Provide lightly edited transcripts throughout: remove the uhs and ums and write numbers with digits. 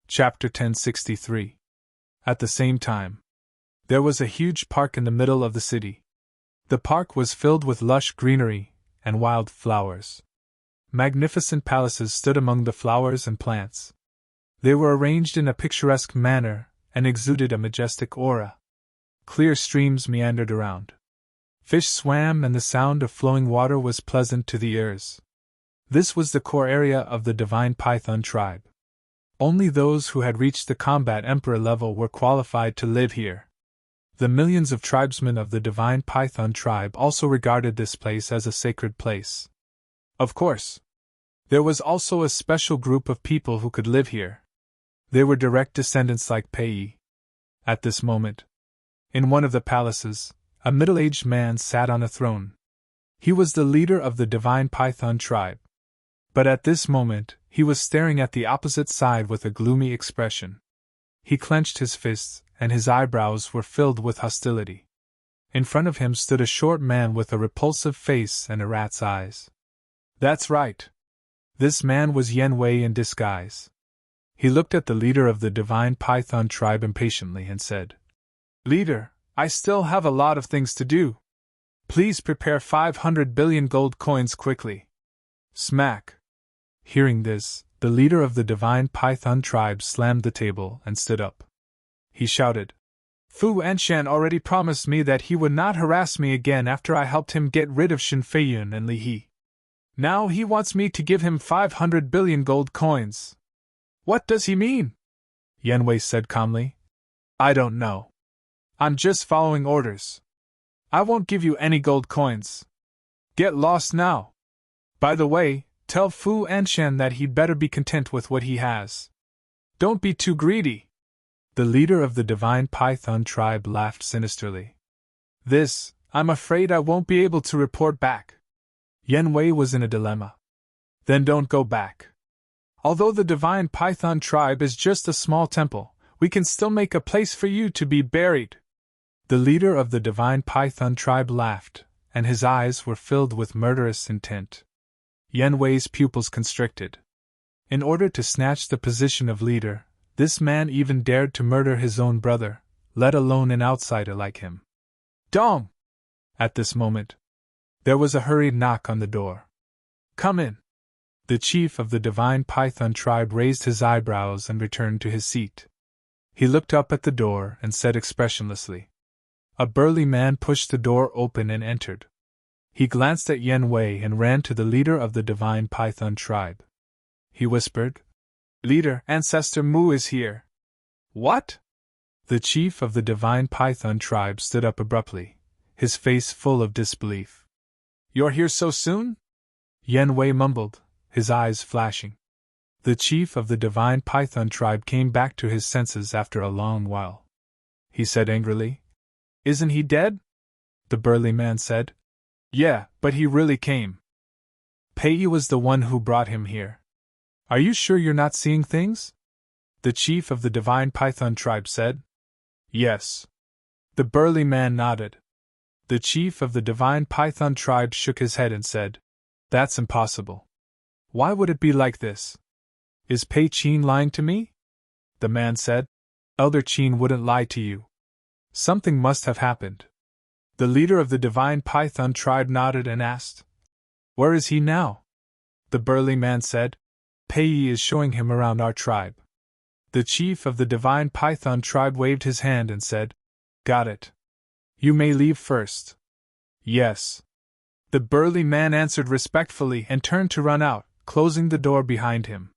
Chapter 1063. At the same time, there was a huge park in the middle of the city. The park was filled with lush greenery and wild flowers. Magnificent palaces stood among the flowers and plants. They were arranged in a picturesque manner and exuded a majestic aura. Clear streams meandered around. Fish swam and the sound of flowing water was pleasant to the ears. This was the core area of the divine python tribe. Only those who had reached the combat emperor level were qualified to live here. The millions of tribesmen of the divine python tribe also regarded this place as a sacred place. Of course, there was also a special group of people who could live here. They were direct descendants like Pei. At this moment, in one of the palaces, a middle-aged man sat on a throne. He was the leader of the divine python tribe. But at this moment, he was staring at the opposite side with a gloomy expression. He clenched his fists, and his eyebrows were filled with hostility. In front of him stood a short man with a repulsive face and a rat's eyes. That's right. This man was Yen Wei in disguise. He looked at the leader of the divine python tribe impatiently and said, "Leader, I still have a lot of things to do. Please prepare 500 billion gold coins quickly." Smack! Hearing this, the leader of the divine python tribe slammed the table and stood up. He shouted, "Fu Anshan already promised me that he would not harass me again after I helped him get rid of Shin Feiyun and Li He. Now he wants me to give him 500 billion gold coins. What does he mean?" Yen Wei said calmly. "I don't know. I'm just following orders. I won't give you any gold coins. Get lost now. By the way, tell Fu Anshan that he'd better be content with what he has. Don't be too greedy." The leader of the divine python tribe laughed sinisterly. "This, I'm afraid I won't be able to report back." Yen Wei was in a dilemma. "Then don't go back. Although the divine python tribe is just a small temple, we can still make a place for you to be buried." The leader of the divine python tribe laughed, and his eyes were filled with murderous intent. Yen Wei's pupils constricted. In order to snatch the position of leader, this man even dared to murder his own brother, let alone an outsider like him. Dong! At this moment, there was a hurried knock on the door. "Come in." The chief of the divine python tribe raised his eyebrows and returned to his seat. He looked up at the door and said expressionlessly. A burly man pushed the door open and entered. He glanced at Yen Wei and ran to the leader of the divine python tribe. He whispered, "Leader, Ancestor Mu is here." "What?" The chief of the divine python tribe stood up abruptly, his face full of disbelief. "You're here so soon?" Yen Wei mumbled, his eyes flashing. The chief of the divine python tribe came back to his senses after a long while. He said angrily, "Isn't he dead?" The burly man said, "Yeah, but he really came. Pei was the one who brought him here. Are you sure you're not seeing things?" The chief of the divine python tribe said. "Yes." The burly man nodded. The chief of the divine python tribe shook his head and said, "That's impossible. Why would it be like this? Is Pei Qin lying to me?" The man said, "Elder Qin wouldn't lie to you. Something must have happened." The leader of the divine python tribe nodded and asked, "Where is he now?" The burly man said, "Pei is showing him around our tribe." The chief of the divine python tribe waved his hand and said, "Got it. You may leave first." "Yes." The burly man answered respectfully and turned to run out, closing the door behind him.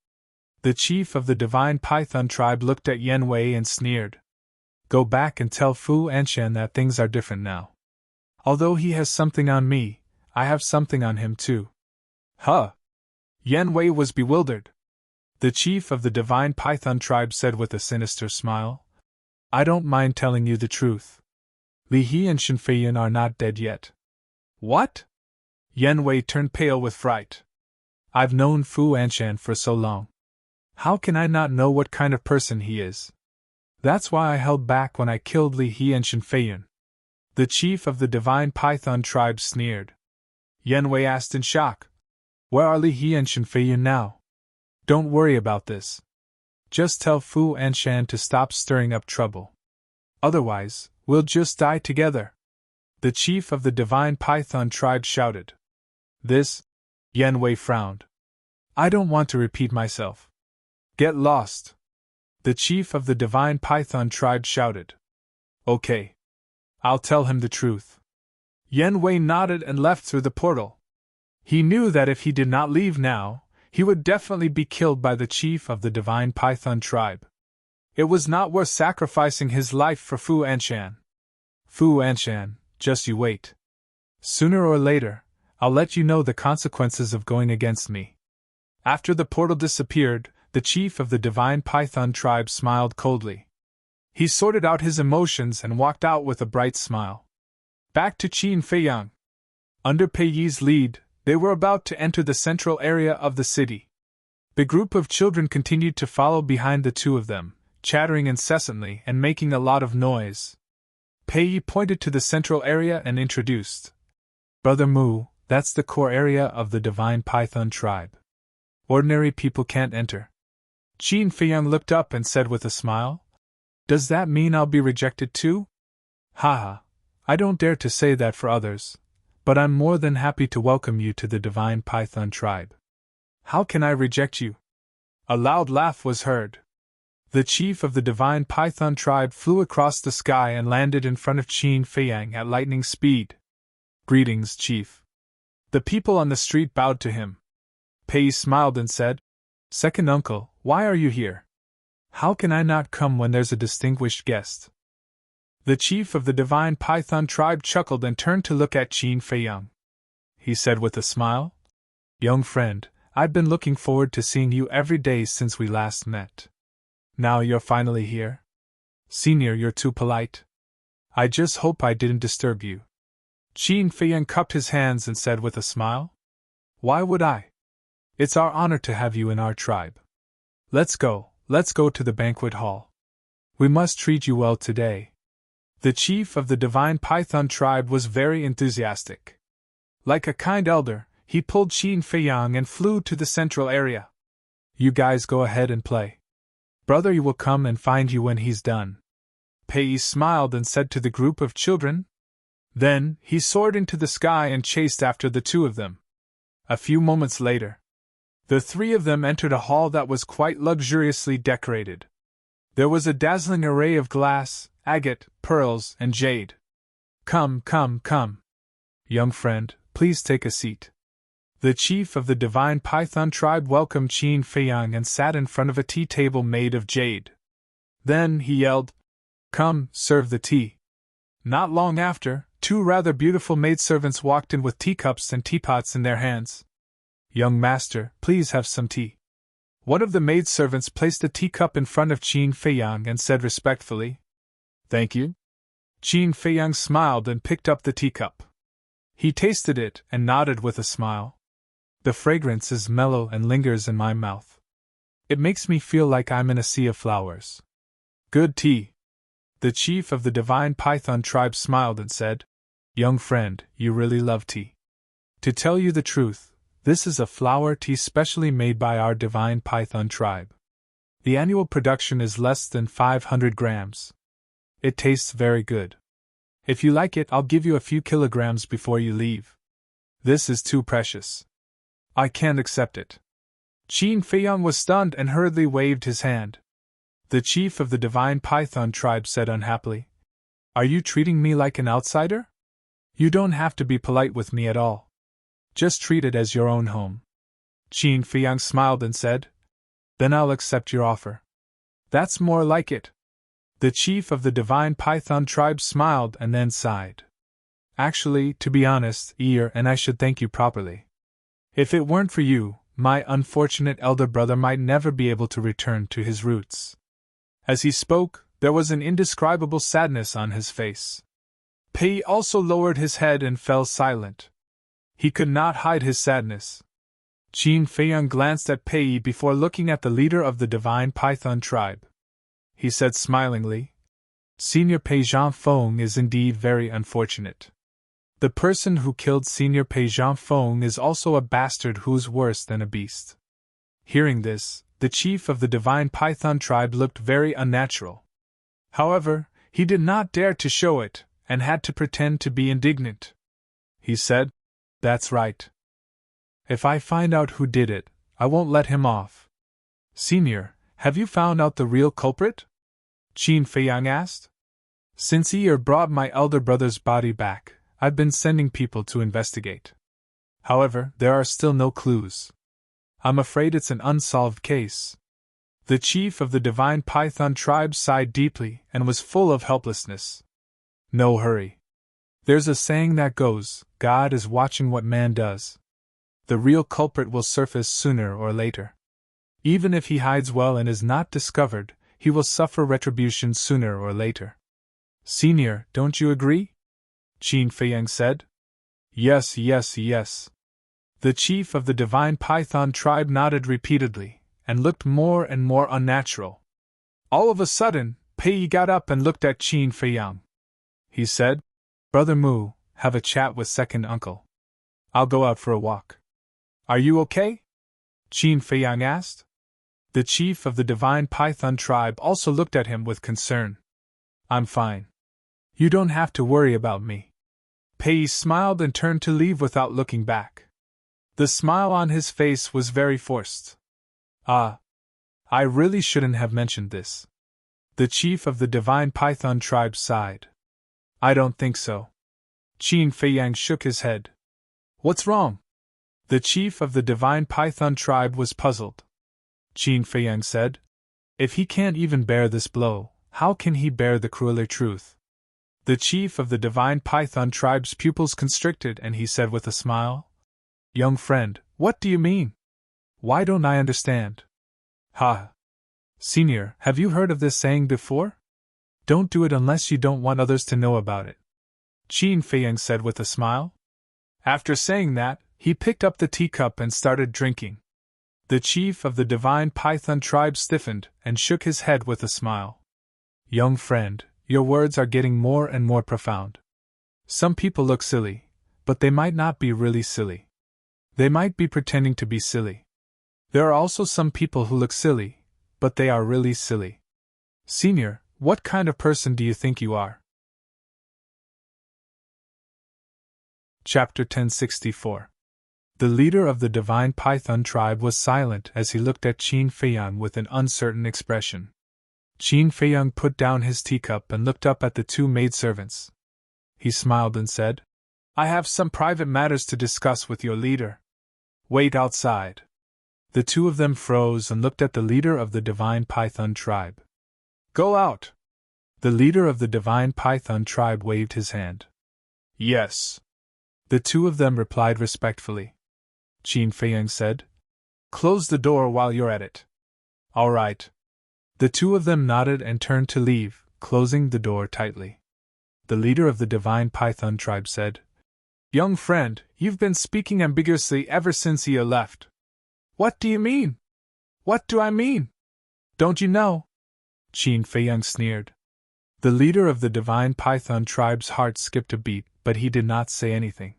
The chief of the divine python tribe looked at Yen Wei and sneered. "Go back and tell Fu Anshan that things are different now. Although he has something on me, I have something on him too." "Huh!" Yen Wei was bewildered. The chief of the divine python tribe said with a sinister smile, "I don't mind telling you the truth. Li He and Shin Feiyun are not dead yet." "What?" Yen Wei turned pale with fright. "I've known Fu Anshan for so long. How can I not know what kind of person he is? That's why I held back when I killed Li He and Shin Feiyun." The chief of the divine python tribe sneered. Yen Wei asked in shock, "Where are Li He and Shin Feiyun now?" "Don't worry about this. just tell Fu Anshan to stop stirring up trouble. Otherwise, we'll just die together. The chief of the Divine Python tribe shouted. This? Yan Wei frowned. I don't want to repeat myself. Get lost. The chief of the Divine Python tribe shouted. Okay. I'll tell him the truth. Yan Wei nodded and left through the portal. He knew that if he did not leave now, he would definitely be killed by the chief of the Divine Python tribe. It was not worth sacrificing his life for Fu Anshan. Fu Anshan, just you wait. Sooner or later, I'll let you know the consequences of going against me. After the portal disappeared, the chief of the Divine Python tribe smiled coldly. He sorted out his emotions and walked out with a bright smile. Back to Qin Feiyang. Under Pei Yi's lead, they were about to enter the central area of the city. The group of children continued to follow behind the two of them, chattering incessantly and making a lot of noise. Pei Yi pointed to the central area and introduced. Brother Mu, that's the core area of the Divine Python tribe. Ordinary people can't enter. Qin Feiyang looked up and said with a smile, Does that mean I'll be rejected too? Haha, I don't dare to say that for others, but I'm more than happy to welcome you to the Divine Python tribe. How can I reject you? A loud laugh was heard. The chief of the Divine Python tribe flew across the sky and landed in front of Qin Feiyang at lightning speed. Greetings, chief. The people on the street bowed to him. Pei smiled and said, Second uncle, why are you here? How can I not come when there's a distinguished guest? The chief of the Divine Python tribe chuckled and turned to look at Qin Feiyang. He said with a smile, Young friend, I've been looking forward to seeing you every day since we last met. Now you're finally here? Senior, you're too polite. I just hope I didn't disturb you. Qin Feiyang cupped his hands and said with a smile, Why would I? It's our honor to have you in our tribe. Let's go to the banquet hall. We must treat you well today. The chief of the Divine Python tribe was very enthusiastic. Like a kind elder, he pulled Qin Feiyang and flew to the central area. You guys go ahead and play. Brother Yi will come and find you when he's done. Pei Yi smiled and said to the group of children. Then, he soared into the sky and chased after the two of them. A few moments later, the three of them entered a hall that was quite luxuriously decorated. There was a dazzling array of glass, agate, pearls, and jade. Come. Young friend, please take a seat. The chief of the Divine Python tribe welcomed Qin Feiyang and sat in front of a tea table made of jade. Then he yelled, Come, serve the tea. Not long after, two rather beautiful maidservants walked in with teacups and teapots in their hands. Young master, please have some tea. One of the maidservants placed a teacup in front of Qin Feiyang and said respectfully, Thank you. Qin Feiyang smiled and picked up the teacup. He tasted it and nodded with a smile. The fragrance is mellow and lingers in my mouth. It makes me feel like I'm in a sea of flowers. Good tea. The chief of the Divine Python tribe smiled and said, Young friend, you really love tea. To tell you the truth, this is a flower tea specially made by our Divine Python tribe. The annual production is less than 500 grams. It tastes very good. If you like it, I'll give you a few kilograms before you leave. This is too precious. I can't accept it. Qin Feiyang was stunned and hurriedly waved his hand. The chief of the Divine Python tribe said unhappily, Are you treating me like an outsider? You don't have to be polite with me at all. Just treat it as your own home. Qin Feiyang smiled and said, Then I'll accept your offer. That's more like it. The chief of the Divine Python tribe smiled and then sighed. Actually, to be honest, Ear and I should thank you properly. If it weren't for you, my unfortunate elder brother might never be able to return to his roots. As he spoke, there was an indescribable sadness on his face. Pei also lowered his head and fell silent. He could not hide his sadness. Qin Feiyang glanced at Pei before looking at the leader of the Divine Python tribe. He said smilingly, Senior Pei Zhangfeng is indeed very unfortunate. The person who killed Senior Pei Zhangfeng is also a bastard who's worse than a beast. Hearing this, the chief of the divine python tribe looked very unnatural. However, he did not dare to show it, and had to pretend to be indignant. He said, "That's right. If I find out who did it, I won't let him off." "Senior, have you found out the real culprit?" Qin Feiyang asked. "Since Yi brought my elder brother's body back, I've been sending people to investigate. However, there are still no clues. I'm afraid it's an unsolved case." The chief of the divine python tribe sighed deeply and was full of helplessness. "No hurry. There's a saying that goes, God is watching what man does. The real culprit will surface sooner or later. Even if he hides well and is not discovered, he will suffer retribution sooner or later." "Senior, don't you agree?" Qin Feiyang said. "Yes, yes, yes." The chief of the divine python tribe nodded repeatedly, and looked more and more unnatural. All of a sudden, Pei got up and looked at Qin Feiyang. He said, "Brother Mu, have a chat with second uncle. I'll go out for a walk." "Are you okay?" Qin Feiyang asked. The chief of the divine python tribe also looked at him with concern. "I'm fine. You don't have to worry about me." Pei smiled and turned to leave without looking back. The smile on his face was very forced. "Ah. I really shouldn't have mentioned this." The chief of the divine python tribe sighed. "I don't think so." Qin Feiyang shook his head. "What's wrong?" The chief of the divine python tribe was puzzled. Qin Feiyang said, "If he can't even bear this blow, how can he bear the crueler truth?" The chief of the divine python tribe's pupils constricted and he said with a smile, "Young friend, what do you mean? Why don't I understand?" "Ha! Senior, have you heard of this saying before? Don't do it unless you don't want others to know about it," Qin Feiyang said with a smile. After saying that, he picked up the teacup and started drinking. The chief of the divine python tribe stiffened and shook his head with a smile. "Young friend, your words are getting more and more profound. Some people look silly, but they might not be really silly. They might be pretending to be silly. There are also some people who look silly, but they are really silly. Senior, what kind of person do you think you are?" Chapter 1064. The leader of the divine python tribe was silent as he looked at Qin Feiyang with an uncertain expression. Qin Feiyang put down his teacup and looked up at the two maidservants. He smiled and said, "I have some private matters to discuss with your leader. Wait outside." The two of them froze and looked at the leader of the divine python tribe. "Go out." The leader of the divine python tribe waved his hand. "Yes." The two of them replied respectfully. Qin Feiyang said, "Close the door while you're at it." "All right." The two of them nodded and turned to leave, closing the door tightly. The leader of the divine python tribe said, "Young friend, you've been speaking ambiguously ever since Ia left. What do you mean?" "What do I mean? Don't you know?" Qin Feiyang sneered. The leader of the divine python tribe's heart skipped a beat, but he did not say anything.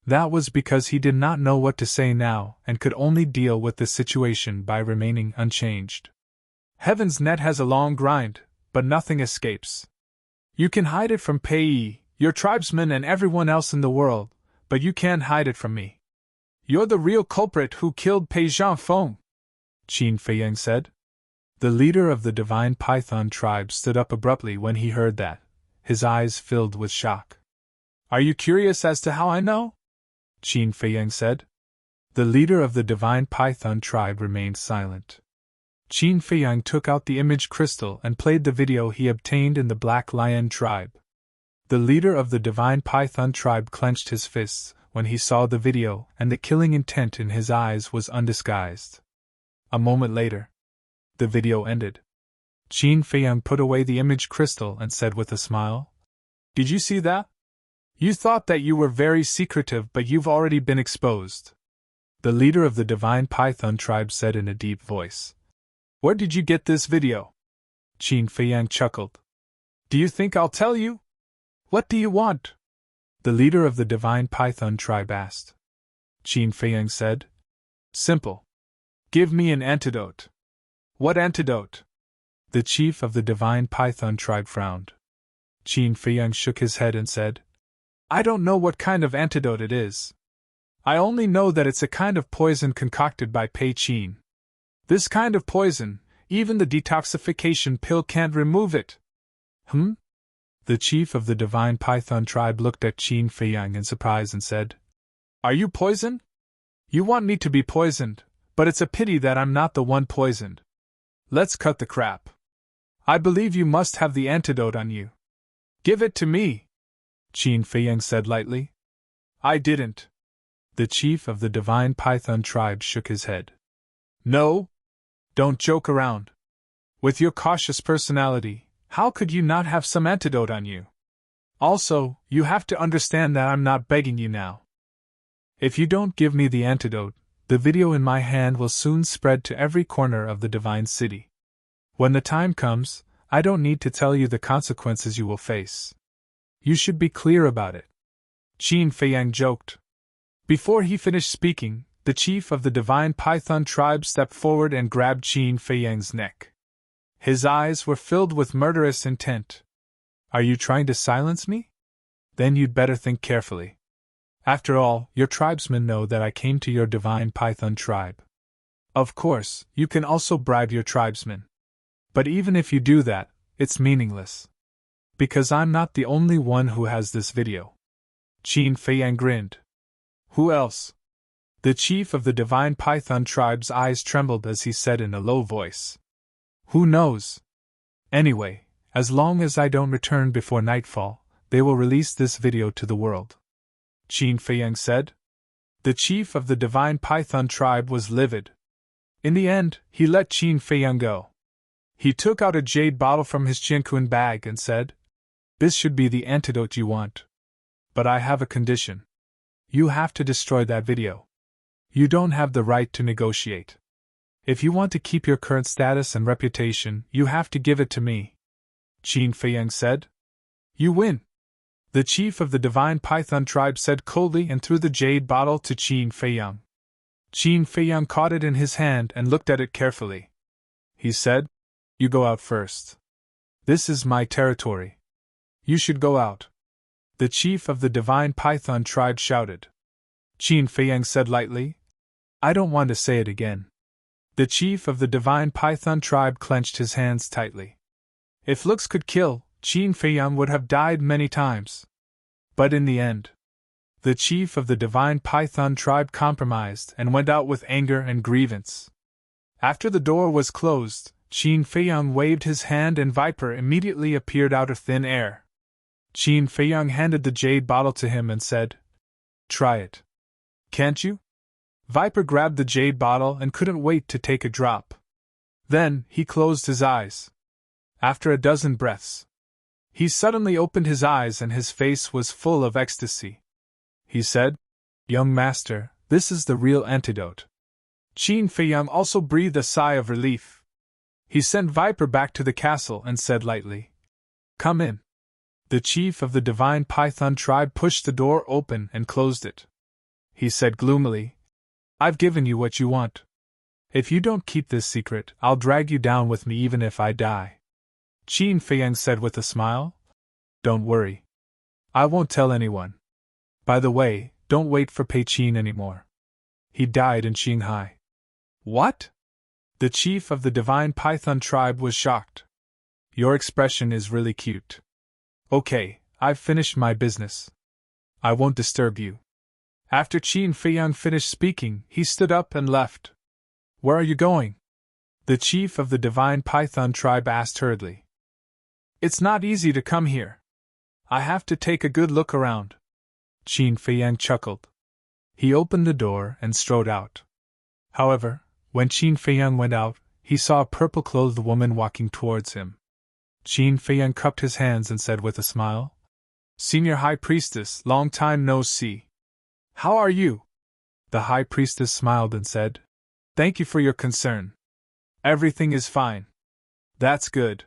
That was because he did not know what to say now and could only deal with the situation by remaining unchanged. Heaven's net has a long grind, but nothing escapes. You can hide it from Pei, your tribesmen and everyone else in the world, but you can't hide it from me. You're the real culprit who killed Pei Zhangfeng," Qin Feiyang said. The leader of the divine python tribe stood up abruptly when he heard that, his eyes filled with shock. "Are you curious as to how I know?" Qin Feiyang said. The leader of the divine python tribe remained silent. Qin Feiyang took out the image crystal and played the video he obtained in the Black Lion tribe. The leader of the divine python tribe clenched his fists when he saw the video, and the killing intent in his eyes was undisguised. A moment later, the video ended. Qin Feiyang put away the image crystal and said with a smile, "Did you see that? You thought that you were very secretive, but you've already been exposed." The leader of the divine python tribe said in a deep voice, "Where did you get this video?" Qin Feiyang chuckled. "Do you think I'll tell you? What do you want?" The leader of the divine python tribe asked. Qin Feiyang said, "Simple. Give me an antidote." What antidote? The chief of the divine python tribe frowned. Qin Feiyang shook his head and said, I don't know what kind of antidote it is. I only know that it's a kind of poison concocted by Pei Qin. This kind of poison, even the detoxification pill can't remove it. The chief of the divine python tribe looked at Qin Feiyang in surprise and said, Are you poisoned? You want me to be poisoned, but it's a pity that I'm not the one poisoned. Let's cut the crap. I believe you must have the antidote on you. Give it to me, Qin Feiyang said lightly. I didn't. The chief of the divine python tribe shook his head. No? Don't joke around. With your cautious personality, how could you not have some antidote on you? Also, you have to understand that I'm not begging you now. If you don't give me the antidote, the video in my hand will soon spread to every corner of the divine city. When the time comes, I don't need to tell you the consequences you will face. You should be clear about it. Qin Feiyang joked. Before he finished speaking, the chief of the divine python tribe stepped forward and grabbed Qin Feiyang's neck. His eyes were filled with murderous intent. Are you trying to silence me? Then you'd better think carefully. After all, your tribesmen know that I came to your divine python tribe. Of course, you can also bribe your tribesmen. But even if you do that, it's meaningless. Because I'm not the only one who has this video. Qin Feiyang grinned. Who else? The chief of the divine python tribe's eyes trembled as he said in a low voice. Who knows? Anyway, as long as I don't return before nightfall, they will release this video to the world. Qin Feiyang said. The chief of the divine python tribe was livid. In the end, he let Qin Feiyang go. He took out a jade bottle from his Qiankun bag and said, This should be the antidote you want. But I have a condition. You have to destroy that video. You don't have the right to negotiate. If you want to keep your current status and reputation, you have to give it to me. Qin Feiyang said. You win. The chief of the divine python tribe said coldly and threw the jade bottle to Qin Feiyang. Qin Feiyang caught it in his hand and looked at it carefully. He said, You go out first. This is my territory. You should go out. The chief of the divine python tribe shouted. Qin Feiyang said lightly, I don't want to say it again. The chief of the divine python tribe clenched his hands tightly. If looks could kill, Qin Feiyang would have died many times. But in the end, the chief of the divine python tribe compromised and went out with anger and grievance. After the door was closed, Qin Feiyang waved his hand and Viper immediately appeared out of thin air. Qin Feiyang handed the jade bottle to him and said, Try it. Can't you? Viper grabbed the jade bottle and couldn't wait to take a drop. Then, he closed his eyes. After a dozen breaths, he suddenly opened his eyes and his face was full of ecstasy. He said, Young master, this is the real antidote. Qin Feiyang also breathed a sigh of relief. He sent Viper back to the castle and said lightly, Come in. The chief of the divine python tribe pushed the door open and closed it. He said gloomily, I've given you what you want. If you don't keep this secret, I'll drag you down with me even if I die. Qin Feiyang said with a smile, Don't worry. I won't tell anyone. By the way, don't wait for Pei Qin anymore. He died in Qinghai. What? The chief of the divine python tribe was shocked. Your expression is really cute. Okay, I've finished my business. I won't disturb you. After Qin Feiyang finished speaking, he stood up and left. Where are you going? The chief of the divine python tribe asked hurriedly. It's not easy to come here. I have to take a good look around. Qin Feiyang chuckled. He opened the door and strode out. However, when Qin Feiyang went out, he saw a purple-clothed woman walking towards him. Qin Feiyang cupped his hands and said with a smile, Senior High Priestess, long time no see. How are you? The High Priestess smiled and said, Thank you for your concern. Everything is fine. That's good.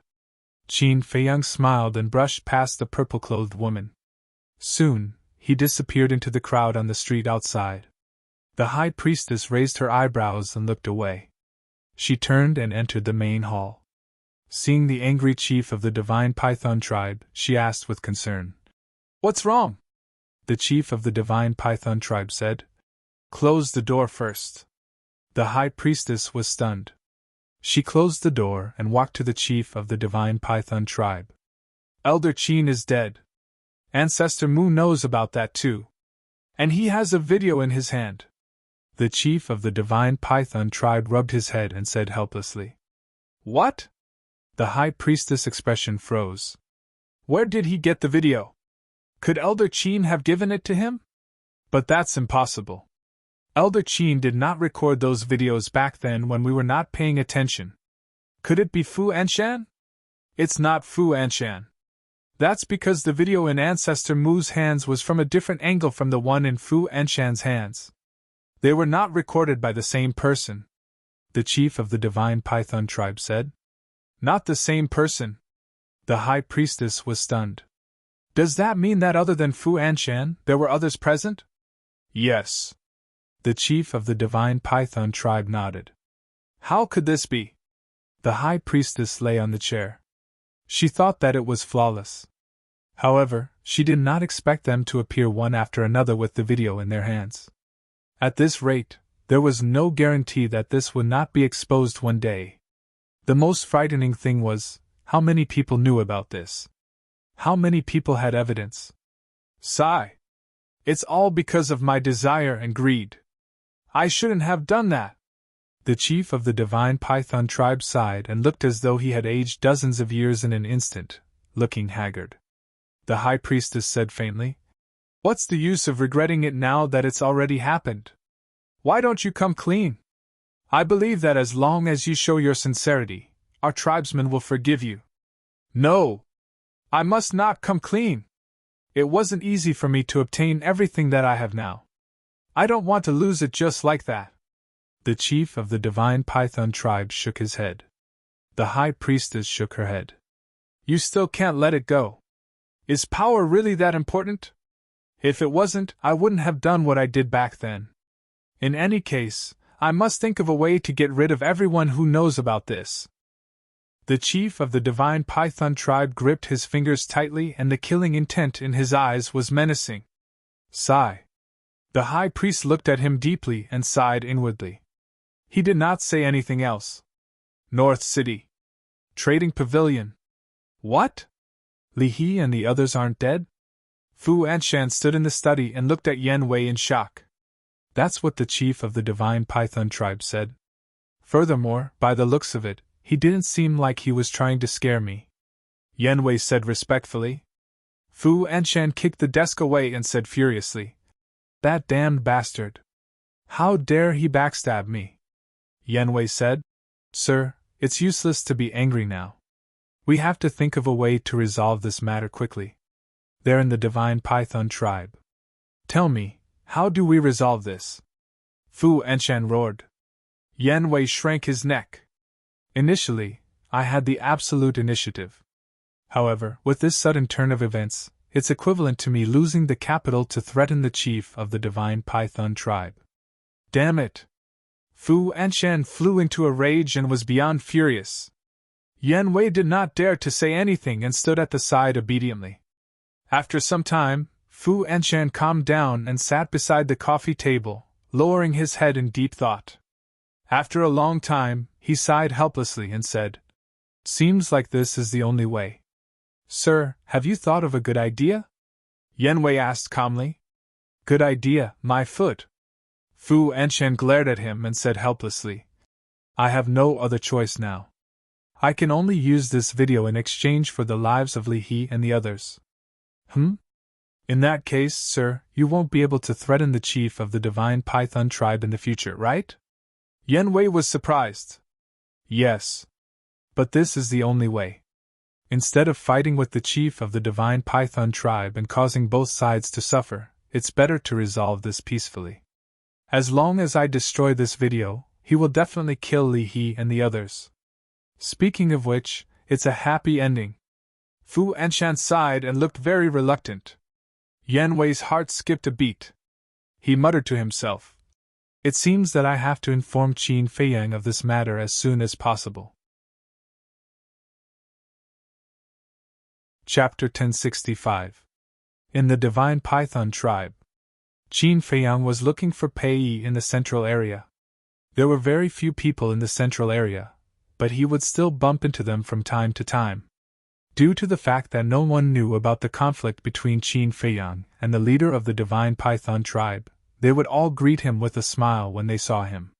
Qin Feiyang smiled and brushed past the purple-clothed woman. Soon, he disappeared into the crowd on the street outside. The High Priestess raised her eyebrows and looked away. She turned and entered the main hall. Seeing the angry chief of the divine python tribe, she asked with concern, "What's wrong?" The chief of the divine python tribe said, "Close the door first." The high priestess was stunned. She closed the door and walked to the chief of the divine python tribe. "Elder Chin is dead. Ancestor Mu knows about that too. And he has a video in his hand." The chief of the divine python tribe rubbed his head and said helplessly, "What?" The high priestess' expression froze. "Where did he get the video? Could Elder Chin have given it to him? But that's impossible. Elder Chin did not record those videos back then when we were not paying attention. Could it be Fu Anshan? It's not Fu Anshan. That's because the video in Ancestor Mu's hands was from a different angle from the one in Fu Anshan's hands. They were not recorded by the same person," the chief of the divine python tribe said. "Not the same person?" The high priestess was stunned. "Does that mean that other than Fu Anshan, there were others present?" "Yes." The chief of the divine python tribe nodded. "How could this be?" The high priestess lay on the chair. She thought that it was flawless. However, she did not expect them to appear one after another with the video in their hands. At this rate, there was no guarantee that this would not be exposed one day. The most frightening thing was, how many people knew about this? How many people had evidence? Sigh. It's all because of my desire and greed. I shouldn't have done that. The chief of the divine python tribe sighed and looked as though he had aged dozens of years in an instant, looking haggard. The high priestess said faintly, "What's the use of regretting it now that it's already happened? Why don't you come clean? I believe that as long as you show your sincerity, our tribesmen will forgive you." "No! I must not come clean. It wasn't easy for me to obtain everything that I have now. I don't want to lose it just like that." The chief of the divine python tribe shook his head. The high priestess shook her head. "You still can't let it go. Is power really that important? If it wasn't, I wouldn't have done what I did back then. In any case, I must think of a way to get rid of everyone who knows about this." The chief of the divine python tribe gripped his fingers tightly and the killing intent in his eyes was menacing. Sigh. The high priest looked at him deeply and sighed inwardly. He did not say anything else. North City. Trading Pavilion. What? Li He and the others aren't dead? Fu Anshan stood in the study and looked at Yen Wei in shock. That's what the chief of the divine python tribe said. Furthermore, by the looks of it, he didn't seem like he was trying to scare me. Yen Wei said respectfully. Fu Anshan kicked the desk away and said furiously, "That damned bastard! How dare he backstab me?" Yen Wei said, "Sir, it's useless to be angry now. We have to think of a way to resolve this matter quickly. They're in the divine python tribe. Tell me, how do we resolve this?" Fu Anshan roared. Yen Wei shrank his neck. Initially, I had the absolute initiative. However, with this sudden turn of events, it's equivalent to me losing the capital to threaten the chief of the divine python tribe. Damn it! Fu Anshan flew into a rage and was beyond furious. Yen Wei did not dare to say anything and stood at the side obediently. After some time, Fu Anshan calmed down and sat beside the coffee table, lowering his head in deep thought. After a long time, he sighed helplessly and said, "Seems like this is the only way." "Sir, have you thought of a good idea?" Yen Wei asked calmly. "Good idea, my foot." Fu Anshan glared at him and said helplessly, "I have no other choice now. I can only use this video in exchange for the lives of Li He and the others." In that case, sir, you won't be able to threaten the chief of the divine python tribe in the future, right? Yen Wei was surprised. Yes. But this is the only way. Instead of fighting with the chief of the divine python tribe and causing both sides to suffer, it's better to resolve this peacefully. As long as I destroy this video, he will definitely kill Li He and the others. Speaking of which, it's a happy ending. Fu Anshan sighed and looked very reluctant. Yen Wei's heart skipped a beat. He muttered to himself, It seems that I have to inform Qin Feiyang of this matter as soon as possible. Chapter 1065. In the Divine Python Tribe. Qin Feiyang was looking for Pei Yi in the central area. There were very few people in the central area, but he would still bump into them from time to time. Due to the fact that no one knew about the conflict between Qin Feiyang and the leader of the Divine Python Tribe, they would all greet him with a smile when they saw him.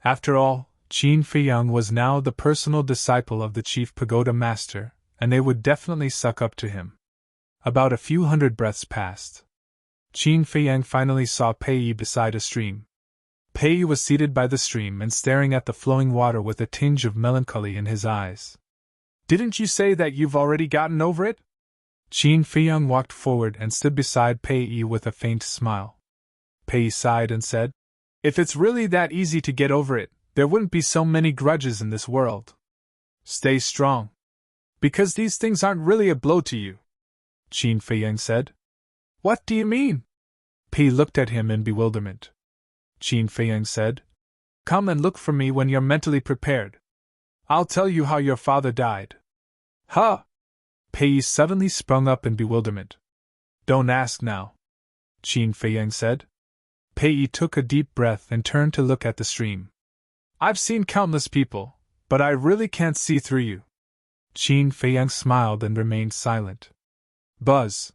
After all, Qin Feiyang was now the personal disciple of the chief pagoda master, and they would definitely suck up to him. About a few hundred breaths passed. Qin Feiyang finally saw Pei Yi beside a stream. Pei Yi was seated by the stream and staring at the flowing water with a tinge of melancholy in his eyes. "Didn't you say that you've already gotten over it?" Qin Feiyang walked forward and stood beside Pei Yi with a faint smile. Pei Yi sighed and said, "If it's really that easy to get over it, there wouldn't be so many grudges in this world. Stay strong. Because these things aren't really a blow to you," Qin Feiyang said. "What do you mean?" Pei looked at him in bewilderment. Qin Feiyang said, "Come and look for me when you're mentally prepared. I'll tell you how your father died." "Huh?" Pei suddenly sprung up in bewilderment. "Don't ask now," Qin Feiyang said. Pei took a deep breath and turned to look at the stream. "I've seen countless people, but I really can't see through you." Qin Feiyang smiled and remained silent. Buzz.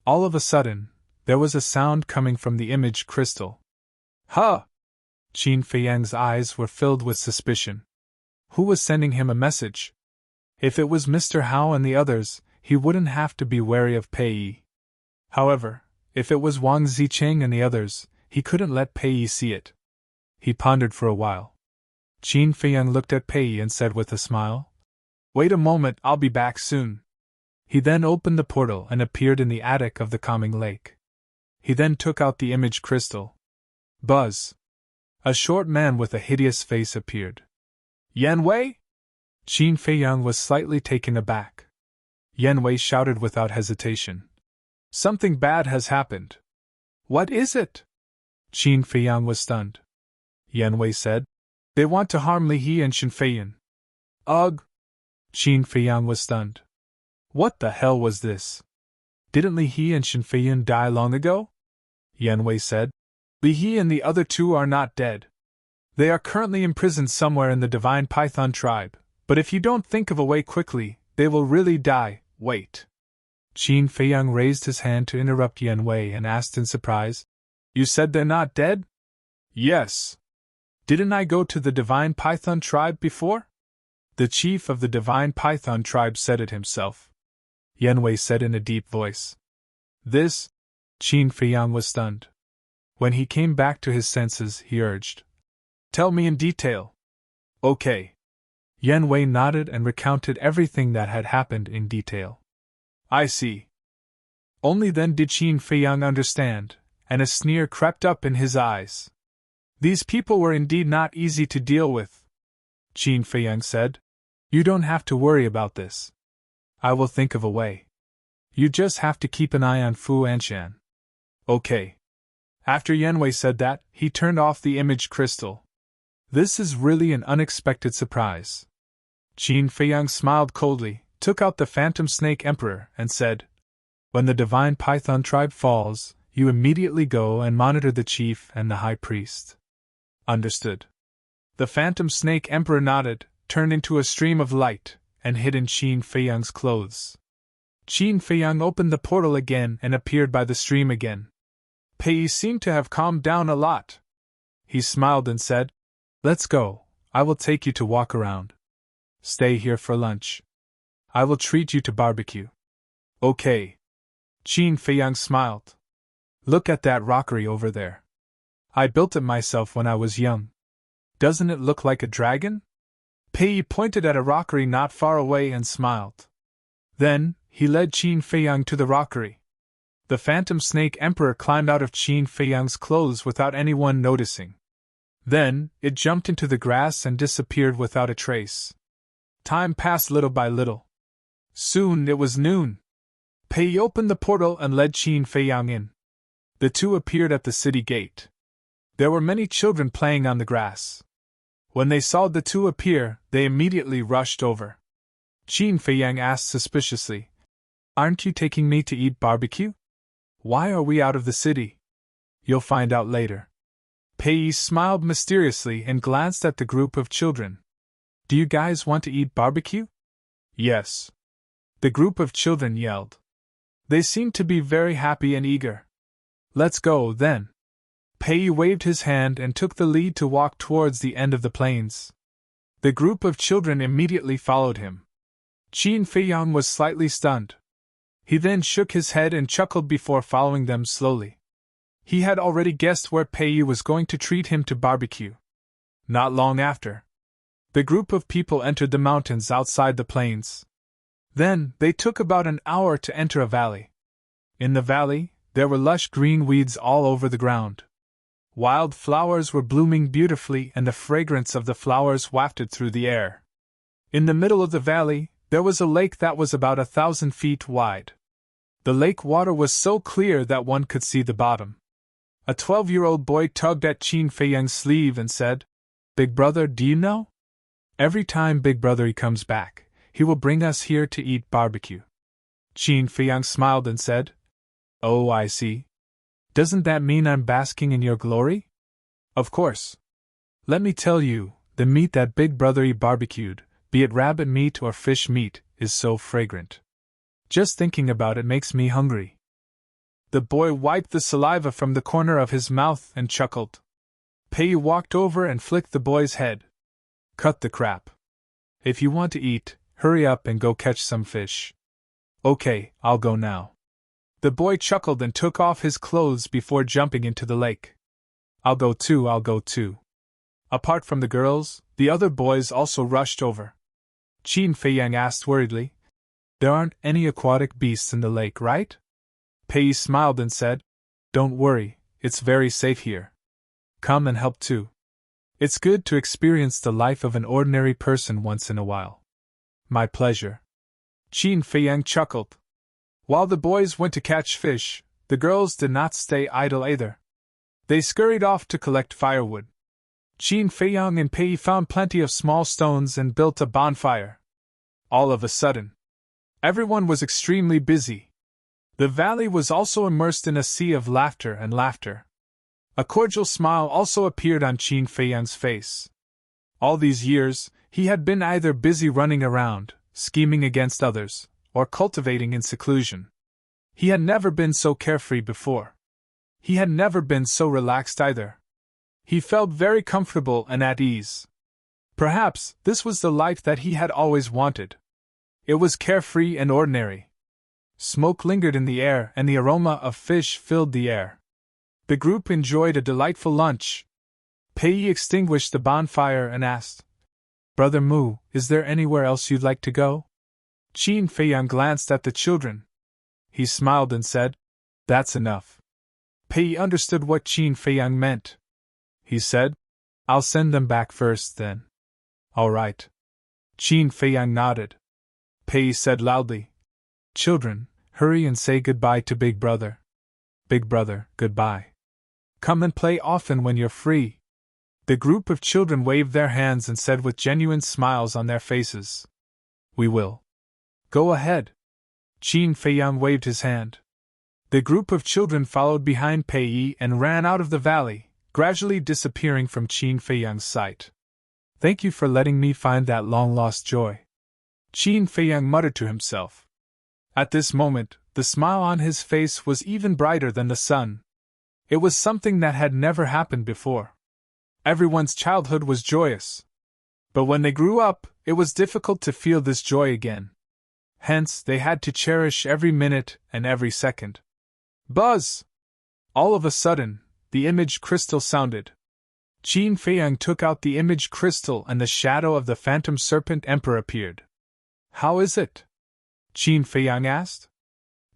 All of a sudden, there was a sound coming from the image crystal. "Huh!" Qin Feiyang's eyes were filled with suspicion. Who was sending him a message? If it was Mr. Hao and the others, he wouldn't have to be wary of Pei Yi. However, if it was Wang Zicheng and the others, he couldn't let Pei Yi see it. He pondered for a while. Qin Feiyang looked at Pei Yi and said with a smile, "Wait a moment, I'll be back soon." He then opened the portal and appeared in the attic of the calming lake. He then took out the image crystal. Buzz. A short man with a hideous face appeared. "Yan Wei?" Qin Feiyang was slightly taken aback. Yan Wei shouted without hesitation. "Something bad has happened." "What is it?" Qin Feiyang was stunned. Yan Wei said, "They want to harm Li He and Shen Feiyan." "Ugh!" Qin Feiyang was stunned. What the hell was this? Didn't Li He and Shen Feiyan die long ago? Yan Wei said. Li He and the other two are not dead. They are currently imprisoned somewhere in the Divine Python Tribe, but if you don't think of a way quickly, they will really die. Wait. Qin Feiyang raised his hand to interrupt Yan Wei and asked in surprise, "You said they're not dead?" "Yes. Didn't I go to the Divine Python Tribe before?" The chief of the Divine Python Tribe said it himself. Yan Wei said in a deep voice. "This?" Qin Feiyang was stunned. When he came back to his senses, he urged, "Tell me in detail." "Okay." Yan Wei nodded and recounted everything that had happened in detail. "I see." Only then did Qin Feiyang understand, and a sneer crept up in his eyes. These people were indeed not easy to deal with. Qin Feiyang said, "You don't have to worry about this. I will think of a way. You just have to keep an eye on Fu Anshan." "Okay." After Yan Wei said that, he turned off the image crystal. This is really an unexpected surprise. Qin Feiyang smiled coldly, took out the Phantom Snake Emperor, and said, "When the Divine Python Tribe falls, you immediately go and monitor the chief and the high priest." "Understood." The Phantom Snake Emperor nodded, turned into a stream of light, and hid in Qin Feiyang's clothes. Qin Feiyang opened the portal again and appeared by the stream again. Pei seemed to have calmed down a lot. He smiled and said, "Let's go, I will take you to walk around. Stay here for lunch. I will treat you to barbecue." "Okay." Qin Feiyang smiled. "Look at that rockery over there. I built it myself when I was young. Doesn't it look like a dragon?" Pei pointed at a rockery not far away and smiled. Then, he led Qin Feiyang to the rockery. The Phantom Snake Emperor climbed out of Qin Feiyang's clothes without anyone noticing. Then, it jumped into the grass and disappeared without a trace. Time passed little by little. Soon it was noon. Pei opened the portal and led Qin Feiyang in. The two appeared at the city gate. There were many children playing on the grass. When they saw the two appear, they immediately rushed over. Qin Feiyang asked suspiciously, "Aren't you taking me to eat barbecue? Why are we out of the city?" "You'll find out later." Pei Yi smiled mysteriously and glanced at the group of children. "Do you guys want to eat barbecue?" "Yes," the group of children yelled. They seemed to be very happy and eager. "Let's go, then." Pei Yi waved his hand and took the lead to walk towards the end of the plains. The group of children immediately followed him. Qin Feiyang was slightly stunned. He then shook his head and chuckled before following them slowly. He had already guessed where Pei Yi was going to treat him to barbecue. Not long after, the group of people entered the mountains outside the plains. Then, they took about an hour to enter a valley. In the valley, there were lush green weeds all over the ground. Wild flowers were blooming beautifully and the fragrance of the flowers wafted through the air. In the middle of the valley, there was a lake that was about 1,000 feet wide. The lake water was so clear that one could see the bottom. A 12-year-old boy tugged at Qin Feiyang's sleeve and said, "Big brother, do you know? Every time Big brother comes back, he will bring us here to eat barbecue." Qin Feiyang smiled and said, "Oh, I see. Doesn't that mean I'm basking in your glory?" "Of course. Let me tell you, the meat that Big brother barbecued, be it rabbit meat or fish meat, is so fragrant. Just thinking about it makes me hungry." The boy wiped the saliva from the corner of his mouth and chuckled. Pei Yi walked over and flicked the boy's head. "Cut the crap. If you want to eat, hurry up and go catch some fish." "Okay, I'll go now." The boy chuckled and took off his clothes before jumping into the lake. I'll go too." Apart from the girls, the other boys also rushed over. Qin Feiyang asked worriedly, "There aren't any aquatic beasts in the lake, right?" Pei Yi smiled and said, "Don't worry, it's very safe here. Come and help too. It's good to experience the life of an ordinary person once in a while." "My pleasure." Qin Feiyang chuckled. While the boys went to catch fish, the girls did not stay idle either. They scurried off to collect firewood. Qin Feiyang and Pei Yi found plenty of small stones and built a bonfire. All of a sudden, everyone was extremely busy. The valley was also immersed in a sea of laughter and laughter. A cordial smile also appeared on Qin Feiyang's face. All these years, he had been either busy running around, scheming against others, or cultivating in seclusion. He had never been so carefree before. He had never been so relaxed either. He felt very comfortable and at ease. Perhaps this was the life that he had always wanted. It was carefree and ordinary. Smoke lingered in the air and the aroma of fish filled the air. The group enjoyed a delightful lunch. Pei Yi extinguished the bonfire and asked, "Brother Mu, is there anywhere else you'd like to go?" Qin Feiyang glanced at the children. He smiled and said, "That's enough." Pei Yi understood what Qin Feiyang meant. He said, "I'll send them back first then." "All right." Qin Feiyang nodded. Pei Yi said loudly, "Children, hurry and say goodbye to Big Brother. Big Brother, goodbye. Come and play often when you're free." The group of children waved their hands and said with genuine smiles on their faces, "We will." "Go ahead." Qin Feiyang waved his hand. The group of children followed behind Pei Yi and ran out of the valley, gradually disappearing from Qin Feiyang's sight. "Thank you for letting me find that long-lost joy," Qin Feiyang muttered to himself. At this moment, the smile on his face was even brighter than the sun. It was something that had never happened before. Everyone's childhood was joyous. But when they grew up, it was difficult to feel this joy again. Hence, they had to cherish every minute and every second. Buzz! All of a sudden, the image crystal sounded. Qin Feiyang took out the image crystal and the shadow of the phantom serpent emperor appeared. "How is it?" Qin Feiyang asked.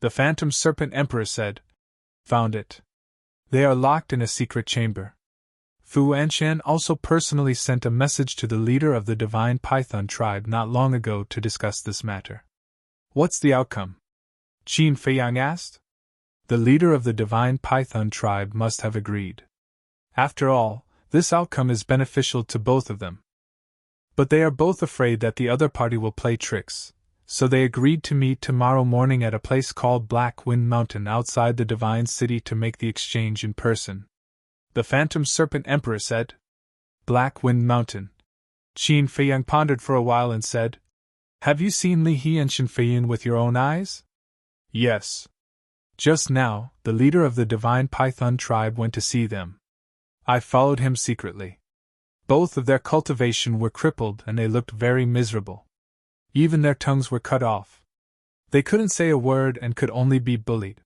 The phantom serpent emperor said, "Found it. They are locked in a secret chamber. Fu Anshan also personally sent a message to the leader of the divine python tribe not long ago to discuss this matter." "What's the outcome?" Qin Feiyang asked. "The leader of the divine python tribe must have agreed. After all, this outcome is beneficial to both of them. But they are both afraid that the other party will play tricks, so they agreed to meet tomorrow morning at a place called Black Wind Mountain outside the Divine City to make the exchange in person. The Phantom Serpent Emperor said. Black Wind Mountain. Qin Feiyang pondered for a while and said, Have you seen Li He and Shen Feiyin with your own eyes? Yes. Just now, the leader of the Divine Python tribe went to see them. I followed him secretly. Both of their cultivation were crippled and they looked very miserable. Even their tongues were cut off. They couldn't say a word and could only be bullied.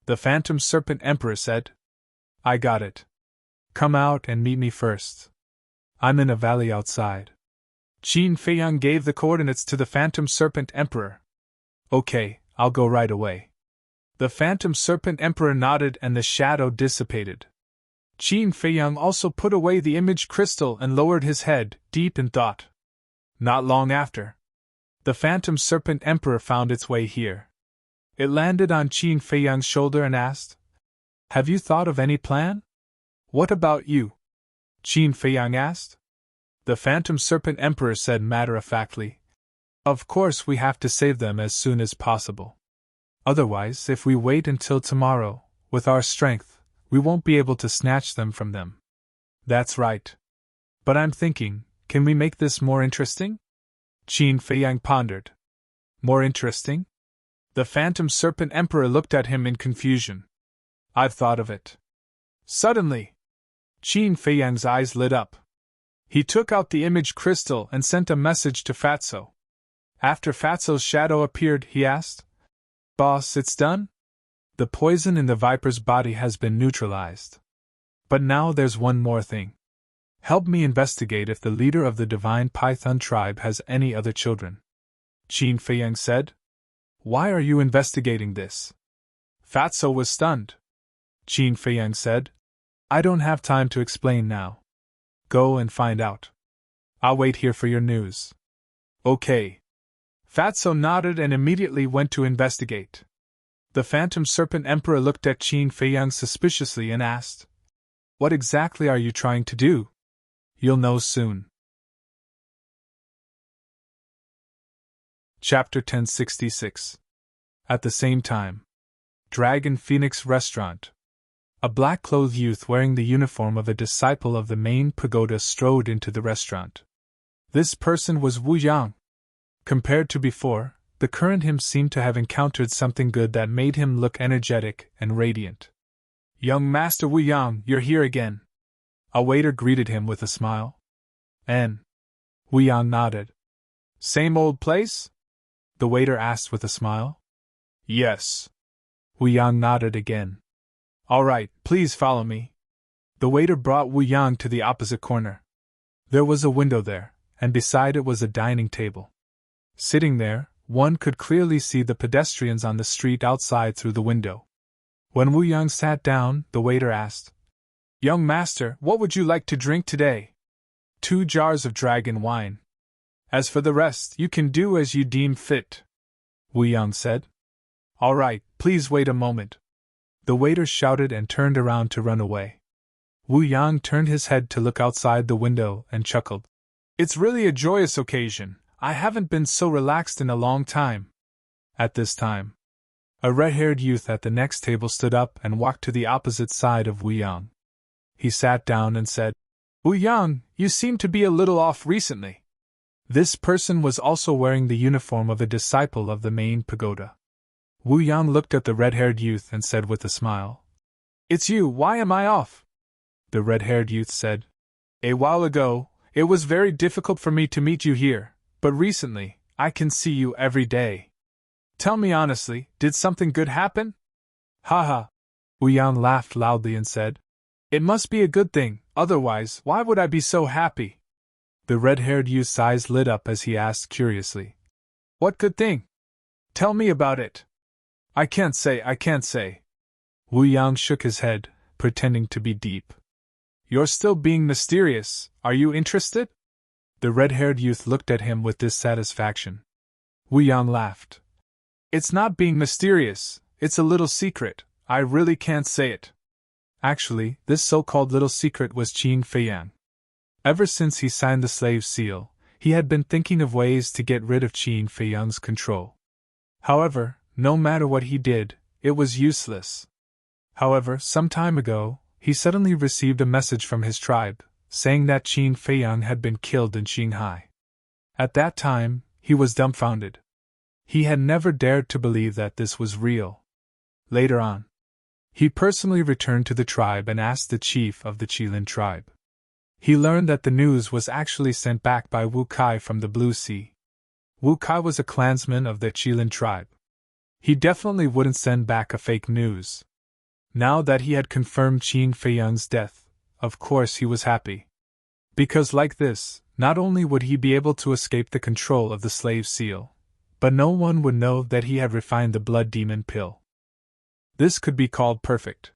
The Phantom Serpent Emperor said, I got it. Come out and meet me first. I'm in a valley outside. Qin Feiyang gave the coordinates to the Phantom Serpent Emperor. Okay, I'll go right away. The Phantom Serpent Emperor nodded and the shadow dissipated. Qin Feiyang also put away the image crystal and lowered his head, deep in thought. Not long after, the Phantom Serpent Emperor found its way here. It landed on Qin Feiyang's shoulder and asked, Have you thought of any plan? What about you? Qin Feiyang asked. The Phantom Serpent Emperor said matter-of-factly, Of course we have to save them as soon as possible. Otherwise, if we wait until tomorrow, with our strength, we won't be able to snatch them from them. That's right. But I'm thinking, can we make this more interesting? Qin Feiyang pondered. More interesting? The Phantom Serpent Emperor looked at him in confusion. I've thought of it. Suddenly, Qin Feiyang's eyes lit up. He took out the image crystal and sent a message to Fatso. After Fatso's shadow appeared, he asked, Boss, it's done? The poison in the viper's body has been neutralized. But now there's one more thing. Help me investigate if the leader of the Divine Python tribe has any other children. Qin Feiyang said. Why are you investigating this? Fatso was stunned. Qin Feiyang said. I don't have time to explain now. Go and find out. I'll wait here for your news. Okay. Fatso nodded and immediately went to investigate. The Phantom Serpent Emperor looked at Qin Feiyang suspiciously and asked, What exactly are you trying to do? You'll know soon. Chapter 1066. At the same time. Dragon Phoenix Restaurant. A black-clothed youth wearing the uniform of a disciple of the main pagoda strode into the restaurant. This person was Wu Yang. Compared to before, the current him seemed to have encountered something good that made him look energetic and radiant. Young Master Wu Yang, you're here again. A waiter greeted him with a smile. Wu Yang nodded. Same old place? The waiter asked with a smile. Yes. Wu Yang nodded again. All right, please follow me. The waiter brought Wu Yang to the opposite corner. There was a window there, and beside it was a dining table. Sitting there, one could clearly see the pedestrians on the street outside through the window. When Wu Yang sat down, the waiter asked, Young master, what would you like to drink today? 2 jars of dragon wine. As for the rest, you can do as you deem fit, Wu Yang said. All right, please wait a moment. The waiter shouted and turned around to run away. Wu Yang turned his head to look outside the window and chuckled. It's really a joyous occasion. I haven't been so relaxed in a long time. At this time, a red-haired youth at the next table stood up and walked to the opposite side of Wu Yang. He sat down and said, Wu Yang, you seem to be a little off recently. This person was also wearing the uniform of a disciple of the main pagoda. Wu Yang looked at the red-haired youth and said with a smile, It's you, why am I off? The red-haired youth said, A while ago, it was very difficult for me to meet you here. But recently, I can see you every day. Tell me honestly, did something good happen? Haha. Wu Yang laughed loudly and said, It must be a good thing, otherwise, why would I be so happy? The red-haired youth's eyes lit up as he asked curiously, What good thing? Tell me about it. I can't say. Wu Yang shook his head, pretending to be deep. You're still being mysterious, are you interested? The red-haired youth looked at him with dissatisfaction. Wu Yang laughed. It's not being mysterious, it's a little secret, I really can't say it. Actually, this so-called little secret was Qin Feiyang. Ever since he signed the slave seal, he had been thinking of ways to get rid of Qin Feiyang's control. However, no matter what he did, it was useless. However, some time ago, he suddenly received a message from his tribe, saying that Qin Feiyang had been killed in Qinghai. At that time, he was dumbfounded. He had never dared to believe that this was real. Later on, he personally returned to the tribe and asked the chief of the Qilin tribe. He learned that the news was actually sent back by Wu Kai from the Blue Sea. Wu Kai was a clansman of the Qilin tribe. He definitely wouldn't send back a fake news. Now that he had confirmed Qin Feiyang's death, of course he was happy. Because like this, not only would he be able to escape the control of the slave seal, but no one would know that he had refined the blood demon pill. This could be called perfect.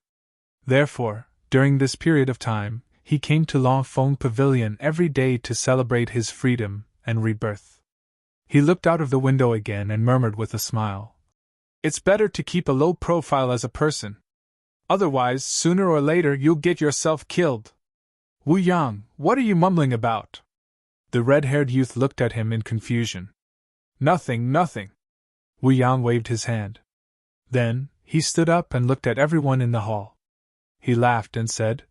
Therefore, during this period of time, he came to Longfeng Pavilion every day to celebrate his freedom and rebirth. He looked out of the window again and murmured with a smile, "It's better to keep a low profile as a person. Otherwise, sooner or later you'll get yourself killed." "Wu Yang, what are you mumbling about?" The red-haired youth looked at him in confusion. "Nothing, nothing." Wu Yang waved his hand. Then, he stood up and looked at everyone in the hall. He laughed and said,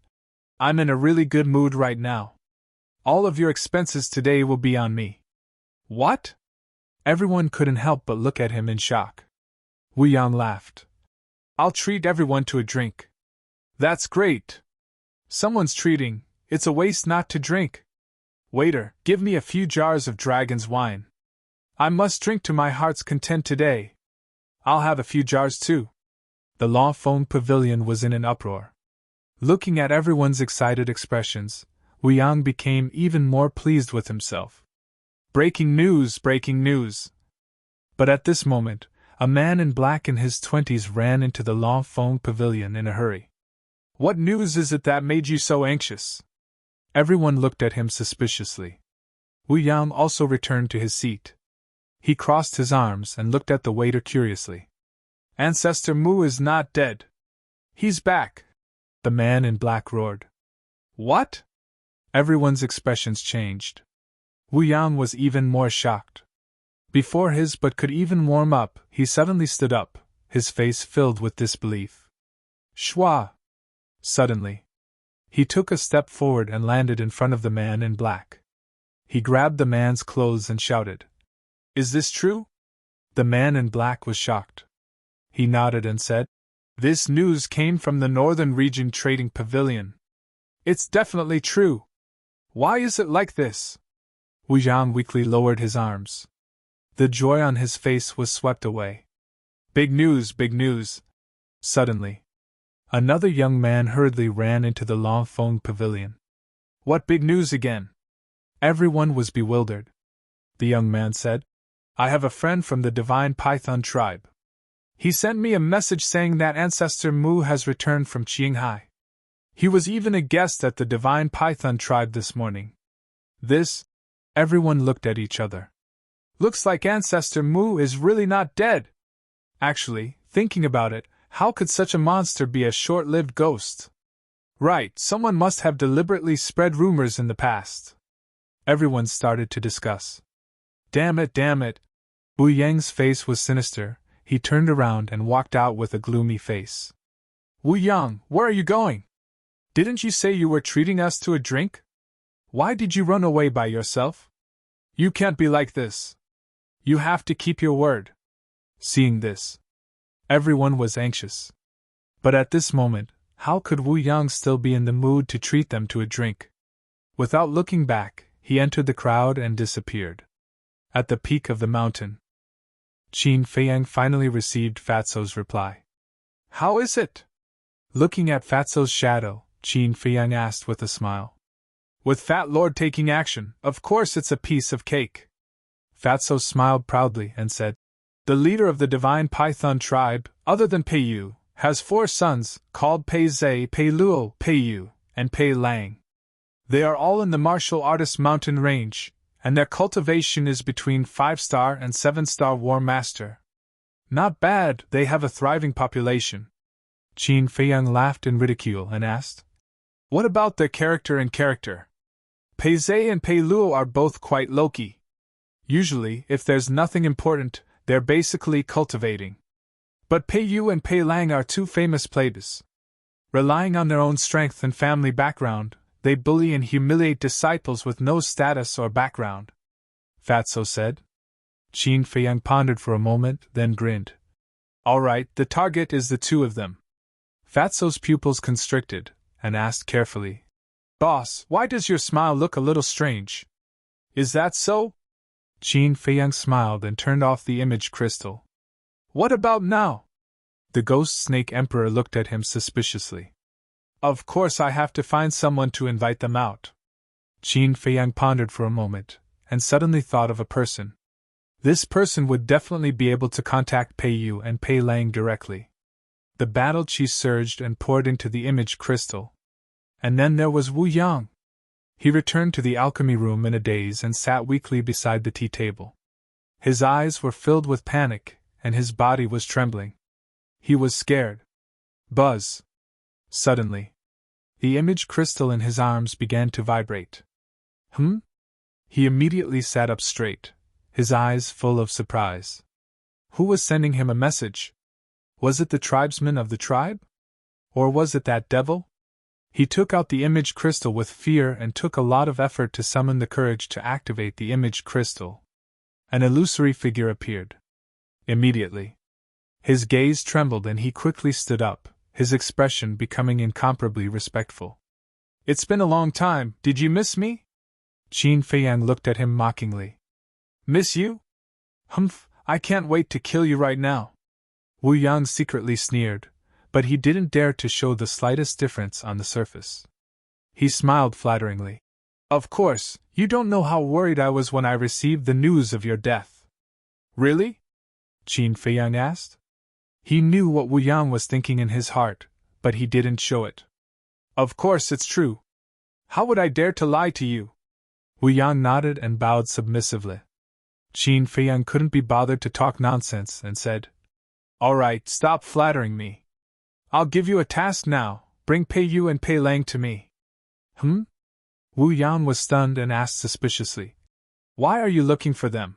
"I'm in a really good mood right now. All of your expenses today will be on me." "What?" Everyone couldn't help but look at him in shock. Wu Yang laughed. "I'll treat everyone to a drink." "That's great. Someone's treating, it's a waste not to drink. Waiter, give me a few jars of dragon's wine. I must drink to my heart's content today." "I'll have a few jars too." The Longfeng Pavilion was in an uproar. Looking at everyone's excited expressions, Wu Yang became even more pleased with himself. Breaking news, breaking news! But at this moment, a man in black in his 20s ran into the Longfeng Pavilion in a hurry. "What news is it that made you so anxious?" Everyone looked at him suspiciously. Wu Yang also returned to his seat. He crossed his arms and looked at the waiter curiously. "Ancestor Mu is not dead. He's back," the man in black roared. "What?" Everyone's expressions changed. Wu Yang was even more shocked. Before his butt could even warm up, he suddenly stood up, his face filled with disbelief. "Shua!" Suddenly, he took a step forward and landed in front of the man in black. He grabbed the man's clothes and shouted, "Is this true?" The man in black was shocked. He nodded and said, "This news came from the Northern Region Trading Pavilion. It's definitely true. Why is it like this?" Wu Yang weakly lowered his arms. The joy on his face was swept away. "Big news, big news!" Suddenly, another young man hurriedly ran into the Longfeng Pavilion. "What big news again?" Everyone was bewildered. The young man said, "I have a friend from the Divine Python tribe. He sent me a message saying that Ancestor Mu has returned from Qinghai. He was even a guest at the Divine Python tribe this morning." This, everyone looked at each other. "Looks like Ancestor Mu is really not dead. Actually, thinking about it, how could such a monster be a short-lived ghost? Right, someone must have deliberately spread rumors in the past." Everyone started to discuss. Damn it, damn it! Wu Yang's face was sinister. He turned around and walked out with a gloomy face. "Wu Yang, where are you going? Didn't you say you were treating us to a drink? Why did you run away by yourself? You can't be like this. You have to keep your word." Seeing this, everyone was anxious. But at this moment, how could Wu Yang still be in the mood to treat them to a drink? Without looking back, he entered the crowd and disappeared. At the peak of the mountain, Qin Feiyang finally received Fatso's reply. "How is it?" Looking at Fatso's shadow, Qin Feiyang asked with a smile. "With Fat Lord taking action, of course it's a piece of cake." Fatso smiled proudly and said, "The leader of the Divine Python tribe, other than Pei Yu, has 4 sons, called Pei Zhe, Pei Luo, Pei Yu, and Pei Lang. They are all in the martial artist mountain range, and their cultivation is between 5-star and 7-star War Master. Not bad, they have a thriving population. Qin Feiyang laughed in ridicule and asked, "What about their character and character? Pei Zhe and Pei Luo are both quite low-key. Usually, if there's nothing important, they're basically cultivating. But Pei Yu and Pei Lang are two famous players. Relying on their own strength and family background, they bully and humiliate disciples with no status or background," Fatso said. Qin Feiyang pondered for a moment, then grinned. "All right, the target is the two of them." Fatso's pupils constricted, and asked carefully, "Boss, why does your smile look a little strange? Is that so?" Qin Feiyang smiled and turned off the image crystal. "What about now?" The Ghost Snake Emperor looked at him suspiciously. "Of course I have to find someone to invite them out." Qin Feiyang pondered for a moment, and suddenly thought of a person. This person would definitely be able to contact Pei Yu and Pei Lang directly. The battle chi surged and poured into the image crystal. And then there was Wu Yang. He returned to the alchemy room in a daze and sat weakly beside the tea table. His eyes were filled with panic, and his body was trembling. He was scared. Buzz! Suddenly, the image crystal in his arms began to vibrate. He immediately sat up straight, his eyes full of surprise. Who was sending him a message? Was it the tribesman of the tribe? Or was it that devil? He took out the image crystal with fear and took a lot of effort to summon the courage to activate the image crystal. An illusory figure appeared. Immediately, his gaze trembled and he quickly stood up, his expression becoming incomparably respectful. "It's been a long time, did you miss me?" Qin Feiyang looked at him mockingly. "Miss you? Humph, I can't wait to kill you right now." Wu Yang secretly sneered, but he didn't dare to show the slightest difference on the surface. He smiled flatteringly. "Of course, you don't know how worried I was when I received the news of your death." "Really?" Qin Feiyang asked. He knew what Wu Yang was thinking in his heart, but he didn't show it. "Of course it's true. How would I dare to lie to you?" Wu Yang nodded and bowed submissively. Qin Feiyang couldn't be bothered to talk nonsense and said, "All right, stop flattering me. I'll give you a task now, bring Pei Yu and Pei Lang to me." Wu Yang was stunned and asked suspiciously, "Why are you looking for them?"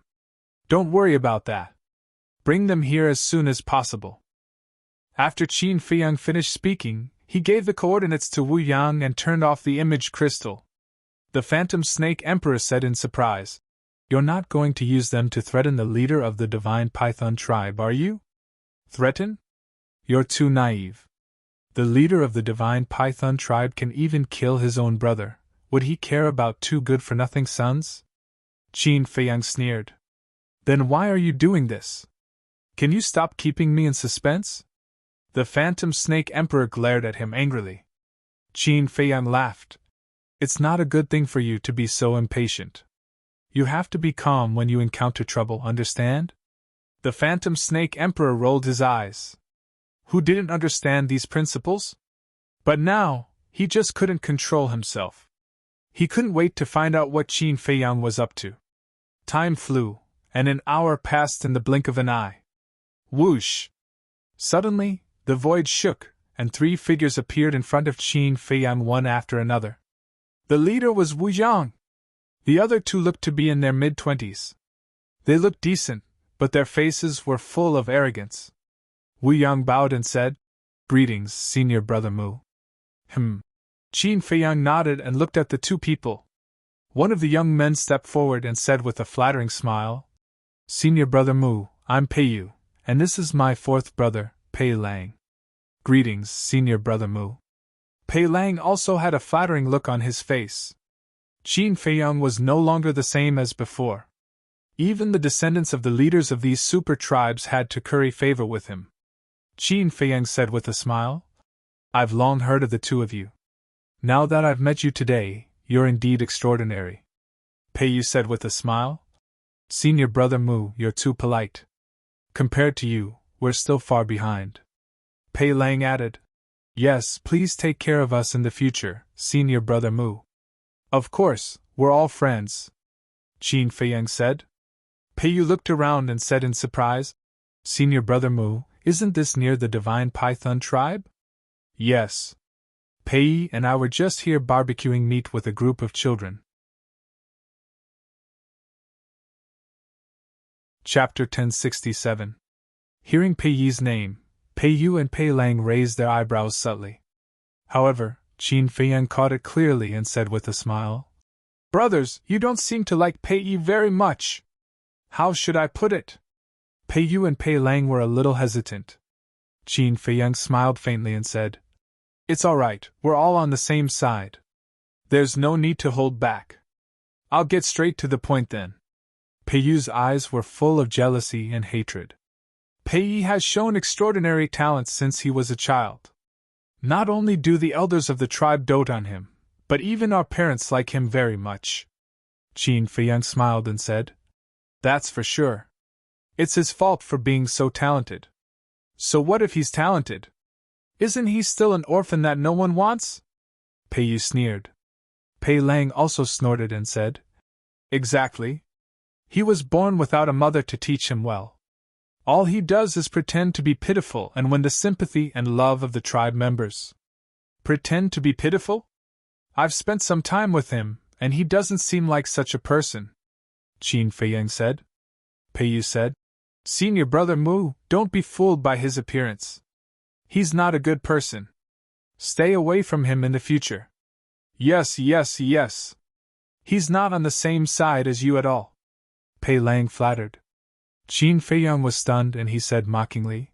"Don't worry about that. Bring them here as soon as possible." After Qin Feiyang finished speaking, he gave the coordinates to Wu Yang and turned off the image crystal. The Phantom Snake Emperor said in surprise, "You're not going to use them to threaten the leader of the Divine Python tribe, are you?" "Threaten? You're too naive. The leader of the Divine Python tribe can even kill his own brother. Would he care about two good-for-nothing sons?" Qin Feiyang sneered. "Then why are you doing this? Can you stop keeping me in suspense?" The Phantom Snake Emperor glared at him angrily. Qin Feiyang laughed. "It's not a good thing for you to be so impatient. You have to be calm when you encounter trouble, understand?" The Phantom Snake Emperor rolled his eyes. Who didn't understand these principles? But now, he just couldn't control himself. He couldn't wait to find out what Qin Feiyang was up to. Time flew, and an hour passed in the blink of an eye. Whoosh! Suddenly, the void shook, and three figures appeared in front of Qin Feiyang one after another. The leader was Wu Yang. The other two looked to be in their mid-20s. They looked decent, but their faces were full of arrogance. Wu Yang bowed and said, "Greetings, Senior Brother Mu." Qin Feiyang nodded and looked at the two people. One of the young men stepped forward and said with a flattering smile, "Senior Brother Mu, I'm Pei Yu, and this is my fourth brother, Pei Lang." "Greetings, Senior Brother Mu." Pei Lang also had a flattering look on his face. Qin Feiyang was no longer the same as before. Even the descendants of the leaders of these super tribes had to curry favor with him. Qin Feiyang said with a smile, "I've long heard of the two of you. Now that I've met you today, you're indeed extraordinary." Pei Yu said with a smile, "Senior Brother Mu, you're too polite. Compared to you, we're still far behind." Pei Lang added, "Yes, please take care of us in the future, Senior Brother Mu." "Of course, we're all friends," Qin Feiyang said. Pei Yu looked around and said in surprise, "Senior Brother Mu, isn't this near the Divine Python tribe?" Yes. Pei and I were just here barbecuing meat with a group of children. Chapter 1067. Hearing Pei Yi's name, Pei Yu and Pei Lang raised their eyebrows subtly. However, Qin Feiyang caught it clearly and said with a smile, "Brothers, you don't seem to like Pei Yi very much. How should I put it?" Pei Yu and Pei Lang were a little hesitant. Qin Feiyang smiled faintly and said, "It's all right, we're all on the same side. There's no need to hold back. I'll get straight to the point then." Pei Yu's eyes were full of jealousy and hatred. Pei Yi has shown extraordinary talent since he was a child. Not only do the elders of the tribe dote on him, but even our parents like him very much. Qin Feiyang smiled and said, "That's for sure. It's his fault for being so talented." "So what if he's talented? Isn't he still an orphan that no one wants?" Pei Yu sneered. Pei Lang also snorted and said, "Exactly. He was born without a mother to teach him well. All he does is pretend to be pitiful and win the sympathy and love of the tribe members." "Pretend to be pitiful? I've spent some time with him, and he doesn't seem like such a person," Qin Feiyang said. Pei Yu said, "Senior brother Mu, don't be fooled by his appearance. He's not a good person. Stay away from him in the future." Yes. He's not on the same side as you at all," Pei Lang flattered. Qin Feiyang was stunned and he said mockingly,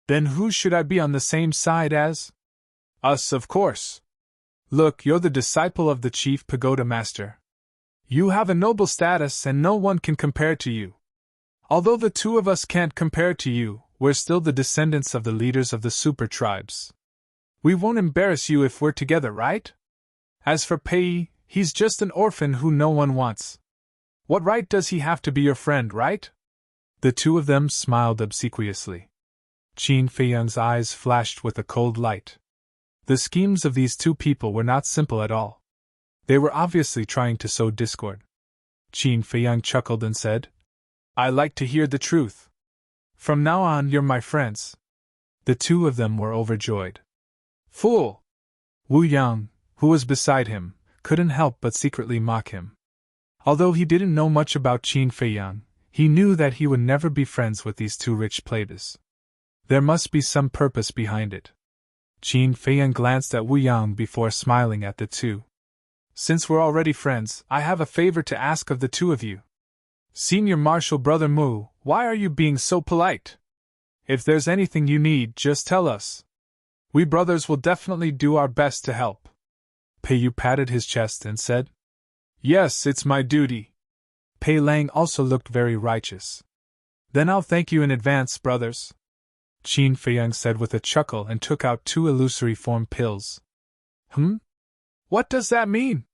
"Then who should I be on the same side as?" "Us, of course. Look, you're the disciple of the chief pagoda master. You have a noble status and no one can compare to you. Although the two of us can't compare to you, we're still the descendants of the leaders of the super tribes. We won't embarrass you if we're together, right? As for Pei Yi, he's just an orphan who no one wants. What right does he have to be your friend, right?" The two of them smiled obsequiously. Qin Feiyang's eyes flashed with a cold light. The schemes of these two people were not simple at all. They were obviously trying to sow discord. Qin Feiyang chuckled and said, "I like to hear the truth. From now on, you're my friends." The two of them were overjoyed. "Fool!" Wu Yang, who was beside him, couldn't help but secretly mock him. Although he didn't know much about Qin Feiyang, he knew that he would never be friends with these two rich players. There must be some purpose behind it. Qin Feiyang glanced at Wu Yang before smiling at the two. "Since we're already friends, I have a favor to ask of the two of you. Senior Marshal Brother Mu, why are you being so polite? If there's anything you need, just tell us. We brothers will definitely do our best to help." Pei Yu patted his chest and said, "Yes, it's my duty." Pei Lang also looked very righteous. "Then I'll thank you in advance, brothers," Qin Feiyang said with a chuckle and took out 2 illusory form pills. What does that mean?"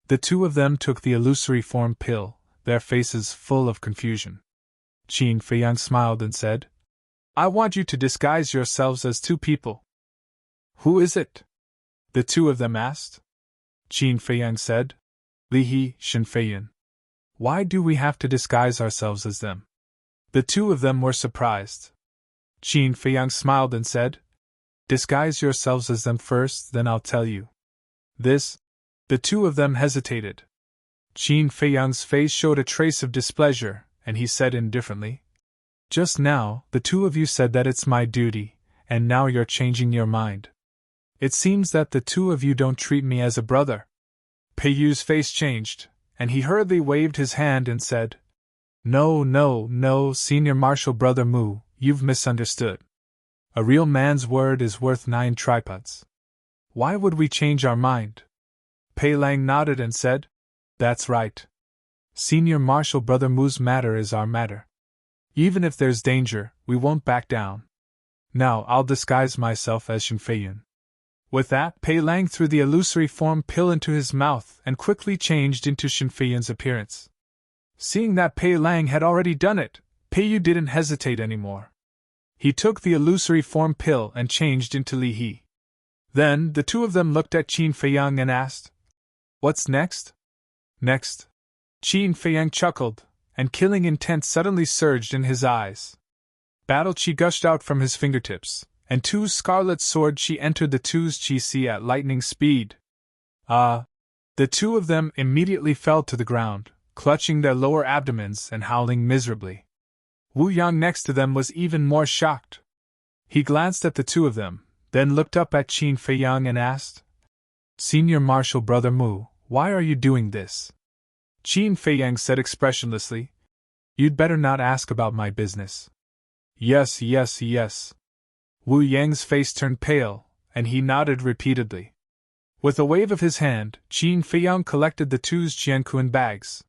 The two of them took the illusory form pill, their faces full of confusion. Qin Feiyang smiled and said, "I want you to disguise yourselves as 2 people." "Who is it?" the two of them asked. Qin Feiyang said, "Li He, Shen Feiyan." "Why do we have to disguise ourselves as them?" The two of them were surprised. Qin Feiyang smiled and said, "Disguise yourselves as them first, then I'll tell you." The two of them hesitated. Qin Feiyang's face showed a trace of displeasure, and he said indifferently, "Just now, the two of you said that it's my duty, and now you're changing your mind. It seems that the two of you don't treat me as a brother." Pei Yu's face changed, and he hurriedly waved his hand and said, No, Senior Marshal Brother Mu, you've misunderstood. A real man's word is worth 9 tripods. Why would we change our mind?" Pei Lang nodded and said, "That's right. Senior Marshal Brother Mu's matter is our matter. Even if there's danger, we won't back down. Now I'll disguise myself as Shen Feiyan." With that, Pei Lang threw the illusory form pill into his mouth and quickly changed into Shen Feiyan's appearance. Seeing that Pei Lang had already done it, Pei Yu didn't hesitate anymore. He took the illusory form pill and changed into Li He. Then the two of them looked at Qin Feiyang and asked, "What's next?" "Next?" Qin Feiyang chuckled, and killing intent suddenly surged in his eyes. Battle chi gushed out from his fingertips, and two scarlet swords she entered the two's chi at lightning speed. The two of them immediately fell to the ground, clutching their lower abdomens and howling miserably. Wu Yang next to them was even more shocked. He glanced at the two of them, then looked up at Qin Feiyang and asked, "Senior Marshal Brother Mu, why are you doing this?" Qin Feiyang said expressionlessly, "You'd better not ask about my business." "Yes, yes, yes." Wu Yang's face turned pale, and he nodded repeatedly. With a wave of his hand, Qin Feiyang collected the two's jianquan bags.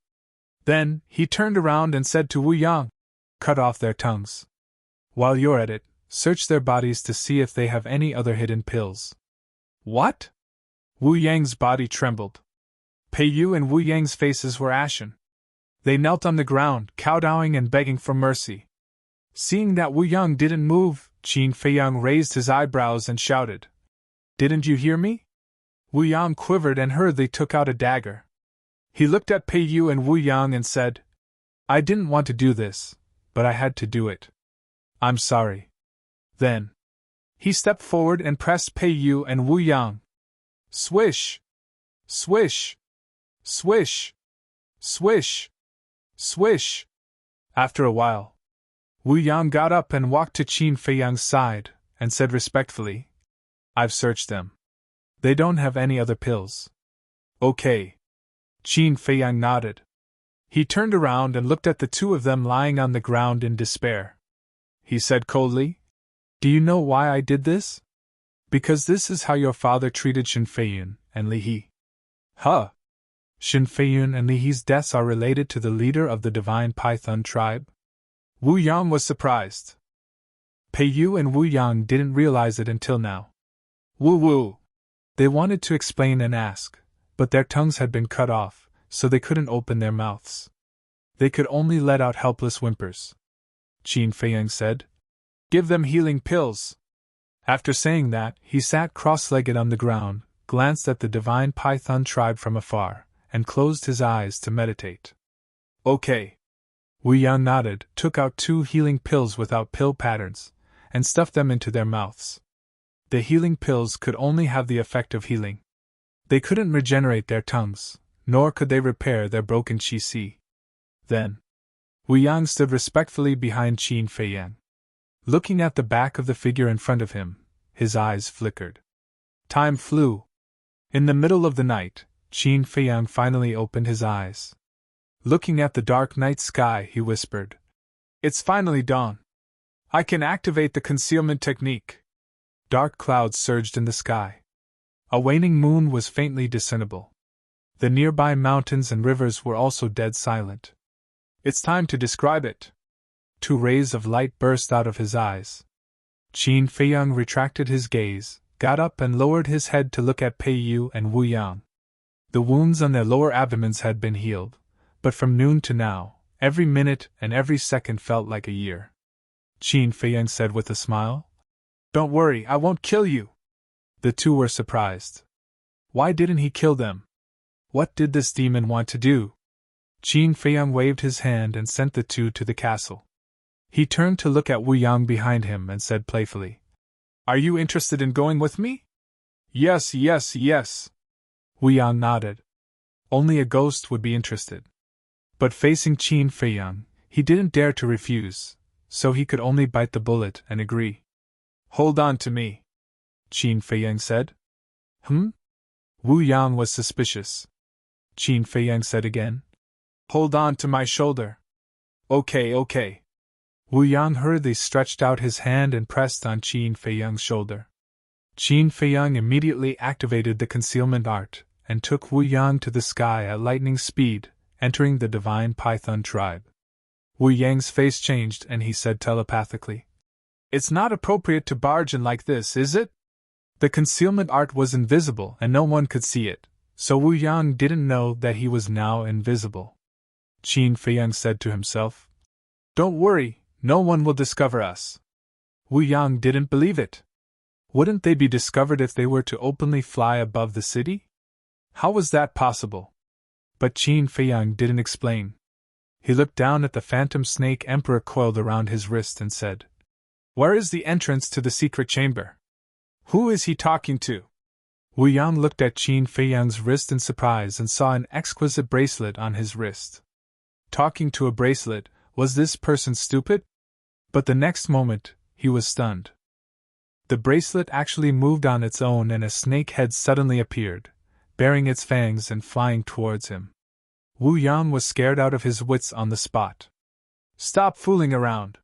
Then, he turned around and said to Wu Yang, "Cut off their tongues. While you're at it, search their bodies to see if they have any other hidden pills." "What?" Wu Yang's body trembled. Pei Yu and Wu Yang's faces were ashen. They knelt on the ground, kowtowing and begging for mercy. Seeing that Wu Yang didn't move, Qin Feiyang raised his eyebrows and shouted, "Didn't you hear me?" Wu Yang quivered and hurriedly took out a dagger. He looked at Pei Yu and Wu Yang and said, "I didn't want to do this, but I had to do it. I'm sorry." Then, he stepped forward and pressed Pei Yu and Wu Yang. Swish! Swish! Swish! Swish! Swish! After a while, Wu Yang got up and walked to Qin Feiyang's side, and said respectfully, "I've searched them. They don't have any other pills." "Okay." Qin Feiyang nodded. He turned around and looked at the two of them lying on the ground in despair. He said coldly, "Do you know why I did this? Because this is how your father treated Shen Feiyun and Li He." "Huh? Shen Feiyun and Li He's deaths are related to the leader of the Divine Python tribe?" Wu Yang was surprised. Pei Yu and Wu Yang didn't realize it until now. Woo! They wanted to explain and ask, but their tongues had been cut off, so they couldn't open their mouths. They could only let out helpless whimpers. Qin Feiyang said, "Give them healing pills." After saying that, he sat cross-legged on the ground, glanced at the Divine Python tribe from afar, and closed his eyes to meditate. "Okay." Wu Yang nodded, took out 2 healing pills without pill patterns, and stuffed them into their mouths. The healing pills could only have the effect of healing. They couldn't regenerate their tongues, nor could they repair their broken qi. Then, Wu Yang stood respectfully behind Qin Feiyang. Looking at the back of the figure in front of him, his eyes flickered. Time flew. In the middle of the night, Qin Feiyang finally opened his eyes. Looking at the dark night sky, he whispered, "It's finally dawn. I can activate the concealment technique." Dark clouds surged in the sky. A waning moon was faintly discernible. The nearby mountains and rivers were also dead silent. "It's time to describe it." 2 rays of light burst out of his eyes. Qin Feiyang retracted his gaze, got up and lowered his head to look at Pei Yu and Wu Yang. The wounds on their lower abdomens had been healed, but from noon to now, every minute and every second felt like a year. Qin Feiyang said with a smile, "Don't worry, I won't kill you." The two were surprised. Why didn't he kill them? What did this demon want to do? Qin Feiyang waved his hand and sent the two to the castle. He turned to look at Wu Yang behind him and said playfully, "Are you interested in going with me?" "Yes, yes, yes." Wu Yang nodded. Only a ghost would be interested. But facing Qin Feiyang, he didn't dare to refuse, so he could only bite the bullet and agree. "Hold on to me," Qin Feiyang said. Wu Yang was suspicious. Qin Feiyang said again, "Hold on to my shoulder." Okay. Wu Yang hurriedly stretched out his hand and pressed on Qin Feiyang's shoulder. Qin Feiyang immediately activated the concealment art, and took Wu Yang to the sky at lightning speed, entering the Divine Python tribe. Wu Yang's face changed and he said telepathically, "It's not appropriate to barge in like this, is it?" The concealment art was invisible and no one could see it, so Wu Yang didn't know that he was now invisible. Qin Feiyang said to himself, "Don't worry, no one will discover us." Wu Yang didn't believe it. Wouldn't they be discovered if they were to openly fly above the city? How was that possible? But Qin Feiyang didn't explain. He looked down at the phantom snake emperor coiled around his wrist and said, Where is the entrance to the secret chamber? Who is he talking to? Wu Yang looked at Qin Feiyang's wrist in surprise and saw an exquisite bracelet on his wrist. Talking to a bracelet, was this person stupid? But the next moment, he was stunned. The bracelet actually moved on its own and a snake head suddenly appeared, baring its fangs and flying towards him. Wu Yang was scared out of his wits on the spot. Stop fooling around!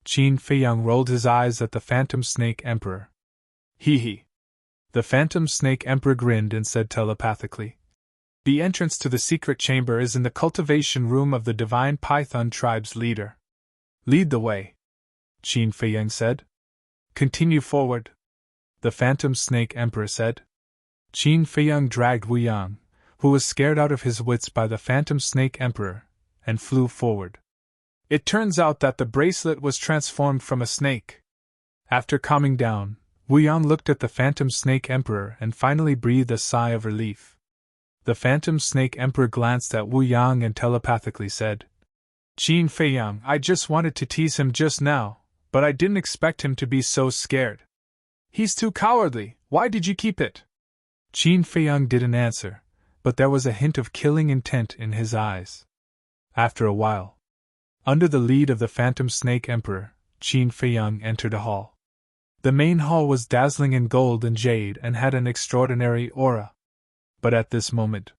Qin Feiyang rolled his eyes at the Phantom Snake Emperor. Hee hee. The Phantom Snake Emperor grinned and said telepathically, The entrance to the secret chamber is in the cultivation room of the Divine Python tribe's leader. Lead the way, Qin Feiyang said. Continue forward, the Phantom Snake Emperor said. Qin Feiyang dragged Wu Yang, who was scared out of his wits by the Phantom Snake Emperor, and flew forward. It turns out that the bracelet was transformed from a snake. After calming down, Wu Yang looked at the Phantom Snake Emperor and finally breathed a sigh of relief. The Phantom Snake Emperor glanced at Wu Yang and telepathically said, Qin Feiyang, I just wanted to tease him just now, but I didn't expect him to be so scared. He's too cowardly, why did you keep it? Qin Feiyang didn't answer, but there was a hint of killing intent in his eyes. After a while, under the lead of the Phantom Snake Emperor, Qin Feiyang entered a hall. The main hall was dazzling in gold and jade and had an extraordinary aura. But at this moment,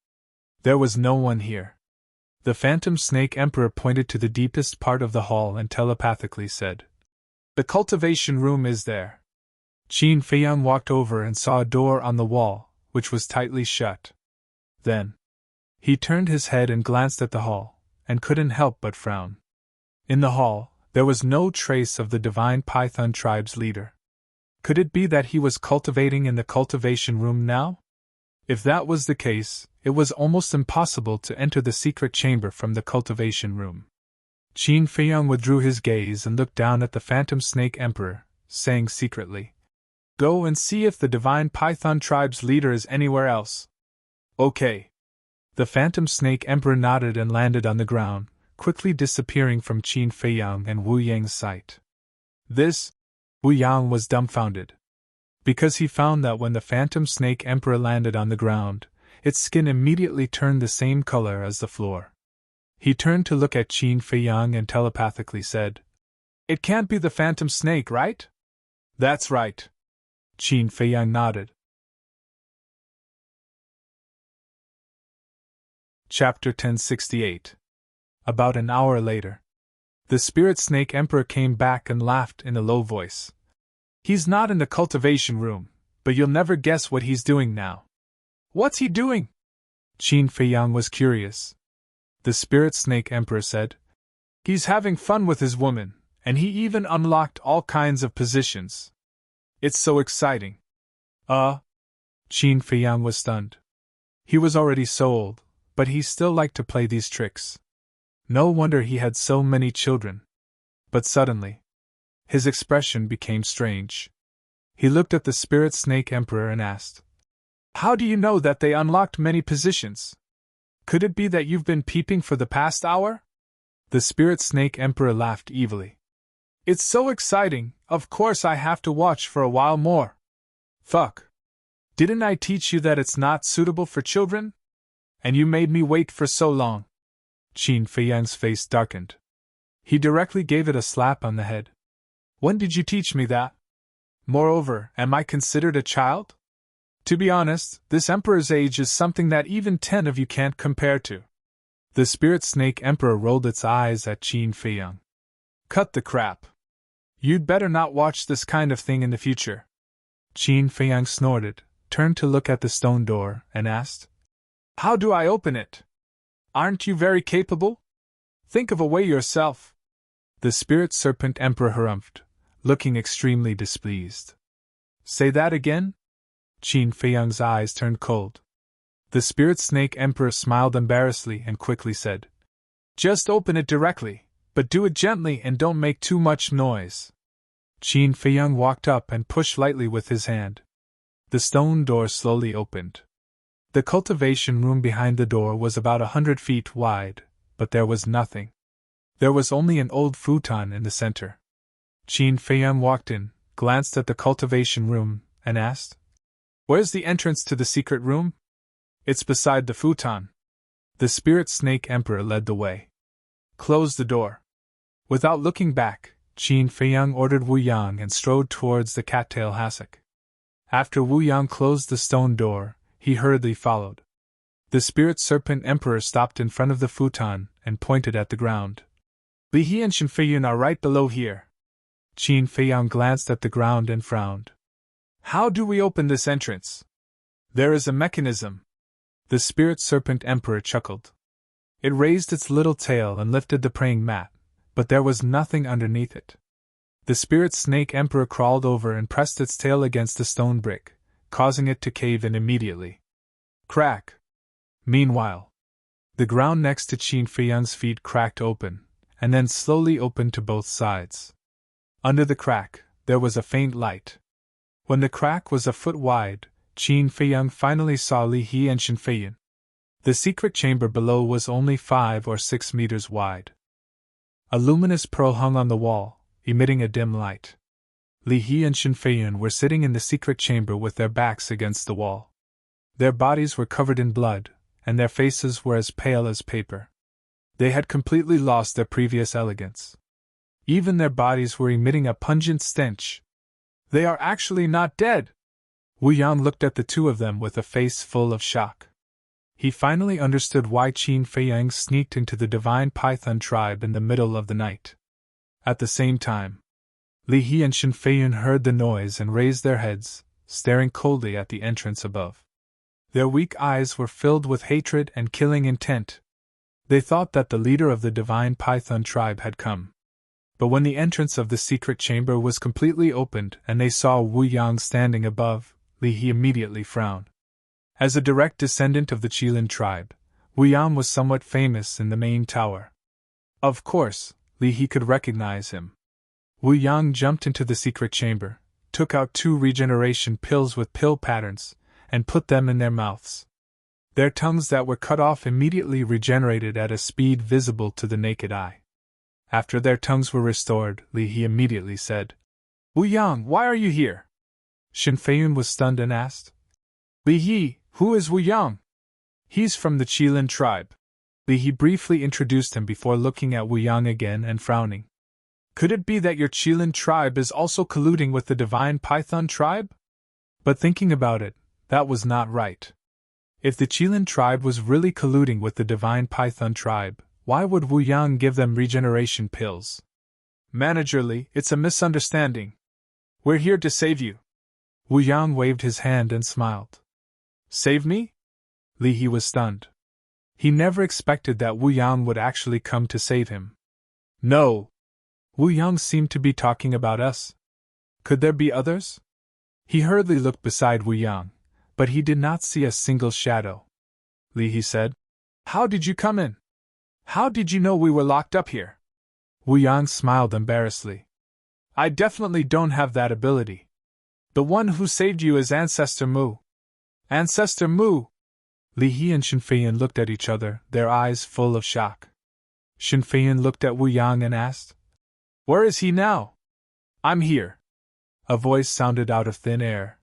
there was no one here. The Phantom Snake Emperor pointed to the deepest part of the hall and telepathically said, The cultivation room is there. Qin Feiyang walked over and saw a door on the wall, which was tightly shut. Then, he turned his head and glanced at the hall, and couldn't help but frown. In the hall, there was no trace of the Divine Python tribe's leader. Could it be that he was cultivating in the cultivation room now? If that was the case, it was almost impossible to enter the secret chamber from the cultivation room. Qin Feiyang withdrew his gaze and looked down at the Phantom Snake Emperor, saying secretly, Go and see if the Divine Python tribe's leader is anywhere else. Okay. The Phantom Snake Emperor nodded and landed on the ground, quickly disappearing from Qin Feiyang and Wu Yang's sight. Wu Yang was dumbfounded. Because he found that when the Phantom Snake Emperor landed on the ground, its skin immediately turned the same color as the floor. He turned to look at Qin Feiyang and telepathically said, It can't be the Phantom Snake, right? That's right. Qin Feiyang nodded. Chapter 1068. About an hour later, the Spirit Snake Emperor came back and laughed in a low voice. He's not in the cultivation room, but you'll never guess what he's doing now. What's he doing? Qin Feiyang was curious. The Spirit Snake Emperor said, He's having fun with his woman, and he even unlocked all kinds of positions. It's so exciting. Qin Feiyang was stunned. He was already so old, but he still liked to play these tricks. No wonder he had so many children. But suddenly, his expression became strange. He looked at the Spirit Snake Emperor and asked, How do you know that they unlocked many positions? Could it be that you've been peeping for the past hour? The Spirit Snake Emperor laughed evilly. It's so exciting, of course I have to watch for a while more. Fuck. Didn't I teach you that it's not suitable for children? And you made me wait for so long. Qin Feiyang's face darkened. He directly gave it a slap on the head. When did you teach me that? Moreover, am I considered a child? To be honest, this Emperor's age is something that even 10 of you can't compare to. The Spirit Snake Emperor rolled its eyes at Qin Feiyang. Cut the crap. You'd better not watch this kind of thing in the future. Qin Feiyang snorted, turned to look at the stone door, and asked, How do I open it? Aren't you very capable? Think of a way yourself. The Spirit Serpent Emperor harumphed, looking extremely displeased. Say that again? Qin Feiyang's eyes turned cold. The Spirit Snake Emperor smiled embarrassedly and quickly said, Just open it directly, but do it gently and don't make too much noise. Qin Feiyang walked up and pushed lightly with his hand. The stone door slowly opened. The cultivation room behind the door was about 100 feet wide, but there was nothing. There was only an old futon in the center. Qin Feiyang walked in, glanced at the cultivation room, and asked, "Where's the entrance to the secret room?" "It's beside the futon." The Spirit Snake Emperor led the way. "Close the door." Without looking back, Qin Feiyang ordered Wu Yang and strode towards the cattail hassock. After Wu Yang closed the stone door, he hurriedly followed. The Spirit Serpent Emperor stopped in front of the futon and pointed at the ground. "Li He and Shen Feiyun are right below here." Qin Feiyang glanced at the ground and frowned. "How do we open this entrance?" "There is a mechanism." The Spirit Serpent Emperor chuckled. It raised its little tail and lifted the praying mat, but there was nothing underneath it. The Spirit Snake Emperor crawled over and pressed its tail against the stone brick, causing it to cave in immediately. Crack! Meanwhile, the ground next to Qin Feiyang's feet cracked open, and then slowly opened to both sides. Under the crack, there was a faint light. When the crack was a foot wide, Qin Feiyang finally saw Li He and Shen Feiyun. The secret chamber below was only 5 or 6 meters wide. A luminous pearl hung on the wall, emitting a dim light. Li He and Shen Feiyun were sitting in the secret chamber with their backs against the wall. Their bodies were covered in blood, and their faces were as pale as paper. They had completely lost their previous elegance. Even their bodies were emitting a pungent stench. "They are actually not dead!" Wu Yang looked at the two of them with a face full of shock. He finally understood why Qin Feiyang sneaked into the divine python tribe in the middle of the night. At the same time, Li He and Shen Feiyun heard the noise and raised their heads, staring coldly at the entrance above. Their weak eyes were filled with hatred and killing intent. They thought that the leader of the divine python tribe had come. But when the entrance of the secret chamber was completely opened and they saw Wu Yang standing above, Li He immediately frowned. As a direct descendant of the Qilin tribe, Wu Yang was somewhat famous in the main tower. Of course, Li He could recognize him. Wu Yang jumped into the secret chamber, took out 2 regeneration pills with pill patterns, and put them in their mouths. Their tongues that were cut off immediately regenerated at a speed visible to the naked eye. After their tongues were restored, Li He immediately said, "Wu Yang, why are you here?" Shen Feiyun was stunned and asked, "Li He, who is Wu Yang?" "He's from the Qilin tribe." Li He briefly introduced him before looking at Wu Yang again and frowning. "Could it be that your Qilin tribe is also colluding with the divine python tribe?" But thinking about it, that was not right. If the Qilin tribe was really colluding with the divine python tribe, why would Wu Yang give them regeneration pills? "Manager Li, it's a misunderstanding. We're here to save you." Wu Yang waved his hand and smiled. "Save me?" Li He was stunned. He never expected that Wu Yang would actually come to save him. "No. Wu Yang seemed to be talking about us. Could there be others?" He hurriedly looked beside Wu Yang, but he did not see a single shadow. Li He said, "How did you come in? How did you know we were locked up here?" Wu Yang smiled embarrassedly. "I definitely don't have that ability. The one who saved you is Ancestor Mu." "Ancestor Mu?" Li He and Shen Feiyun looked at each other, their eyes full of shock. Shen Feiyun looked at Wu Yang and asked, "Where is he now?" "I'm here." A voice sounded out of thin air.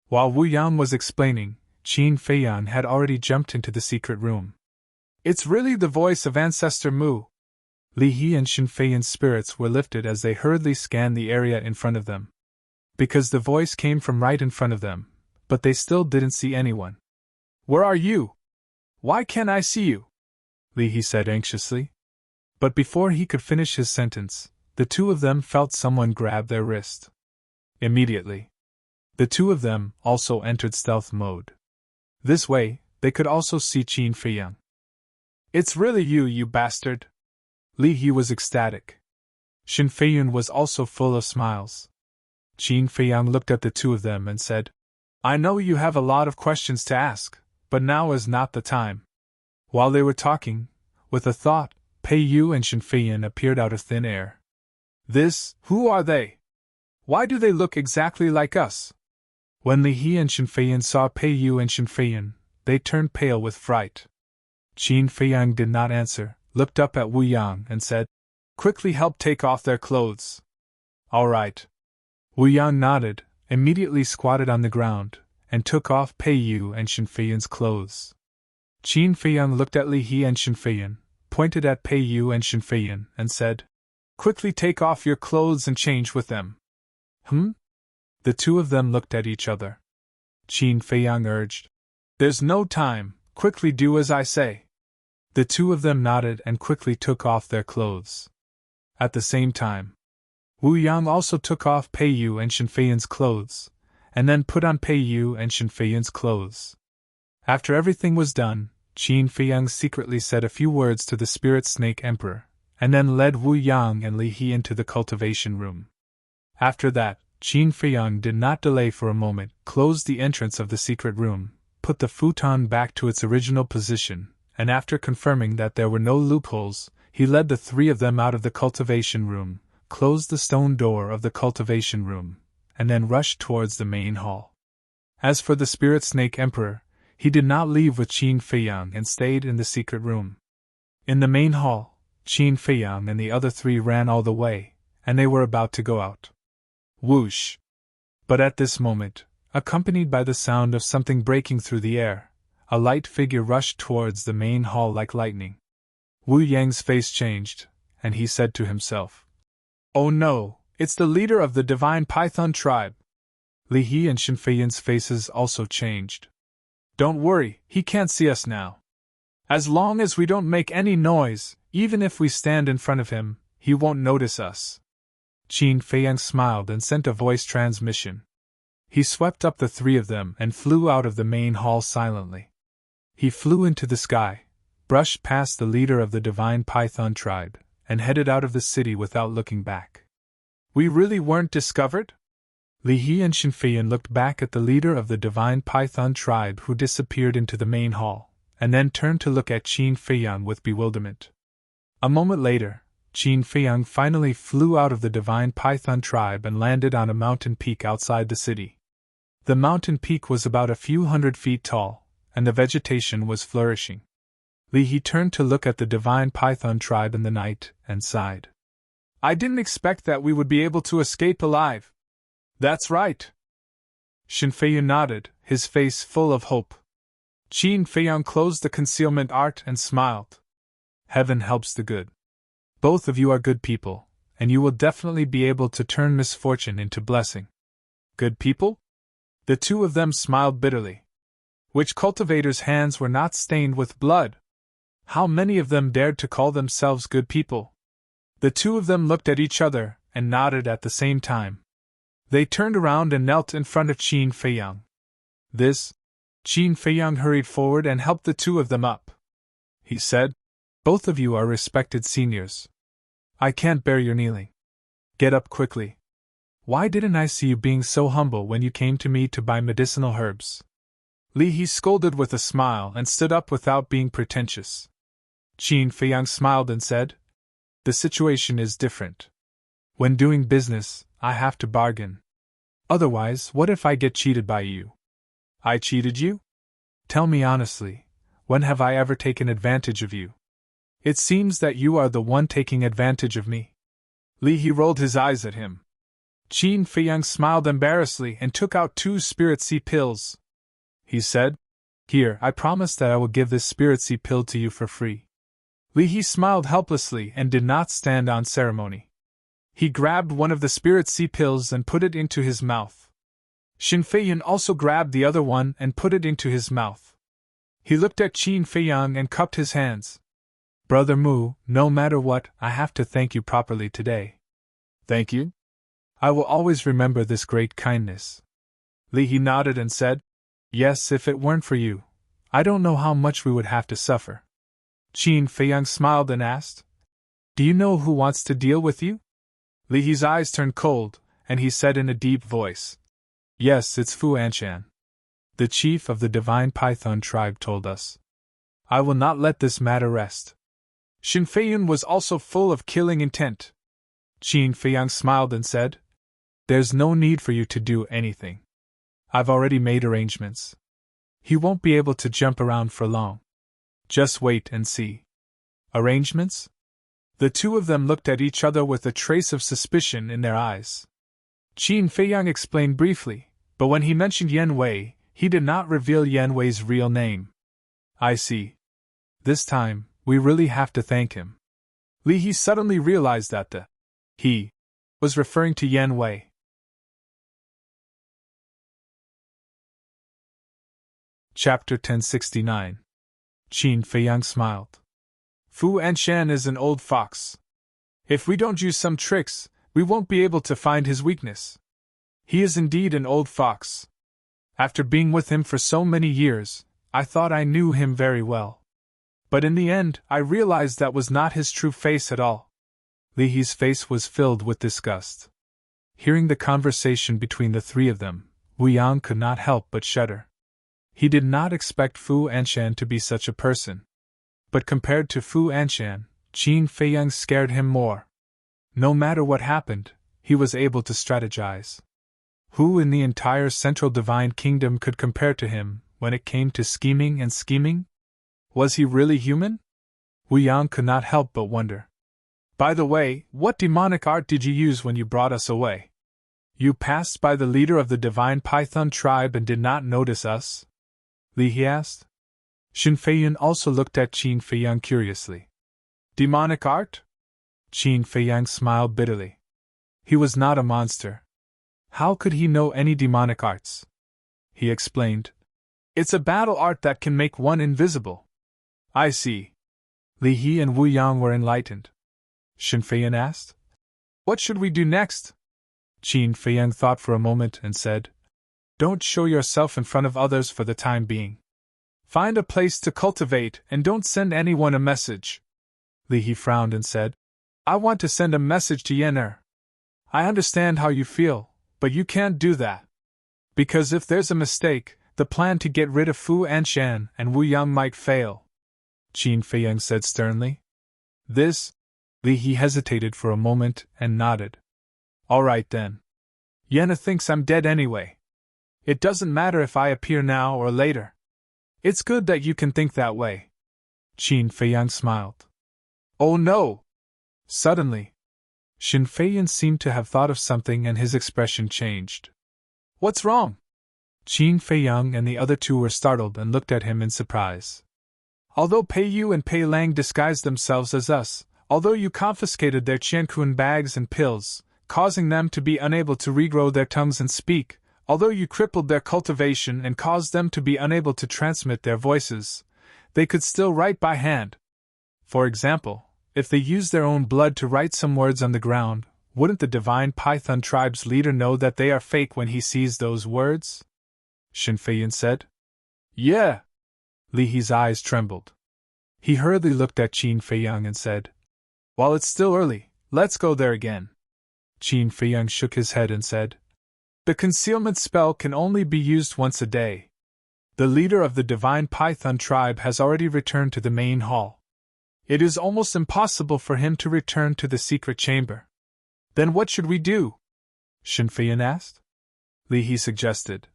While Wu Yang was explaining, Qin Feiyang had already jumped into the secret room. "It's really the voice of Ancestor Mu." Li He and Shen Feiyun's spirits were lifted as they hurriedly scanned the area in front of them. Because the voice came from right in front of them, but they still didn't see anyone. "Where are you? Why can't I see you?" Li He said anxiously. But before he could finish his sentence, the two of them felt someone grab their wrist. Immediately, the two of them also entered stealth mode. This way, they could also see Qin Feiyang. "It's really you, you bastard!" Li He was ecstatic. Shen Feiyun was also full of smiles. Qin Feiyang looked at the two of them and said, "I know you have a lot of questions to ask, but now is not the time." While they were talking, with a thought, Pei Yu and Shen Feiyun appeared out of thin air. Who are they? Why do they look exactly like us?" When Li He and Shen Feiyun saw Pei Yu and Shen Feiyun, they turned pale with fright. Qin Feiyang did not answer, looked up at Wu Yang and said, "Quickly help take off their clothes." All right. Wu Yang nodded, immediately squatted on the ground, and took off Pei Yu and Shen Feiyan's clothes. Qin Feiyang looked at Li He and Shen Feiyan, pointed at Pei Yu and Shen Feiyan, and said, "Quickly take off your clothes and change with them." The two of them looked at each other. Qin Feiyang urged, "There's no time, quickly do as I say." The two of them nodded and quickly took off their clothes. At the same time, Wu Yang also took off Pei Yu and Shen Feiyan's clothes, and then put on Pei Yu and Shen Feiyan's clothes. After everything was done, Qin Feiyang secretly said a few words to the Spirit Snake Emperor, and then led Wu Yang and Li He into the cultivation room. After that, Qin Feiyang did not delay for a moment, closed the entrance of the secret room, put the futon back to its original position, and after confirming that there were no loopholes, he led the three of them out of the cultivation room, closed the stone door of the cultivation room, and then rushed towards the main hall. As for the Spirit Snake Emperor, he did not leave with Qin Feiyang and stayed in the secret room. In the main hall, Qin Feiyang and the other three ran all the way, and they were about to go out. Whoosh! But at this moment, accompanied by the sound of something breaking through the air, a light figure rushed towards the main hall like lightning. Wu Yang's face changed, and he said to himself, "Oh no, it's the leader of the Divine Python tribe." Li He and Shen Feiyan's faces also changed. "Don't worry, he can't see us now. As long as we don't make any noise, even if we stand in front of him, he won't notice us." Qin Feiyang smiled and sent a voice transmission. He swept up the three of them and flew out of the main hall silently. He flew into the sky, brushed past the leader of the Divine Python tribe, and headed out of the city without looking back. "We really weren't discovered?" Li He and Shen Feiyan looked back at the leader of the Divine Python tribe who disappeared into the main hall, and then turned to look at Qin Feiyang with bewilderment. A moment later, Qin Feiyang finally flew out of the Divine Python tribe and landed on a mountain peak outside the city. The mountain peak was about a few 100 feet tall, and the vegetation was flourishing. Li He turned to look at the Divine Python tribe in the night, and sighed. "I didn't expect that we would be able to escape alive." "That's right." Shen Feiyan nodded, his face full of hope. Qin Feiyang closed the concealment art and smiled. "Heaven helps the good. Both of you are good people, and you will definitely be able to turn misfortune into blessing." "Good people?" The two of them smiled bitterly. Which cultivators' hands were not stained with blood? How many of them dared to call themselves good people? The two of them looked at each other and nodded at the same time. They turned around and knelt in front of Qin Feiyang. Qin Feiyang hurried forward and helped the two of them up. He said, "Both of you are respected seniors. I can't bear your kneeling. Get up quickly. Why didn't I see you being so humble when you came to me to buy medicinal herbs?" Li He scolded with a smile and stood up without being pretentious. Qin Feiyang smiled and said, "The situation is different. When doing business, I have to bargain. Otherwise, what if I get cheated by you?" "I cheated you? Tell me honestly, when have I ever taken advantage of you? It seems that you are the one taking advantage of me." Li He rolled his eyes at him. Qin Feiyang smiled embarrassedly and took out 2 spirit sea pills. He said, "Here, I promise that I will give this spirit sea pill to you for free." Li He smiled helplessly and did not stand on ceremony. He grabbed one of the spirit sea pills and put it into his mouth. Shen Feiyan also grabbed the other one and put it into his mouth. He looked at Qin Feiyang and cupped his hands. "Brother Mu, no matter what, I have to thank you properly today." "Thank you? I will always remember this great kindness." Li He nodded and said, "Yes, if it weren't for you, I don't know how much we would have to suffer." Qin Feiyang smiled and asked, "Do you know who wants to deal with you?" Li He's eyes turned cold, and he said in a deep voice, "Yes, it's Fu Anshan. The chief of the Divine Python tribe told us. I will not let this matter rest." Shen Feiyan was also full of killing intent. Qin Feiyang smiled and said, "There's no need for you to do anything. I've already made arrangements. He won't be able to jump around for long. Just wait and see." "Arrangements?" The two of them looked at each other with a trace of suspicion in their eyes. Qin Feiyang explained briefly, but when he mentioned Yan Wei, he did not reveal Yan Wei's real name. I see. This time, we really have to thank him. Li He suddenly realized that the he was referring to Yan Wei. Chapter 1069. Qin Feiyang smiled. Fu Anshan is an old fox. If we don't use some tricks, we won't be able to find his weakness. He is indeed an old fox. After being with him for so many years, I thought I knew him very well. But in the end, I realized that was not his true face at all. Li He's face was filled with disgust. Hearing the conversation between the three of them, Wu Yang could not help but shudder. He did not expect Fu Anshan to be such a person. But compared to Fu Anshan, Qin Feiyang scared him more. No matter what happened, he was able to strategize. Who in the entire Central Divine Kingdom could compare to him when it came to scheming and scheming? Was he really human? Wu Yang could not help but wonder. By the way, what demonic art did you use when you brought us away? You passed by the leader of the Divine Python tribe and did not notice us? Li He asked. Shin Feiyun also looked at Qin Feiyang curiously. Demonic art? Qin Feiyang smiled bitterly. He was not a monster. How could he know any demonic arts? He explained. It's a battle art that can make one invisible. I see. Li He and Wu Yang were enlightened. Shin Feiyun asked. What should we do next? Qin Feiyang thought for a moment and said, Don't show yourself in front of others for the time being. Find a place to cultivate and don't send anyone a message. Li He frowned and said, I want to send a message to Yen. I understand how you feel, but you can't do that. Because if there's a mistake, the plan to get rid of Fu Anshan and Wu Yang might fail. Qin Feiyang said sternly. This? Li He hesitated for a moment and nodded. All right then. Yenna thinks I'm dead anyway. It doesn't matter if I appear now or later. It's good that you can think that way. Qin Feiyang smiled. Oh no! Suddenly, Shin Feiyun seemed to have thought of something and his expression changed. What's wrong? Qin Feiyang and the other two were startled and looked at him in surprise. Although Pei Yu and Pei Lang disguised themselves as us, although you confiscated their Qiankun bags and pills, causing them to be unable to regrow their tongues and speak, although you crippled their cultivation and caused them to be unable to transmit their voices, they could still write by hand. For example, if they used their own blood to write some words on the ground, wouldn't the Divine Python tribe's leader know that they are fake when he sees those words? Shin Feiyun said. Yeah. Li He's eyes trembled. He hurriedly looked at Qin Feiyang and said, While it's still early, let's go there again. Qin Feiyang shook his head and said, The concealment spell can only be used once a day. The leader of the Divine Python tribe has already returned to the main hall. It is almost impossible for him to return to the secret chamber. Then what should we do? Shin Feiyun asked. Li He suggested.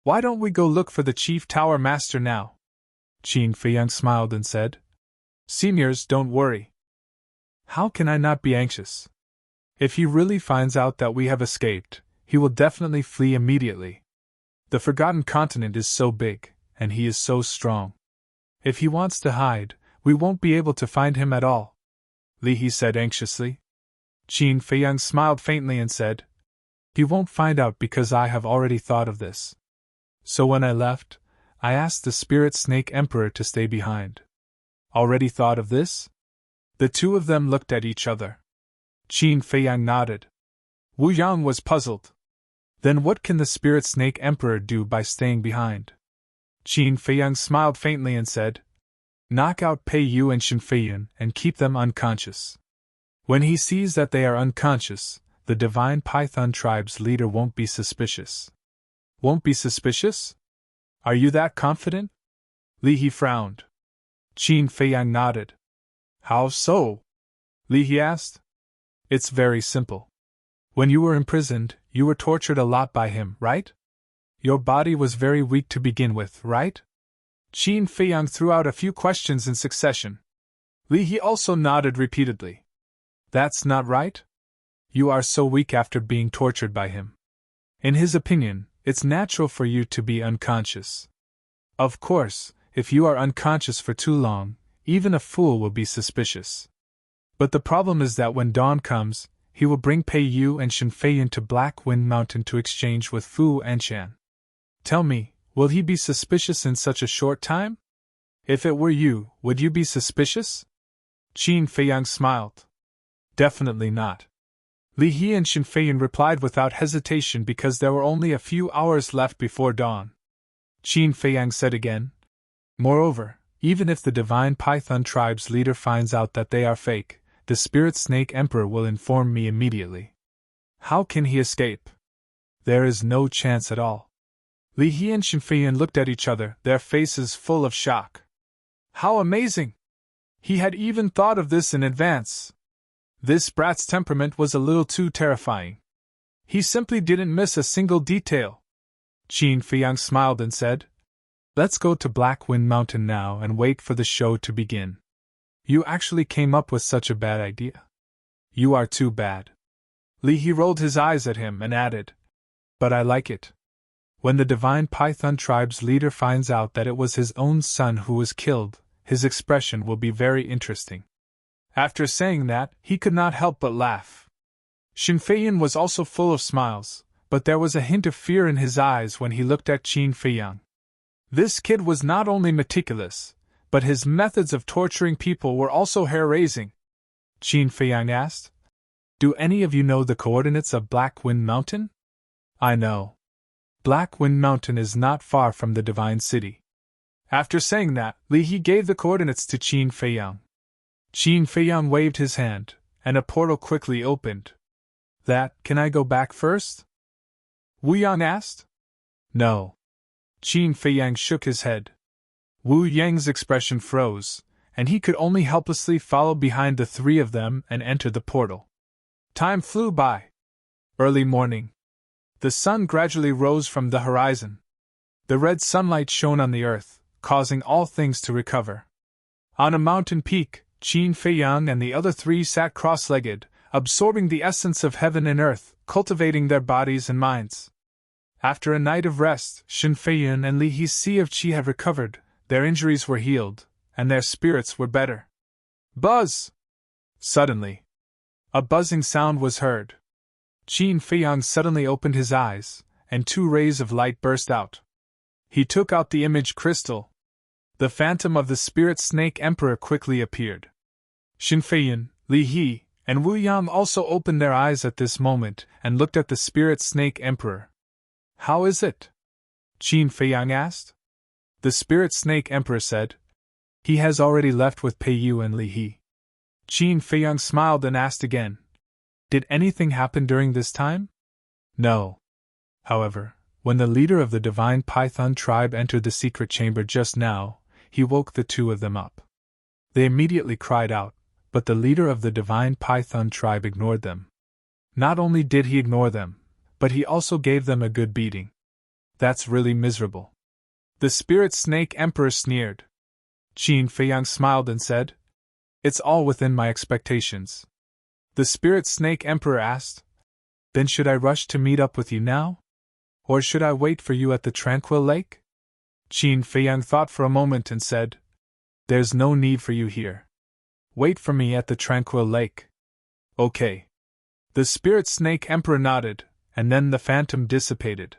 Why don't we go look for the Chief Tower Master now? Qin Feiyang smiled and said, Seniors, don't worry. How can I not be anxious? If he really finds out that we have escaped, he will definitely flee immediately. The Forgotten Continent is so big, and he is so strong. If he wants to hide, we won't be able to find him at all. Li He said anxiously. Qin Feiyang smiled faintly and said, He won't find out because I have already thought of this. So when I left, I asked the Spirit Snake Emperor to stay behind. Already thought of this? The two of them looked at each other. Qin Feiyang nodded. Wu Yang was puzzled. Then what can the Spirit Snake Emperor do by staying behind? Qin Feiyang smiled faintly and said, Knock out Pei Yu and Shin Feiyun and keep them unconscious. When he sees that they are unconscious, the Divine Python tribe's leader won't be suspicious. Won't be suspicious? Are you that confident? Li He frowned. Qin Feiyang nodded. How so? Li He asked. It's very simple. When you were imprisoned, you were tortured a lot by him, right? Your body was very weak to begin with, right? Qin Feiyang threw out a few questions in succession. Li He also nodded repeatedly. That's not right? You are so weak after being tortured by him. In his opinion, it's natural for you to be unconscious. Of course, if you are unconscious for too long, even a fool will be suspicious. But the problem is that when dawn comes, he will bring Pei Yu and Shen Feiyan to Black Wind Mountain to exchange with Fu Anshan. Tell me, will he be suspicious in such a short time? If it were you, would you be suspicious? Qin Feiyang smiled. Definitely not. Li He and Shen Feiyan replied without hesitation because there were only a few hours left before dawn. Qin Feiyang said again. Moreover, even if the Divine Python tribe's leader finds out that they are fake, the Spirit Snake Emperor will inform me immediately. How can he escape? There is no chance at all. Li He and Shen Feiyan looked at each other, their faces full of shock. How amazing! He had even thought of this in advance. This brat's temperament was a little too terrifying. He simply didn't miss a single detail. Qin Feiyang smiled and said, Let's go to Black Wind Mountain now and wait for the show to begin. You actually came up with such a bad idea. You are too bad. Li He rolled his eyes at him and added, But I like it. When the Divine Python tribe's leader finds out that it was his own son who was killed, his expression will be very interesting. After saying that, he could not help but laugh. Shen Feiyan was also full of smiles, but there was a hint of fear in his eyes when he looked at Qin Feiyang. This kid was not only meticulous, but his methods of torturing people were also hair-raising. Qin Feiyang asked, Do any of you know the coordinates of Black Wind Mountain? I know. Black Wind Mountain is not far from the Divine City. After saying that, Li He gave the coordinates to Qin Feiyang. Qin Feiyang waved his hand, and a portal quickly opened. Can I go back first? Wu Yang asked. No. Qin Feiyang shook his head. Wu Yang's expression froze, and he could only helplessly follow behind the three of them and enter the portal. Time flew by. Early morning. The sun gradually rose from the horizon. The red sunlight shone on the earth, causing all things to recover. On a mountain peak, Qin Feiyang and the other three sat cross-legged, absorbing the essence of heaven and earth, cultivating their bodies and minds. After a night of rest, Shen Feiyan and Li He's Sea of Qi have recovered, their injuries were healed, and their spirits were better. Buzz! Suddenly, a buzzing sound was heard. Qin Feiyang suddenly opened his eyes, and 2 rays of light burst out. He took out the image crystal. The phantom of the Spirit Snake Emperor quickly appeared. Shen Feiyan, Li He, and Wu Yang also opened their eyes at this moment and looked at the Spirit Snake Emperor. How is it? Qin Feiyang asked. The Spirit Snake Emperor said, He has already left with Pei Yu and Li He. Qin Feiyang smiled and asked again, Did anything happen during this time? No. However, when the leader of the Divine Python tribe entered the secret chamber just now, he woke the 2 of them up. They immediately cried out, but the leader of the Divine Python tribe ignored them. Not only did he ignore them, but he also gave them a good beating. That's really miserable. The Spirit Snake Emperor sneered. Qin Feiyang smiled and said, It's all within my expectations. The Spirit Snake Emperor asked, Then should I rush to meet up with you now? Or should I wait for you at the Tranquil Lake? Qin Feiyang thought for a moment and said, There's no need for you here. Wait for me at the Tranquil Lake. Okay. The Spirit Snake Emperor nodded, and then the phantom dissipated.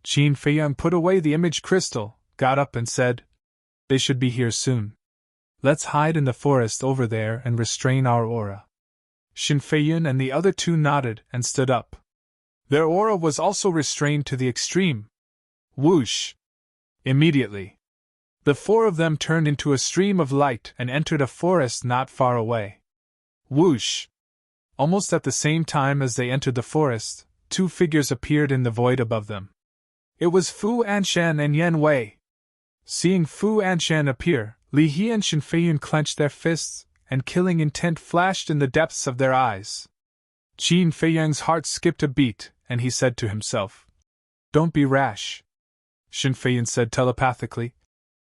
Qin Feiyang put away the image crystal, got up and said, They should be here soon. Let's hide in the forest over there and restrain our aura. Shen Feiyan and the other 2 nodded and stood up. Their aura was also restrained to the extreme. Whoosh! Immediately, the 4 of them turned into a stream of light and entered a forest not far away. Whoosh! Almost at the same time as they entered the forest, 2 figures appeared in the void above them. It was Fu Anshan and Yan Wei. Seeing Fu Anshan appear, Li He and Shen Feiyan clenched their fists, and killing intent flashed in the depths of their eyes. Qin Feiyang's heart skipped a beat, and he said to himself, Don't be rash. Shen Feiyan said telepathically,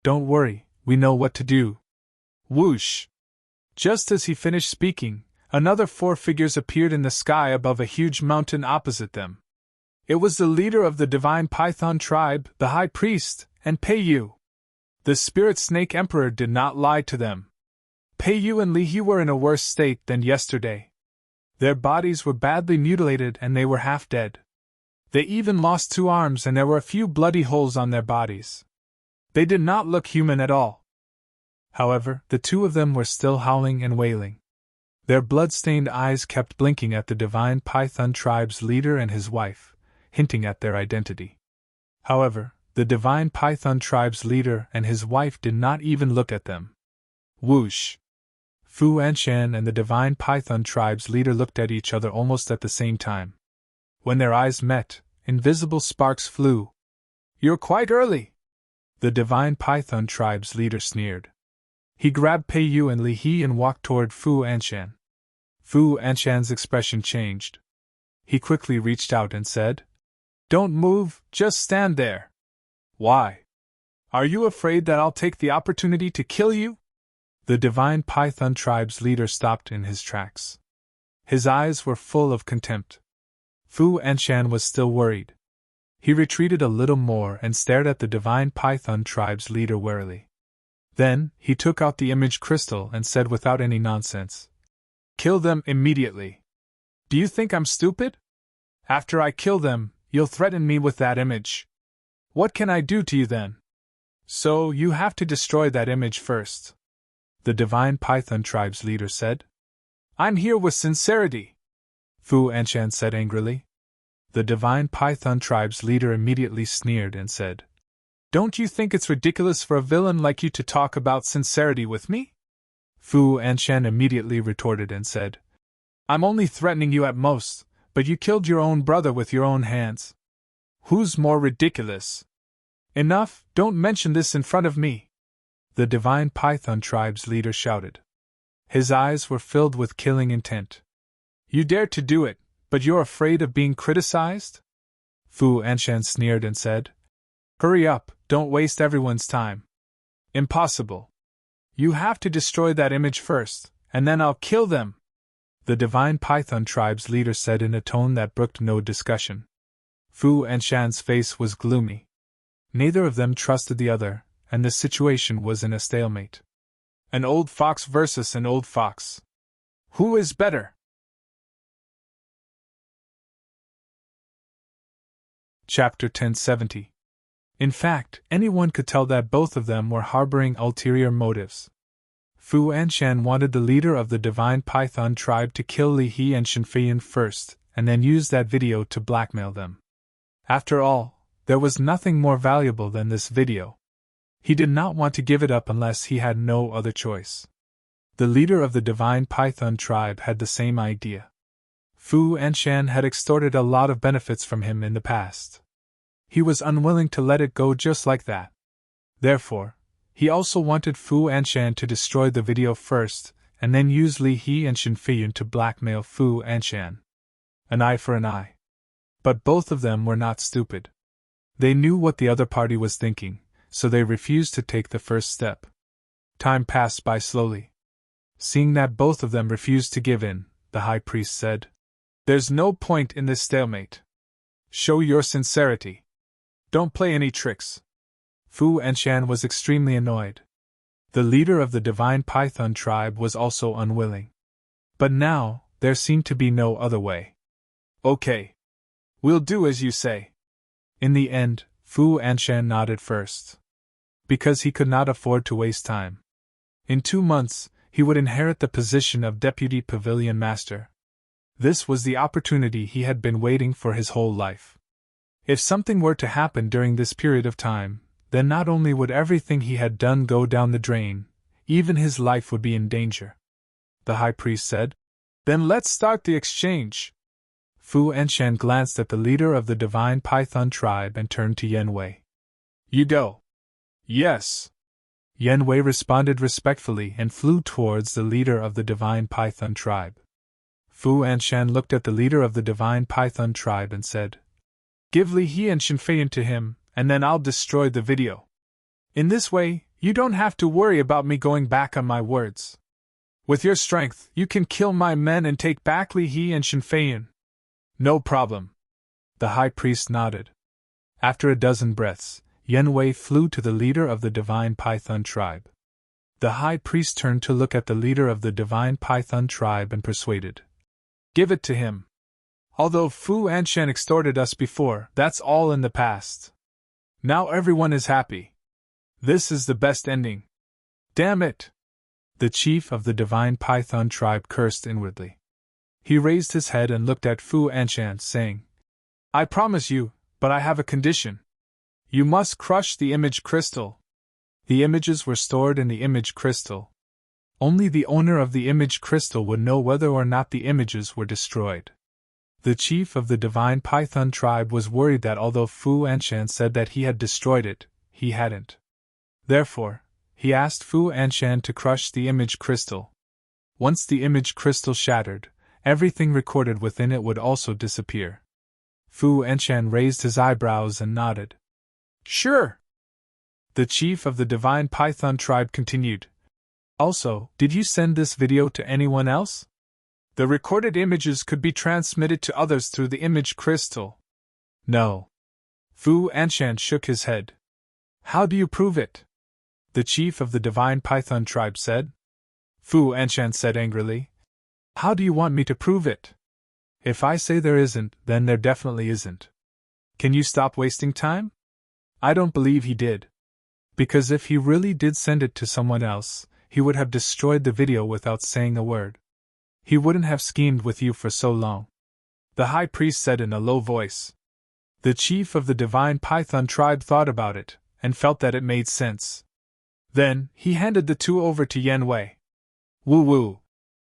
Don't worry, we know what to do. Whoosh! Just as he finished speaking, Another 4 figures appeared in the sky above a huge mountain opposite them. It was the leader of the divine python tribe, the high priest, and Peiyu. The spirit snake emperor did not lie to them. Peiyu and Li He were in a worse state than yesterday. Their bodies were badly mutilated and they were half dead. They even lost 2 arms and there were a few bloody holes on their bodies. They did not look human at all. However, the 2 of them were still howling and wailing. Their blood-stained eyes kept blinking at the divine python tribe's leader and his wife, hinting at their identity. However, the divine python tribe's leader and his wife did not even look at them. Whoosh! Fu Anshan and the divine python tribe's leader looked at each other almost at the same time. When their eyes met, invisible sparks flew. "You're quite early," the divine python tribe's leader sneered. He grabbed Peiyu and Li He and walked toward Fu Anshan. Fu Anshan's expression changed. He quickly reached out and said, "Don't move, just stand there." "Why? Are you afraid that I'll take the opportunity to kill you?" The divine python tribe's leader stopped in his tracks. His eyes were full of contempt. Fu Anshan was still worried. He retreated a little more and stared at the divine python tribe's leader warily. Then, he took out the image crystal and said without any nonsense, "Kill them immediately. Do you think I'm stupid? After I kill them, you'll threaten me with that image. What can I do to you then? So, you have to destroy that image first," the divine python tribe's leader said. "I'm here with sincerity," Fu Anshan said angrily. The divine python tribe's leader immediately sneered and said, "Don't you think it's ridiculous for a villain like you to talk about sincerity with me?" Fu Anshan immediately retorted and said, "I'm only threatening you at most, but you killed your own brother with your own hands. Who's more ridiculous?" "Enough, don't mention this in front of me," the divine python tribe's leader shouted. His eyes were filled with killing intent. "You dare to do it, but you're afraid of being criticized?" Fu Anshan sneered and said, "Hurry up, don't waste everyone's time." "Impossible. You have to destroy that image first, and then I'll kill them," the divine python tribe's leader said in a tone that brooked no discussion. Fu Anshan's face was gloomy. Neither of them trusted the other, and the situation was in a stalemate. An old fox versus an old fox. Who is better? Chapter 1070. In fact, anyone could tell that both of them were harboring ulterior motives. Fu Anshan wanted the leader of the divine python tribe to kill Li He and Shinfeiyan first, and then use that video to blackmail them. After all, there was nothing more valuable than this video. He did not want to give it up unless he had no other choice. The leader of the divine python tribe had the same idea. Fu Anshan had extorted a lot of benefits from him in the past. He was unwilling to let it go just like that. Therefore, he also wanted Fu Anshan to destroy the video first, and then use Li He and Shinfeiyan to blackmail Fu Anshan. An eye for an eye. But both of them were not stupid. They knew what the other party was thinking, so they refused to take the first step. Time passed by slowly. Seeing that both of them refused to give in, the high priest said, "There's no point in this stalemate. Show your sincerity. Don't play any tricks." Fu Anshan was extremely annoyed. The leader of the divine python tribe was also unwilling. But now, there seemed to be no other way. "Okay. We'll do as you say." In the end, Fu Anshan nodded first. Because he could not afford to waste time. In 2 months, he would inherit the position of Deputy Pavilion Master. This was the opportunity he had been waiting for his whole life. If something were to happen during this period of time, then not only would everything he had done go down the drain, even his life would be in danger. The high priest said, "Then let's start the exchange." Fu Anshan glanced at the leader of the divine python tribe and turned to Yen Wei. "You go." "Yes." Yen Wei responded respectfully and flew towards the leader of the divine python tribe. Fu Anshan looked at the leader of the divine python tribe and said, "Give Li He and Shinfeiyan to him, and then I'll destroy the video. In this way, you don't have to worry about me going back on my words." With your strength, you can kill my men and take back Li and Shinfeiyan. No problem. The high priest nodded. After a dozen breaths, Yanwei flew to the leader of the divine python tribe. The high priest turned to look at the leader of the divine python tribe and persuaded. Give it to him. Although Fu Anshan extorted us before, that's all in the past. Now everyone is happy. This is the best ending. Damn it! The chief of the divine python tribe cursed inwardly. He raised his head and looked at Fu Anshan, saying, I promise you, but I have a condition. You must crush the image crystal. The images were stored in the image crystal. Only the owner of the image crystal would know whether or not the images were destroyed. The chief of the divine python tribe was worried that although Fu Anshan said that he had destroyed it, he hadn't. Therefore, he asked Fu Anshan to crush the image crystal. Once the image crystal shattered, everything recorded within it would also disappear. Fu Anshan raised his eyebrows and nodded. Sure. The chief of the divine python tribe continued. Also, did you send this video to anyone else? The recorded images could be transmitted to others through the image crystal. No. Fu Anshan shook his head. How do you prove it? The chief of the divine python tribe said. Fu Anshan said angrily. How do you want me to prove it? If I say there isn't, then there definitely isn't. Can you stop wasting time? I don't believe he did. Because if he really did send it to someone else, he would have destroyed the video without saying a word. He wouldn't have schemed with you for so long. The high priest said in a low voice. The chief of the divine python tribe thought about it, and felt that it made sense. Then, he handed the two over to Yanwei. Woo-woo.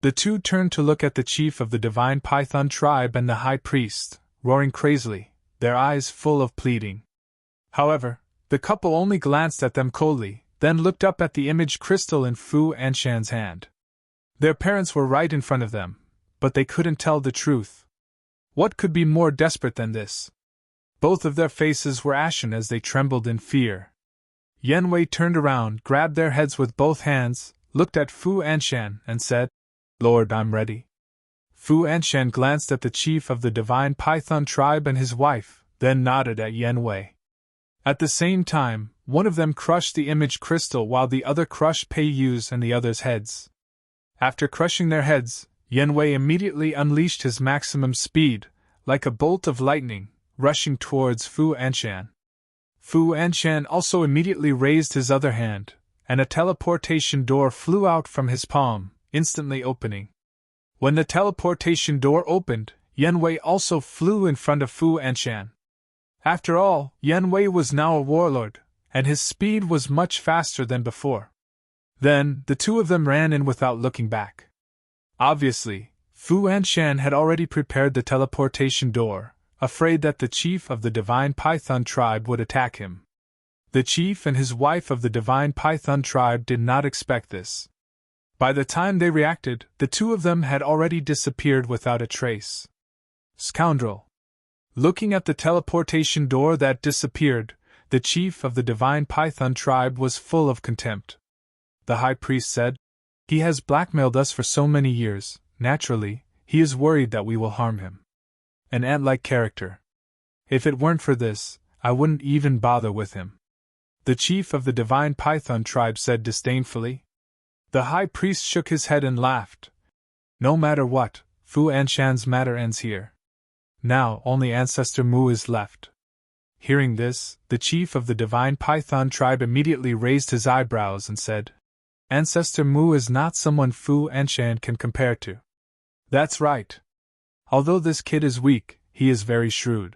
The two turned to look at the chief of the divine python tribe and the high priest, roaring crazily, their eyes full of pleading. However, the couple only glanced at them coldly, then looked up at the image crystal in Fu Anshan's hand. Their parents were right in front of them, but they couldn't tell the truth. What could be more desperate than this? Both of their faces were ashen as they trembled in fear. Yanwei turned around, grabbed their heads with both hands, looked at Fu Anshan, and said, Lord, I'm ready. Fu Anshan glanced at the chief of the divine python tribe and his wife, then nodded at Yanwei. At the same time, one of them crushed the image crystal while the other crushed Pei Yu's and the other's heads. After crushing their heads, Yanwei immediately unleashed his maximum speed, like a bolt of lightning, rushing towards Fu Anshan. Fu Anshan also immediately raised his other hand, and a teleportation door flew out from his palm, instantly opening. When the teleportation door opened, Yanwei also flew in front of Fu Anshan. After all, Yanwei was now a warlord, and his speed was much faster than before. Then, the two of them ran in without looking back. Obviously, Fu Anshan had already prepared the teleportation door, afraid that the chief of the divine python tribe would attack him. The chief and his wife of the divine python tribe did not expect this. By the time they reacted, the two of them had already disappeared without a trace. Scoundrel! Looking at the teleportation door that disappeared, the chief of the divine python tribe was full of contempt. The high priest said, He has blackmailed us for so many years, naturally, he is worried that we will harm him. An ant-like character. If it weren't for this, I wouldn't even bother with him. The chief of the divine python tribe said disdainfully. The high priest shook his head and laughed. No matter what, Fu Anshan's matter ends here. Now only Ancestor Mu is left. Hearing this, the chief of the divine python tribe immediately raised his eyebrows and said, Ancestor Mu is not someone Fu Anshan can compare to. That's right. Although this kid is weak, he is very shrewd.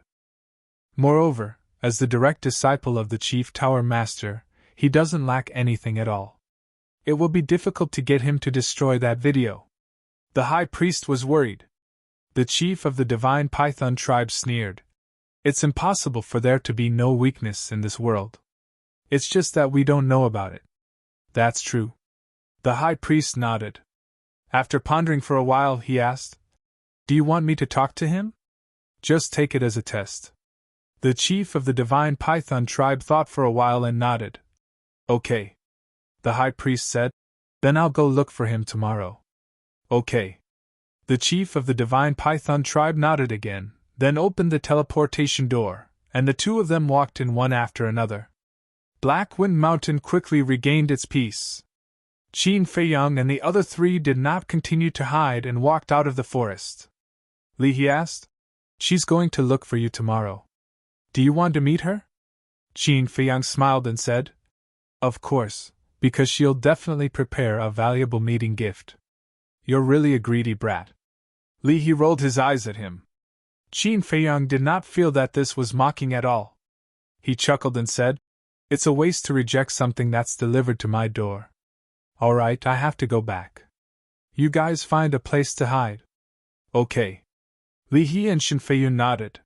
Moreover, as the direct disciple of the chief tower master, he doesn't lack anything at all. It will be difficult to get him to destroy that video. The high priest was worried. The chief of the divine python tribe sneered. It's impossible for there to be no weakness in this world. It's just that we don't know about it. That's true. The high priest nodded. After pondering for a while, he asked, Do you want me to talk to him? Just take it as a test. The chief of the divine python tribe thought for a while and nodded. Okay. The high priest said, Then I'll go look for him tomorrow. Okay. The chief of the divine python tribe nodded again, then opened the teleportation door, and the two of them walked in one after another. Black Wind Mountain quickly regained its peace. Qin Feiyang and the other three did not continue to hide and walked out of the forest. Li, he asked. She's going to look for you tomorrow. Do you want to meet her? Qin Feiyang smiled and said, Of course, because she'll definitely prepare a valuable meeting gift. You're really a greedy brat. Li He rolled his eyes at him. Qin Feiyang did not feel that this was mocking at all. He chuckled and said, It's a waste to reject something that's delivered to my door. Alright, I have to go back. You guys find a place to hide. Okay. Li He and Qin Feiyang nodded.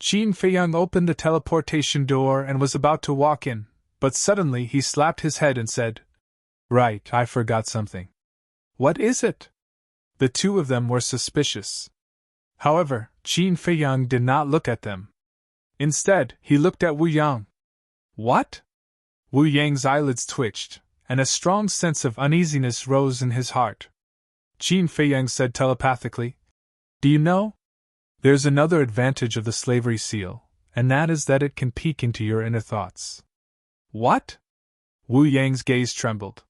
Qin Feiyang opened the teleportation door and was about to walk in, but suddenly he slapped his head and said, Right, I forgot something. What is it? The two of them were suspicious. However, Qin Feiyang did not look at them. Instead, he looked at Wu Yang. What? Wu Yang's eyelids twitched, and a strong sense of uneasiness rose in his heart. Qin Feiyang said telepathically, Do you know? There's another advantage of the slavery seal, and that is that it can peek into your inner thoughts. What? Wu Yang's gaze trembled.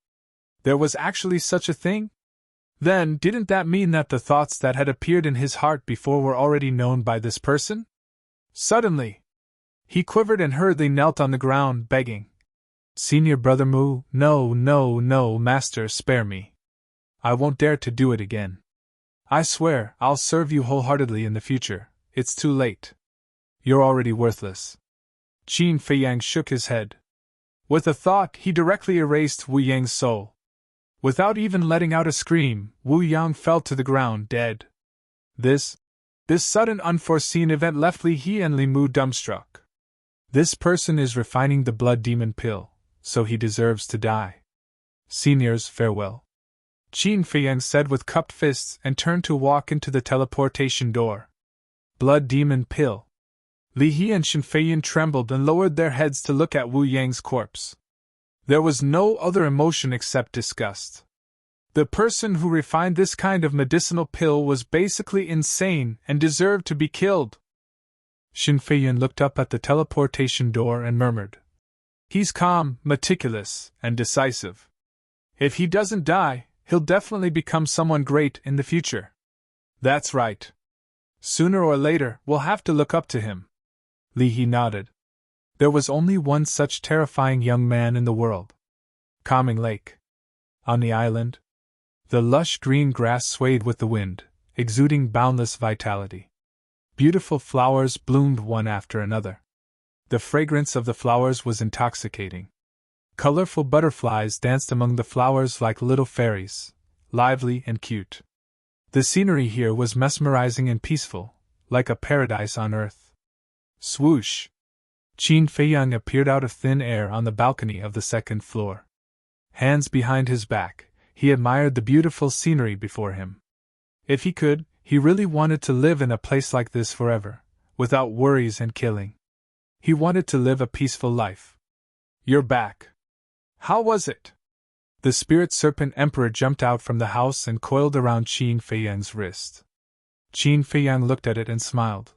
There was actually such a thing? Then, didn't that mean that the thoughts that had appeared in his heart before were already known by this person? Suddenly, he quivered and hurriedly knelt on the ground, begging, Senior Brother Mu, no, Master, spare me. I won't dare to do it again. I swear, I'll serve you wholeheartedly in the future. It's too late. You're already worthless. Qin Feiyang shook his head. With a thought, he directly erased Wu Yang's soul. Without even letting out a scream, Wu Yang fell to the ground dead. This sudden unforeseen event left Li He and Li Mu dumbstruck. This person is refining the blood demon pill, so he deserves to die. Seniors, farewell. Qin Feiyang said with cupped fists and turned to walk into the teleportation door. Blood demon pill. Li He and Qin Feiyang trembled and lowered their heads to look at Wu Yang's corpse. There was no other emotion except disgust. The person who refined this kind of medicinal pill was basically insane and deserved to be killed. Qin Feiyang looked up at the teleportation door and murmured, He's calm, meticulous, and decisive. If he doesn't die, he'll definitely become someone great in the future. That's right. Sooner or later, we'll have to look up to him. Li He nodded. There was only one such terrifying young man in the world. Calming Lake. On the island, the lush green grass swayed with the wind, exuding boundless vitality. Beautiful flowers bloomed one after another. The fragrance of the flowers was intoxicating. Colorful butterflies danced among the flowers like little fairies, lively and cute. The scenery here was mesmerizing and peaceful, like a paradise on earth. Swoosh! Qin Feiyang appeared out of thin air on the balcony of the second floor. Hands behind his back, he admired the beautiful scenery before him. If he could, he really wanted to live in a place like this forever, without worries and killing. He wanted to live a peaceful life. You're back. How was it? The Spirit Serpent Emperor jumped out from the house and coiled around Qin Feiyang's wrist. Qin Feiyang looked at it and smiled.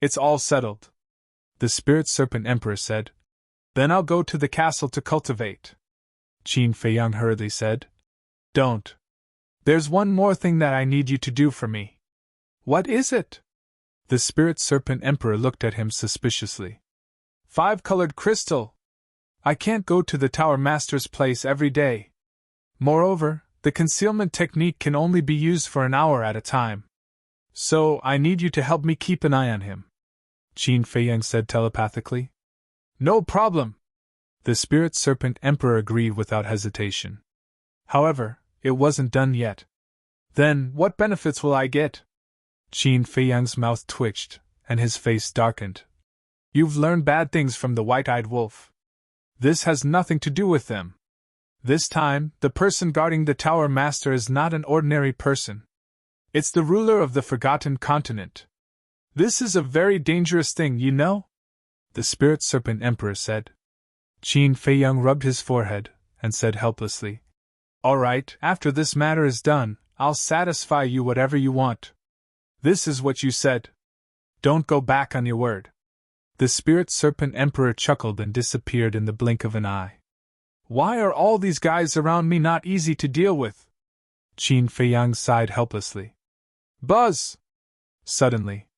It's all settled. The Spirit Serpent Emperor said. Then I'll go to the castle to cultivate. Qin Feiyang hurriedly said. Don't. There's one more thing that I need you to do for me. What is it? The Spirit Serpent Emperor looked at him suspiciously. 5-colored crystal. I can't go to the Tower Master's place every day. Moreover, the concealment technique can only be used for an hour at a time. So, I need you to help me keep an eye on him. Qin Feiyang said telepathically. No problem. The Spirit Serpent Emperor agreed without hesitation. However, it wasn't done yet. Then, what benefits will I get? Qin Feiyang's mouth twitched, and his face darkened. You've learned bad things from the white-eyed wolf. This has nothing to do with them. This time, the person guarding the Tower Master is not an ordinary person. It's the ruler of the Forgotten Continent. This is a very dangerous thing, you know? The Spirit Serpent Emperor said. Qin Feiyang rubbed his forehead, and said helplessly, All right, after this matter is done, I'll satisfy you whatever you want. This is what you said. Don't go back on your word. The spirit serpent emperor chuckled and disappeared in the blink of an eye. Why are all these guys around me not easy to deal with? Qin Feiyang sighed helplessly. Buzz! Suddenly,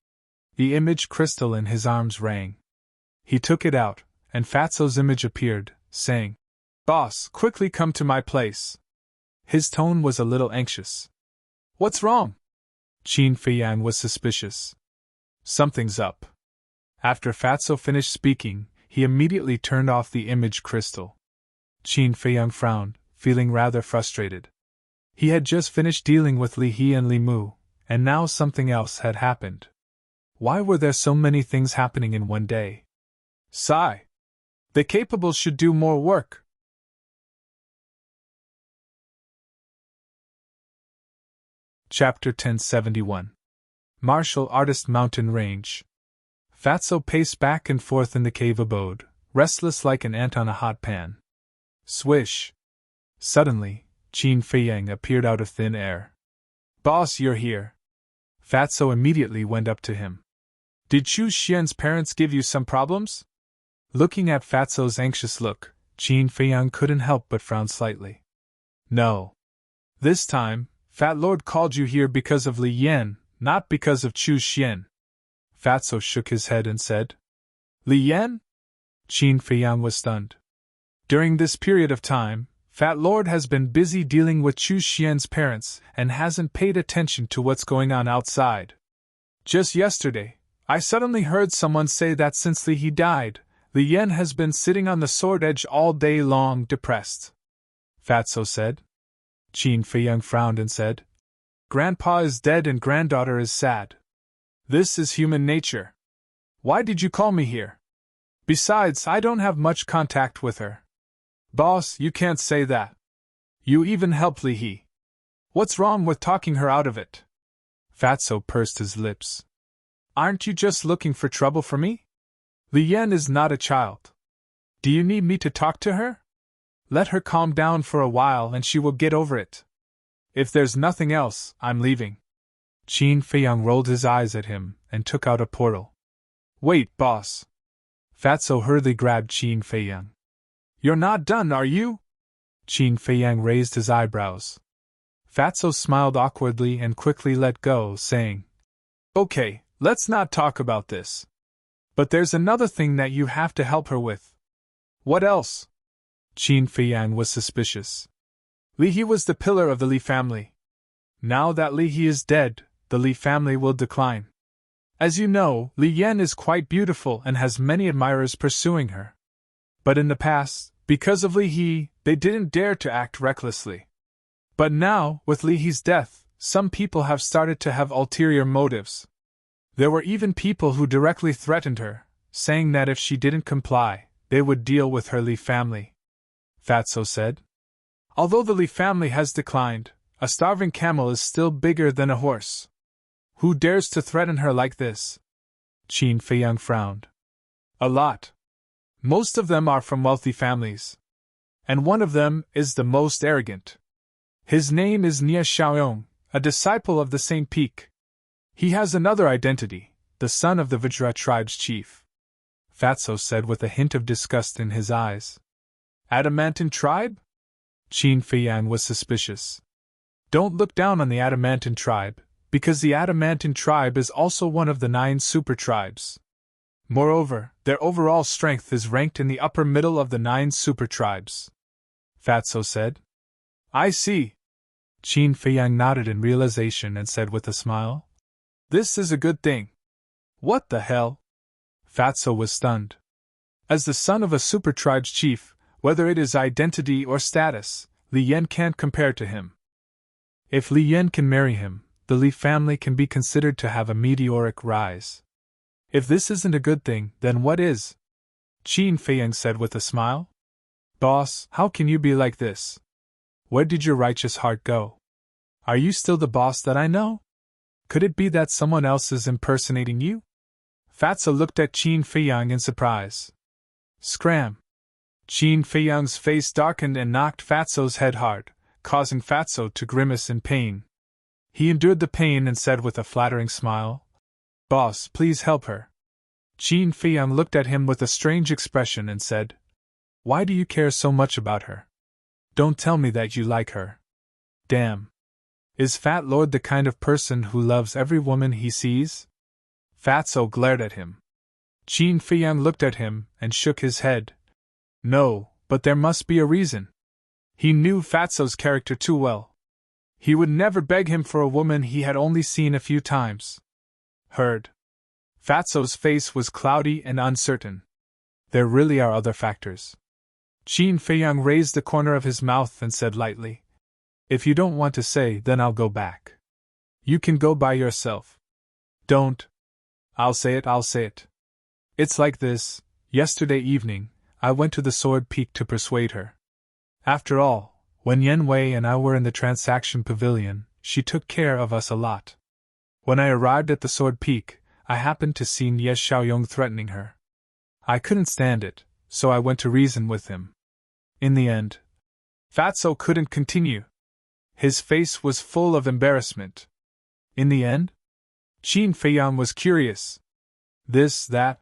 the image crystal in his arms rang. He took it out, and Fatso's image appeared, saying, Boss, quickly come to my place. His tone was a little anxious. What's wrong? Qin Feiyang was suspicious. Something's up. After Fatso finished speaking, he immediately turned off the image crystal. Qin Feiyang frowned, feeling rather frustrated. He had just finished dealing with Li He and Li Mu, and now something else had happened. Why were there so many things happening in one day? Sigh. The capable should do more work. Chapter 1071. Martial Artist Mountain Range. Fatso paced back and forth in the cave abode, restless like an ant on a hot pan. Swish! Suddenly, Qin Feiyang appeared out of thin air. Boss, you're here. Fatso immediately went up to him. Did Chu Xian's parents give you some problems? Looking at Fatso's anxious look, Qin Feiyang couldn't help but frown slightly. No. This time, Fat Lord called you here because of Li Yan, not because of Chu Xian. Fatso shook his head and said, Li Yan? Qin Feiyang was stunned. During this period of time, Fat Lord has been busy dealing with Chu Xian's parents and hasn't paid attention to what's going on outside. Just yesterday, I suddenly heard someone say that since Li He died, Li Yan has been sitting on the sword edge all day long, depressed. Fatso said. Qin Feiyang frowned and said, Grandpa is dead and granddaughter is sad. This is human nature. Why did you call me here? Besides, I don't have much contact with her. Boss, you can't say that. You even helped Li He. What's wrong with talking her out of it? Fatso pursed his lips. Aren't you just looking for trouble for me? Li Yan is not a child. Do you need me to talk to her? Let her calm down for a while and she will get over it. If there's nothing else, I'm leaving. Qin Feiyang rolled his eyes at him and took out a portal. Wait, boss. Fatso hurriedly grabbed Qin Feiyang. You're not done, are you? Qin Feiyang raised his eyebrows. Fatso smiled awkwardly and quickly let go, saying, Okay, let's not talk about this. But there's another thing that you have to help her with. What else? Qin Feiyang was suspicious. Li He was the pillar of the Li family. Now that Li He is dead, the Li family will decline. As you know, Li Yan is quite beautiful and has many admirers pursuing her. But in the past, because of Li He, they didn't dare to act recklessly. But now, with Li He's death, some people have started to have ulterior motives. There were even people who directly threatened her, saying that if she didn't comply, they would deal with her Li family. Fatso said. Although the Li family has declined, a starving camel is still bigger than a horse. Who dares to threaten her like this? Qin Feiyang frowned. A lot. Most of them are from wealthy families. And one of them is the most arrogant. His name is Nia Xiaoyong, a disciple of the same peak. He has another identity, the son of the Vajra tribe's chief. Fatso said with a hint of disgust in his eyes. Adamantine tribe? Qin Feiyang was suspicious. Don't look down on the Adamantine tribe, because the Adamantine tribe is also one of the 9 super tribes. Moreover, their overall strength is ranked in the upper middle of the 9 super tribes. Fatso said. I see. Qin Feiyang nodded in realization and said with a smile. This is a good thing. What the hell? Fatso was stunned. As the son of a super tribe's chief, whether it is identity or status, Li Yan can't compare to him. If Li Yan can marry him, the Li family can be considered to have a meteoric rise. If this isn't a good thing, then what is? Qin Feiyang said with a smile. Boss, how can you be like this? Where did your righteous heart go? Are you still the boss that I know? Could it be that someone else is impersonating you? Fatso looked at Qin Feiyang in surprise. Scram! Qin Feiyang's face darkened and knocked Fatso's head hard, causing Fatso to grimace in pain. He endured the pain and said with a flattering smile, "Boss, please help her." Qin Feiyang looked at him with a strange expression and said, "Why do you care so much about her? Don't tell me that you like her." "Damn. Is Fat Lord the kind of person who loves every woman he sees?" Fatso glared at him. Qin Feiyang looked at him and shook his head. "No, but there must be a reason." He knew Fatso's character too well. He would never beg him for a woman he had only seen a few times. Heard. Fatso's face was cloudy and uncertain. "There really are other factors." Qin Feiyang raised the corner of his mouth and said lightly, "If you don't want to say, then I'll go back. You can go by yourself." "Don't." I'll say it. It's like this. Yesterday evening, I went to the Sword Peak to persuade her. After all, when Yen Wei and I were in the transaction pavilion, she took care of us a lot. When I arrived at the Sword Peak, I happened to see Ye Xiaoyong threatening her. I couldn't stand it, so I went to reason with him. In the end, Fatso couldn't continue. His face was full of embarrassment. In the end? Qin Feiyang was curious. This, that,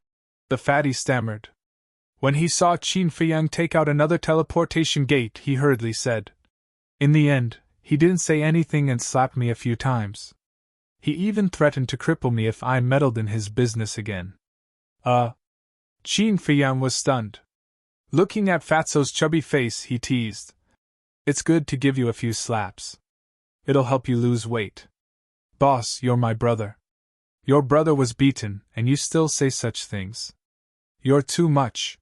the fatty stammered. When he saw Qin Feiyang take out another teleportation gate, he hurriedly said, "In the end, he didn't say anything and slapped me a few times. He even threatened to cripple me if I meddled in his business again." Qin Feiyang was stunned. Looking at Fatso's chubby face, he teased, "It's good to give you a few slaps. It'll help you lose weight. Boss, you're my brother. Your brother was beaten, and you still say such things. You're too much."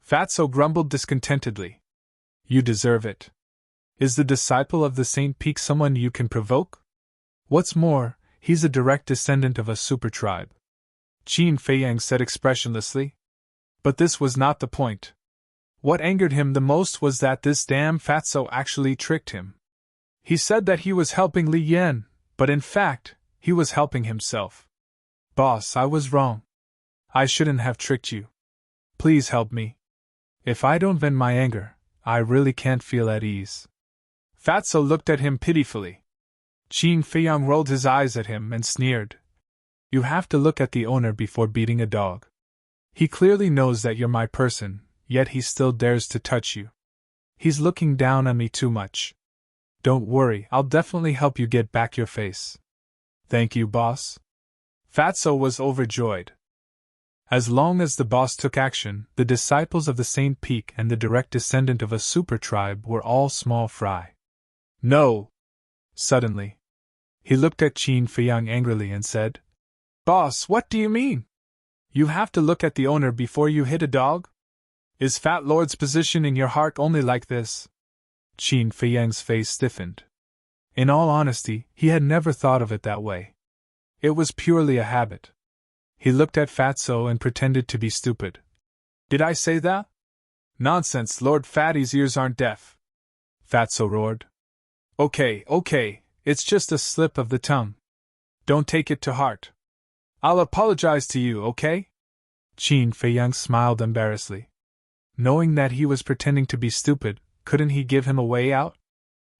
Fatso grumbled discontentedly. "You deserve it. Is the disciple of the Saint Peak someone you can provoke? What's more, he's a direct descendant of a super tribe." Qin Feiyang said expressionlessly. But this was not the point. What angered him the most was that this damn Fatso actually tricked him. He said that he was helping Li Yan, but in fact, he was helping himself. "Boss, I was wrong. I shouldn't have tricked you. Please help me. If I don't vent my anger, I really can't feel at ease." Fatso looked at him pitifully. Qin Feiyang rolled his eyes at him and sneered. "You have to look at the owner before beating a dog. He clearly knows that you're my person, yet he still dares to touch you. He's looking down on me too much. Don't worry, I'll definitely help you get back your face." "Thank you, boss." Fatso was overjoyed. As long as the boss took action, the disciples of the Saint Peak and the direct descendant of a super tribe were all small fry. "No!" Suddenly, he looked at Qin Feiyang angrily and said, "Boss, what do you mean? You have to look at the owner before you hit a dog? Is Fat Lord's position in your heart only like this?" Qin Feiyang's face stiffened. In all honesty, he had never thought of it that way. It was purely a habit. He looked at Fatso and pretended to be stupid. "Did I say that?" "Nonsense, Lord Fatty's ears aren't deaf," Fatso roared. Okay, it's just a slip of the tongue. Don't take it to heart. I'll apologize to you, okay?" Qin Feiyang smiled embarrassedly. Knowing that he was pretending to be stupid, couldn't he give him a way out?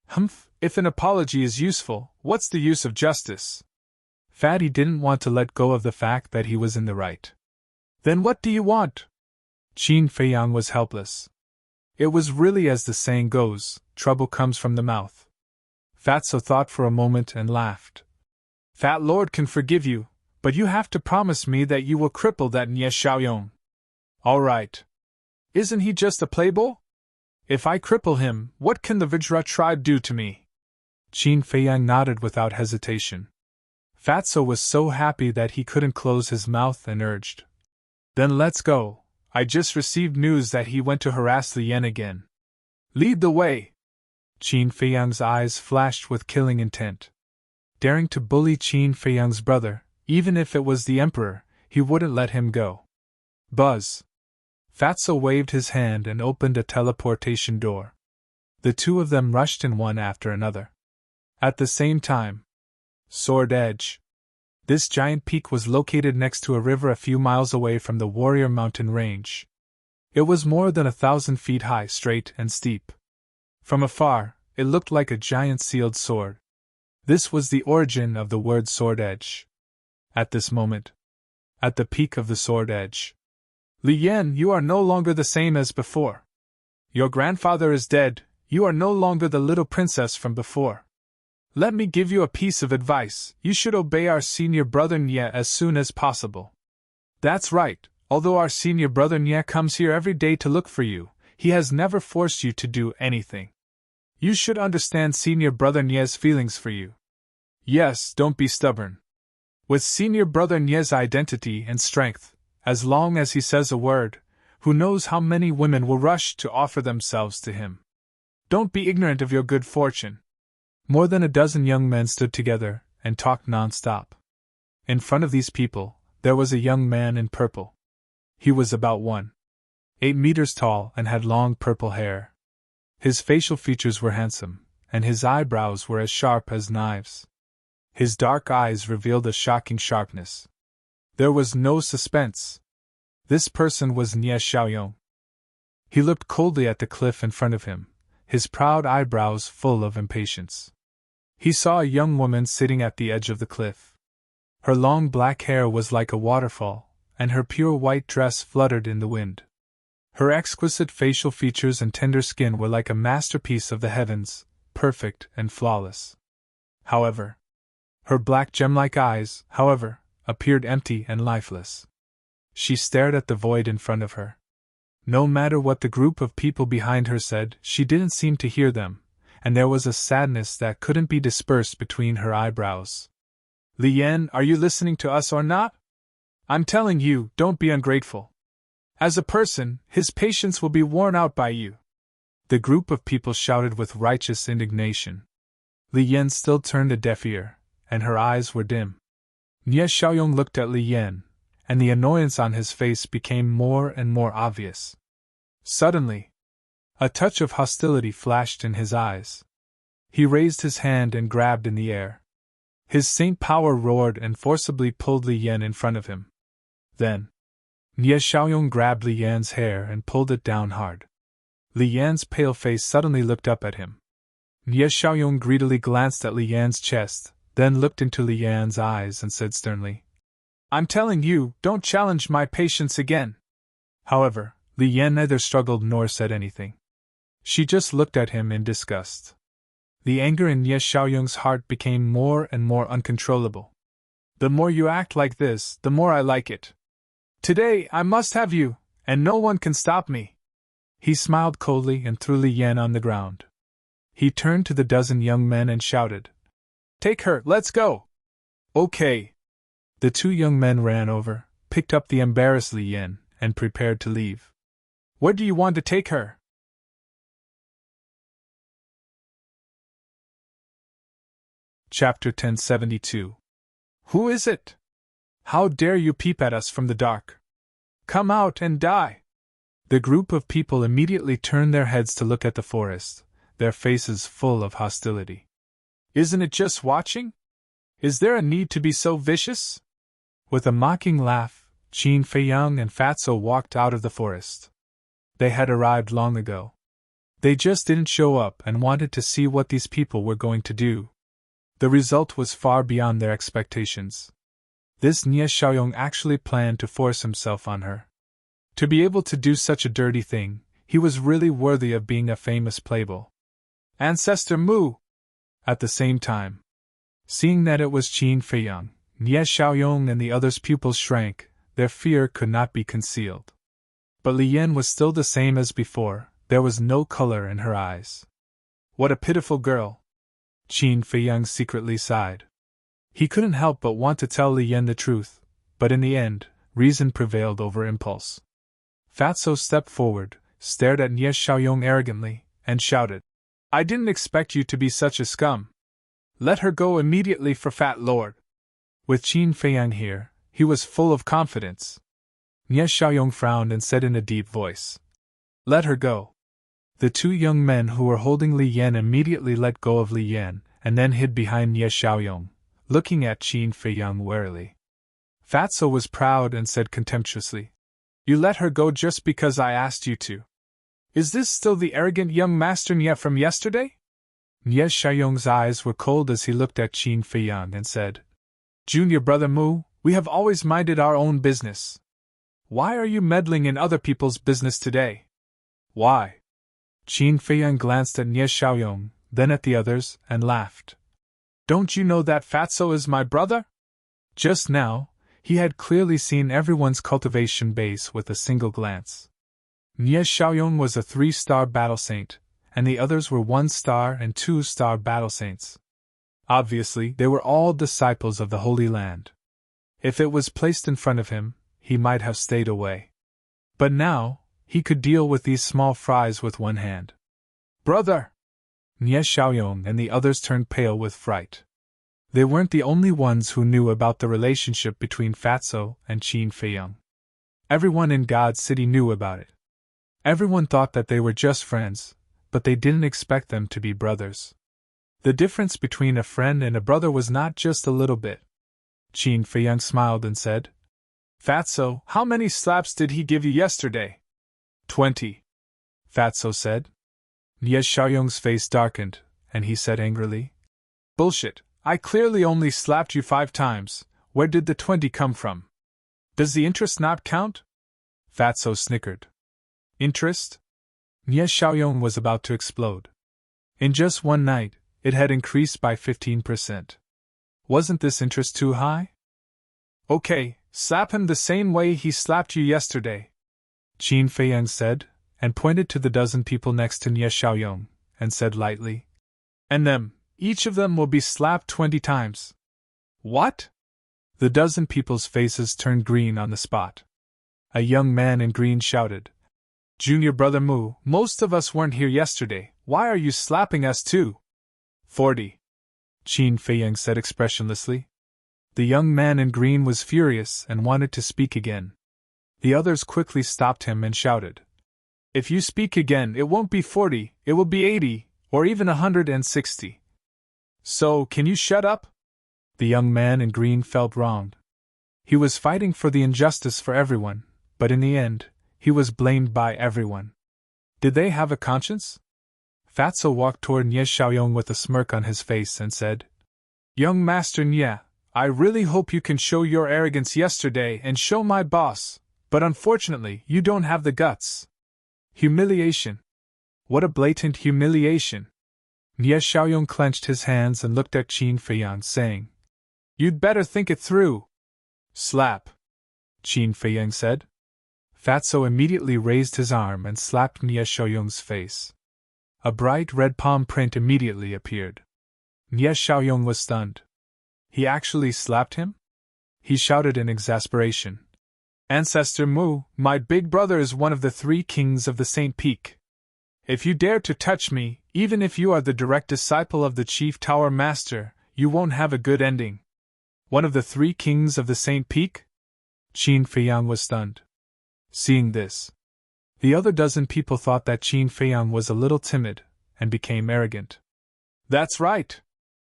Humph, if an apology is useful, what's the use of justice? Fatty didn't want to let go of the fact that he was in the right. "Then what do you want?" Qin Feiyang was helpless. It was really as the saying goes, trouble comes from the mouth. Fatso thought for a moment and laughed. "Fat Lord can forgive you, but you have to promise me that you will cripple that Nye Xiaoyong." "All right. Isn't he just a playboy? If I cripple him, what can the Vajra tribe do to me?" Qin Feiyang nodded without hesitation. Fatso was so happy that he couldn't close his mouth and urged, "Then let's go. I just received news that he went to harass Li Yan again." "Lead the way." Qin Feiyang's eyes flashed with killing intent. Daring to bully Qin Feiyang's brother, even if it was the Emperor, he wouldn't let him go. Buzz! Fatso waved his hand and opened a teleportation door. The two of them rushed in one after another. At the same time, Sword Edge. This giant peak was located next to a river a few miles away from the Warrior Mountain Range. It was more than 1,000 feet high, straight and steep. From afar, it looked like a giant sealed sword. This was the origin of the word sword edge. At this moment, at the peak of the sword edge, Li Yan, you are no longer the same as before. Your grandfather is dead, you are no longer the little princess from before. Let me give you a piece of advice, you should obey our senior brother Nye as soon as possible. That's right, although our senior brother Nye comes here every day to look for you, he has never forced you to do anything. You should understand senior brother Nye's feelings for you. Yes, don't be stubborn. With senior brother Nye's identity and strength, as long as he says a word, who knows how many women will rush to offer themselves to him. Don't be ignorant of your good fortune. More than a dozen young men stood together and talked non-stop. In front of these people, there was a young man in purple. He was about 1.8 meters tall and had long purple hair. His facial features were handsome, and his eyebrows were as sharp as knives. His dark eyes revealed a shocking sharpness. There was no suspense. This person was Nye Xiaoyong. He looked coldly at the cliff in front of him, his proud eyebrows full of impatience. He saw a young woman sitting at the edge of the cliff. Her long black hair was like a waterfall, and her pure white dress fluttered in the wind. Her exquisite facial features and tender skin were like a masterpiece of the heavens, perfect and flawless. However, her black gem-like eyes, appeared empty and lifeless. She stared at the void in front of her. No matter what the group of people behind her said, she didn't seem to hear them, and there was a sadness that couldn't be dispersed between her eyebrows. Li Yan, are you listening to us or not? I'm telling you, don't be ungrateful. As a person, his patience will be worn out by you. The group of people shouted with righteous indignation. Li Yan still turned a deaf ear, and her eyes were dim. Nye Xiaoyong looked at Li Yan, and the annoyance on his face became more and more obvious. Suddenly, a touch of hostility flashed in his eyes. He raised his hand and grabbed in the air. His saint power roared and forcibly pulled Li Yan in front of him. Then, Nye Xiaoyong grabbed Li Yan's hair and pulled it down hard. Li Yan's pale face suddenly looked up at him. Nye Xiaoyong greedily glanced at Li Yan's chest, then looked into Li Yan's eyes and said sternly, I'm telling you, don't challenge my patience again. However, Li Yan neither struggled nor said anything. She just looked at him in disgust. The anger in Nye Xiaoyong's heart became more and more uncontrollable. The more you act like this, the more I like it. Today, I must have you, and no one can stop me. He smiled coldly and threw Li Yan on the ground. He turned to the dozen young men and shouted, Take her, let's go! Okay. The two young men ran over, picked up the embarrassed Li Yan, and prepared to leave. Where do you want to take her? Chapter 1072. Who is it? How dare you peep at us from the dark? Come out and die! The group of people immediately turned their heads to look at the forest, their faces full of hostility. Isn't it just watching? Is there a need to be so vicious? With a mocking laugh, Qin Feiyang and Fatso walked out of the forest. They had arrived long ago. They just didn't show up and wanted to see what these people were going to do. The result was far beyond their expectations. This Nye Xiaoyong actually planned to force himself on her. To be able to do such a dirty thing, he was really worthy of being a famous playboy. Ancestor Mu! At the same time, seeing that it was Qin Feiyang, Nye Xiaoyong and the others' pupils shrank, their fear could not be concealed. But Li Yan was still the same as before, there was no color in her eyes. What a pitiful girl! Qin Feiyang secretly sighed. He couldn't help but want to tell Li Yan the truth, but in the end, reason prevailed over impulse. Fatso stepped forward, stared at Nye Xiaoyong arrogantly, and shouted, I didn't expect you to be such a scum. Let her go immediately for Fat Lord. With Qin Feiyang here, he was full of confidence. Nye Xiaoyong frowned and said in a deep voice, Let her go. The two young men who were holding Li Yan immediately let go of Li Yan, and then hid behind Nye Xiaoyong, looking at Qin Feiyang warily. Fatso was proud and said contemptuously, You let her go just because I asked you to. Is this still the arrogant young master Nye from yesterday? Nie Xiaoyong's eyes were cold as he looked at Qin Feiyang and said, Junior brother Mu, we have always minded our own business. Why are you meddling in other people's business today? Why? Qin Feiyang glanced at Nie Xiaoyong, then at the others, and laughed. Don't you know that Fatso is my brother? Just now, he had clearly seen everyone's cultivation base with a single glance. Nie Xiaoyong was a 3-star battle saint, and the others were 1-star and 2-star battle saints. Obviously, they were all disciples of the Holy Land. If it was placed in front of him, he might have stayed away. But now, he could deal with these small fries with one hand. Brother! Nie Xiaoyong and the others turned pale with fright. They weren't the only ones who knew about the relationship between Fatso and Qin Feiyang. Everyone in God's City knew about it. Everyone thought that they were just friends, but they didn't expect them to be brothers. The difference between a friend and a brother was not just a little bit. Qin Feiyang smiled and said, Fatso, how many slaps did he give you yesterday? 20. Fatso said. Nie Xiaoyong's face darkened, and he said angrily, Bullshit, I clearly only slapped you 5 times, where did the 20 come from? Does the interest not count? Fatso snickered. Interest? Nie Xiaoyong was about to explode. In just one night, it had increased by 15%. Wasn't this interest too high? Okay, slap him the same way he slapped you yesterday, Qin Feiyang said, and pointed to the dozen people next to Nie Xiaoyong, and said lightly, And them, each of them will be slapped 20 times. What? The dozen people's faces turned green on the spot. A young man in green shouted, Junior brother Mu, most of us weren't here yesterday, why are you slapping us too? 40. Qin Feiyang said expressionlessly. The young man in green was furious and wanted to speak again. The others quickly stopped him and shouted, If you speak again, it won't be 40, it will be 80, or even 160. So, can you shut up? The young man in green felt wronged. He was fighting for the injustice for everyone, but in the end, he was blamed by everyone. Did they have a conscience? Fatso walked toward Nie Xiaoyong with a smirk on his face and said, Young Master Nie, I really hope you can show your arrogance yesterday and show my boss, but unfortunately you don't have the guts. Humiliation. What a blatant humiliation. Nie Xiaoyong clenched his hands and looked at Qin Feiyang, saying, You'd better think it through. Slap, Qin Feiyang said. Fatso immediately raised his arm and slapped Nie Xiaoyong's face. A bright red palm print immediately appeared. Nie Xiaoyong was stunned. He actually slapped him? He shouted in exasperation. Ancestor Mu, my big brother is one of the 3 kings of the Saint Peak. If you dare to touch me, even if you are the direct disciple of the Chief Tower Master, you won't have a good ending. One of the 3 kings of the Saint Peak? Qin Feiyang was stunned. Seeing this, the other dozen people thought that Qin Feiyang was a little timid, and became arrogant. That's right.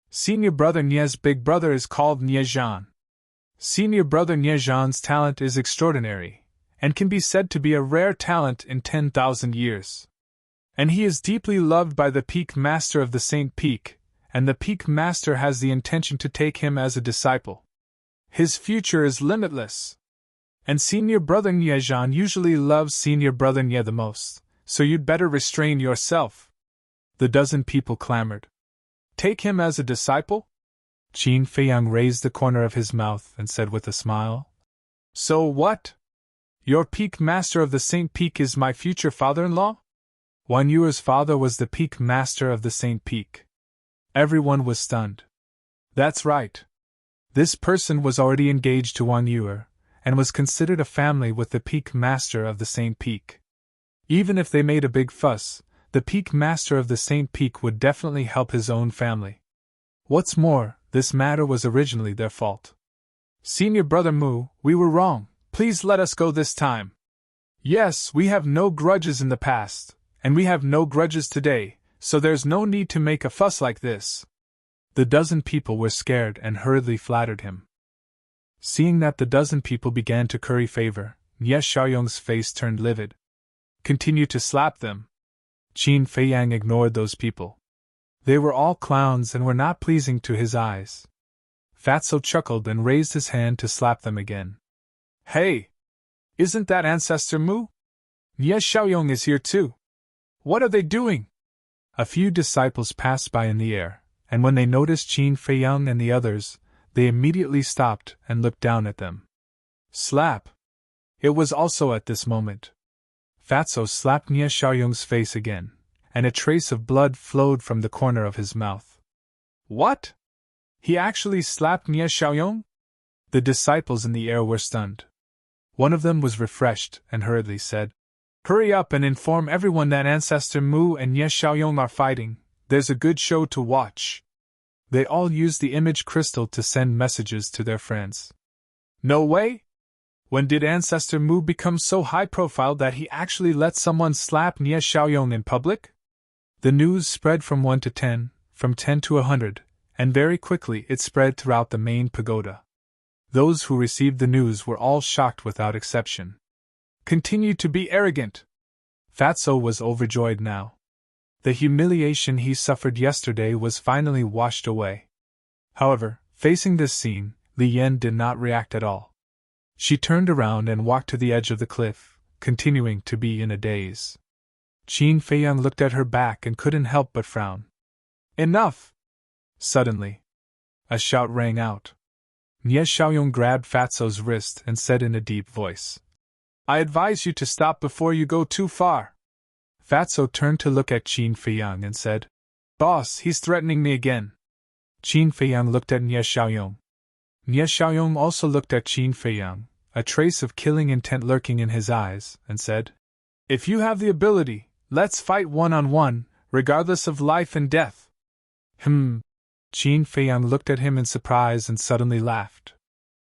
Senior brother Nie's big brother is called Nie Zhan. Senior brother Nie Zhan's talent is extraordinary, and can be said to be a rare talent in 10,000 years. And he is deeply loved by the Peak Master of the Saint Peak, and the Peak Master has the intention to take him as a disciple. His future is limitless. And senior brother Nie Zhan usually loves senior brother Nie the most, so you'd better restrain yourself. The dozen people clamored. Take him as a disciple? Qin Feiyang raised the corner of his mouth and said with a smile, So what? Your Peak Master of the Saint Peak is my future father-in-law? Wan Yuer's father was the Peak Master of the Saint Peak. Everyone was stunned. That's right. This person was already engaged to Wan Yuer, and was considered a family with the Peak Master of the Saint Peak. Even if they made a big fuss, the Peak Master of the Saint Peak would definitely help his own family. What's more, this matter was originally their fault. Senior brother Mu, we were wrong, please let us go this time. Yes, we have no grudges in the past, and we have no grudges today, so there's no need to make a fuss like this. The dozen people were scared and hurriedly flattered him. Seeing that the dozen people began to curry favor, Nie Xiaoyong's face turned livid. Continue to slap them. Qin Feiyang ignored those people. They were all clowns and were not pleasing to his eyes. Fatso chuckled and raised his hand to slap them again. Hey! Isn't that Ancestor Mu? Nie Xiaoyong is here too. What are they doing? A few disciples passed by in the air, and when they noticed Qin Feiyang and the others, they immediately stopped and looked down at them. Slap! It was also at this moment. Fatso slapped Nie Xiaoyong's face again, and a trace of blood flowed from the corner of his mouth. What? He actually slapped Nie Xiaoyong? The disciples in the air were stunned. One of them was refreshed and hurriedly said, Hurry up and inform everyone that Ancestor Mu and Nie Xiaoyong are fighting. There's a good show to watch. They all used the image crystal to send messages to their friends. No way! When did Ancestor Mu become so high-profile that he actually let someone slap Nie Xiaoyong in public? The news spread from 1 to 10, from 10 to 100, and very quickly it spread throughout the main pagoda. Those who received the news were all shocked without exception. Continue to be arrogant! Fatso was overjoyed now. The humiliation he suffered yesterday was finally washed away. However, facing this scene, Li Yan did not react at all. She turned around and walked to the edge of the cliff, continuing to be in a daze. Qin Feiyang looked at her back and couldn't help but frown. Enough! Suddenly, a shout rang out. Nie Xiaoyong grabbed Fatso's wrist and said in a deep voice, I advise you to stop before you go too far. Fatso turned to look at Qin Feiyang and said, Boss, he's threatening me again. Qin Feiyang looked at Nie Xiaoyong. Nie Xiaoyong also looked at Qin Feiyang, a trace of killing intent lurking in his eyes, and said, If you have the ability, let's fight one-on-one, regardless of life and death. Qin Feiyang looked at him in surprise and suddenly laughed.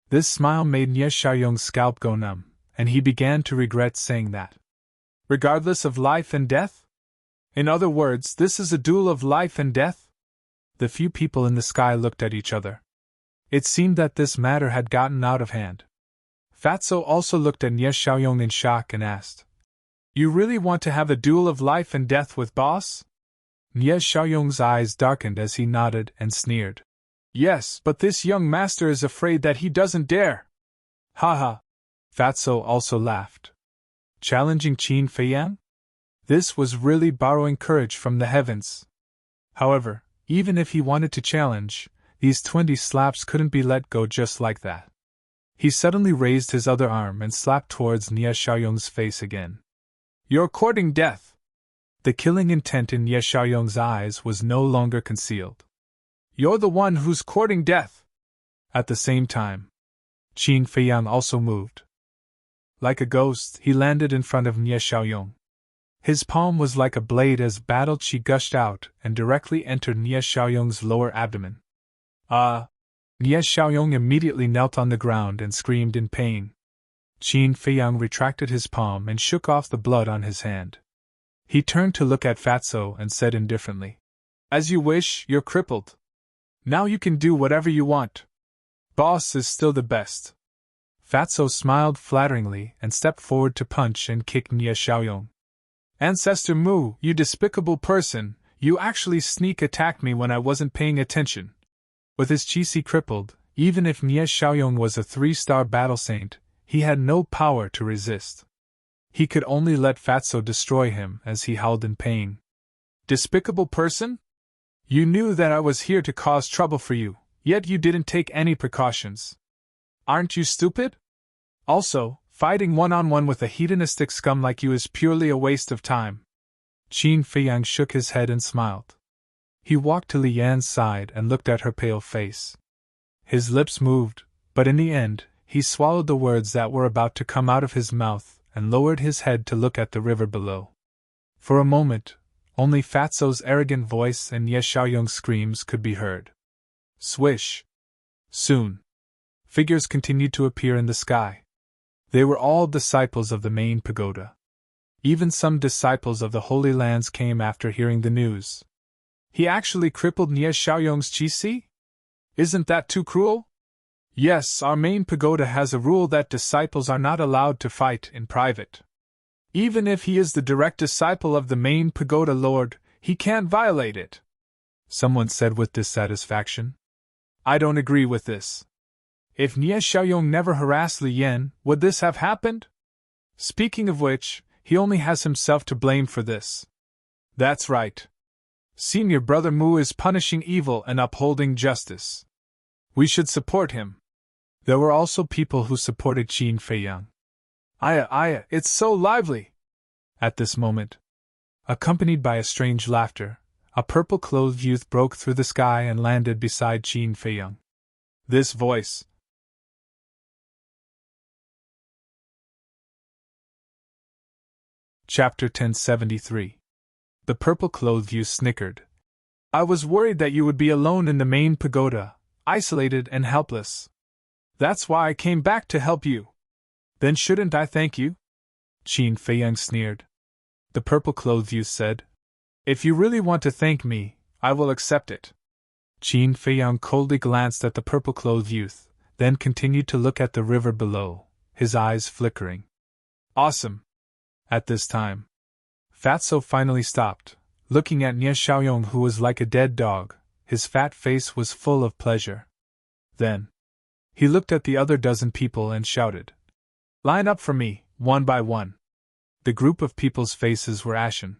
This smile made Nie Xiaoyong's scalp go numb, and he began to regret saying that. Regardless of life and death? In other words, this is a duel of life and death? The few people in the sky looked at each other. It seemed that this matter had gotten out of hand. Fatso also looked at Nie Xiaoyong in shock and asked, You really want to have a duel of life and death with boss? Nie Xiaoyong's eyes darkened as he nodded and sneered. Yes, but this young master is afraid that he doesn't dare. Haha. Fatso also laughed. Challenging Qin Feiyang? This was really borrowing courage from the heavens. However, even if he wanted to challenge, these 20 slaps couldn't be let go just like that. He suddenly raised his other arm and slapped towards Nie Xiaoyong's face again. You're courting death! The killing intent in Nie Xiaoyong's eyes was no longer concealed. You're the one who's courting death! At the same time, Qin Feiyang also moved. Like a ghost, he landed in front of Nie Xiaoyong. His palm was like a blade as battle chi gushed out and directly entered Nie Xiaoyong's lower abdomen. Nie Xiaoyong immediately knelt on the ground and screamed in pain. Qin Feiyang retracted his palm and shook off the blood on his hand. He turned to look at Fatso and said indifferently, As you wish, you're crippled. Now you can do whatever you want. Boss is still the best. Fatso smiled flatteringly and stepped forward to punch and kick Nie Xiaoyong. Ancestor Mu, you despicable person, you actually sneak attacked me when I wasn't paying attention. With his chi crippled, even if Nie Xiaoyong was a 3-star battle saint, he had no power to resist. He could only let Fatso destroy him as he howled in pain. Despicable person? You knew that I was here to cause trouble for you, yet you didn't take any precautions. Aren't you stupid? Also, fighting one-on-one with a hedonistic scum like you is purely a waste of time. Qin Feiyang shook his head and smiled. He walked to Li Yan's side and looked at her pale face. His lips moved, but in the end, he swallowed the words that were about to come out of his mouth and lowered his head to look at the river below. For a moment, only Fatso's arrogant voice and Nie Xiaoyong's screams could be heard. Swish! Soon, figures continued to appear in the sky. They were all disciples of the main pagoda. Even some disciples of the Holy Lands came after hearing the news. He actually crippled Nie Xiaoyong's chi? Isn't that too cruel? Yes, our main pagoda has a rule that disciples are not allowed to fight in private. Even if he is the direct disciple of the main pagoda lord, he can't violate it. someone said with dissatisfaction. I don't agree with this. If Nie Xiaoyong never harassed Li Yan, would this have happened? Speaking of which, he only has himself to blame for this. That's right. Senior Brother Mu is punishing evil and upholding justice. We should support him. There were also people who supported Qin Feiyang. Aya, it's so lively! At this moment, accompanied by a strange laughter, a purple-clothed youth broke through the sky and landed beside Qin Feiyang. This voice. Chapter 1073. The purple-clothed youth snickered. I was worried that you would be alone in the main pagoda, isolated and helpless. That's why I came back to help you. Then shouldn't I thank you? Qin Feiyang sneered. The purple-clothed youth said, If you really want to thank me, I will accept it. Qin Feiyang coldly glanced at the purple-clothed youth, then continued to look at the river below, his eyes flickering. Awesome! At this time, Fatso finally stopped, looking at Nie Xiaoyong, who was like a dead dog. His fat face was full of pleasure. Then, he looked at the other dozen people and shouted, Line up for me, one by one. The group of people's faces were ashen.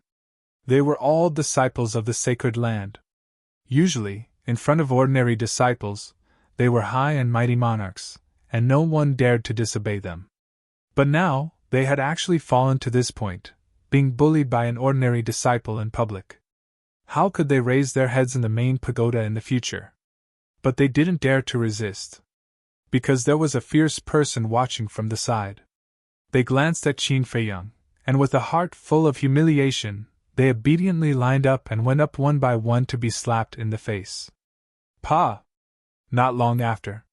They were all disciples of the sacred land. Usually, in front of ordinary disciples, they were high and mighty monarchs, and no one dared to disobey them. But now, they had actually fallen to this point, being bullied by an ordinary disciple in public. How could they raise their heads in the main pagoda in the future? But they didn't dare to resist, because there was a fierce person watching from the side. They glanced at Qin Feiyang, and with a heart full of humiliation, they obediently lined up and went up one by one to be slapped in the face. Pa! Not long after,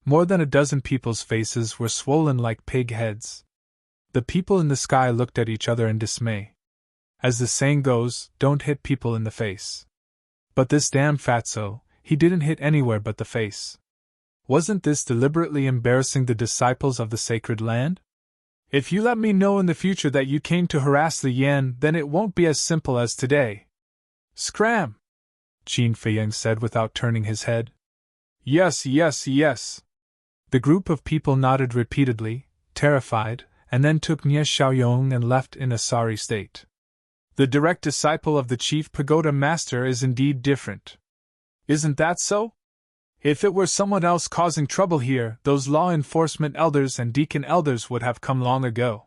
more than a dozen people's faces were swollen like pig heads. The people in the sky looked at each other in dismay. As the saying goes, don't hit people in the face. But this damn Fatso, he didn't hit anywhere but the face. Wasn't this deliberately embarrassing the disciples of the sacred land? If you let me know in the future that you came to harass Li Yan, then it won't be as simple as today. Scram! Qin Feiyang said without turning his head. Yes. The group of people nodded repeatedly, terrified, and then took Nie Xiaoyong and left in a sorry state. The direct disciple of the chief pagoda master is indeed different. Isn't that so? If it were someone else causing trouble here, those law enforcement elders and deacon elders would have come long ago.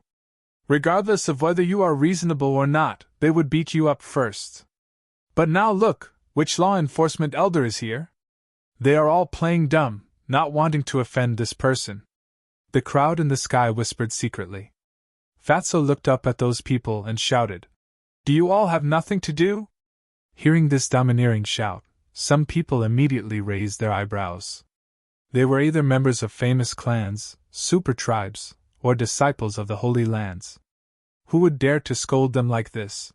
Regardless of whether you are reasonable or not, they would beat you up first. But now look, which law enforcement elder is here? They are all playing dumb, not wanting to offend this person. The crowd in the sky whispered secretly. Fatso looked up at those people and shouted, Do you all have nothing to do? Hearing this domineering shout, some people immediately raised their eyebrows. They were either members of famous clans, super tribes, or disciples of the Holy Lands. Who would dare to scold them like this?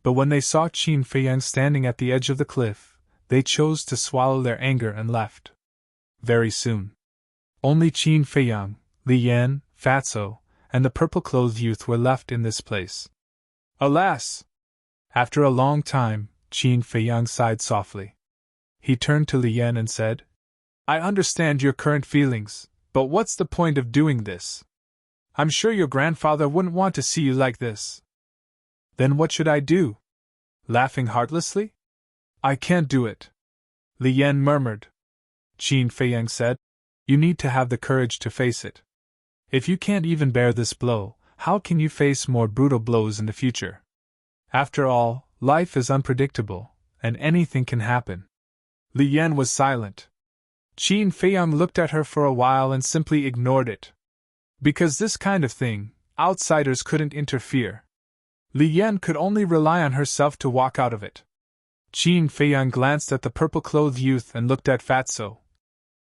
But when they saw Qin Feiyang standing at the edge of the cliff, they chose to swallow their anger and left. Very soon, only Qin Feiyang, Li Yan, Fatso, and the purple-clothed youth were left in this place. Alas! After a long time, Qin Feiyang sighed softly. He turned to Li Yan and said, I understand your current feelings, but what's the point of doing this? I'm sure your grandfather wouldn't want to see you like this. Then what should I do? Laughing heartlessly? I can't do it. Li Yan murmured. Qin Feiyang said, You need to have the courage to face it. If you can't even bear this blow, how can you face more brutal blows in the future? After all, life is unpredictable, and anything can happen. Li Yan was silent. Qin Feiyang looked at her for a while and simply ignored it. Because this kind of thing, outsiders couldn't interfere. Li Yan could only rely on herself to walk out of it. Qin Feiyang glanced at the purple-clothed youth and looked at Fatso.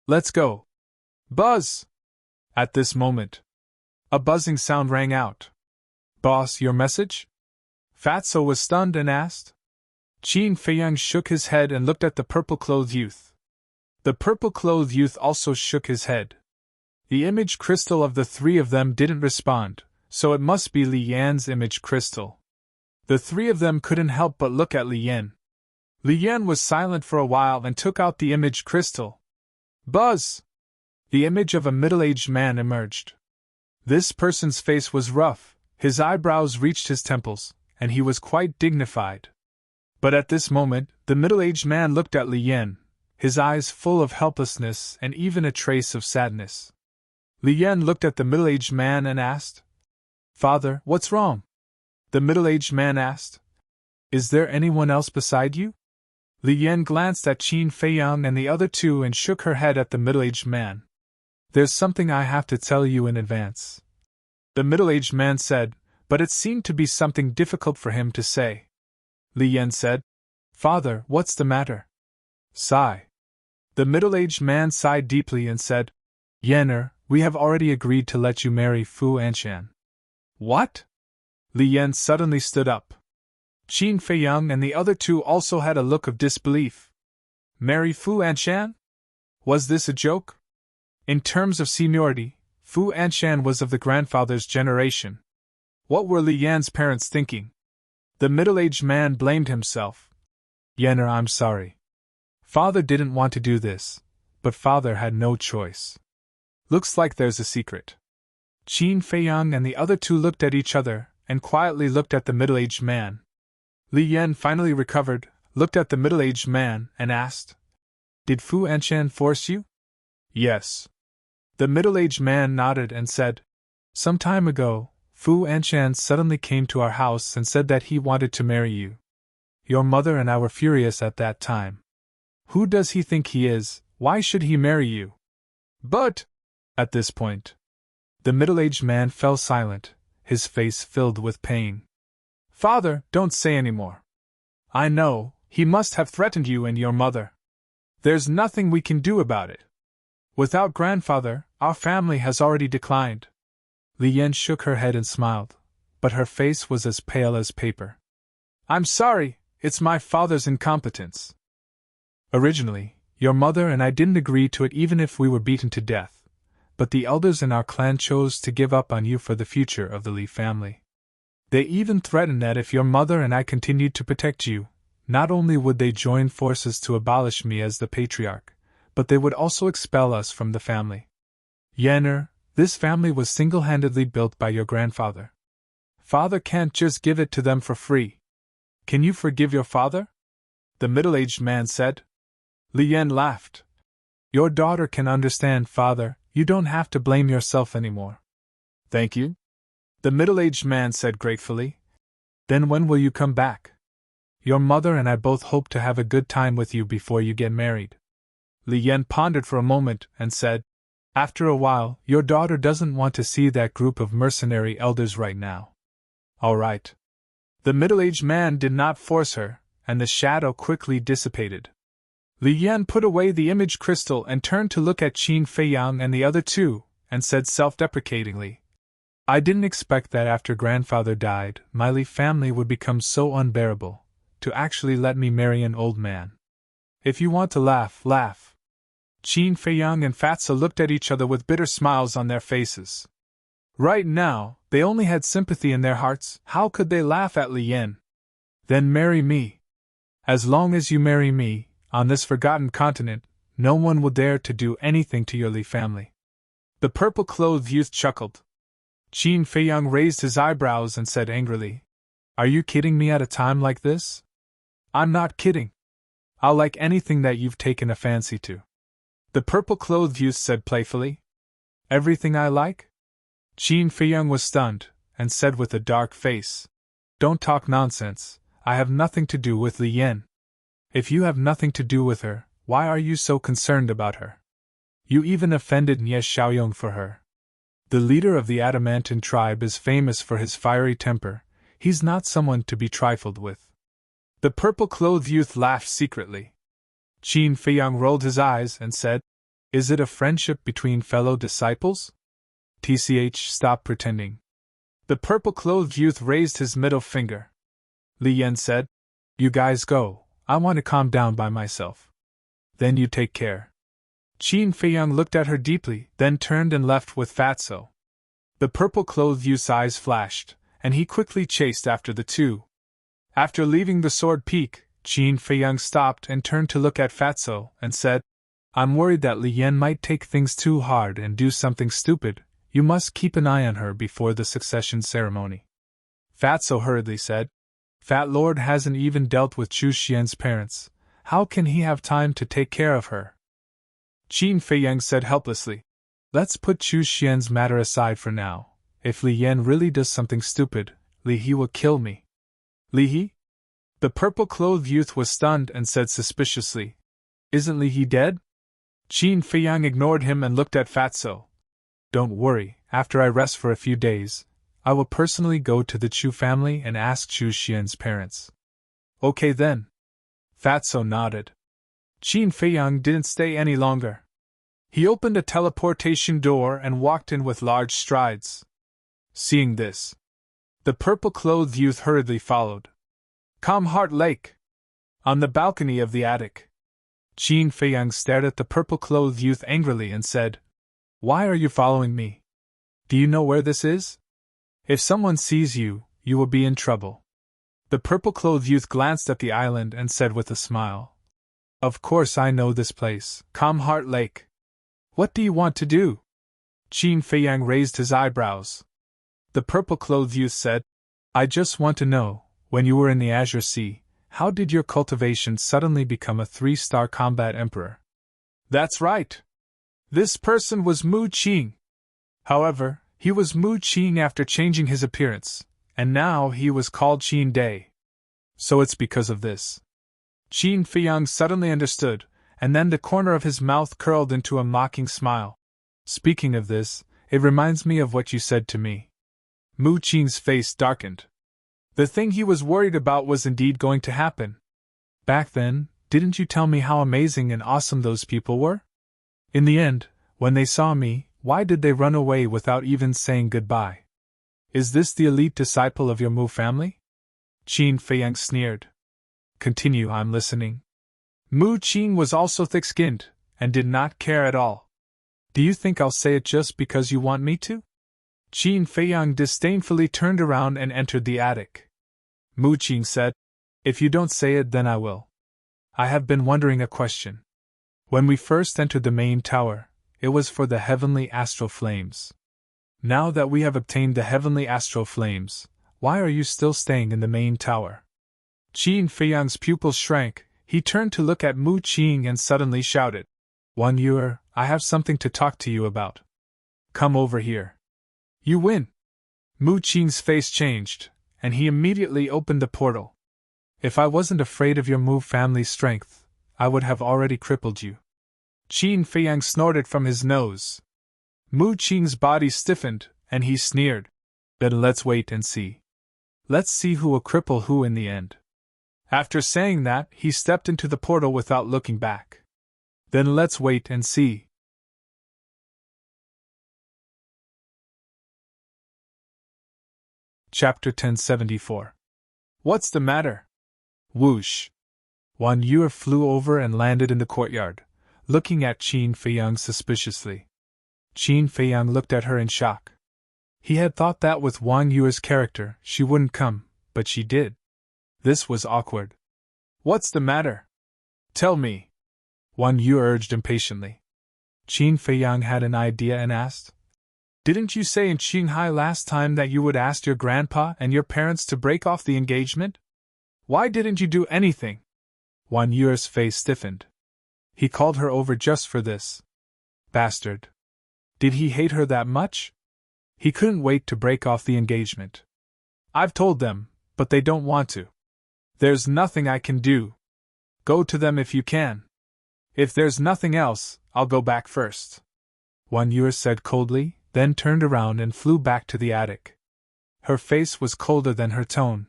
Let's go. Buzz! At this moment, a buzzing sound rang out. Boss, your message? Fatso was stunned and asked. Qin Feiyang shook his head and looked at the purple-clothed youth. The purple-clothed youth also shook his head. The image crystal of the three of them didn't respond, so it must be Li Yan's image crystal. The three of them couldn't help but look at Li Yan. Li Yan was silent for a while and took out the image crystal. Buzz! The image of a middle-aged man emerged. This person's face was rough, his eyebrows reached his temples, and he was quite dignified. But at this moment, the middle-aged man looked at Li Yan, his eyes full of helplessness and even a trace of sadness. Li Yan looked at the middle-aged man and asked, "Father, what's wrong?" The middle-aged man asked, "Is there anyone else beside you?" Li Yan glanced at Qin Feiyang and the other two and shook her head at the middle-aged man. "There's something I have to tell you in advance," the middle-aged man said, but it seemed to be something difficult for him to say. Li Yan said, "Father, what's the matter?" Sigh. The middle-aged man sighed deeply and said, "Yanner, we have already agreed to let you marry Fu Anshan." "What?" Li Yan suddenly stood up. Qin Feiyang and the other two also had a look of disbelief. Marry Fu Anshan? Was this a joke? In terms of seniority, Fu Anshan was of the grandfather's generation. What were Li Yan's parents thinking? The middle-aged man blamed himself. "Yanner, I'm sorry. Father didn't want to do this, but Father had no choice. Looks like there's a secret." Qin Feiyang and the other two looked at each other, and quietly looked at the middle-aged man. Li Yan finally recovered, looked at the middle-aged man, and asked, "Did Fu Anshan force you?" "Yes." The middle-aged man nodded and said, "Some time ago, Fu Anshan suddenly came to our house and said that he wanted to marry you. Your mother and I were furious at that time. Who does he think he is? Why should he marry you?" "But—" At this point, the middle-aged man fell silent, his face filled with pain. "Father, don't say any more. I know, he must have threatened you and your mother. There's nothing we can do about it. Without grandfather, our family has already declined." Li Yan shook her head and smiled, but her face was as pale as paper. "I'm sorry, it's my father's incompetence. Originally, your mother and I didn't agree to it even if we were beaten to death, but the elders in our clan chose to give up on you for the future of the Li family. They even threatened that if your mother and I continued to protect you, not only would they join forces to abolish me as the patriarch, but they would also expel us from the family. Yanner, this family was single-handedly built by your grandfather. Father can't just give it to them for free. Can you forgive your father?" the middle-aged man said. Li Yan laughed. "Your daughter can understand, father, you don't have to blame yourself anymore." "Thank you," the middle-aged man said gratefully. "Then when will you come back? Your mother and I both hope to have a good time with you before you get married." Li Yan pondered for a moment and said, "After a while, your daughter doesn't want to see that group of mercenary elders right now." "All right." The middle-aged man did not force her, and the shadow quickly dissipated. Li Yan put away the image crystal and turned to look at Qin Feiyang and the other two, and said self-deprecatingly, "I didn't expect that after grandfather died, my Li family would become so unbearable, to actually let me marry an old man. If you want to laugh, laugh." Qin Feiyang and Fatso looked at each other with bitter smiles on their faces. Right now, they only had sympathy in their hearts. How could they laugh at Li Yan? "Then marry me. As long as you marry me, on this forgotten continent, no one will dare to do anything to your Li family." The purple-clothed youth chuckled. Qin Feiyang raised his eyebrows and said angrily, "Are you kidding me at a time like this?" "I'm not kidding. I'll like anything that you've taken a fancy to," the purple-clothed youth said playfully. "Everything I like?" Qin Feiyang was stunned, and said with a dark face, "Don't talk nonsense, I have nothing to do with Li Yan. If you have nothing to do with her, why are you so concerned about her? You even offended Nye Xiaoyong for her. The leader of the Adamantine tribe is famous for his fiery temper, he's not someone to be trifled with." The purple-clothed youth laughed secretly. Qin Feiyang rolled his eyes and said, "Is it a friendship between fellow disciples? TCH, stop pretending." The purple-clothed youth raised his middle finger. Li Yan said, "You guys go, I want to calm down by myself." "Then you take care." Qin Feiyang looked at her deeply, then turned and left with Fatso. The purple-clothed youth's eyes flashed, and he quickly chased after the two. After leaving the Sword Peak, Qin Feiyang stopped and turned to look at Fatso and said, I'm worried that Li Yan might take things too hard and do something stupid. You must keep an eye on her before the succession ceremony. Fatso hurriedly said, Fat Lord hasn't even dealt with Chu Xian's parents. How can he have time to take care of her? Qin Feiyang said helplessly, Let's put Chu Xian's matter aside for now. If Li Yan really does something stupid, Li He will kill me. Li He? The purple-clothed youth was stunned and said suspiciously, Isn't Li He dead? Qin Feiyang ignored him and looked at Fatso. Don't worry, after I rest for a few days, I will personally go to the Chu family and ask Chu Xian's parents. Okay then. Fatso nodded. Qin Feiyang didn't stay any longer. He opened a teleportation door and walked in with large strides. Seeing this, the purple-clothed youth hurriedly followed. Calm Heart Lake. On the balcony of the attic, Qin Feiyang stared at the purple-clothed youth angrily and said, Why are you following me? Do you know where this is? If someone sees you, you will be in trouble. The purple-clothed youth glanced at the island and said with a smile, Of course I know this place, Calm Heart Lake. What do you want to do? Qin Feiyang raised his eyebrows. The purple-clothed youth said, I just want to know, when you were in the Azure Sea, how did your cultivation suddenly become a 3-star combat emperor? That's right. This person was Mu Qing. However, he was Mu Qing after changing his appearance, and now he was called Qin Day. So it's because of this. Qin Feiyang suddenly understood, and then the corner of his mouth curled into a mocking smile. Speaking of this, it reminds me of what you said to me. Mu Qing's face darkened. The thing he was worried about was indeed going to happen. Back then, didn't you tell me how amazing and awesome those people were? In the end, when they saw me, why did they run away without even saying goodbye? Is this the elite disciple of your Mu family? Qin Feiyang sneered. Continue, I'm listening. Mu Qing was also thick-skinned, and did not care at all. Do you think I'll say it just because you want me to? Qin Feiyang disdainfully turned around and entered the attic. Mu Qing said, If you don't say it, then I will. I have been wondering a question. When we first entered the main tower, it was for the heavenly astral flames. Now that we have obtained the heavenly astral flames, why are you still staying in the main tower? Qin Feiyang's pupils shrank. He turned to look at Mu Qing and suddenly shouted, Wan Yuer, I have something to talk to you about. Come over here. You win. Mu Qing's face changed, and he immediately opened the portal. If I wasn't afraid of your Mu family's strength, I would have already crippled you. Qin Feiyang snorted from his nose. Mu Qing's body stiffened, and he sneered. Then let's wait and see. Let's see who will cripple who in the end. After saying that, he stepped into the portal without looking back. Then let's wait and see. Chapter 1074. What's the matter? Whoosh. Wan Yuer flew over and landed in the courtyard, looking at Qin Feiyang suspiciously. Qin Feiyang looked at her in shock. He had thought that with Wang Yuer's character, she wouldn't come, but she did. This was awkward. What's the matter? Tell me. Wang Yuer urged impatiently. Qin Feiyang had an idea and asked, Didn't you say in Qinghai last time that you would ask your grandpa and your parents to break off the engagement? Why didn't you do anything? Wang Yuer's face stiffened. He called her over just for this. Bastard. Did he hate her that much? He couldn't wait to break off the engagement. I've told them, but they don't want to. There's nothing I can do. Go to them if you can. If there's nothing else, I'll go back first. Wang Yuer said coldly, then turned around and flew back to the attic. Her face was colder than her tone.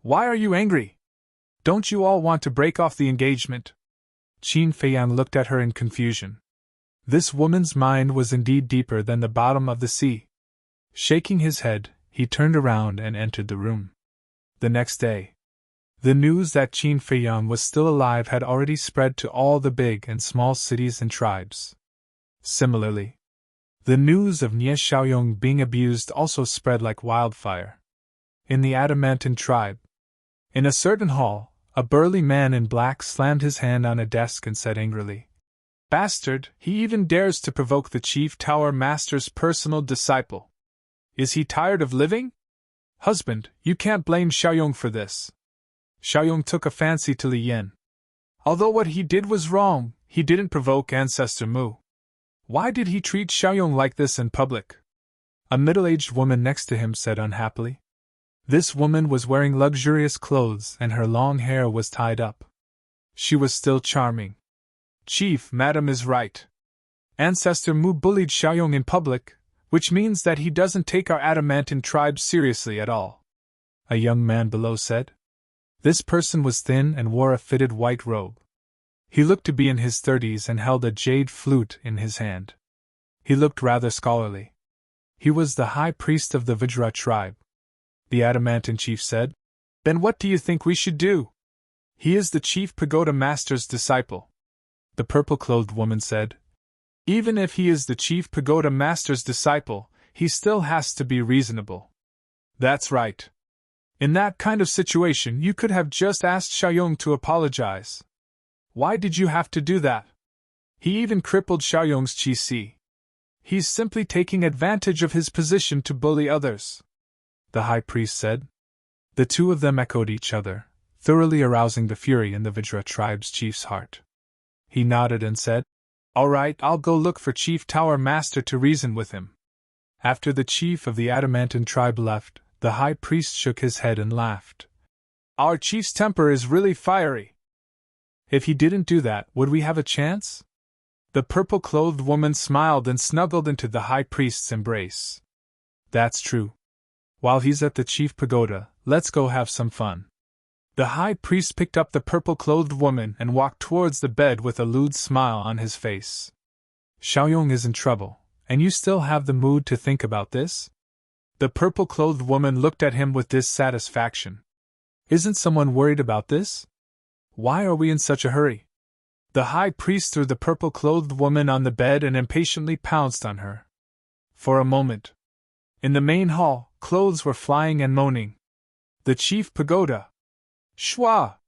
Why are you angry? Don't you all want to break off the engagement? Qin Feiyang looked at her in confusion. This woman's mind was indeed deeper than the bottom of the sea. Shaking his head, he turned around and entered the room. The next day, the news that Qin Feiyang was still alive had already spread to all the big and small cities and tribes. Similarly, the news of Nie Xiaoyong being abused also spread like wildfire. In the Adamantine tribe, in a certain hall, A burly man in black slammed his hand on a desk and said angrily, "Bastard, he even dares to provoke the Chief Tower Master's personal disciple. Is he tired of living? Husband, you can't blame Xiaoyong for this." Xiaoyong took a fancy to Li Yin. Although what he did was wrong, he didn't provoke Ancestor Mu. Why did he treat Xiaoyong like this in public? A middle-aged woman next to him said unhappily. This woman was wearing luxurious clothes and her long hair was tied up. She was still charming. "Chief, Madam is right. Ancestor Mu bullied Xiaoyong in public, which means that he doesn't take our adamantine tribe seriously at all," a young man below said. This person was thin and wore a fitted white robe. He looked to be in his 30s and held a jade flute in his hand. He looked rather scholarly. He was the high priest of the Vajra tribe. The adamantine chief said, "Then what do you think we should do? He is the chief pagoda master's disciple." The purple-clothed woman said, "Even if he is the chief pagoda master's disciple, he still has to be reasonable." "That's right. In that kind of situation you could have just asked Xiaoyong to apologize. Why did you have to do that? He even crippled Xiaoyong's qi. He's simply taking advantage of his position to bully others," the high priest said. The two of them echoed each other, thoroughly arousing the fury in the Vajra tribe's chief's heart. He nodded and said, "All right, I'll go look for Chief Tower Master to reason with him." After the chief of the adamantine tribe left, the high priest shook his head and laughed. "Our chief's temper is really fiery. If he didn't do that, would we have a chance?" The purple-clothed woman smiled and snuggled into the high priest's embrace. "That's true. While he's at the chief pagoda, let's go have some fun." The high priest picked up the purple-clothed woman and walked towards the bed with a lewd smile on his face. "Xiaoyong is in trouble, and you still have the mood to think about this?" The purple-clothed woman looked at him with dissatisfaction. "Isn't someone worried about this? Why are we in such a hurry?" The high priest threw the purple-clothed woman on the bed and impatiently pounced on her. For a moment. In the main hall, clothes were flying and moaning. "The chief pagoda! Shwa!"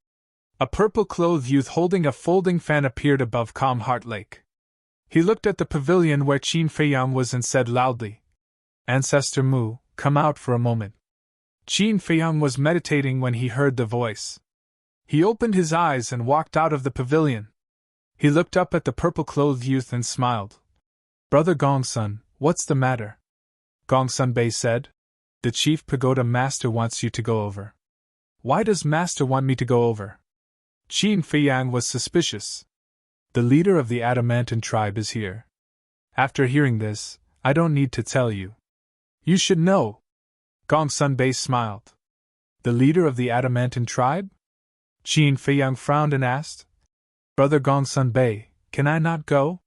A purple-clothed youth holding a folding fan appeared above Calm Heart Lake. He looked at the pavilion where Qin Feiyang was and said loudly, "Ancestor Mu, come out for a moment." Qin Feiyang was meditating when he heard the voice. He opened his eyes and walked out of the pavilion. He looked up at the purple-clothed youth and smiled. "Brother Gongsun, what's the matter?" Gongsun Bei said, "The chief pagoda master wants you to go over." "Why does master want me to go over?" Qin Feiyang was suspicious. "The leader of the adamantine tribe is here." After hearing this, "I don't need to tell you. You should know." Gongsun Bei smiled. "The leader of the adamantine tribe?" Qin Feiyang frowned and asked, "Brother Gongsun Bei, can I not go?"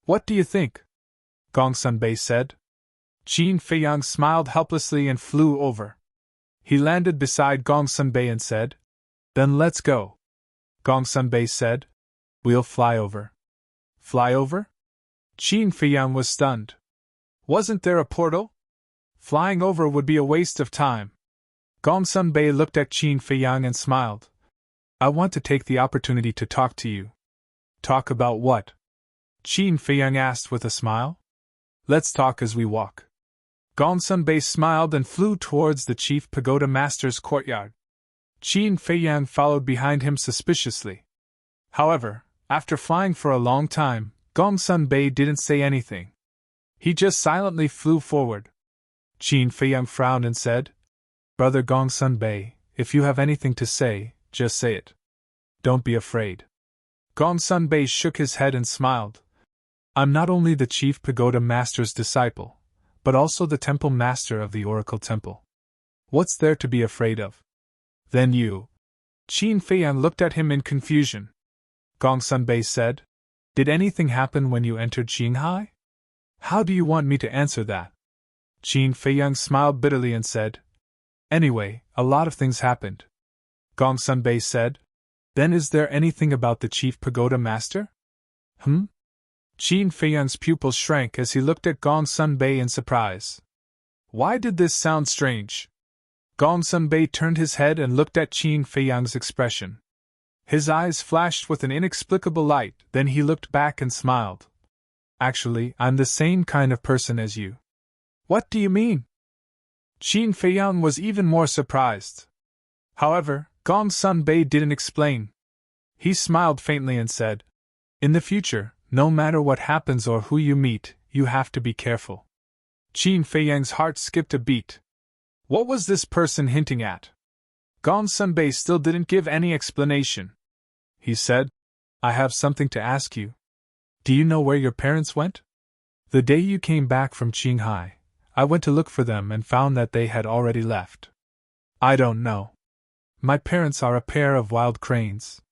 "What do you think?" Gongsun Bei said. Qin Feiyang smiled helplessly and flew over. He landed beside Gongsun Bei and said, "Then let's go." Gongsun Bei said, "We'll fly over." "Fly over?" Qin Feiyang was stunned. "Wasn't there a portal? Flying over would be a waste of time." Gongsun Bei looked at Qin Feiyang and smiled. "I want to take the opportunity to talk to you." "Talk about what?" Qin Feiyang asked with a smile. "Let's talk as we walk." Gongsun Bei smiled and flew towards the chief pagoda master's courtyard. Qin Feiyang followed behind him suspiciously. However, after flying for a long time, Gongsun Bei didn't say anything. He just silently flew forward. Qin Feiyang frowned and said, "Brother Gongsun Bei, if you have anything to say, just say it. Don't be afraid." Gongsun Bei shook his head and smiled. "I'm not only the chief pagoda master's disciple, but also the temple master of the Oracle Temple. What's there to be afraid of?" "Then you..." Qin Feiyang looked at him in confusion. Gongsun Bei said, "Did anything happen when you entered Qinghai? How do you want me to answer that?" Qin Feiyang smiled bitterly and said, "Anyway, a lot of things happened." Gongsun Bei said, "Then is there anything about the chief pagoda master?" "Hmm?" Qin Feiyang's pupils shrank as he looked at Gongsun Bei in surprise. Why did this sound strange? Gongsun Bei turned his head and looked at Qin Feiyang's expression. His eyes flashed with an inexplicable light, then he looked back and smiled. Actually, I'm the same kind of person as you. What do you mean? Qin Feiyang was even more surprised. However, Gongsun Bei didn't explain. He smiled faintly and said, "In the future, no matter what happens or who you meet, you have to be careful." Qin Feiyang's heart skipped a beat. What was this person hinting at? Gongsun Bei still didn't give any explanation. He said, "I have something to ask you. Do you know where your parents went? The day you came back from Qinghai, I went to look for them and found that they had already left." "I don't know. My parents are a pair of wild cranes.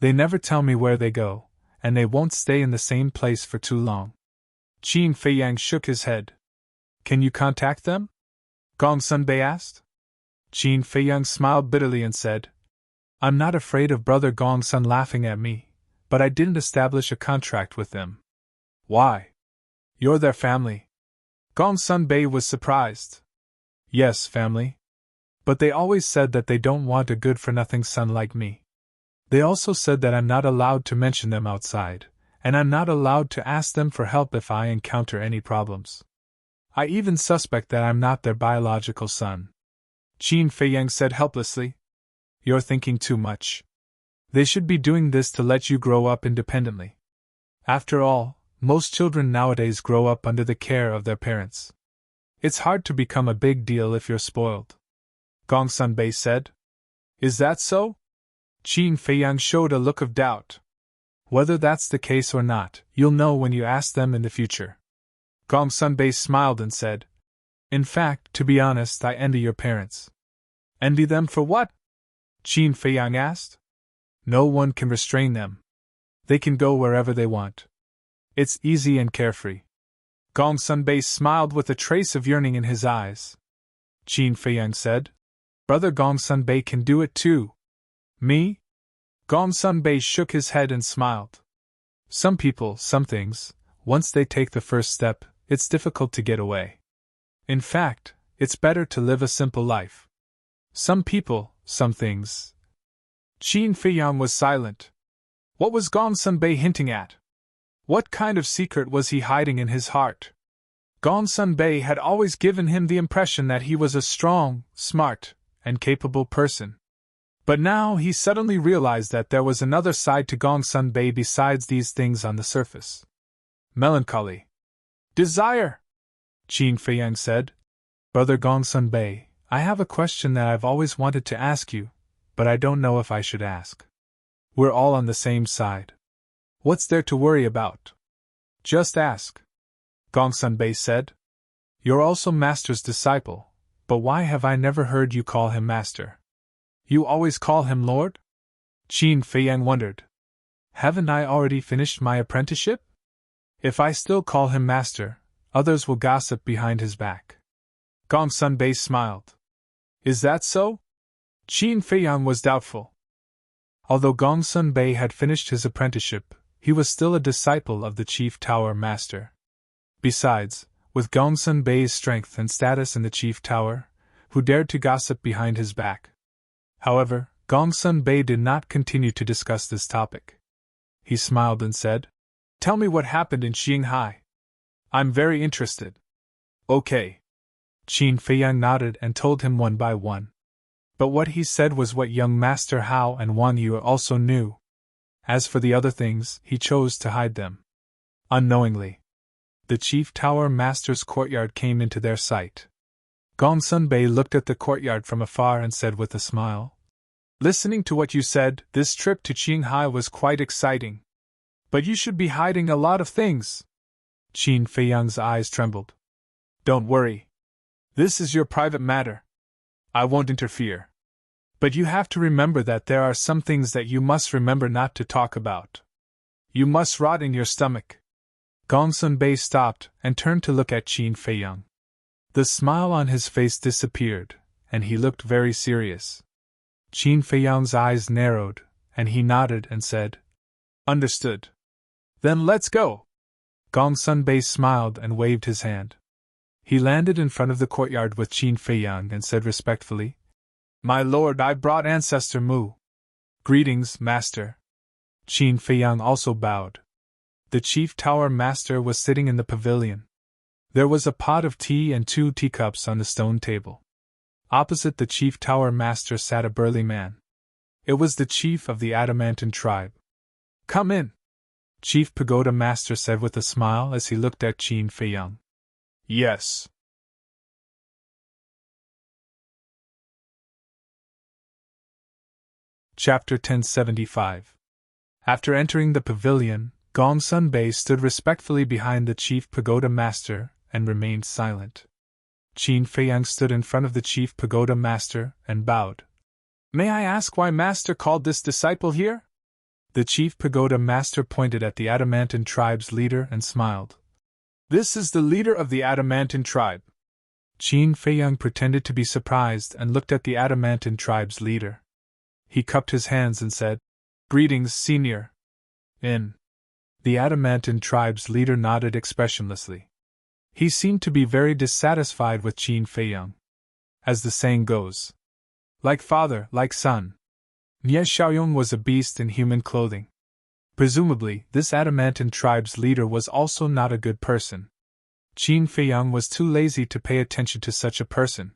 They never tell me where they go, and they won't stay in the same place for too long." Qin Feiyang shook his head. "Can you contact them?" Gongsun Bei asked. Qin Feiyang smiled bitterly and said, "I'm not afraid of Brother Gongsun laughing at me, but I didn't establish a contract with them." "Why? You're their family." Gongsun Bei was surprised. "Yes, family. But they always said that they don't want a good-for-nothing son like me. They also said that I'm not allowed to mention them outside, and I'm not allowed to ask them for help if I encounter any problems. I even suspect that I'm not their biological son." Qin Feiyang said helplessly, "You're thinking too much. They should be doing this to let you grow up independently. After all, most children nowadays grow up under the care of their parents. It's hard to become a big deal if you're spoiled." Gongsun Bei said. "Is that so?" Qin Feiyang showed a look of doubt. "Whether that's the case or not, you'll know when you ask them in the future." Gongsun Bei smiled and said, "In fact, to be honest, I envy your parents." "Envy them for what?" Qin Feiyang asked. "No one can restrain them. They can go wherever they want. It's easy and carefree." Gongsun Bei smiled with a trace of yearning in his eyes. Qin Feiyang said, "Brother Gongsun Bei can do it too." "Me?" Gongsun Bei shook his head and smiled. "Some people, some things, once they take the first step, it's difficult to get away. In fact, it's better to live a simple life. Some people, some things." Qin Feiyang was silent. What was Gongsun Bei hinting at? What kind of secret was he hiding in his heart? Gongsun Bei had always given him the impression that he was a strong, smart, and capable person. But now he suddenly realized that there was another side to Gongsun Bei besides these things on the surface. Melancholy. Desire. Qin Feiyang said, "Brother Gongsun Bei, I have a question that I've always wanted to ask you, but I don't know if I should ask. We're all on the same side. What's there to worry about? Just ask." Gongsun Bei said, "You're also Master's disciple, but why have I never heard you call him Master? You always call him Lord?" Qin Feiyang wondered. "Haven't I already finished my apprenticeship? If I still call him Master, others will gossip behind his back." Gongsun Bei smiled. "Is that so?" Qin Feiyang was doubtful. Although Gongsun Bei had finished his apprenticeship, he was still a disciple of the Chief Tower Master. Besides, with Gongsun Bei's strength and status in the Chief Tower, who dared to gossip behind his back? However, Gongsun Bei did not continue to discuss this topic. He smiled and said, "Tell me what happened in Qinghai. I'm very interested." "Okay." Qin Feiyang nodded and told him one by one. But what he said was what young Master Hao and Wang Yu also knew. As for the other things, he chose to hide them. Unknowingly, the Chief Tower Master's courtyard came into their sight. Gongsun Bei looked at the courtyard from afar and said with a smile, "Listening to what you said, this trip to Qinghai was quite exciting. But you should be hiding a lot of things." Qin Feiyang's eyes trembled. "Don't worry. This is your private matter. I won't interfere. But you have to remember that there are some things that you must remember not to talk about. You must rot in your stomach." Gongsun Bei stopped and turned to look at Qin Feiyang. The smile on his face disappeared, and he looked very serious. Qin Feiyang's eyes narrowed, and he nodded and said, "Understood. Then let's go." Gongsun Bei smiled and waved his hand. He landed in front of the courtyard with Qin Feiyang and said respectfully, "My lord, I brought Ancestor Mu." Greetings, Master. Qin Feiyang also bowed. The chief tower master was sitting in the pavilion. There was a pot of tea and 2 teacups on the stone table. Opposite the chief tower master sat a burly man. It was the chief of the Adamantine tribe. Come in, Chief Pagoda Master said with a smile as he looked at Qin Feiyang. Yes. Chapter 1075. After entering the pavilion, Gongsun Bei stood respectfully behind the Chief Pagoda Master and remained silent. Qin Feiyang stood in front of the Chief Pagoda Master and bowed. May I ask why Master called this disciple here? The Chief Pagoda Master pointed at the Adamantine tribe's leader and smiled. This is the leader of the Adamantine tribe. Qin Feiyang pretended to be surprised and looked at the Adamantine tribe's leader. He cupped his hands and said, Greetings, Senior. The Adamantine tribe's leader nodded expressionlessly. He seemed to be very dissatisfied with Qin Feiyang. As the saying goes, like father, like son. Nie Xiaoyong was a beast in human clothing. Presumably, this Adamantine tribe's leader was also not a good person. Qin Feiyang was too lazy to pay attention to such a person.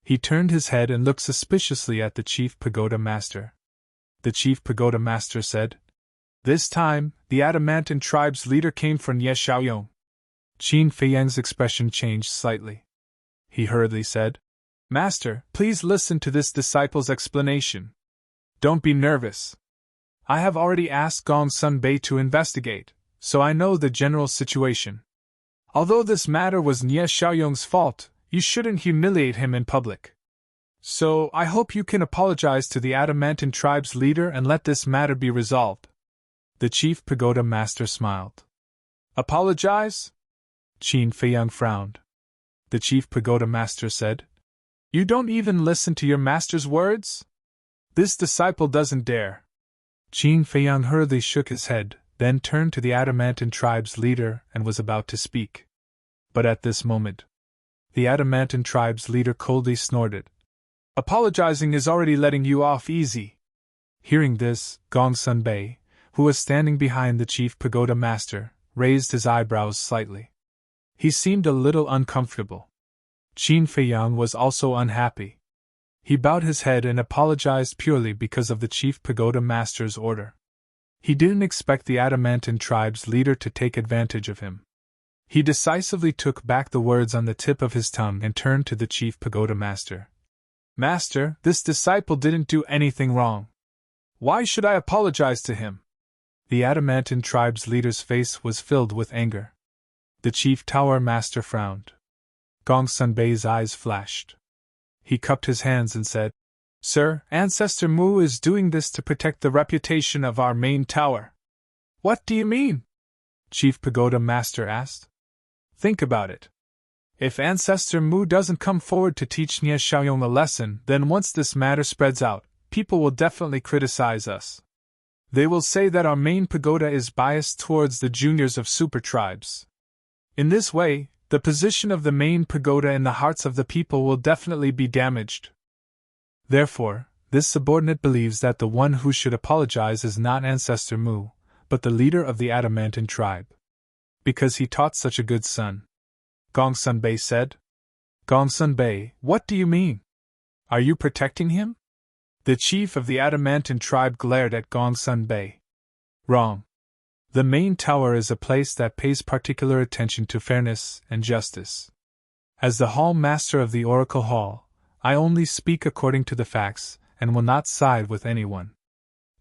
He turned his head and looked suspiciously at the Chief Pagoda Master. The Chief Pagoda Master said, This time, the Adamantine tribe's leader came for Nie Xiaoyong. Qin Feiyang's expression changed slightly. He hurriedly said, Master, please listen to this disciple's explanation. Don't be nervous. I have already asked Gongsun Bei to investigate, so I know the general situation. Although this matter was Nie Xiaoyong's fault, you shouldn't humiliate him in public. So, I hope you can apologize to the Adamantine tribe's leader and let this matter be resolved. The Chief Pagoda Master smiled. Apologize? Qin Feiyang frowned. The Chief Pagoda Master said, You don't even listen to your master's words? This disciple doesn't dare. Qin Feiyang hurriedly shook his head, then turned to the Adamantine tribe's leader and was about to speak. But at this moment, the Adamantine tribe's leader coldly snorted. Apologizing is already letting you off easy. Hearing this, Gongsun Bei, who was standing behind the Chief Pagoda Master, raised his eyebrows slightly. He seemed a little uncomfortable. Qin Feiyang was also unhappy. He bowed his head and apologized purely because of the Chief Pagoda Master's order. He didn't expect the Adamantine tribe's leader to take advantage of him. He decisively took back the words on the tip of his tongue and turned to the Chief Pagoda Master. Master, this disciple didn't do anything wrong. Why should I apologize to him? The Adamantine tribe's leader's face was filled with anger. The Chief Tower Master frowned. Gongsun Bei's eyes flashed. He cupped his hands and said, Sir, Ancestor Mu is doing this to protect the reputation of our main tower. What do you mean? Chief Pagoda Master asked. Think about it. If Ancestor Mu doesn't come forward to teach Nie Xiaoyong a lesson, then once this matter spreads out, people will definitely criticize us. They will say that our main pagoda is biased towards the juniors of super tribes. In this way, the position of the main pagoda in the hearts of the people will definitely be damaged. Therefore, this subordinate believes that the one who should apologize is not Ancestor Mu, but the leader of the Adamantine tribe. Because he taught such a good son. Gongsun Bei said. Gongsun Bei, what do you mean? Are you protecting him? The chief of the Adamantine tribe glared at Gongsun Bei. Wrong. The main tower is a place that pays particular attention to fairness and justice. As the hall master of the Oracle Hall, I only speak according to the facts and will not side with anyone.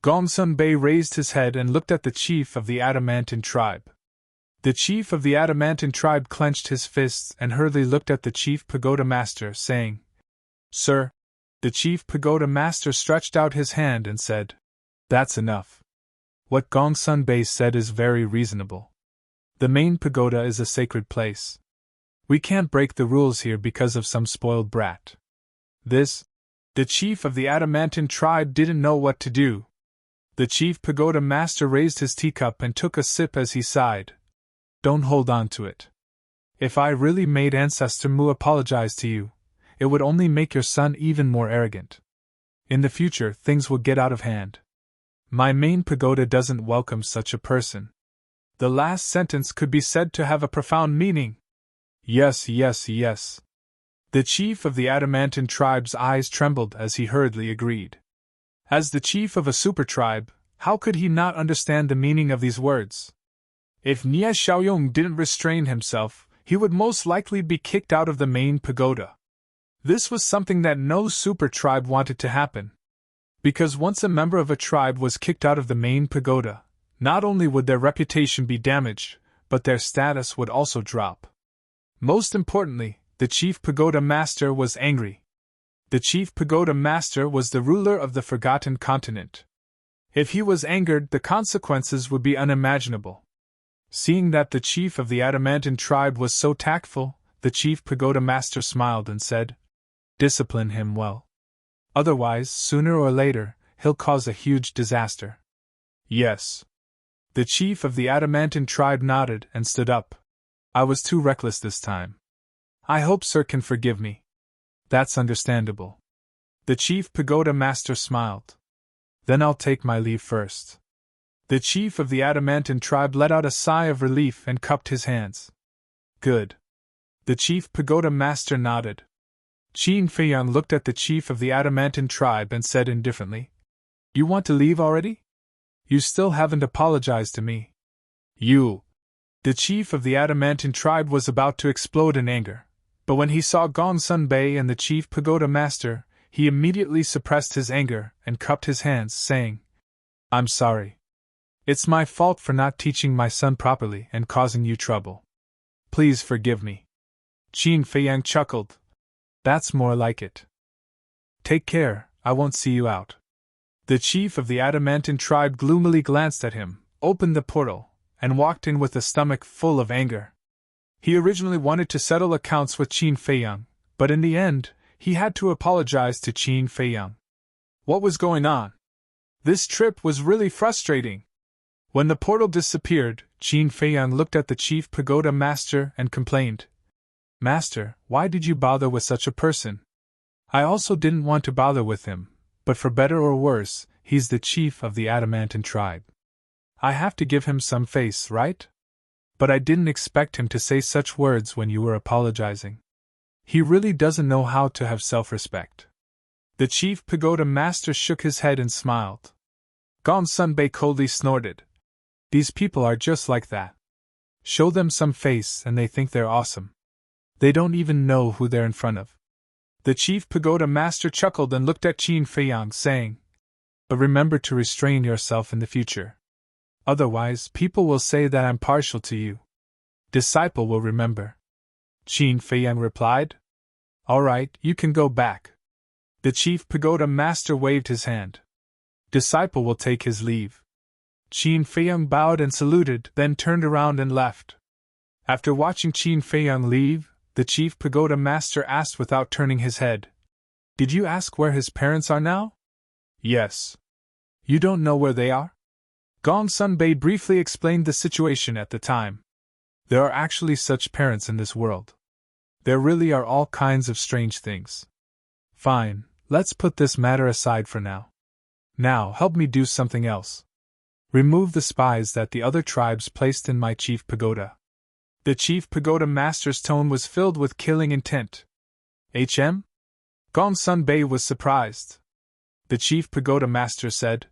Gongsun Bei raised his head and looked at the chief of the Adamantine tribe. The chief of the Adamantine tribe clenched his fists and hurriedly looked at the Chief Pagoda Master, saying, Sir. The Chief Pagoda Master stretched out his hand and said, That's enough. What Gongsun Bei said is very reasonable. The main pagoda is a sacred place. We can't break the rules here because of some spoiled brat. The chief of the Adamantine tribe didn't know what to do. The Chief Pagoda Master raised his teacup and took a sip as he sighed. Don't hold on to it. If I really made Ancestor Mu apologize to you, it would only make your son even more arrogant. In the future, things will get out of hand. My main pagoda doesn't welcome such a person. The last sentence could be said to have a profound meaning. Yes, yes, yes. The chief of the adamantine tribe's eyes trembled as he hurriedly agreed. As the chief of a super tribe, how could he not understand the meaning of these words? If Nie Xiaoyong didn't restrain himself, he would most likely be kicked out of the main pagoda. This was something that no super tribe wanted to happen. Because once a member of a tribe was kicked out of the main pagoda, not only would their reputation be damaged, but their status would also drop. Most importantly, the chief pagoda master was angry. The chief pagoda master was the ruler of the forgotten continent. If he was angered, the consequences would be unimaginable. Seeing that the chief of the adamantine tribe was so tactful, the chief pagoda master smiled and said, "Discipline him well. Otherwise, sooner or later, he'll cause a huge disaster." Yes. The chief of the adamantine tribe nodded and stood up. "I was too reckless this time. I hope sir can forgive me." "That's understandable." The chief pagoda master smiled. "Then I'll take my leave first." The chief of the adamantine tribe let out a sigh of relief and cupped his hands. "Good." The chief pagoda master nodded. Qin Feiyang looked at the chief of the adamantine tribe and said indifferently, "You want to leave already? You still haven't apologized to me." "You." The chief of the adamantine tribe was about to explode in anger, but when he saw Gongsun Bei and the chief pagoda master, he immediately suppressed his anger and cupped his hands, saying, "I'm sorry. It's my fault for not teaching my son properly and causing you trouble. Please forgive me." Qin Feiyang chuckled. "That's more like it. Take care, I won't see you out." The chief of the adamantine tribe gloomily glanced at him, opened the portal, and walked in with a stomach full of anger. He originally wanted to settle accounts with Qin Feiyang, but in the end, he had to apologize to Qin Feiyang. What was going on? This trip was really frustrating. When the portal disappeared, Qin Feiyang looked at the chief pagoda master and complained, "Master, why did you bother with such a person? I also didn't want to bother with him, but for better or worse, he's the chief of the adamantine tribe. I have to give him some face, right? But I didn't expect him to say such words when you were apologizing. He really doesn't know how to have self-respect." The chief pagoda master shook his head and smiled. Gongsun Bei coldly snorted. "These people are just like that. Show them some face and they think they're awesome. They don't even know who they're in front of." The chief pagoda master chuckled and looked at Qin Feiyang, saying, "But remember to restrain yourself in the future. Otherwise, people will say that I'm partial to you." "Disciple will remember," Qin Feiyang replied. "All right, you can go back." The chief pagoda master waved his hand. "Disciple will take his leave." Qin Feiyang bowed and saluted, then turned around and left. After watching Qin Feiyang leave, the chief pagoda master asked without turning his head, "Did you ask where his parents are now?" "Yes." "You don't know where they are?" Gongsun Bei briefly explained the situation at the time. There are actually such parents in this world. There really are all kinds of strange things. Fine, let's put this matter aside for now. Now help me do something else. Remove the spies that the other tribes placed in my chief pagoda. The chief pagoda master's tone was filled with killing intent. "HM?" Gongsun Bei was surprised. The chief pagoda master said,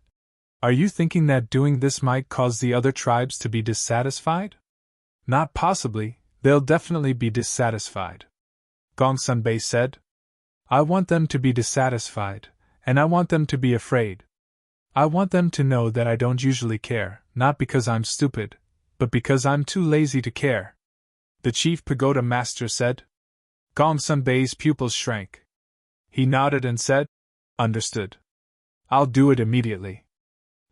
"Are you thinking that doing this might cause the other tribes to be dissatisfied?" "Not possibly, they'll definitely be dissatisfied," Gongsun Bei said. "I want them to be dissatisfied, and I want them to be afraid. I want them to know that I don't usually care, not because I'm stupid, but because I'm too lazy to care," the chief pagoda master said. Gongsun Bei's pupils shrank. He nodded and said, "Understood. I'll do it immediately."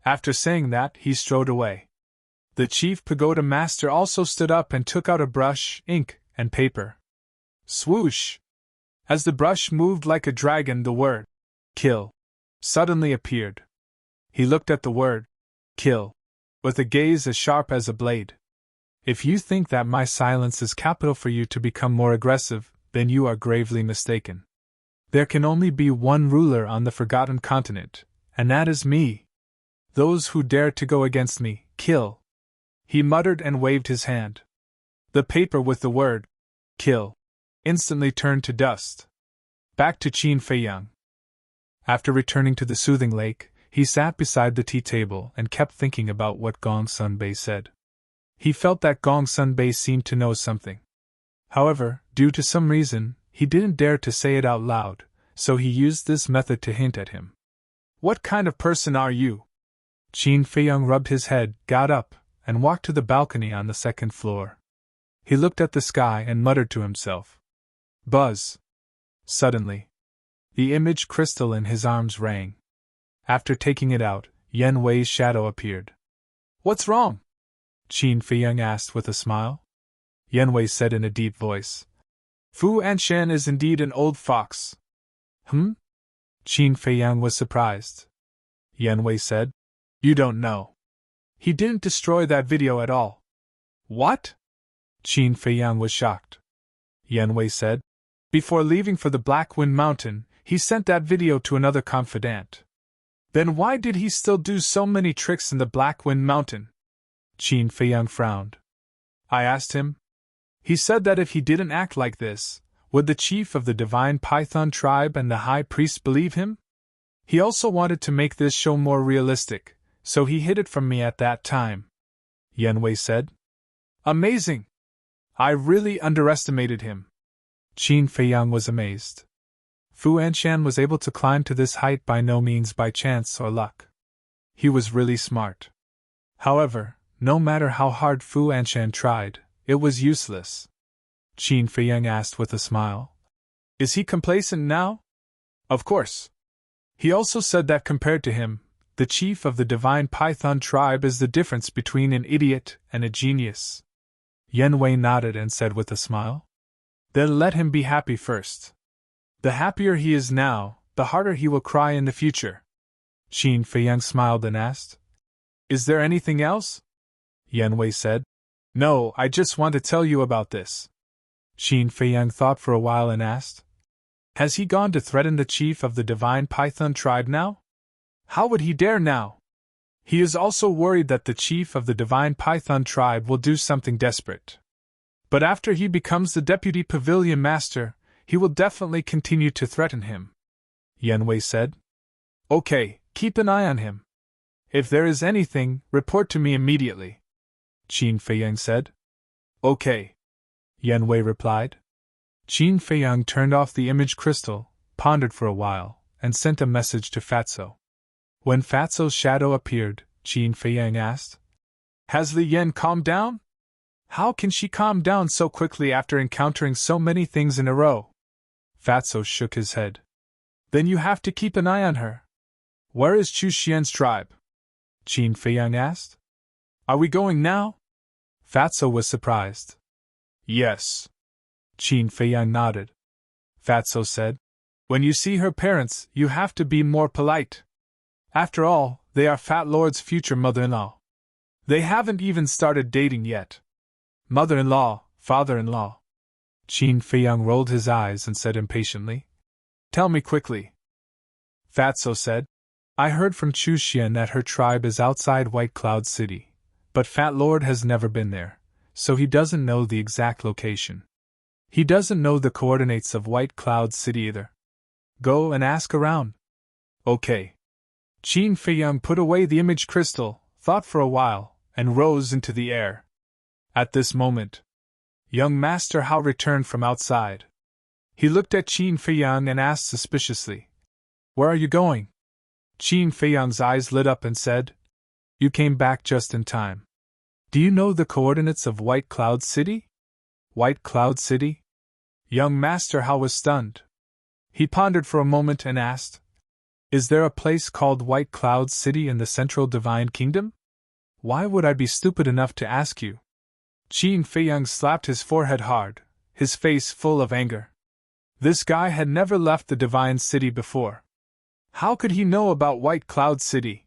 After saying that, he strode away. The chief pagoda master also stood up and took out a brush, ink, and paper. Swoosh! As the brush moved like a dragon, the word, "kill," suddenly appeared. He looked at the word, "kill," with a gaze as sharp as a blade. "If you think that my silence is capital for you to become more aggressive, then you are gravely mistaken. There can only be one ruler on the forgotten continent, and that is me." Those who dare to go against me, kill. He muttered and waved his hand. The paper with the word, kill, instantly turned to dust. Back to Qin Feiyang. After returning to the soothing lake, he sat beside the tea table and kept thinking about what Gong Sun Bei said. He felt that Gong Sun Bei seemed to know something. However, due to some reason, he didn't dare to say it out loud, so he used this method to hint at him. What kind of person are you? Qin Feiyang rubbed his head, got up, and walked to the balcony on the second floor. He looked at the sky and muttered to himself. Buzz! Suddenly, the image crystal in his arms rang. After taking it out, Yan Wei's shadow appeared. What's wrong? Qin Feiyang asked with a smile. Yan Wei said in a deep voice. Fu Anshan is indeed an old fox. Qin Feiyang was surprised. Yan Wei said. You don't know. He didn't destroy that video at all. What? Qin Feiyang was shocked. Yan Wei said. Before leaving for the Black Wind Mountain, he sent that video to another confidant. Then why did he still do so many tricks in the Black Wind Mountain? Qin Feiyang frowned. I asked him. He said that if he didn't act like this, would the chief of the Divine Python tribe and the high priest believe him? He also wanted to make this show more realistic, so he hid it from me at that time. Yan Wei said. Amazing! I really underestimated him. Qin Feiyang was amazed. Fu Anshan was able to climb to this height by no means by chance or luck. He was really smart. However, no matter how hard Fu Anshan tried, it was useless. Qin Feiyang asked with a smile. Is he complacent now? Of course. He also said that compared to him, the chief of the Divine Python tribe is the difference between an idiot and a genius. Yan Wei nodded and said with a smile. Then let him be happy first. The happier he is now, the harder he will cry in the future. Qin Feiyang smiled and asked. Is there anything else? Yan Wei said. No, I just want to tell you about this. Qin Feiyang thought for a while and asked. Has he gone to threaten the chief of the Divine Python tribe now? How would he dare now? He is also worried that the chief of the Divine Python tribe will do something desperate. But after he becomes the deputy pavilion master, he will definitely continue to threaten him. Yan Wei said. Okay, keep an eye on him. If there is anything, report to me immediately. Qin Feiyang said. Okay. Yan Wei replied. Qin Feiyang turned off the image crystal, pondered for a while, and sent a message to Fatso. When Fatso's shadow appeared, Qin Feiyang asked, Has Li Yan calmed down? How can she calm down so quickly after encountering so many things in a row? Fatso shook his head. Then you have to keep an eye on her. Where is Chu Xian's tribe? Qin Feiyang asked. Are we going now? Fatso was surprised. Yes. Qin Feiyang nodded. Fatso said, When you see her parents, you have to be more polite. After all, they are Fat Lord's future mother-in-law. They haven't even started dating yet. Mother-in-law, father-in-law. Qin Feiyang rolled his eyes and said impatiently, Tell me quickly. Fatso said, I heard from Chu Xian that her tribe is outside White Cloud City, but Fat Lord has never been there, so he doesn't know the exact location. He doesn't know the coordinates of White Cloud City either. Go and ask around. Okay. Qin Feiyang put away the image crystal, thought for a while, and rose into the air. At this moment, young Master Hao returned from outside. He looked at Qin Feiyang and asked suspiciously, Where are you going? Qin Feiyang's eyes lit up and said, You came back just in time. Do you know the coordinates of White Cloud City? White Cloud City? Young Master Hao was stunned. He pondered for a moment and asked, Is there a place called White Cloud City in the Central Divine Kingdom? Why would I be stupid enough to ask you? Qin Feiyang slapped his forehead hard, his face full of anger. This guy had never left the Divine City before. How could he know about White Cloud City?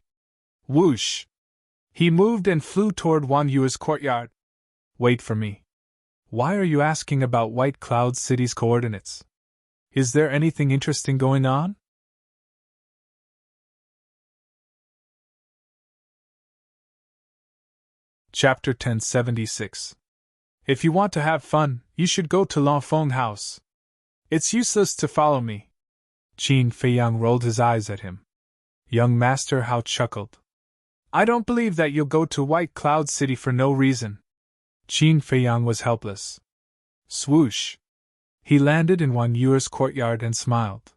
Whoosh! He moved and flew toward Wan Yue's courtyard. Wait for me. Why are you asking about White Cloud City's coordinates? Is there anything interesting going on? Chapter 1076. If you want to have fun, you should go to L'Enfant House. It's useless to follow me. Qin Feiyang rolled his eyes at him. Young Master Hao chuckled. I don't believe that you'll go to White Cloud City for no reason. Qin Feiyang was helpless. Swoosh! He landed in Wan Yuer's courtyard and smiled.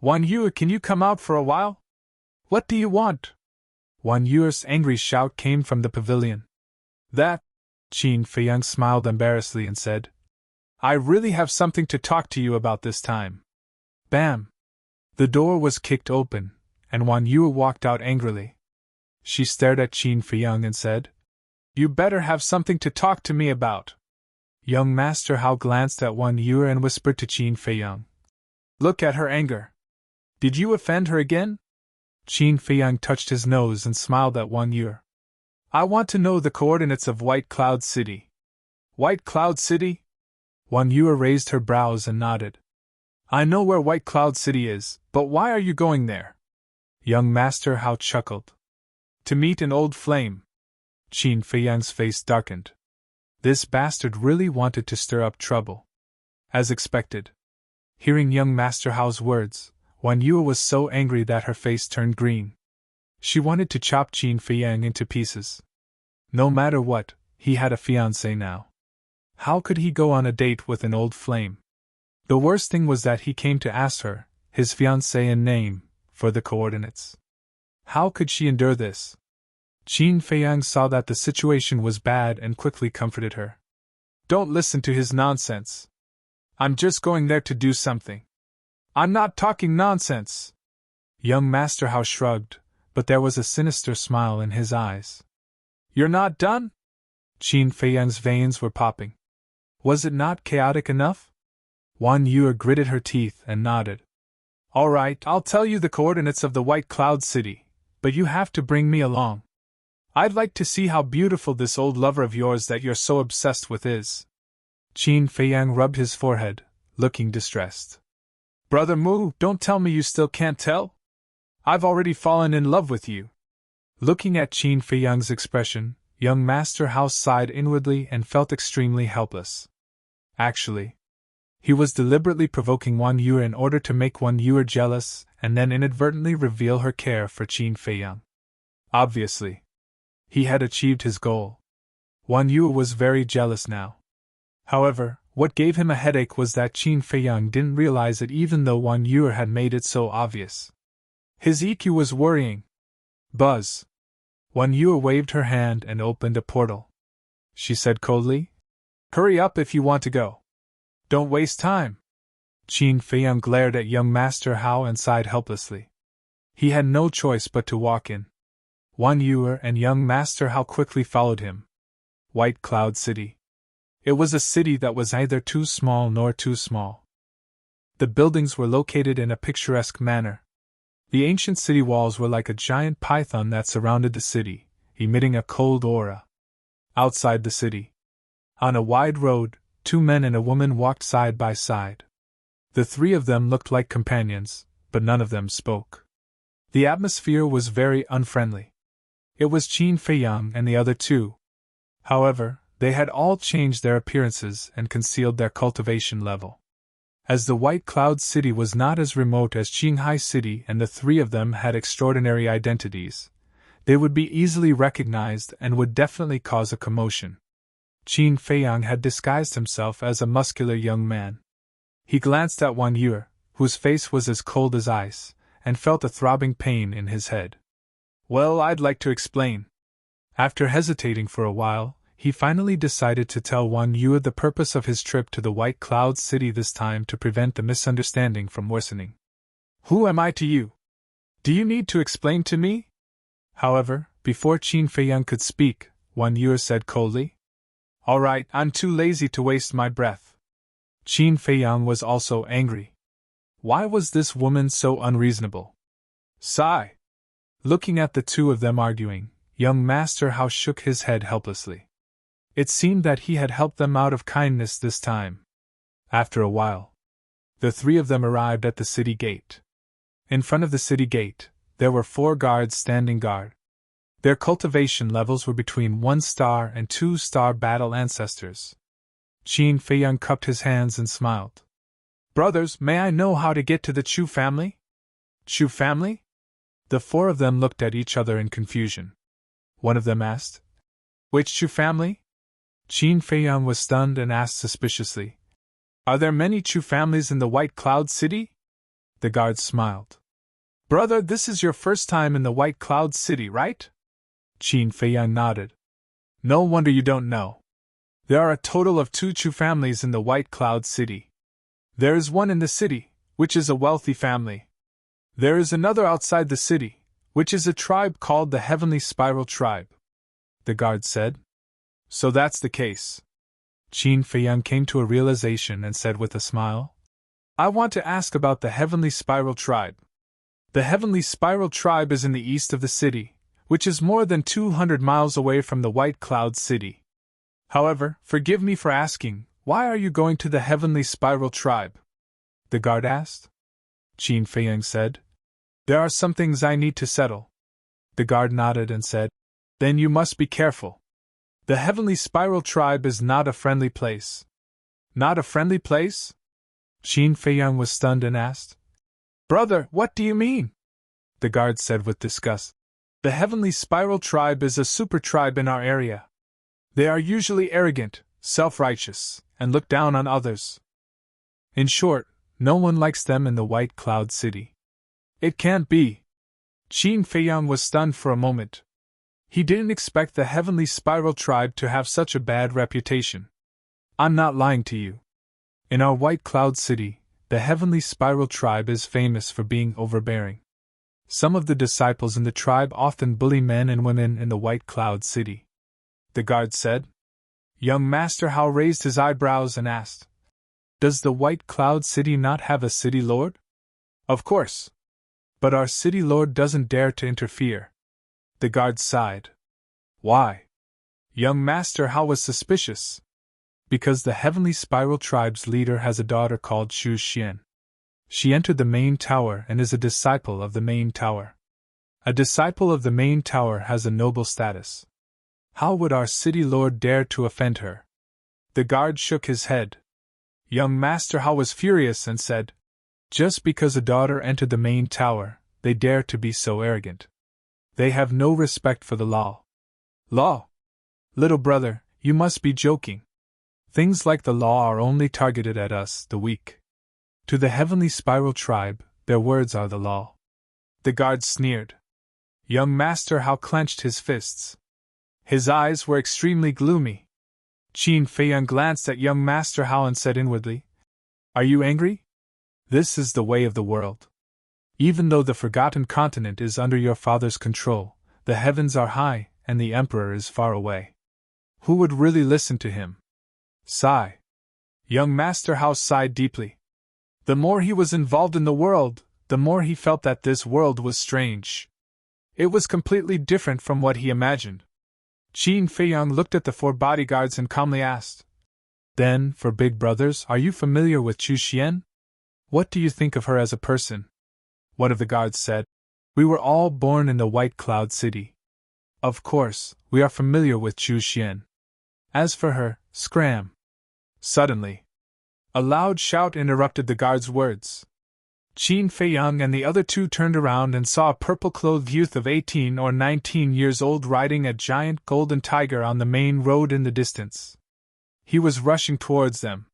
Wan Yuer, can you come out for a while? What do you want? Wan Yuer's angry shout came from the pavilion. That? Qin Feiyang smiled embarrassedly and said. I really have something to talk to you about this time. Bam! The door was kicked open, and Wan Yuer walked out angrily. She stared at Qin Feiyang and said, You better have something to talk to me about. Young Master Hao glanced at Wan Yuer and whispered to Qin Feiyang. Look at her anger. Did you offend her again? Qin Feiyang touched his nose and smiled at Wan Yuer. I want to know the coordinates of White Cloud City. White Cloud City? Wan Yuer raised her brows and nodded. I know where White Cloud City is, but why are you going there? Young Master Hao chuckled. To meet an old flame. Qin Feiyang's face darkened. This bastard really wanted to stir up trouble. As expected. Hearing young Master Hao's words, Wan Yuer was so angry that her face turned green. She wanted to chop Qin Feiyang into pieces. No matter what, he had a fiancée now. How could he go on a date with an old flame? The worst thing was that he came to ask her, his fiancée in name, for the coordinates. How could she endure this? Qin Feiyang saw that the situation was bad and quickly comforted her. Don't listen to his nonsense. I'm just going there to do something. I'm not talking nonsense. Young Master Hao shrugged, but there was a sinister smile in his eyes. You're not done? Qin Feiyang's veins were popping. Was it not chaotic enough? Wan Yuer gritted her teeth and nodded. All right, I'll tell you the coordinates of the White Cloud City, but you have to bring me along. I'd like to see how beautiful this old lover of yours that you're so obsessed with is. Qin Feiyang rubbed his forehead, looking distressed. Brother Mu, don't tell me you still can't tell? I've already fallen in love with you. Looking at Qin Feiyang's expression, young Master Hao sighed inwardly and felt extremely helpless. Actually, he was deliberately provoking Wan Yuer in order to make Wan Yuer jealous and then inadvertently reveal her care for Qin Feiyang. Obviously, he had achieved his goal. Wan Yuer was very jealous now. However, what gave him a headache was that Qin Feiyang didn't realize it even though Wan Yuer had made it so obvious. His EQ was worrying. Buzz. Wan Yuer waved her hand and opened a portal. She said coldly, Hurry up if you want to go. Don't waste time. Qin Feiyang glared at young Master Hao and sighed helplessly. He had no choice but to walk in. Wan Yuer and young Master Hao quickly followed him. White Cloud City. It was a city that was neither too small nor too small. The buildings were located in a picturesque manner. The ancient city walls were like a giant python that surrounded the city, emitting a cold aura. Outside the city, on a wide road, 2 men and a woman walked side by side. The 3 of them looked like companions, but none of them spoke. The atmosphere was very unfriendly. It was Qin Feiyang and the other 2. However, they had all changed their appearances and concealed their cultivation level. As the White Cloud City was not as remote as Qinghai City and the 3 of them had extraordinary identities, they would be easily recognized and would definitely cause a commotion. Qin Feiyang had disguised himself as a muscular young man. He glanced at Wan Yuer, whose face was as cold as ice, and felt a throbbing pain in his head. Well, I'd like to explain. After hesitating for a while, he finally decided to tell Wan Yuer the purpose of his trip to the White Cloud City this time to prevent the misunderstanding from worsening. Who am I to you? Do you need to explain to me? However, before Qin Feiyang could speak, Wan Yuer said coldly, All right, I'm too lazy to waste my breath. Qin Feiyang was also angry. Why was this woman so unreasonable? Sigh. Looking at the 2 of them arguing, young Master Hao shook his head helplessly. It seemed that he had helped them out of kindness this time. After a while, the 3 of them arrived at the city gate. In front of the city gate, there were 4 guards standing guard. Their cultivation levels were between 1-star and 2-star battle ancestors. Qin Feiyang cupped his hands and smiled. Brothers, may I know how to get to the Chu family? Chu family? The four of them looked at each other in confusion. One of them asked, Which Chu family? Qin Feiyang was stunned and asked suspiciously, Are there many Chu families in the White Cloud City? The guard smiled. Brother, this is your first time in the White Cloud City, right? Qin Feiyang nodded. No wonder you don't know. There are a total of 2 Chu families in the White Cloud City. There is one in the city, which is a wealthy family. There is another outside the city, which is a tribe called the Heavenly Spiral Tribe. The guard said. So that's the case. Qin Feiyang came to a realization and said with a smile, I want to ask about the Heavenly Spiral Tribe. The Heavenly Spiral Tribe is in the east of the city, which is more than 200 miles away from the White Cloud City. However, forgive me for asking, why are you going to the Heavenly Spiral Tribe? The guard asked. Qin Feiyang said, There are some things I need to settle. The guard nodded and said, Then you must be careful. The Heavenly Spiral Tribe is not a friendly place. Not a friendly place? Qin Feiyang was stunned and asked, Brother, what do you mean? The guard said with disgust, The Heavenly Spiral Tribe is a super tribe in our area. They are usually arrogant, self-righteous, and look down on others. In short, no one likes them in the White Cloud City. It can't be. Qin Feiyang was stunned for a moment. He didn't expect the Heavenly Spiral Tribe to have such a bad reputation. I'm not lying to you. In our White Cloud City, the Heavenly Spiral Tribe is famous for being overbearing. Some of the disciples in the tribe often bully men and women in the White Cloud City. The guard said. Young Master Hao raised his eyebrows and asked, Does the White Cloud City not have a city lord? Of course. But our city lord doesn't dare to interfere. The guard sighed. Why? Young Master Hao was suspicious. Because the Heavenly Spiral Tribe's leader has a daughter called Xu Xian. She entered the main tower and is a disciple of the main tower. A disciple of the main tower has a noble status. How would our city lord dare to offend her? The guard shook his head. Young Master Hao was furious and said, Just because a daughter entered the main tower, they dare to be so arrogant. They have no respect for the law. Law? Little brother, you must be joking. Things like the law are only targeted at us, the weak. To the Heavenly Spiral Tribe, their words are the law. The guard sneered. Young Master Hao clenched his fists. His eyes were extremely gloomy. Qin Feiyang glanced at young Master Hao and said inwardly, Are you angry? This is the way of the world. Even though the Forgotten Continent is under your father's control, the heavens are high and the Emperor is far away. Who would really listen to him? Sigh. Young Master Hao sighed deeply. The more he was involved in the world, the more he felt that this world was strange. It was completely different from what he imagined. Qin Feiyang looked at the 4 bodyguards and calmly asked, Then, for big brothers, are you familiar with Xu Xian? What do you think of her as a person? One of the guards said, We were all born in the White Cloud City. Of course, we are familiar with Xu Xian. As for her, scram. Suddenly, a loud shout interrupted the guard's words. Qin Feiyang and the other 2 turned around and saw a purple-clothed youth of 18 or 19 years old riding a giant golden tiger on the main road in the distance. He was rushing towards them.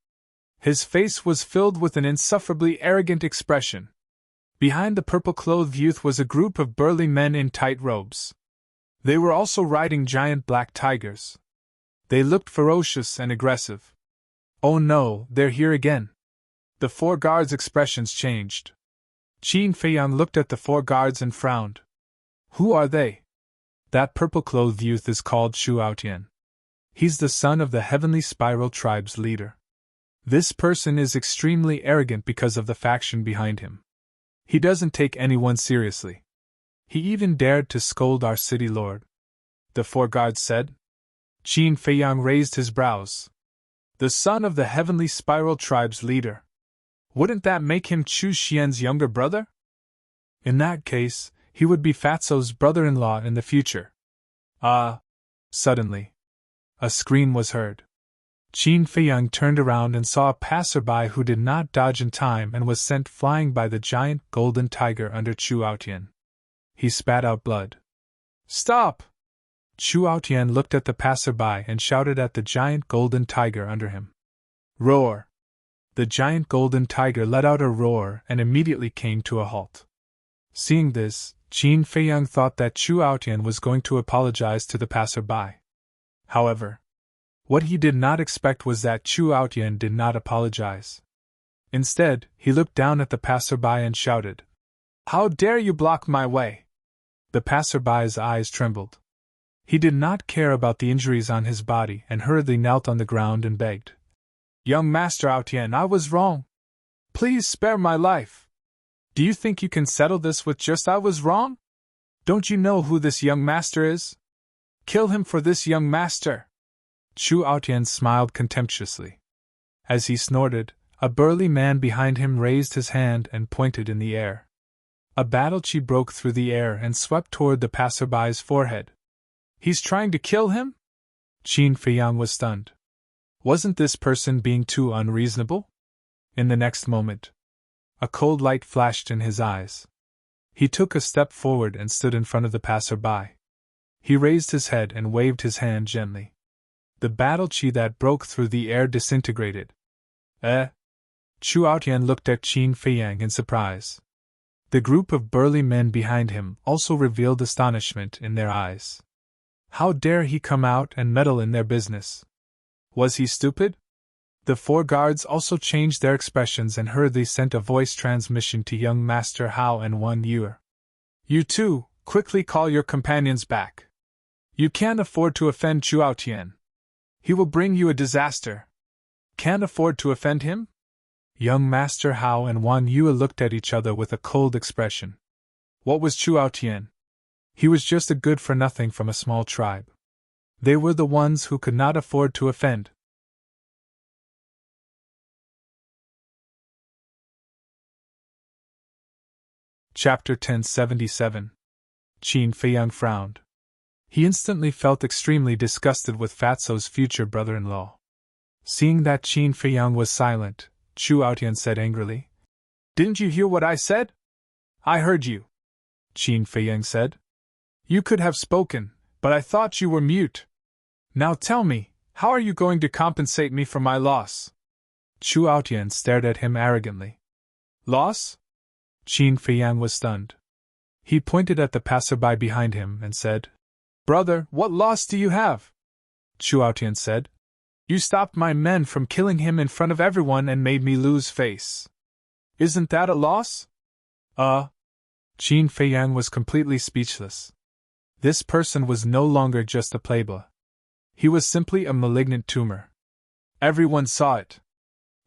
His face was filled with an insufferably arrogant expression. Behind the purple-clothed youth was a group of burly men in tight robes. They were also riding giant black tigers. They looked ferocious and aggressive. Oh no, they're here again. The 4 guards' expressions changed. Qin Feiyang looked at the 4 guards and frowned. Who are they? That purple-clothed youth is called Shu Aotian. He's the son of the Heavenly Spiral Tribe's leader. This person is extremely arrogant because of the faction behind him. He doesn't take anyone seriously. He even dared to scold our city lord. The 4 guards said. Qin Feiyang raised his brows. The son of the Heavenly Spiral Tribe's leader. Wouldn't that make him Xu Xian's younger brother? In that case, he would be Fatso's brother-in-law in the future. Ah! Suddenly, a scream was heard. Qin Feiyang turned around and saw a passerby who did not dodge in time and was sent flying by the giant golden tiger under Chu Aotian. He spat out blood. Stop! Chu Aotian looked at the passerby and shouted at the giant golden tiger under him. Roar! The giant golden tiger let out a roar and immediately came to a halt. Seeing this, Qin Feiyang thought that Chu Aotian was going to apologize to the passerby. However, what he did not expect was that Chu Aotian did not apologize. Instead, he looked down at the passerby and shouted, How dare you block my way? The passerby's eyes trembled. He did not care about the injuries on his body and hurriedly knelt on the ground and begged, Young Master Aotian, I was wrong. Please spare my life. Do you think you can settle this with just I was wrong? Don't you know who this young master is? Kill him for this young master. Chu Aotian smiled contemptuously. As he snorted, a burly man behind him raised his hand and pointed in the air. A battle chi broke through the air and swept toward the passerby's forehead. He's trying to kill him? Qin Feiyang was stunned. Wasn't this person being too unreasonable? In the next moment, a cold light flashed in his eyes. He took a step forward and stood in front of the passerby. He raised his head and waved his hand gently. The battle chi that broke through the air disintegrated. Chu Aotian looked at Qin Feiyang in surprise. The group of burly men behind him also revealed astonishment in their eyes. How dare he come out and meddle in their business? Was he stupid? The four guards also changed their expressions and hurriedly sent a voice transmission to young Master Hao and Wan Yu. You two, quickly call your companions back. You can't afford to offend Chu Aotian. He will bring you a disaster. Can't afford to offend him? Young Master Hao and Wan Yu looked at each other with a cold expression. What was Chu Aotian? He was just a good-for-nothing from a small tribe. They were the ones who could not afford to offend. Chapter 1077. Qin Feiyang frowned. He instantly felt extremely disgusted with Fatso's future brother-in-law. Seeing that Qin Feiyang was silent, Chu Aotian said angrily, Didn't you hear what I said? I heard you, Qin Feiyang said. You could have spoken, but I thought you were mute. Now tell me, how are you going to compensate me for my loss? Chu Aotian stared at him arrogantly. Loss? Qin Feiyang was stunned. He pointed at the passerby behind him and said, Brother, what loss do you have? Chu Aotian said, You stopped my men from killing him in front of everyone and made me lose face. Isn't that a loss? Qin Feiyang was completely speechless. This person was no longer just a playboy. He was simply a malignant tumor. Everyone saw it.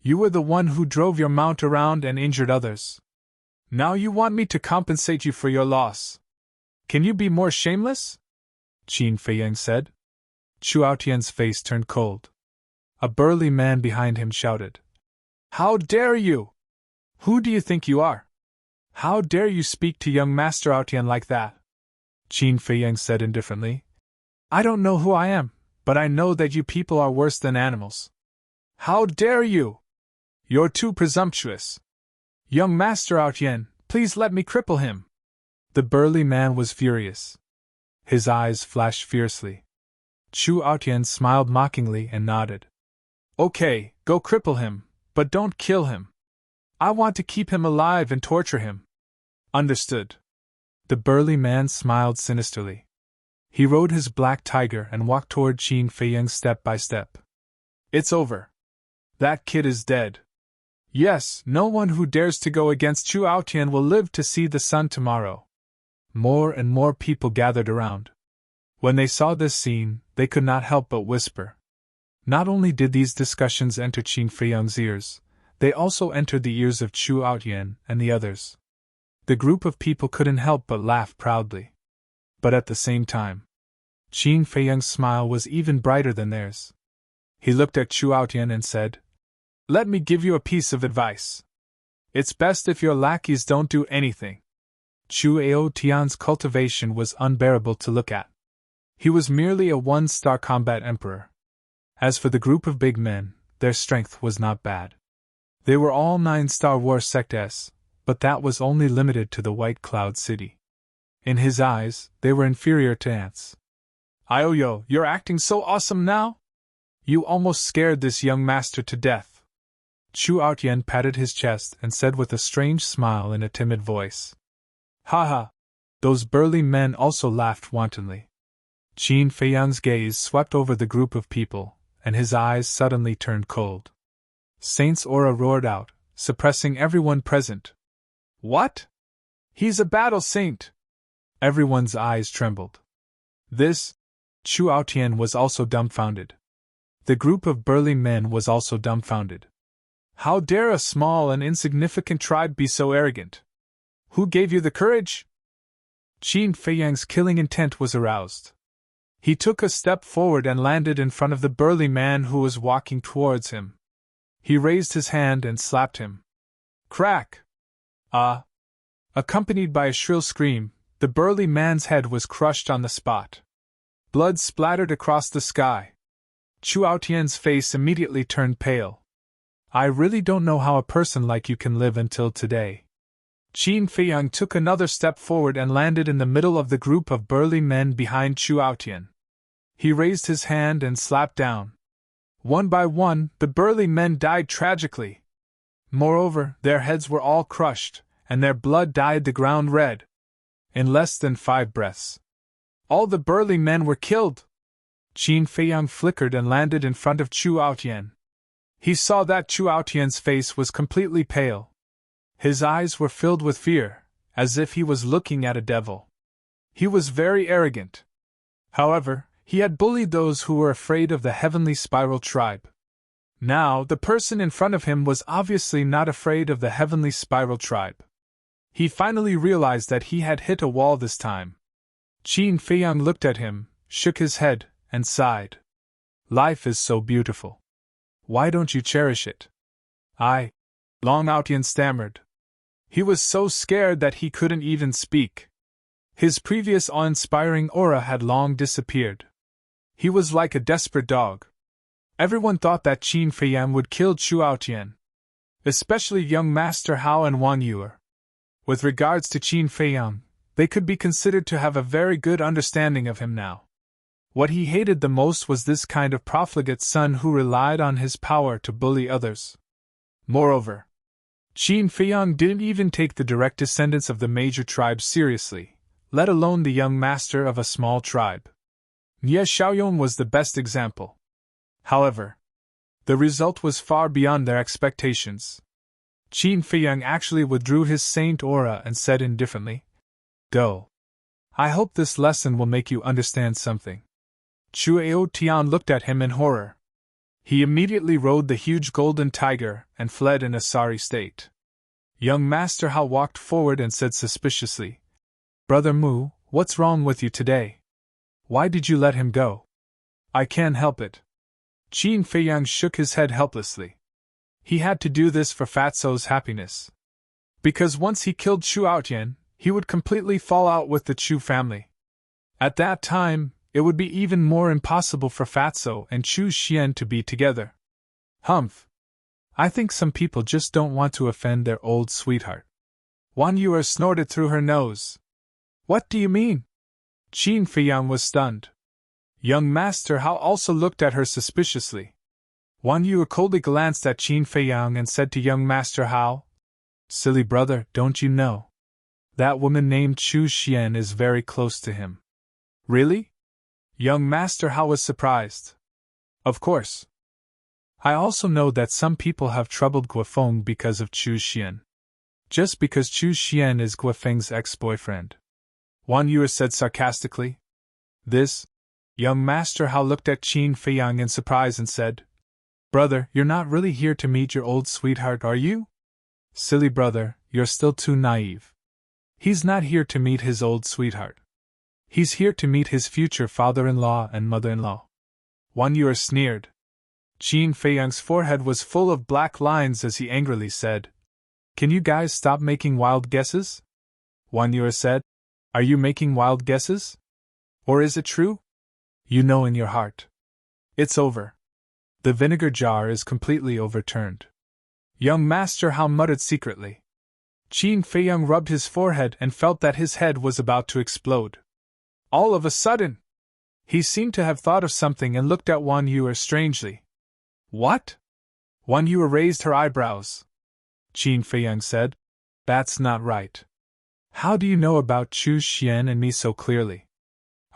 You were the one who drove your mount around and injured others. Now you want me to compensate you for your loss. Can you be more shameless? Qin Feiyang said. Chu Aotian's face turned cold. A burly man behind him shouted, How dare you? Who do you think you are? How dare you speak to young Master Aotian like that? Qin Feiyang said indifferently, I don't know who I am, but I know that you people are worse than animals. How dare you? You're too presumptuous. Young Master Aotian, please let me cripple him. The burly man was furious. His eyes flashed fiercely. Chu Aotian smiled mockingly and nodded. Okay, go cripple him, but don't kill him. I want to keep him alive and torture him. Understood. The burly man smiled sinisterly. He rode his black tiger and walked toward Qin Feiyang step by step. It's over. That kid is dead. Yes, no one who dares to go against Chu Aotian will live to see the sun tomorrow. More and more people gathered around. When they saw this scene, they could not help but whisper. Not only did these discussions enter Qin Feiyang's ears, they also entered the ears of Chu Aotian and the others. The group of people couldn't help but laugh proudly. But at the same time, Qin Feiyang's smile was even brighter than theirs. He looked at Chu Aotian and said, Let me give you a piece of advice. It's best if your lackeys don't do anything. Chu Aotian's cultivation was unbearable to look at. He was merely a one-star combat emperor. As for the group of big men, their strength was not bad. They were all 9-star war sects, but that was only limited to the White Cloud City. In his eyes, they were inferior to ants. Ioyo, you're acting so awesome now? You almost scared this young master to death. Chu Outyen patted his chest and said with a strange smile in a timid voice. Ha! Those burly men also laughed wantonly. Qin Feiyang's gaze swept over the group of people, and his eyes suddenly turned cold. Saint's aura roared out, suppressing everyone present. What? He's a battle saint! Everyone's eyes trembled. This? Chu Outyen was also dumbfounded. The group of burly men was also dumbfounded. How dare a small and insignificant tribe be so arrogant? Who gave you the courage? Qin Feiyang's killing intent was aroused. He took a step forward and landed in front of the burly man who was walking towards him. He raised his hand and slapped him. Crack! Ah! Accompanied by a shrill scream, the burly man's head was crushed on the spot. Blood splattered across the sky. Chu Outyen's face immediately turned pale. I really don't know how a person like you can live until today. Qin Feiyang took another step forward and landed in the middle of the group of burly men behind Chu Outyen. He raised his hand and slapped down. One by one, the burly men died tragically. Moreover, their heads were all crushed, and their blood dyed the ground red. In less than 5 breaths, all the burly men were killed. Qin Feiyang flickered and landed in front of Chu Outyen. He saw that Chu Outyen's face was completely pale. His eyes were filled with fear, as if he was looking at a devil. He was very arrogant. However, he had bullied those who were afraid of the Heavenly Spiral tribe. Now, the person in front of him was obviously not afraid of the Heavenly Spiral tribe. He finally realized that he had hit a wall this time. Qin Feiyang looked at him, shook his head, and sighed. Life is so beautiful. Why don't you cherish it? Long Outyen stammered. He was so scared that he couldn't even speak. His previous awe-inspiring aura had long disappeared. He was like a desperate dog. Everyone thought that Qin Feiyang would kill Chu Outyen, especially young Master Hao and Wang Yuer. With regards to Qin Feiyang, they could be considered to have a very good understanding of him now. What he hated the most was this kind of profligate son who relied on his power to bully others. Moreover, Qin Feiyang didn't even take the direct descendants of the major tribes seriously, let alone the young master of a small tribe. Nye Xiaoyong was the best example. However, the result was far beyond their expectations. Qin Feiyang actually withdrew his saint aura and said indifferently, "Go. I hope this lesson will make you understand something." Chu Aotian looked at him in horror. He immediately rode the huge golden tiger and fled in a sorry state. Young Master Hao walked forward and said suspiciously, "Brother Mu, what's wrong with you today? Why did you let him go?" "I can't help it." Qin Feiyang shook his head helplessly. He had to do this for Fatso's happiness. Because once he killed Chu Outyen, he would completely fall out with the Chu family. At that time, it would be even more impossible for Fatso and Chu Xian to be together. Humph. I think some people just don't want to offend their old sweetheart. Wang Yuer snorted through her nose. What do you mean? Qin Feiyang was stunned. Young Master Hao also looked at her suspiciously. Wang Yuer coldly glanced at Qin Feiyang and said to young Master Hao, "Silly brother, don't you know? That woman named Chu Xian is very close to him." Really? Young Master Hao was surprised. Of course. I also know that some people have troubled Guofeng because of Chu Xian. Just because Chu Xian is Guofeng's ex-boyfriend. Wang Yuer said sarcastically. This? Young Master Hao looked at Qin Feiyang in surprise and said, "Brother, you're not really here to meet your old sweetheart, are you?" Silly brother, you're still too naive. He's not here to meet his old sweetheart. He's here to meet his future father-in-law and mother-in-law. Wang Yuer sneered. Qin Feiyang's forehead was full of black lines as he angrily said, "Can you guys stop making wild guesses?" Wang Yuer said, "Are you making wild guesses? Or is it true?" You know in your heart. It's over. The vinegar jar is completely overturned. Young Master Hao muttered secretly. Qin Feiyang rubbed his forehead and felt that his head was about to explode. All of a sudden, he seemed to have thought of something and looked at Wan Yuer strangely. What? Wan Yuer raised her eyebrows. Qin Feiyang said, That's not right. How do you know about Chu Xian and me so clearly?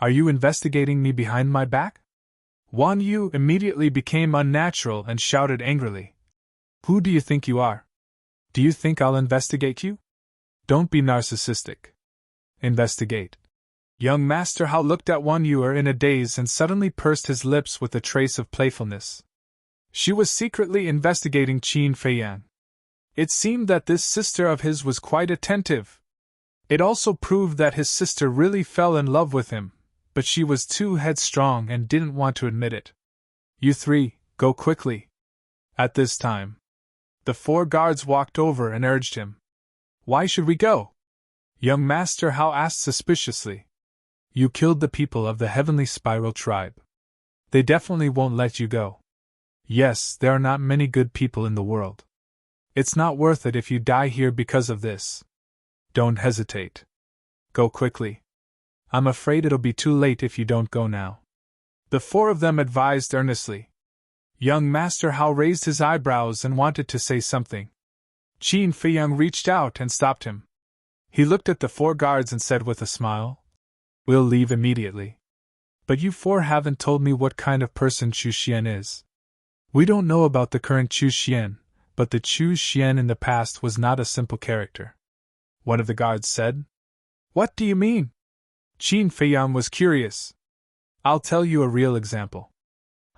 Are you investigating me behind my back? Wan Yu immediately became unnatural and shouted angrily. Who do you think you are? Do you think I'll investigate you? Don't be narcissistic. Investigate. Young Master Hao looked at Wan Yuer in a daze and suddenly pursed his lips with a trace of playfulness. She was secretly investigating Qin Feiyang. It seemed that this sister of his was quite attentive. It also proved that his sister really fell in love with him, but she was too headstrong and didn't want to admit it. You three, go quickly. At this time, the 4 guards walked over and urged him. Why should we go? Young Master Hao asked suspiciously. You killed the people of the Heavenly Spiral tribe. They definitely won't let you go. Yes, there are not many good people in the world. It's not worth it if you die here because of this. Don't hesitate. Go quickly. I'm afraid it'll be too late if you don't go now. The 4 of them advised earnestly. Young Master Hao raised his eyebrows and wanted to say something. Qin Feiyang reached out and stopped him. He looked at the 4 guards and said with a smile, We'll leave immediately. But you 4 haven't told me what kind of person Chu Xian is. We don't know about the current Chu Xian, but the Chu Xian in the past was not a simple character. One of the guards said. What do you mean? Qin Feiyang was curious. I'll tell you a real example.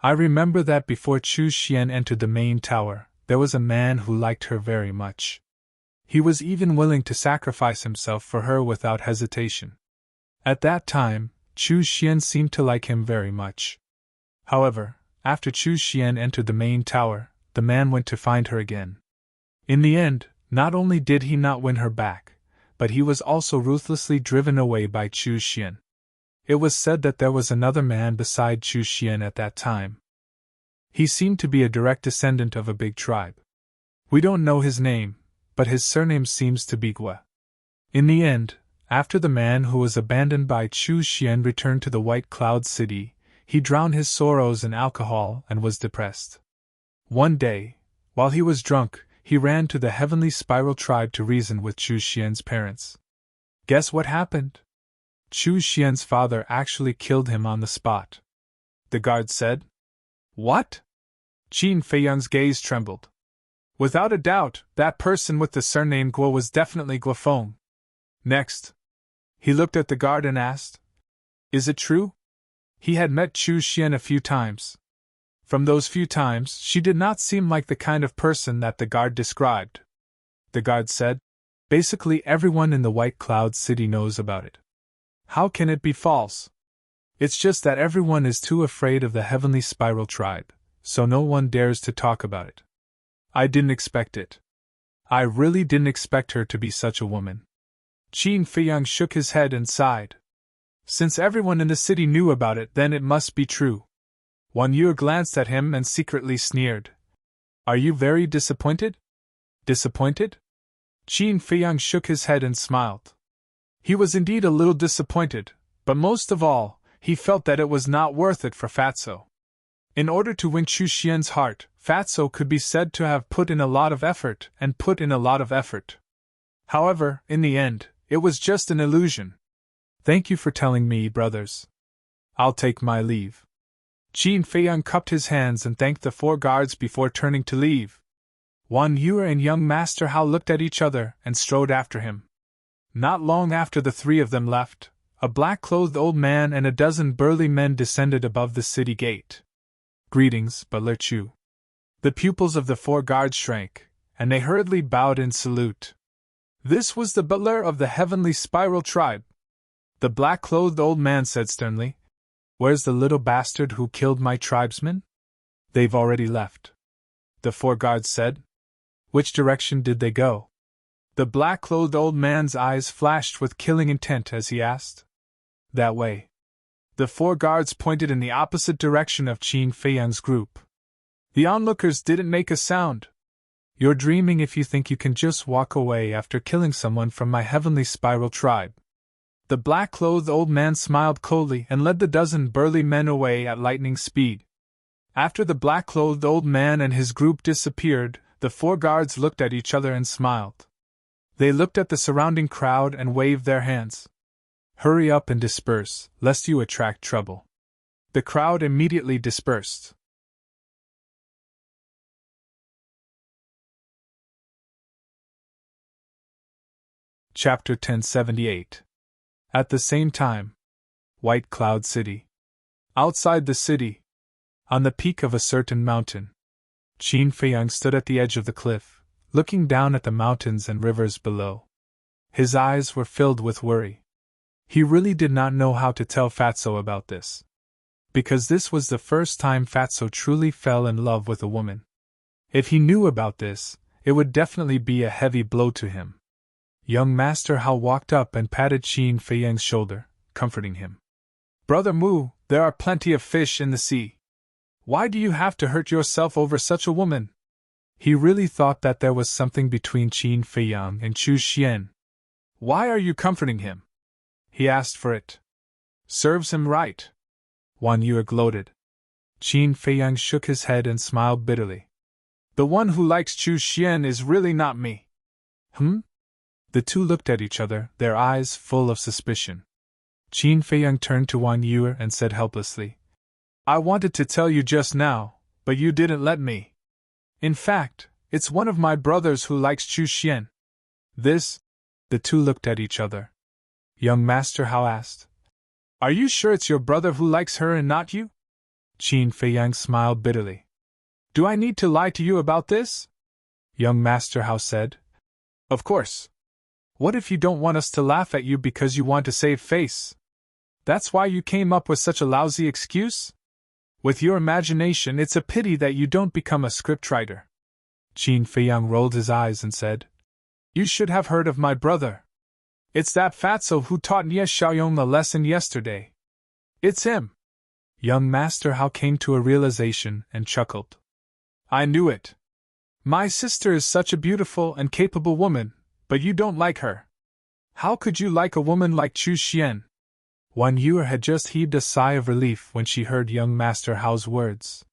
I remember that before Chu Xian entered the main tower, there was a man who liked her very much. He was even willing to sacrifice himself for her without hesitation. At that time, Chu Xian seemed to like him very much. However, after Chu Xian entered the main tower, the man went to find her again. In the end, not only did he not win her back, but he was also ruthlessly driven away by Chu Xian. It was said that there was another man beside Chu Xian at that time. He seemed to be a direct descendant of a big tribe. We don't know his name, but his surname seems to be Gua. In the end, after the man who was abandoned by Chu Xian returned to the White Cloud City, he drowned his sorrows in alcohol and was depressed. One day, while he was drunk, he ran to the Heavenly Spiral tribe to reason with Chu Xian's parents. Guess what happened? Chu Xian's father actually killed him on the spot. The guard said. What? Qin Feiyang's gaze trembled. Without a doubt, that person with the surname Guo was definitely Guofeng. Next, he looked at the guard and asked, Is it true? He had met Chu Xian a few times. From those few times, she did not seem like the kind of person that the guard described. The guard said, Basically everyone in the White Cloud City knows about it. How can it be false? It's just that everyone is too afraid of the Heavenly Spiral tribe, so no one dares to talk about it. I didn't expect it. I really didn't expect her to be such a woman. Qin Feiyang shook his head and sighed. Since everyone in the city knew about it, then it must be true. Wan Yu glanced at him and secretly sneered. Are you very disappointed? Disappointed? Qin Feiyang shook his head and smiled. He was indeed a little disappointed, but most of all, he felt that it was not worth it for Fatso. In order to win Chu Xian's heart, Fatso could be said to have put in a lot of effort and put in a lot of effort. However, in the end, it was just an illusion. Thank you for telling me, brothers. I'll take my leave. Qin Feiyang cupped his hands and thanked the 4 guards before turning to leave. Wan Yu and young Master Hao looked at each other and strode after him. Not long after the 3 of them left, a black-clothed old man and a dozen burly men descended above the city gate. Greetings, Butler Chu. The pupils of the 4 guards shrank, and they hurriedly bowed in salute. This was the butler of the Heavenly Spiral tribe. The black-clothed old man said sternly, Where's the little bastard who killed my tribesmen? They've already left. The 4 guards said. Which direction did they go? The black-clothed old man's eyes flashed with killing intent as he asked. That way. The 4 guards pointed in the opposite direction of Qin Feiyang's group. The onlookers didn't make a sound. You're dreaming if you think you can just walk away after killing someone from my heavenly spiral tribe. The black-clothed old man smiled coldly and led the dozen burly men away at lightning speed. After the black-clothed old man and his group disappeared, the 4 guards looked at each other and smiled. They looked at the surrounding crowd and waved their hands. Hurry up and disperse, lest you attract trouble. The crowd immediately dispersed. Chapter 1078. At the same time. White Cloud City. Outside the city, on the peak of a certain mountain, Qin Feiyang stood at the edge of the cliff, looking down at the mountains and rivers below. His eyes were filled with worry. He really did not know how to tell Fatso about this. Because this was the first time Fatso truly fell in love with a woman. If he knew about this, it would definitely be a heavy blow to him. Young Master Hao walked up and patted Qin Feiyang's shoulder, comforting him. Brother Mu, there are plenty of fish in the sea. Why do you have to hurt yourself over such a woman? He really thought that there was something between Qin Feiyang and Chu Xian. Why are you comforting him? He asked for it. Serves him right. Wan Yue gloated. Qin Feiyang shook his head and smiled bitterly. The one who likes Chu Xian is really not me. The two looked at each other, their eyes full of suspicion. Qin Feiyang turned to Wan Yue and said helplessly, I wanted to tell you just now, but you didn't let me. In fact, it's one of my brothers who likes Chu Xian. This? The two looked at each other. Young Master Hao asked, Are you sure it's your brother who likes her and not you? Qin Feiyang smiled bitterly. Do I need to lie to you about this? Young Master Hao said, Of course. What if you don't want us to laugh at you because you want to save face? That's why you came up with such a lousy excuse? With your imagination, it's a pity that you don't become a scriptwriter. Qin Feiyang rolled his eyes and said, You should have heard of my brother. It's that fatso who taught Nie Xiaoyong a lesson yesterday. It's him. Young Master Hao came to a realization and chuckled. I knew it. My sister is such a beautiful and capable woman, but you don't like her. How could you like a woman like Chu Xian? Wan Yue had just heaved a sigh of relief when she heard young Master Hao's words.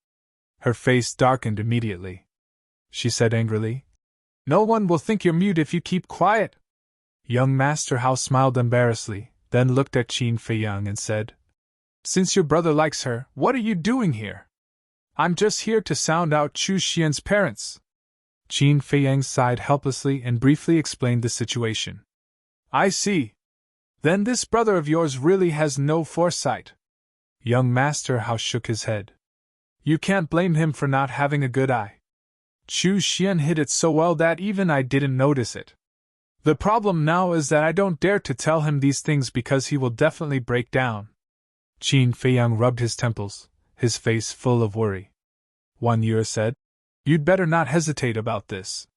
Her face darkened immediately. She said angrily, No one will think you're mute if you keep quiet. Young Master Hao smiled embarrassedly, then looked at Qin Feiyang and said, Since your brother likes her, what are you doing here? I'm just here to sound out Chu Xian's parents. Qin Feiyang sighed helplessly and briefly explained the situation. I see. Then this brother of yours really has no foresight. Young Master Hao shook his head. You can't blame him for not having a good eye. Chu Xian hid it so well that even I didn't notice it. The problem now is that I don't dare to tell him these things because he will definitely break down. Qin Feiyang rubbed his temples, his face full of worry. Wan Yue said, You'd better not hesitate about this.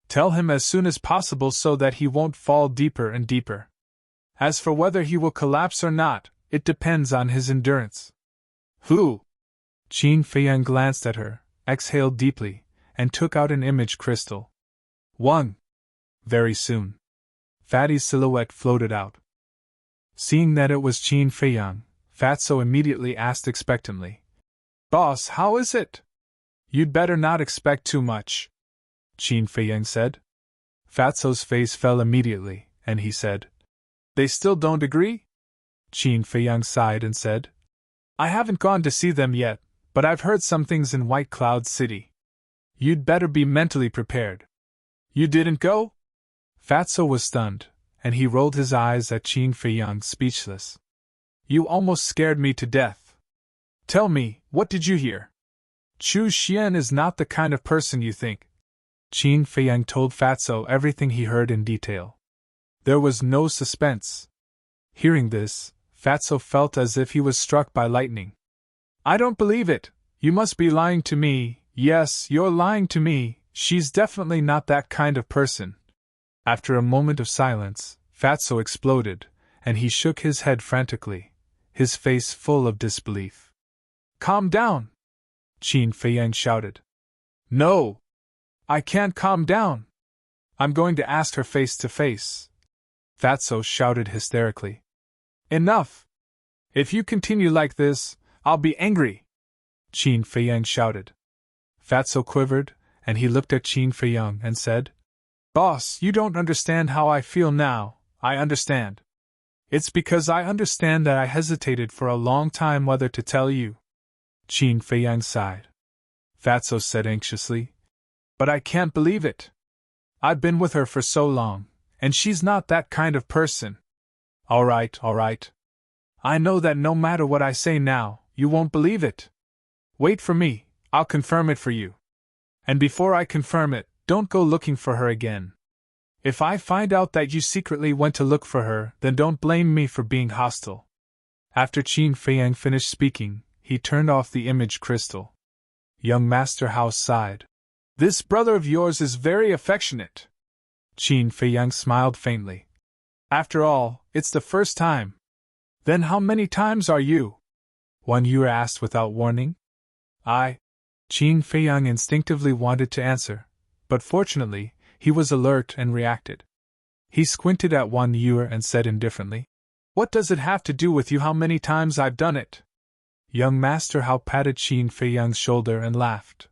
Tell him as soon as possible so that he won't fall deeper and deeper. As for whether he will collapse or not, it depends on his endurance. Who? Qin Feiyang glanced at her, exhaled deeply, and took out an image crystal. 1. Very soon. Fatty's silhouette floated out. Seeing that it was Qin Feiyang, Fatso immediately asked expectantly, Boss, how is it? You'd better not expect too much. Qin Feiyang said. Fatso's face fell immediately, and he said, They still don't agree? Qin Feiyang sighed and said, I haven't gone to see them yet, but I've heard some things in White Cloud City. You'd better be mentally prepared. You didn't go? Fatso was stunned, and he rolled his eyes at Qin Feiyang, speechless. You almost scared me to death. Tell me, what did you hear? Chu Xian is not the kind of person you think. Qin Feiyang told Fatso everything he heard in detail. There was no suspense. Hearing this, Fatso felt as if he was struck by lightning. I don't believe it. You must be lying to me. Yes, you're lying to me. She's definitely not that kind of person. After a moment of silence, Fatso exploded, and he shook his head frantically. his face full of disbelief. Calm down! Qin Feiyang shouted. No! I can't calm down! I'm going to ask her face to face! Fatso shouted hysterically. Enough! If you continue like this, I'll be angry! Qin Feiyang shouted. Fatso quivered, and he looked at Qin Feiyang and said, Boss, you don't understand how I feel now. I understand. It's because I understand that I hesitated for a long time whether to tell you. Qin Feiyang sighed. Fatso said anxiously, But I can't believe it. I've been with her for so long, and she's not that kind of person. All right. I know that no matter what I say now, you won't believe it. Wait for me, I'll confirm it for you. And before I confirm it, don't go looking for her again. If I find out that you secretly went to look for her, then don't blame me for being hostile. After Qin Feiyang finished speaking, he turned off the image crystal. Young Master Hao sighed. This brother of yours is very affectionate. Qin Feiyang smiled faintly. After all, it's the first time. Then how many times are you? Wan Yue asked without warning. Qin Feiyang instinctively wanted to answer, but fortunately, he was alert and reacted. He squinted at Wan Yue and said indifferently, What does it have to do with you how many times I've done it? Young Master Hao patted Qin Feiyang's shoulder and laughed.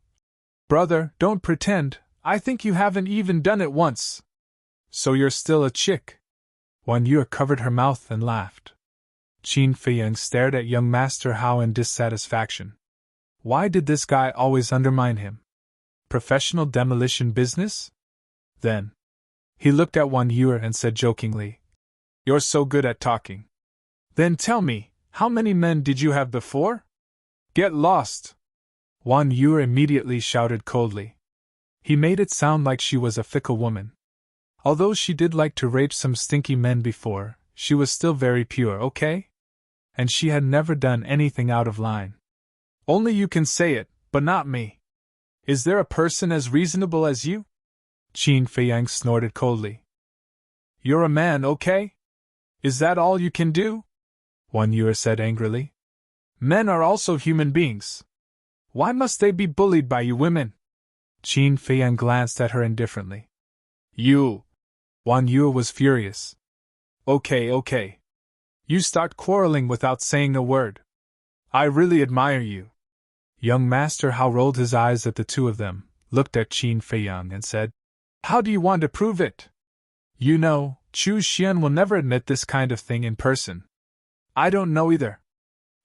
Brother, don't pretend, I think you haven't even done it once. So you're still a chick? Wan Yue covered her mouth and laughed. Qin Feiyang stared at young Master Hao in dissatisfaction. Why did this guy always undermine him? Professional demolition business? Then he looked at Wan Yue and said jokingly, You're so good at talking. Then tell me, how many men did you have before? Get lost! Wan Yue immediately shouted coldly. He made it sound like she was a fickle woman. Although she did like to rape some stinky men before, she was still very pure, okay? And she had never done anything out of line. Only you can say it, but not me. Is there a person as reasonable as you? Qin Feiyang snorted coldly. You're a man, okay? Is that all you can do? Wan Yue said angrily. Men are also human beings. Why must they be bullied by you women? Qin Feiyang glanced at her indifferently. You! Wan Yue was furious. Okay. You start quarreling without saying a word. I really admire you. Young Master Hao rolled his eyes at the two of them, looked at Qin Feiyang and said, How do you want to prove it? You know, Chu Xian will never admit this kind of thing in person. I don't know either.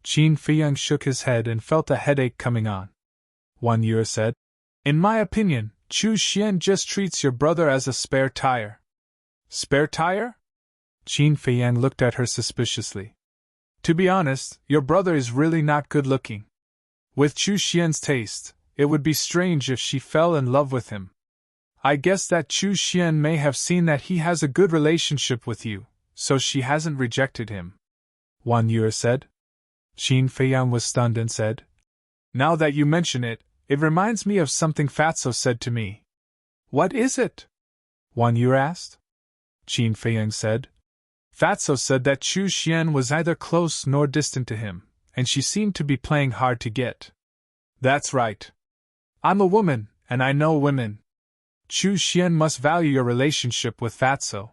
Qin Feiyang shook his head and felt a headache coming on. Wan Yue said, In my opinion, Chu Xian just treats your brother as a spare tire. Spare tire? Qin Feiyang looked at her suspiciously. To be honest, your brother is really not good looking. With Chu Xian's taste, it would be strange if she fell in love with him. I guess that Chu Xian may have seen that he has a good relationship with you, so she hasn't rejected him. Wan Yue said. Qin Feiyang was stunned and said, Now that you mention it, it reminds me of something Fatso said to me. What is it? Wan Yue asked. Qin Feiyang said. Fatso said that Chu Xian was neither close nor distant to him, and she seemed to be playing hard to get. That's right. I'm a woman, and I know women. Chu Xian must value your relationship with Fatso.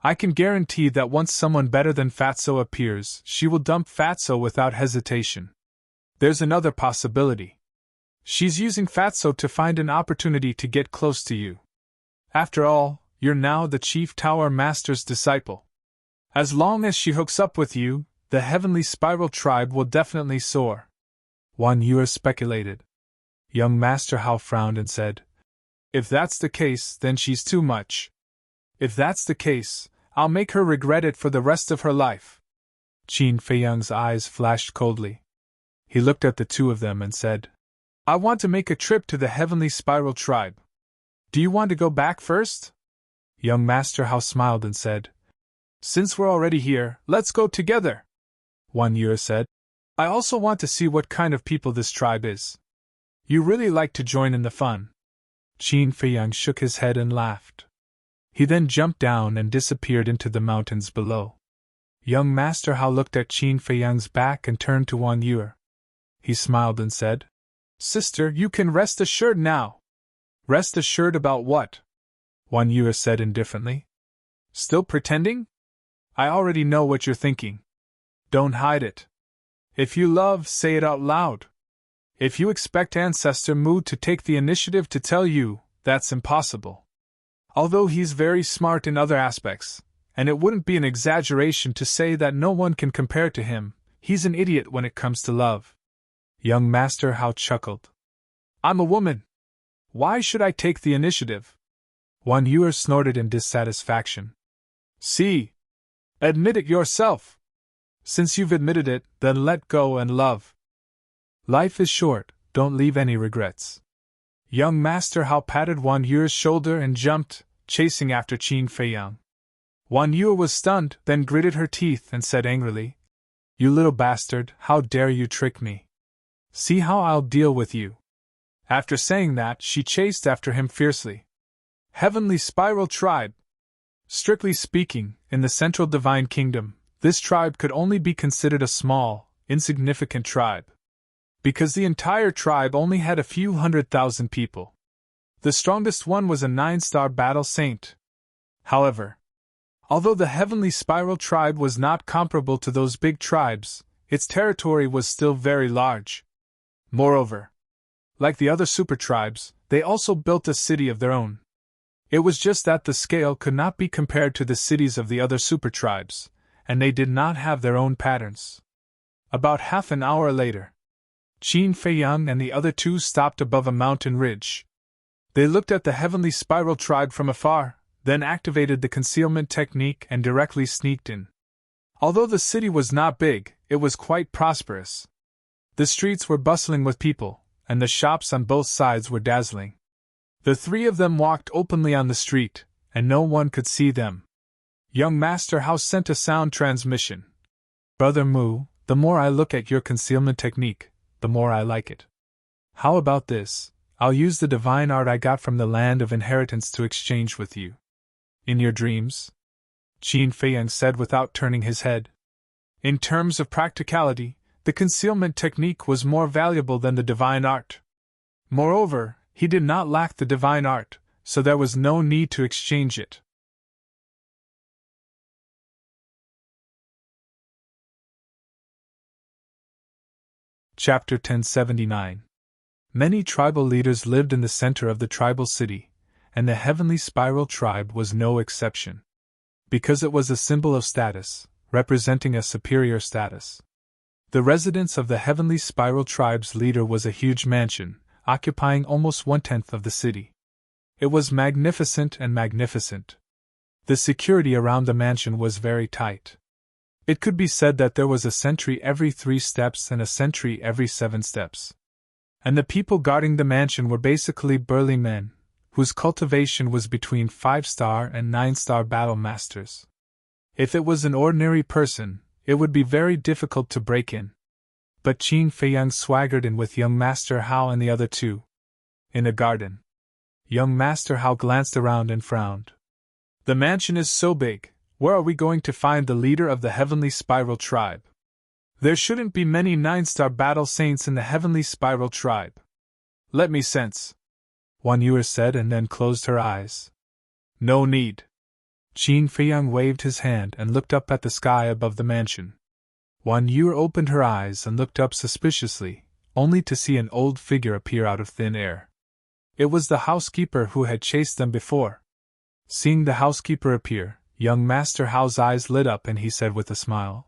I can guarantee that once someone better than Fatso appears, she will dump Fatso without hesitation. There's another possibility. She's using Fatso to find an opportunity to get close to you. After all, you're now the Chief Tower Master's disciple. As long as she hooks up with you, the Heavenly Spiral Tribe will definitely soar. Wan Yue speculated. Young Master Hao frowned and said, If that's the case, then she's too much. If that's the case, I'll make her regret it for the rest of her life. Qin Feiyang's eyes flashed coldly. He looked at the two of them and said, I want to make a trip to the Heavenly Spiral Tribe. Do you want to go back first? Young Master Hao smiled and said, Since we're already here, let's go together. Wan Yue said, I also want to see what kind of people this tribe is. You really like to join in the fun. Qin Feiyang shook his head and laughed. He then jumped down and disappeared into the mountains below. Young Master Hao looked at Qin Feiyang's back and turned to Wan Yuer. He smiled and said, "Sister, you can rest assured now." "Rest assured about what?" Wan Yuer said indifferently. "Still pretending? I already know what you're thinking. Don't hide it. If you love, say it out loud. If you expect Ancestor Mu to take the initiative to tell you, that's impossible. Although he's very smart in other aspects, and it wouldn't be an exaggeration to say that no one can compare to him, he's an idiot when it comes to love." Young Master Hao chuckled. "I'm a woman. Why should I take the initiative?" Wan Yuer snorted in dissatisfaction. "See? Admit it yourself. Since you've admitted it, then let go and love. Life is short, don't leave any regrets." Young Master Hao patted Wan Yuer's shoulder and jumped, chasing after Qin Feiyang. Wan Yuer was stunned, then gritted her teeth and said angrily, "You little bastard, how dare you trick me? See how I'll deal with you." After saying that, she chased after him fiercely. Heavenly Spiral Tribe. Strictly speaking, in the Central Divine Kingdom, this tribe could only be considered a small, insignificant tribe, because the entire tribe only had a few 100,000 people. The strongest one was a 9-star battle saint. However, although the Heavenly Spiral Tribe was not comparable to those big tribes, its territory was still very large. Moreover, like the other super tribes, they also built a city of their own. It was just that the scale could not be compared to the cities of the other super tribes, and they did not have their own patterns. About half an hour later, Qin Feiyang and the other two stopped above a mountain ridge. They looked at the Heavenly Spiral Tribe from afar, then activated the concealment technique and directly sneaked in. Although the city was not big, it was quite prosperous. The streets were bustling with people, and the shops on both sides were dazzling. The three of them walked openly on the street, and no one could see them. Young Master Hao sent a sound transmission. "Brother Mu, the more I look at your concealment technique, the more I like it. How about this? I'll use the divine art I got from the land of inheritance to exchange with you." "In your dreams?" Qin Feiyang said without turning his head. In terms of practicality, the concealment technique was more valuable than the divine art. Moreover, he did not lack the divine art, so there was no need to exchange it. Chapter 1079. Many tribal leaders lived in the center of the tribal city, and the Heavenly Spiral Tribe was no exception. Because it was a symbol of status, representing a superior status. The residence of the Heavenly Spiral Tribe's leader was a huge mansion, occupying almost 1/10 of the city. It was magnificent and magnificent. The security around the mansion was very tight. It could be said that there was a sentry every 3 steps and a sentry every 7 steps. And the people guarding the mansion were basically burly men, whose cultivation was between 5-star and 9-star battle masters. If it was an ordinary person, it would be very difficult to break in. But Qin Feiyang swaggered in with young Master Hao and the other two. In a garden. Young Master Hao glanced around and frowned. "The mansion is so big, where are we going to find the leader of the Heavenly Spiral Tribe? There shouldn't be many 9-star battle saints in the Heavenly Spiral Tribe. Let me sense," Wan Yuer said and then closed her eyes. "No need." Qin Feiyang waved his hand and looked up at the sky above the mansion. Wan Yuer opened her eyes and looked up suspiciously, only to see an old figure appear out of thin air. It was the housekeeper who had chased them before. Seeing the housekeeper appear, young Master Hao's eyes lit up and he said with a smile,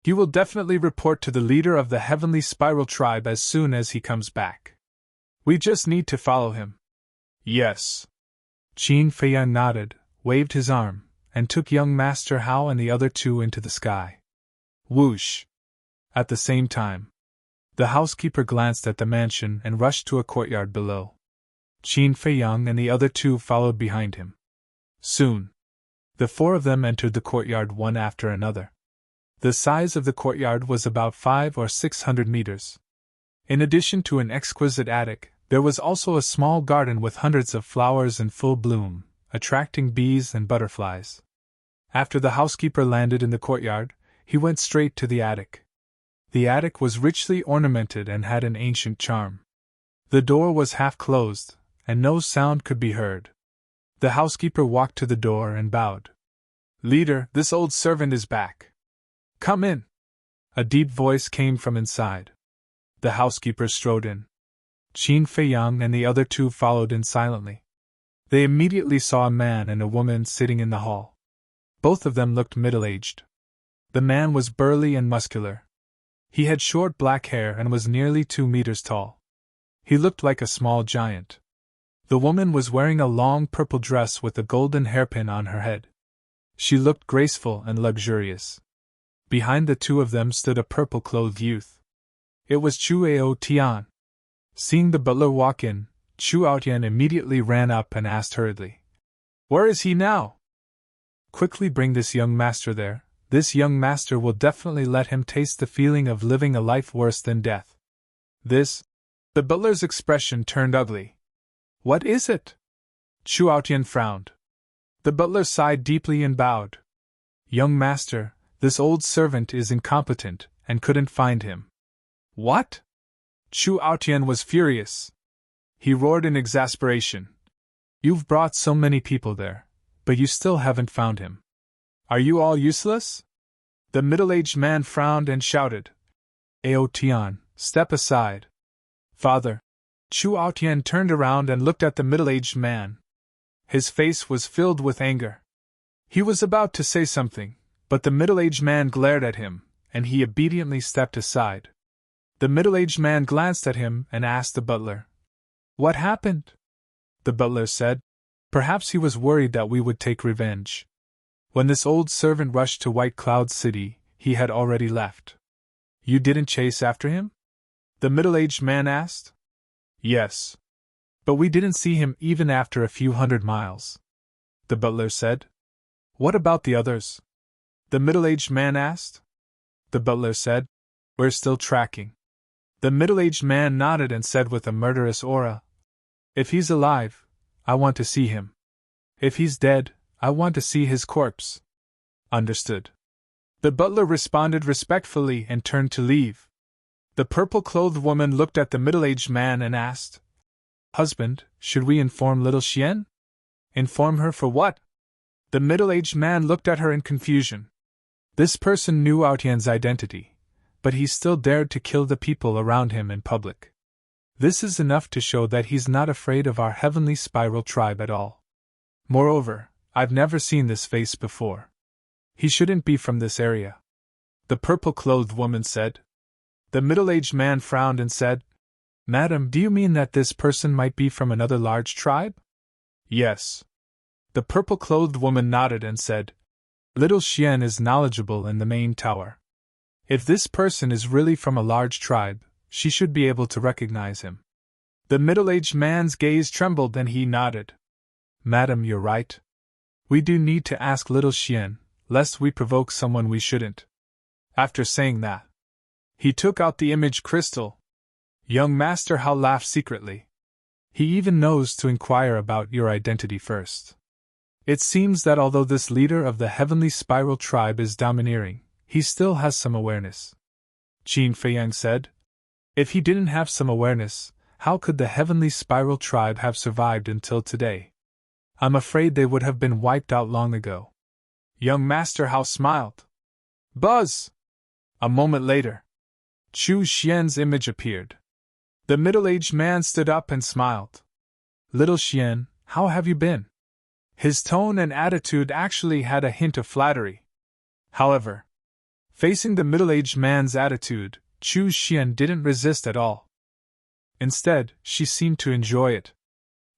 "You will definitely report to the leader of the Heavenly Spiral Tribe as soon as he comes back. We just need to follow him." "Yes." Qin Feiyang nodded, waved his arm, and took young Master Hao and the other two into the sky. Whoosh! At the same time, the housekeeper glanced at the mansion and rushed to a courtyard below. Qin Feiyang and the other two followed behind him. Soon, the 4 of them entered the courtyard one after another. The size of the courtyard was about 500 or 600 meters. In addition to an exquisite attic, there was also a small garden with hundreds of flowers in full bloom, attracting bees and butterflies. After the housekeeper landed in the courtyard, he went straight to the attic. The attic was richly ornamented and had an ancient charm. The door was half closed, and no sound could be heard. The housekeeper walked to the door and bowed. "Leader, this old servant is back. Come in." A deep voice came from inside. The housekeeper strode in. Qin Feiyang and the other two followed in silently. They immediately saw a man and a woman sitting in the hall. Both of them looked middle-aged. The man was burly and muscular. He had short black hair and was nearly 2 meters tall. He looked like a small giant. The woman was wearing a long purple dress with a golden hairpin on her head. She looked graceful and luxurious. Behind the two of them stood a purple-clothed youth. It was Chu Ao Tian. Seeing the butler walk in, Chu Ao Tian immediately ran up and asked hurriedly, "Where is he now?" "Quickly bring this young master there. This young master will definitely let him taste the feeling of living a life worse than death." "This?" The butler's expression turned ugly. "What is it?" Chu Ao Tian frowned. The butler sighed deeply and bowed. "Young master, this old servant is incompetent, and couldn't find him." "What?" Chu Ao Tian was furious. He roared in exasperation. "You've brought so many people there, but you still haven't found him. Are you all useless?" The middle-aged man frowned and shouted, "Ao Tian, step aside." "Father." Chu Ao Tian turned around and looked at the middle-aged man. His face was filled with anger. He was about to say something, but the middle-aged man glared at him, and he obediently stepped aside. The middle-aged man glanced at him and asked the butler, "What happened?" The butler said, "Perhaps he was worried that we would take revenge. When this old servant rushed to White Cloud City, he had already left." "You didn't chase after him?" the middle-aged man asked. "Yes. But we didn't see him even after a few 100 miles. The butler said. "What about the others?" the middle-aged man asked. The butler said, "We're still tracking." The middle-aged man nodded and said with a murderous aura, "If he's alive, I want to see him. If he's dead, I want to see his corpse." "Understood." The butler responded respectfully and turned to leave. The purple-clothed woman looked at the middle-aged man and asked, "Husband, should we inform little Xian?" "Inform her for what?" The middle-aged man looked at her in confusion. This person knew Ao Tian's identity, but he still dared to kill the people around him in public. This is enough to show that he's not afraid of our heavenly spiral tribe at all. Moreover, I've never seen this face before. He shouldn't be from this area," the purple-clothed woman said. The middle-aged man frowned and said, "Madam, do you mean that this person might be from another large tribe?" "Yes." The purple-clothed woman nodded and said, "Little Xian is knowledgeable in the main tower. If this person is really from a large tribe, she should be able to recognize him." The middle-aged man's gaze trembled and he nodded. "Madam, you're right. We do need to ask little Xian, lest we provoke someone we shouldn't." After saying that, he took out the image crystal. Young Master Hao laughed secretly. "He even knows to inquire about your identity first." It seems that although this leader of the heavenly spiral tribe is domineering, he still has some awareness. Qin Feiyang said, "If he didn't have some awareness, how could the heavenly spiral tribe have survived until today? I'm afraid they would have been wiped out long ago." Young Master Hao smiled. Buzz! A moment later, Chu Xian's image appeared. The middle-aged man stood up and smiled. "Little Xian, how have you been?" His tone and attitude actually had a hint of flattery. However, facing the middle-aged man's attitude, Chu Xian didn't resist at all. Instead, she seemed to enjoy it.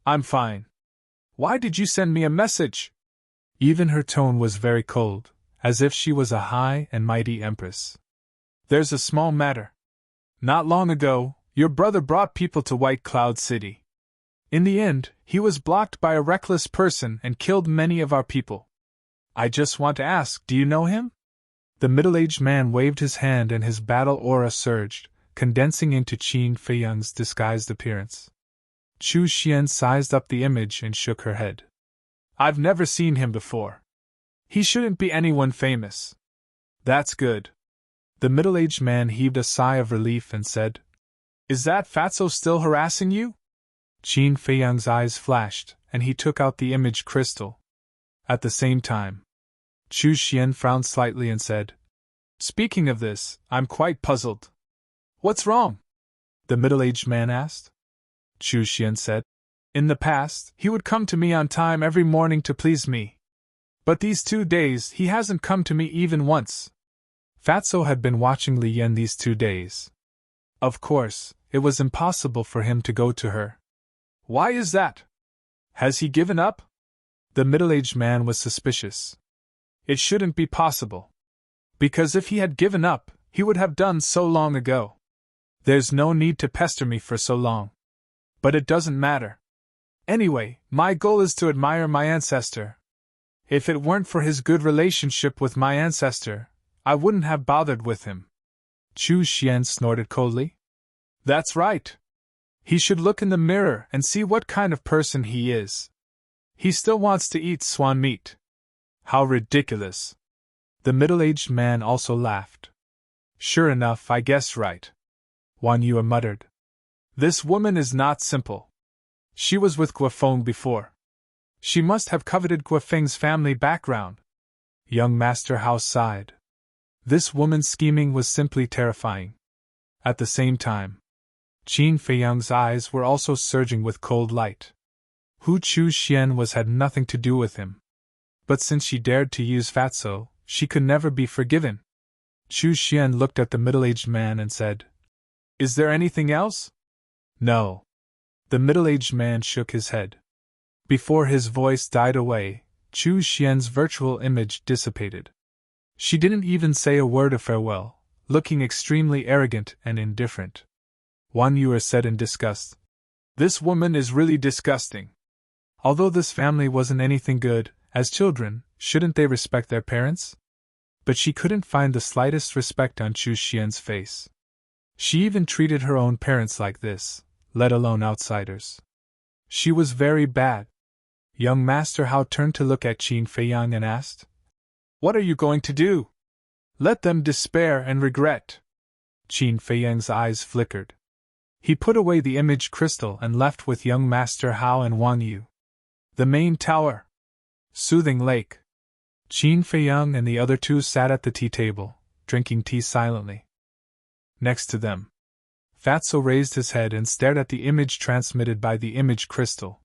"I'm fine. Why did you send me a message?" Even her tone was very cold, as if she was a high and mighty empress. "There's a small matter. Not long ago, your brother brought people to White Cloud City. In the end, he was blocked by a reckless person and killed many of our people. I just want to ask, do you know him?" The middle-aged man waved his hand and his battle aura surged, condensing into Qin Feiyang's disguised appearance. Chu Xian sized up the image and shook her head. "I've never seen him before. He shouldn't be anyone famous." That's good. The middle-aged man heaved a sigh of relief and said, Is that Fatso still harassing you? Qin Feiyang's eyes flashed, and he took out the image crystal. At the same time, Chu Xian frowned slightly and said, Speaking of this, I'm quite puzzled. What's wrong? The middle-aged man asked. Chu Xian said, In the past, he would come to me on time every morning to please me. But these 2 days he hasn't come to me even once. Fatso had been watching Li Yan these 2 days. Of course, it was impossible for him to go to her. Why is that? Has he given up? The middle-aged man was suspicious. It shouldn't be possible. Because if he had given up, he would have done so long ago. There's no need to pester me for so long. But it doesn't matter. Anyway, my goal is to admire my ancestor. If it weren't for his good relationship with my ancestor, I wouldn't have bothered with him. Chu Xian snorted coldly. That's right. He should look in the mirror and see what kind of person he is. He still wants to eat swan meat. How ridiculous. The middle-aged man also laughed. Sure enough, I guessed right. Wang Yue muttered. This woman is not simple. She was with Guofeng before. She must have coveted Guofeng's family background. Young Master Hao sighed. This woman's scheming was simply terrifying. At the same time, Qin Feiyang's eyes were also surging with cold light. Who Chu Xian was had nothing to do with him. But since she dared to use Fatso, she could never be forgiven. Chu Xian looked at the middle-aged man and said, Is there anything else? No. The middle-aged man shook his head. Before his voice died away, Chu Xian's virtual image dissipated. She didn't even say a word of farewell, looking extremely arrogant and indifferent. Wang Yue said in disgust, This woman is really disgusting. Although this family wasn't anything good, as children, shouldn't they respect their parents? But she couldn't find the slightest respect on Chu Xian's face. She even treated her own parents like this, let alone outsiders. She was very bad. Young Master Hao turned to look at Qin Feiyang and asked, What are you going to do? Let them despair and regret. Qin Feiyang's eyes flickered. He put away the image crystal and left with young Master Hao and Wang Yu. The main tower. Soothing Lake. Qin Feiyang and the other two sat at the tea table, drinking tea silently. Next to them, Fatso raised his head and stared at the image transmitted by the image crystal.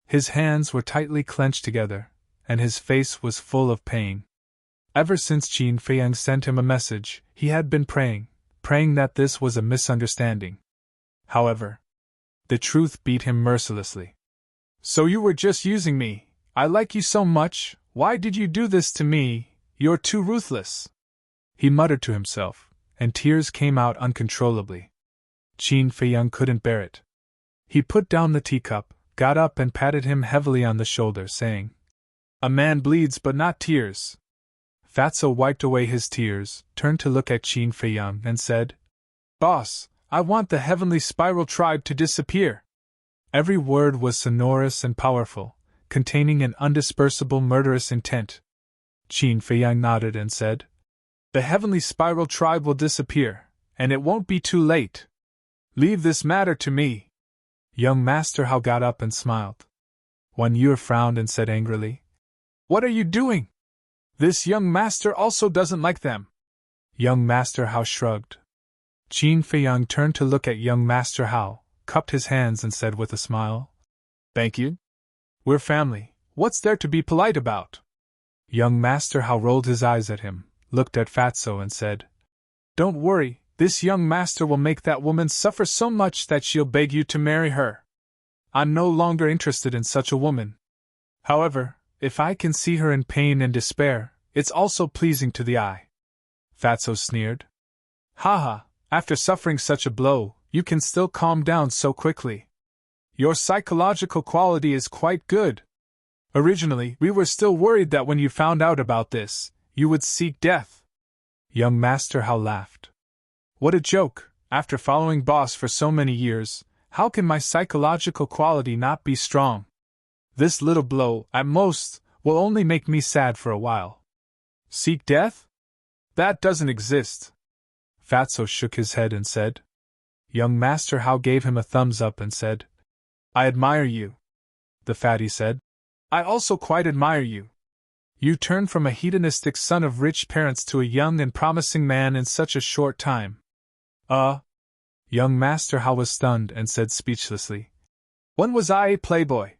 His hands were tightly clenched together, and his face was full of pain. Ever since Qin Feiyang sent him a message, he had been praying that this was a misunderstanding. However, the truth beat him mercilessly. So you were just using me. I like you so much. Why did you do this to me? You're too ruthless. He muttered to himself, and tears came out uncontrollably. Qin Feiyang couldn't bear it. He put down the teacup, got up and patted him heavily on the shoulder, saying, A man bleeds but not tears. Fatso wiped away his tears, turned to look at Qin Feiyang and said, Boss, I want the Heavenly Spiral Tribe to disappear. Every word was sonorous and powerful, containing an undispersible murderous intent. Qin Feiyang nodded and said, The Heavenly Spiral Tribe will disappear, and it won't be too late. Leave this matter to me. Young Master Hao got up and smiled. Wang Yue frowned and said angrily, What are you doing? This young master also doesn't like them. Young Master Hao shrugged. Qin Feiyang turned to look at young Master Hao, cupped his hands and said with a smile, Thank you. We're family. What's there to be polite about? Young Master Hao rolled his eyes at him, looked at Fatso and said, Don't worry, this young master will make that woman suffer so much that she'll beg you to marry her. I'm no longer interested in such a woman. However, if I can see her in pain and despair, it's also pleasing to the eye. Fatso sneered. Ha! After suffering such a blow, you can still calm down so quickly. Your psychological quality is quite good. Originally, we were still worried that when you found out about this, you would seek death. Young Master Hao laughed. What a joke! After following boss for so many years, how can my psychological quality not be strong? This little blow, at most, will only make me sad for a while. Seek death? That doesn't exist. Fatso shook his head and said. Young Master Hao gave him a thumbs up and said, I admire you. The fatty said, I also quite admire you. You turned from a hedonistic son of rich parents to a young and promising man in such a short time. Young Master Hao was stunned and said speechlessly, When was I a playboy?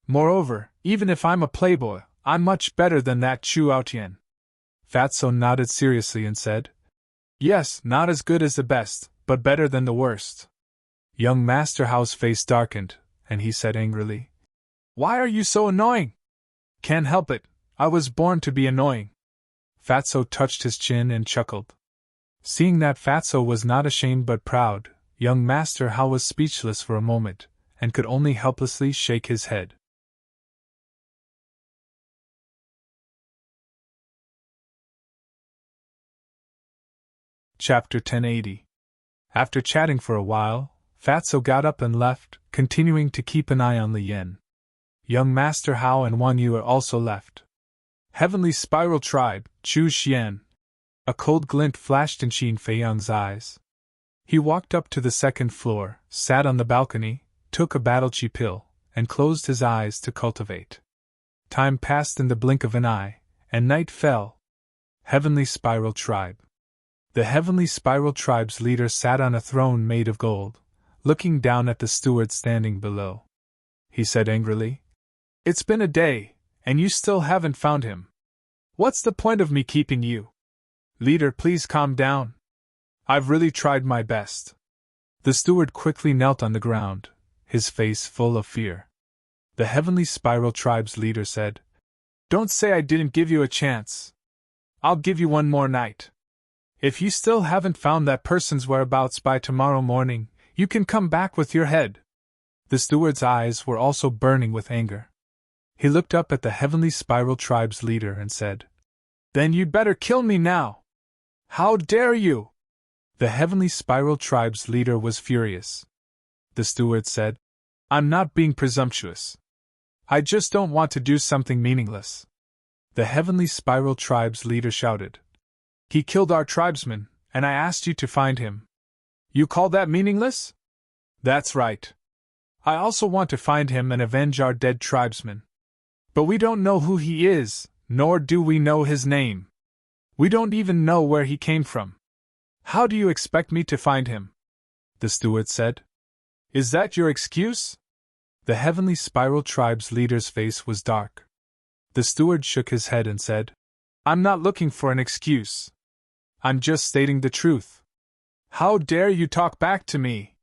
Moreover, even if I'm a playboy, I'm much better than that Chu Aotian. Fatso nodded seriously and said, Yes, not as good as the best, but better than the worst. Young Master Hao's face darkened, and he said angrily, Why are you so annoying? Can't help it, I was born to be annoying. Fatso touched his chin and chuckled. Seeing that Fatso was not ashamed but proud, young Master Hao was speechless for a moment, and could only helplessly shake his head. Chapter 1080. After chatting for a while, Fatso got up and left, continuing to keep an eye on Li Yen. Young Master Hao and Wan Yu also left. Heavenly Spiral Tribe, Chu Xian. A cold glint flashed in Qin Fei Yang's eyes. He walked up to the second floor, sat on the balcony, took a battle chi pill, and closed his eyes to cultivate. Time passed in the blink of an eye, and night fell. Heavenly Spiral Tribe. The Heavenly Spiral Tribe's leader sat on a throne made of gold, looking down at the steward standing below. He said angrily, It's been a day, and you still haven't found him. What's the point of me keeping you? Leader, please calm down. I've really tried my best. The steward quickly knelt on the ground, his face full of fear. The Heavenly Spiral Tribe's leader said, Don't say I didn't give you a chance. I'll give you one more night. If you still haven't found that person's whereabouts by tomorrow morning, you can come back with your head. The steward's eyes were also burning with anger. He looked up at the Heavenly Spiral Tribe's leader and said, Then you'd better kill me now. How dare you? The Heavenly Spiral Tribe's leader was furious. The steward said, I'm not being presumptuous. I just don't want to do something meaningless. The Heavenly Spiral Tribe's leader shouted, He killed our tribesman, and I asked you to find him. You call that meaningless? That's right. I also want to find him and avenge our dead tribesman. But we don't know who he is, nor do we know his name. We don't even know where he came from. How do you expect me to find him? The steward said. Is that your excuse? The Heavenly Spiral Tribe's leader's face was dark. The steward shook his head and said, I'm not looking for an excuse. I'm just stating the truth. How dare you talk back to me?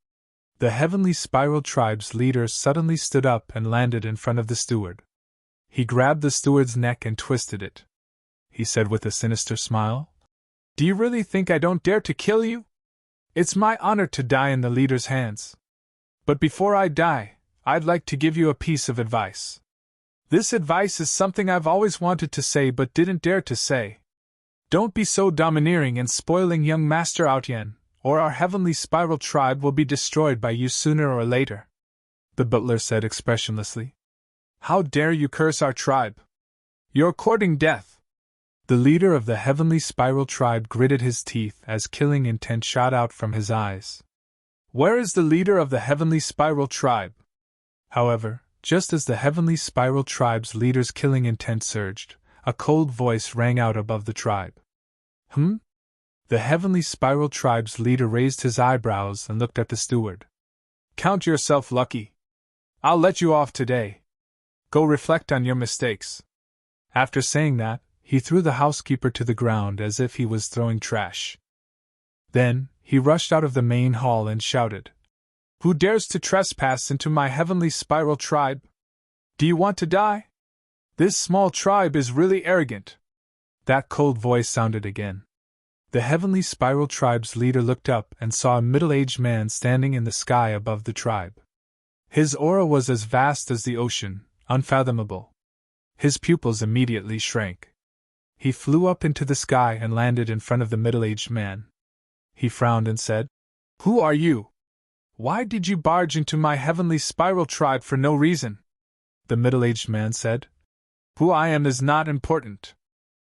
The Heavenly Spiral Tribe's leader suddenly stood up and landed in front of the steward. He grabbed the steward's neck and twisted it. He said with a sinister smile, Do you really think I don't dare to kill you? It's my honor to die in the leader's hands. But before I die, I'd like to give you a piece of advice. This advice is something I've always wanted to say but didn't dare to say. Don't be so domineering and spoiling young Master Aotian, or our Heavenly Spiral Tribe will be destroyed by you sooner or later. The butler said expressionlessly. How dare you curse our tribe? You're courting death. The leader of the Heavenly Spiral Tribe gritted his teeth as killing intent shot out from his eyes. Where is the leader of the Heavenly Spiral Tribe? However, just as the Heavenly Spiral Tribe's leader's killing intent surged, a cold voice rang out above the tribe. The Heavenly Spiral Tribe's leader raised his eyebrows and looked at the steward. Count yourself lucky. I'll let you off today. Go reflect on your mistakes. After saying that, he threw the housekeeper to the ground as if he was throwing trash. Then, he rushed out of the main hall and shouted, Who dares to trespass into my Heavenly Spiral Tribe? Do you want to die? This small tribe is really arrogant. That cold voice sounded again. The Heavenly Spiral Tribe's leader looked up and saw a middle-aged man standing in the sky above the tribe. His aura was as vast as the ocean, unfathomable. His pupils immediately shrank. He flew up into the sky and landed in front of the middle-aged man. He frowned and said, Who are you? Why did you barge into my Heavenly Spiral Tribe for no reason? The middle-aged man said, Who I am is not important.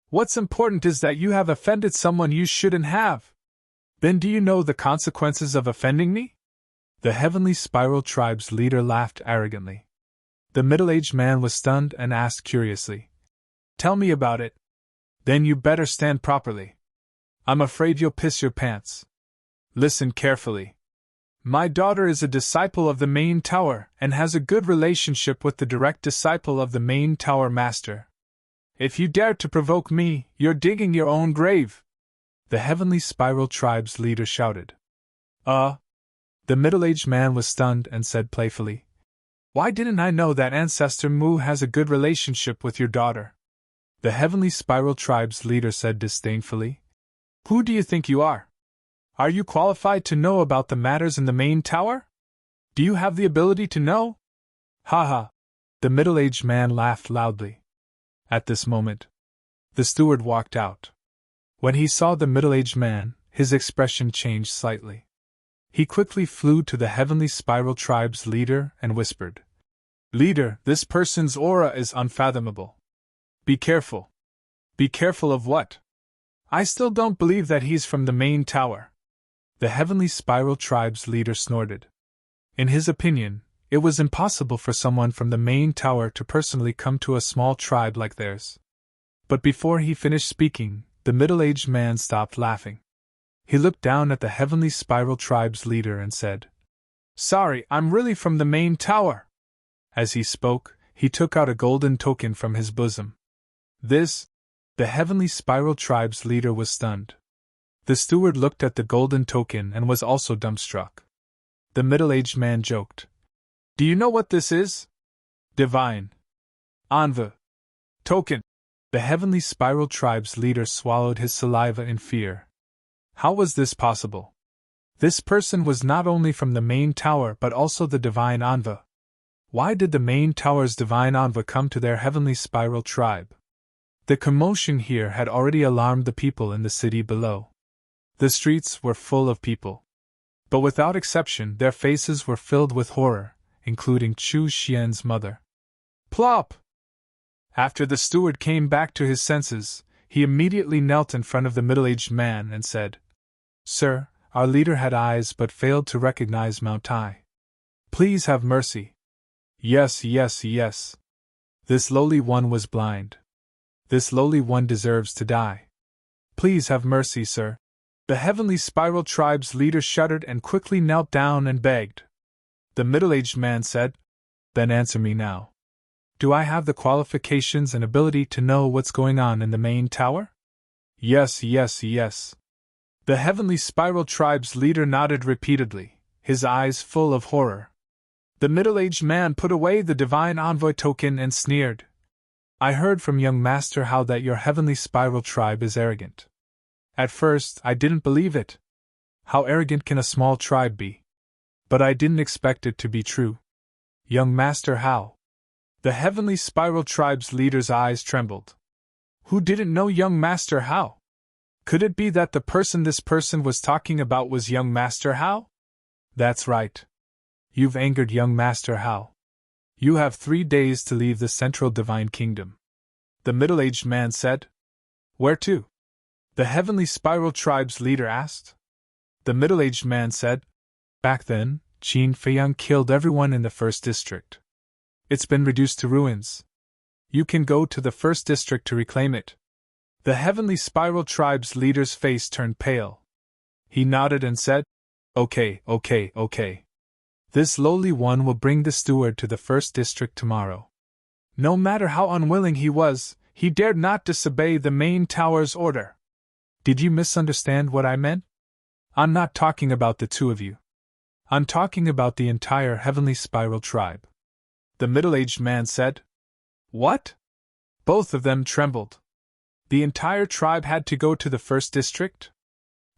What's important is that you have offended someone you shouldn't have. Then do you know the consequences of offending me? The Heavenly Spiral Tribe's leader laughed arrogantly. The middle-aged man was stunned and asked curiously, "Tell me about it." "Then you better stand properly. I'm afraid you'll piss your pants. Listen carefully. My daughter is a disciple of the main tower and has a good relationship with the direct disciple of the main tower master. If you dare to provoke me, you're digging your own grave," the Heavenly Spiral Tribe's leader shouted. The middle-aged man was stunned and said playfully, "Why didn't I know that Ancestor Mu has a good relationship with your daughter?" The Heavenly Spiral Tribe's leader said disdainfully, "Who do you think you are? Are you qualified to know about the matters in the main tower? Do you have the ability to know?" "Ha ha!" The middle-aged man laughed loudly. At this moment, the steward walked out. When he saw the middle-aged man, his expression changed slightly. He quickly flew to the Heavenly Spiral Tribe's leader and whispered, "Leader, this person's aura is unfathomable. Be careful." "Be careful of what? I still don't believe that he's from the main tower." The Heavenly Spiral Tribe's leader snorted. In his opinion, it was impossible for someone from the main tower to personally come to a small tribe like theirs. But before he finished speaking, the middle-aged man stopped laughing. He looked down at the Heavenly Spiral Tribe's leader and said, "Sorry, I'm really from the main tower." As he spoke, he took out a golden token from his bosom. The Heavenly Spiral Tribe's leader was stunned. The steward looked at the golden token and was also dumbstruck. The middle-aged man joked, "Do you know what this is?" "Divine Unveil token." The Heavenly Spiral Tribe's leader swallowed his saliva in fear. How was this possible? This person was not only from the main tower but also the Divine Unveil. Why did the main tower's Divine Unveil come to their Heavenly Spiral Tribe? The commotion here had already alarmed the people in the city below. The streets were full of people. But without exception, their faces were filled with horror, including Chu Xian's mother. Plop! After the steward came back to his senses, he immediately knelt in front of the middle-aged man and said, "Sir, our leader had eyes but failed to recognize Mount Tai. Please have mercy." Yes. This lowly one was blind. This lowly one deserves to die. Please have mercy, sir." The Heavenly Spiral Tribe's leader shuddered and quickly knelt down and begged. The middle-aged man said, "Then answer me now. Do I have the qualifications and ability to know what's going on in the main tower?" Yes. The Heavenly Spiral Tribe's leader nodded repeatedly, his eyes full of horror. The middle-aged man put away the Divine Envoy token and sneered, "I heard from young master how that your Heavenly Spiral Tribe is arrogant. At first, I didn't believe it. How arrogant can a small tribe be? But I didn't expect it to be true. Young master, how?" The Heavenly Spiral Tribe's leader's eyes trembled. Who didn't know young master Hao? Could it be that this person was talking about was young master Hao? That's right. You've angered young master Hao. You have 3 days to leave the Central Divine Kingdom. The middle-aged man said. Where to? The Heavenly Spiral Tribe's leader asked. The middle-aged man said, Back then, Qin Feiyang killed everyone in the first district. It's been reduced to ruins. You can go to the first district to reclaim it. The Heavenly Spiral Tribe's leader's face turned pale. He nodded and said, Okay. This lowly one will bring the steward to the first district tomorrow. No matter how unwilling he was, he dared not disobey the main tower's order. Did you misunderstand what I meant? I'm not talking about the two of you. I'm talking about the entire Heavenly Spiral Tribe. The middle-aged man said. What? Both of them trembled. The entire tribe had to go to the first district?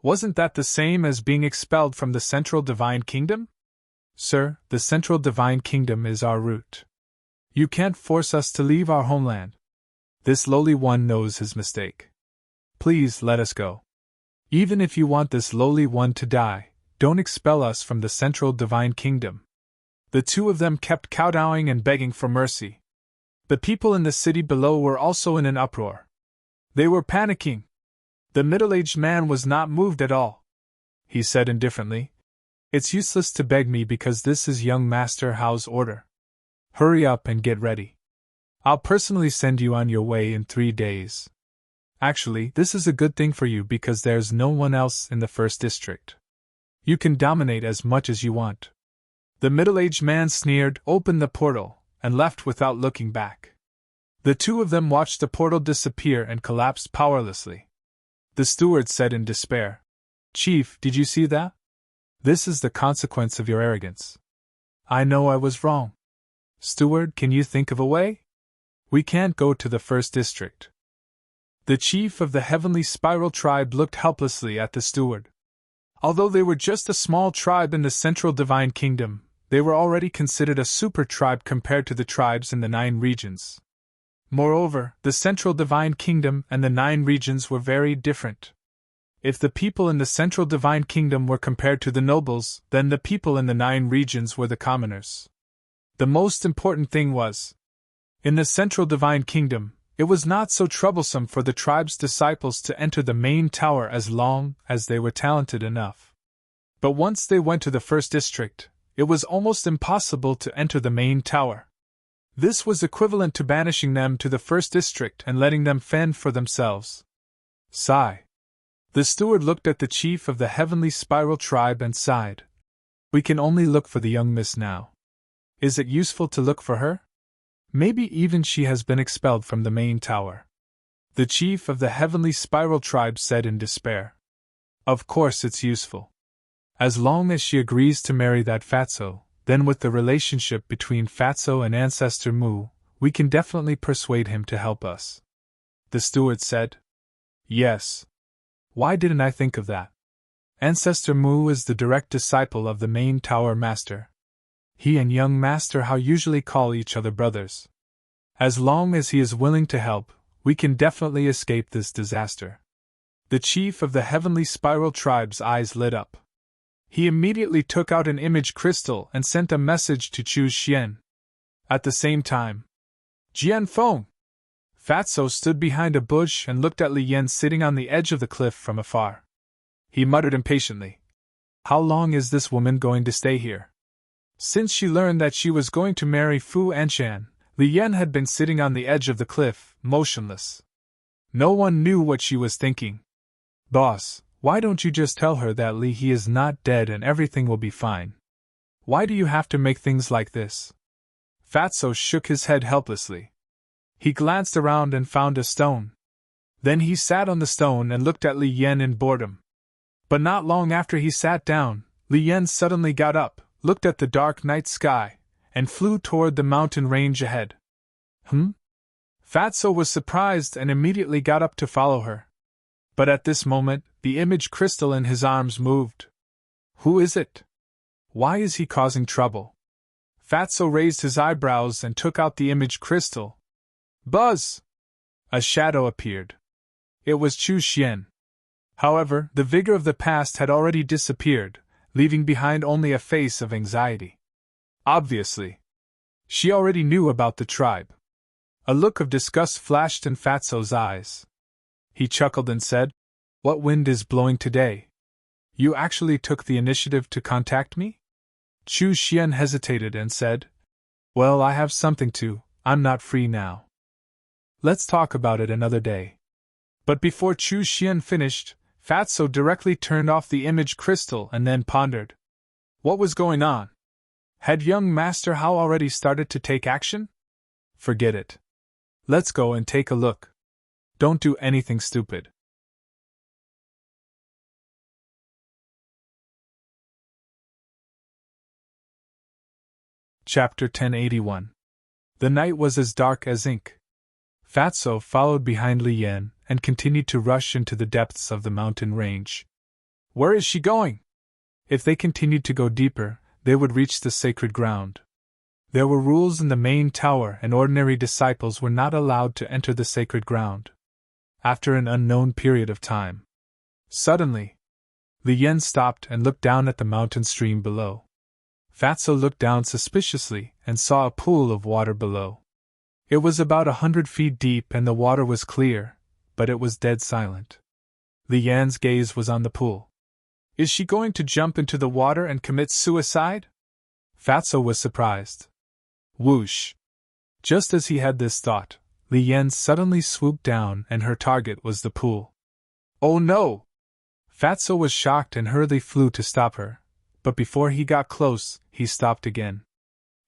Wasn't that the same as being expelled from the Central Divine Kingdom? Sir, the Central Divine Kingdom is our root. You can't force us to leave our homeland. This lowly one knows his mistake. Please let us go. Even if you want this lowly one to die, don't expel us from the Central Divine Kingdom. The two of them kept kowtowing and begging for mercy. The people in the city below were also in an uproar. They were panicking. The middle-aged man was not moved at all. He said indifferently, "It's useless to beg me because this is young Master Hao's order. Hurry up and get ready. I'll personally send you on your way in 3 days. Actually, this is a good thing for you because there's no one else in the first district. You can dominate as much as you want." The middle-aged man sneered, opened the portal, and left without looking back. The two of them watched the portal disappear and collapsed powerlessly. The steward said in despair, "Chief, did you see that? This is the consequence of your arrogance. I know I was wrong. Steward, can you think of a way? We can't go to the first district." The chief of the Heavenly Spiral tribe looked helplessly at the steward. Although they were just a small tribe in the Central Divine Kingdom, they were already considered a super tribe compared to the tribes in the 9 regions. Moreover, the Central Divine Kingdom and the 9 regions were very different. If the people in the Central Divine Kingdom were compared to the nobles, then the people in the 9 regions were the commoners. The most important thing was, in the Central Divine Kingdom, it was not so troublesome for the tribe's disciples to enter the main tower as long as they were talented enough. But once they went to the first district, it was almost impossible to enter the main tower. This was equivalent to banishing them to the first district and letting them fend for themselves. Sigh. The steward looked at the chief of the Heavenly Spiral tribe and sighed. "We can only look for the young miss now. Is it useful to look for her? Maybe even she has been expelled from the main tower." The chief of the Heavenly Spiral tribe said in despair. "Of course it's useful. As long as she agrees to marry that Fatso, then with the relationship between Fatso and Ancestor Mu, we can definitely persuade him to help us." The steward said. "Yes. Why didn't I think of that? Ancestor Mu is the direct disciple of the main tower master. He and young Master Hao usually call each other brothers. As long as he is willing to help, we can definitely escape this disaster." The chief of the Heavenly Spiral tribe's eyes lit up. He immediately took out an image crystal and sent a message to Chu Xian. At the same time, "Jian Feng!" Fatso stood behind a bush and looked at Li Yan sitting on the edge of the cliff from afar. He muttered impatiently, "How long is this woman going to stay here?" Since she learned that she was going to marry Fu Anshan, Li Yan had been sitting on the edge of the cliff, motionless. No one knew what she was thinking. "Boss, why don't you just tell her that Li He is not dead and everything will be fine? Why do you have to make things like this?" Fatso shook his head helplessly. He glanced around and found a stone. Then he sat on the stone and looked at Li Yan in boredom. But not long after he sat down, Li Yan suddenly got up, looked at the dark night sky, and flew toward the mountain range ahead. Fatso was surprised and immediately got up to follow her. But at this moment, the image crystal in his arms moved. Who is it? Why is he causing trouble? Fatso raised his eyebrows and took out the image crystal. Buzz! A shadow appeared. It was Chu Xian. However, the vigor of the past had already disappeared, leaving behind only a face of anxiety. Obviously, she already knew about the tribe. A look of disgust flashed in Fatso's eyes. He chuckled and said, "What wind is blowing today? You actually took the initiative to contact me?" Chu Xian hesitated and said, "Well, I have something to, I'm not free now. Let's talk about it another day." But before Chu Xian finished, Fatso directly turned off the image crystal and then pondered. What was going on? Had young Master Hao already started to take action? Forget it. Let's go and take a look. Don't do anything stupid. Chapter 1081. The night was as dark as ink. Fatso followed behind Li Yan and continued to rush into the depths of the mountain range. Where is she going? If they continued to go deeper, they would reach the sacred ground. There were rules in the main tower, and ordinary disciples were not allowed to enter the sacred ground. After an unknown period of time, suddenly, Li Yan stopped and looked down at the mountain stream below. Fatso looked down suspiciously and saw a pool of water below. It was about 100 feet deep and the water was clear, but it was dead silent. Li Yan's gaze was on the pool. Is she going to jump into the water and commit suicide? Fatso was surprised. Whoosh! Just as he had this thought, Li Yan suddenly swooped down and her target was the pool. Oh no! Fatso was shocked and hurriedly flew to stop her, but before he got close, he stopped again.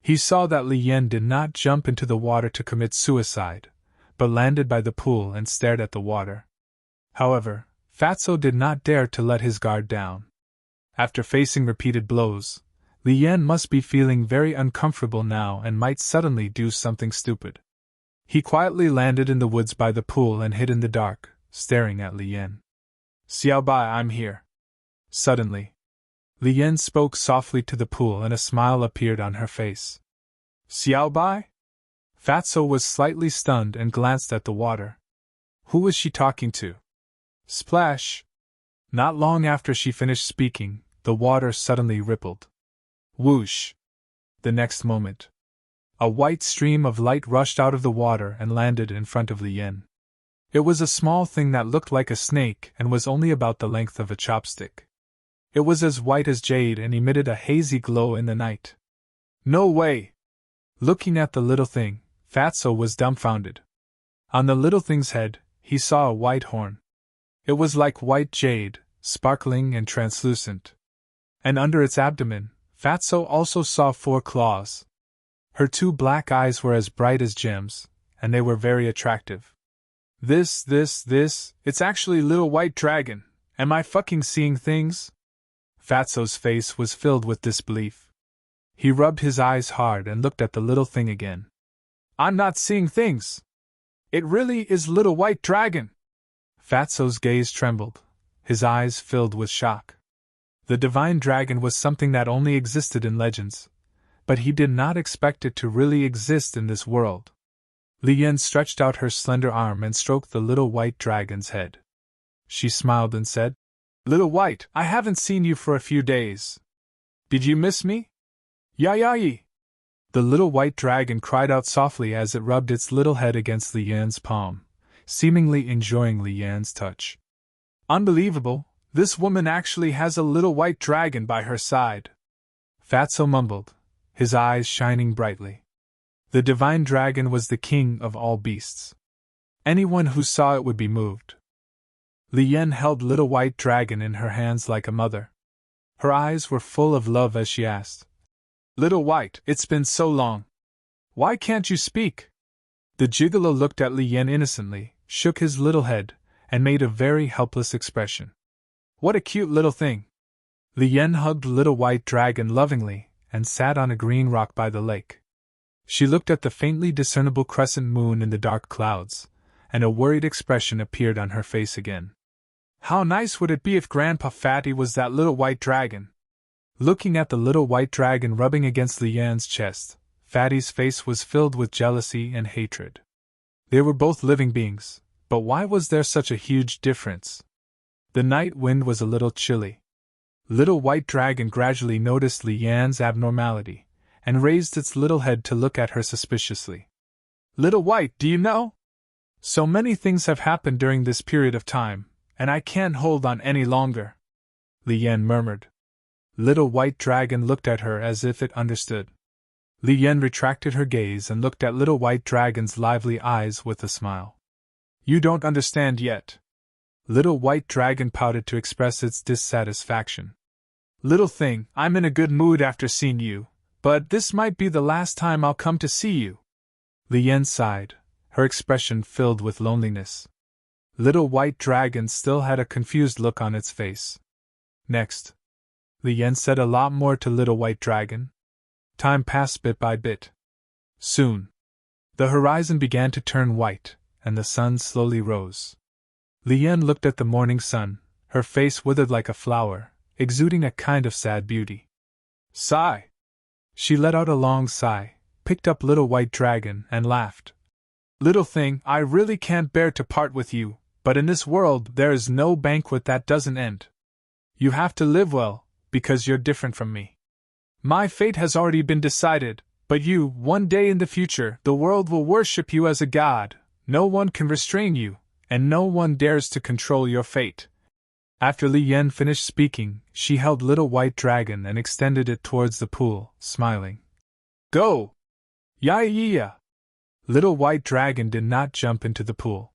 He saw that Li Yan did not jump into the water to commit suicide, but landed by the pool and stared at the water. However, Fatso did not dare to let his guard down. After facing repeated blows, Li Yan must be feeling very uncomfortable now and might suddenly do something stupid. He quietly landed in the woods by the pool and hid in the dark, staring at Li Yan. Xiaobai, I'm here. Suddenly, Li Yan spoke softly to the pool and a smile appeared on her face. Xiaobai? Fatso was slightly stunned and glanced at the water. Who was she talking to? Splash! Not long after she finished speaking, the water suddenly rippled. Whoosh! The next moment, a white stream of light rushed out of the water and landed in front of Li Yan. It was a small thing that looked like a snake and was only about the length of a chopstick. It was as white as jade and emitted a hazy glow in the night. No way! Looking at the little thing, Fatso was dumbfounded. On the little thing's head, he saw a white horn. It was like white jade, sparkling and translucent. And under its abdomen, Fatso also saw 4 claws. Her 2 black eyes were as bright as gems, and they were very attractive. This, it's actually Little White Dragon. Am I fucking seeing things? Fatso's face was filled with disbelief. He rubbed his eyes hard and looked at the little thing again. I'm not seeing things. It really is Little White Dragon. Fatso's gaze trembled, his eyes filled with shock. The divine dragon was something that only existed in legends, but he did not expect it to really exist in this world. Li Yan stretched out her slender arm and stroked the little white dragon's head. She smiled and said, Little White, I haven't seen you for a few days. Did you miss me? Yi! The little white dragon cried out softly as it rubbed its little head against Li Yan's palm, seemingly enjoying Li Yan's touch. Unbelievable, this woman actually has a little white dragon by her side. Fatso mumbled, his eyes shining brightly. The divine dragon was the king of all beasts. Anyone who saw it would be moved. Li Yan held Little White Dragon in her hands like a mother. Her eyes were full of love as she asked, Little White, it's been so long. Why can't you speak? The gigolo looked at Li Yan innocently, shook his little head, and made a very helpless expression. What a cute little thing. Li Yan hugged Little White Dragon lovingly, and sat on a green rock by the lake. She looked at the faintly discernible crescent moon in the dark clouds, and a worried expression appeared on her face again. How nice would it be if Grandpa Fatty was that little white dragon? Looking at the little white dragon rubbing against Li Yan's chest, Fatty's face was filled with jealousy and hatred. They were both living beings, but why was there such a huge difference? The night wind was a little chilly. Little White Dragon gradually noticed Li Yan's abnormality, and raised its little head to look at her suspiciously. Little White, do you know? So many things have happened during this period of time, and I can't hold on any longer. Li Yan murmured. Little White Dragon looked at her as if it understood. Li Yan retracted her gaze and looked at Little White Dragon's lively eyes with a smile. You don't understand yet. Little White Dragon pouted to express its dissatisfaction. Little thing, I'm in a good mood after seeing you, but this might be the last time I'll come to see you. Li Yan sighed, her expression filled with loneliness. Little White Dragon still had a confused look on its face. Next, Li Yan said a lot more to Little White Dragon. Time passed bit by bit. Soon, the horizon began to turn white, and the sun slowly rose. Li Yan looked at the morning sun, her face withered like a flower, exuding a kind of sad beauty. Sigh! She let out a long sigh, picked up Little White Dragon, and laughed. Little thing, I really can't bear to part with you, but in this world there is no banquet that doesn't end. You have to live well, because you're different from me. My fate has already been decided, but you, one day in the future, the world will worship you as a god, no one can restrain you, and no one dares to control your fate. After Li Yan finished speaking, she held Little White Dragon and extended it towards the pool, smiling. Go! Ya! Little White Dragon did not jump into the pool.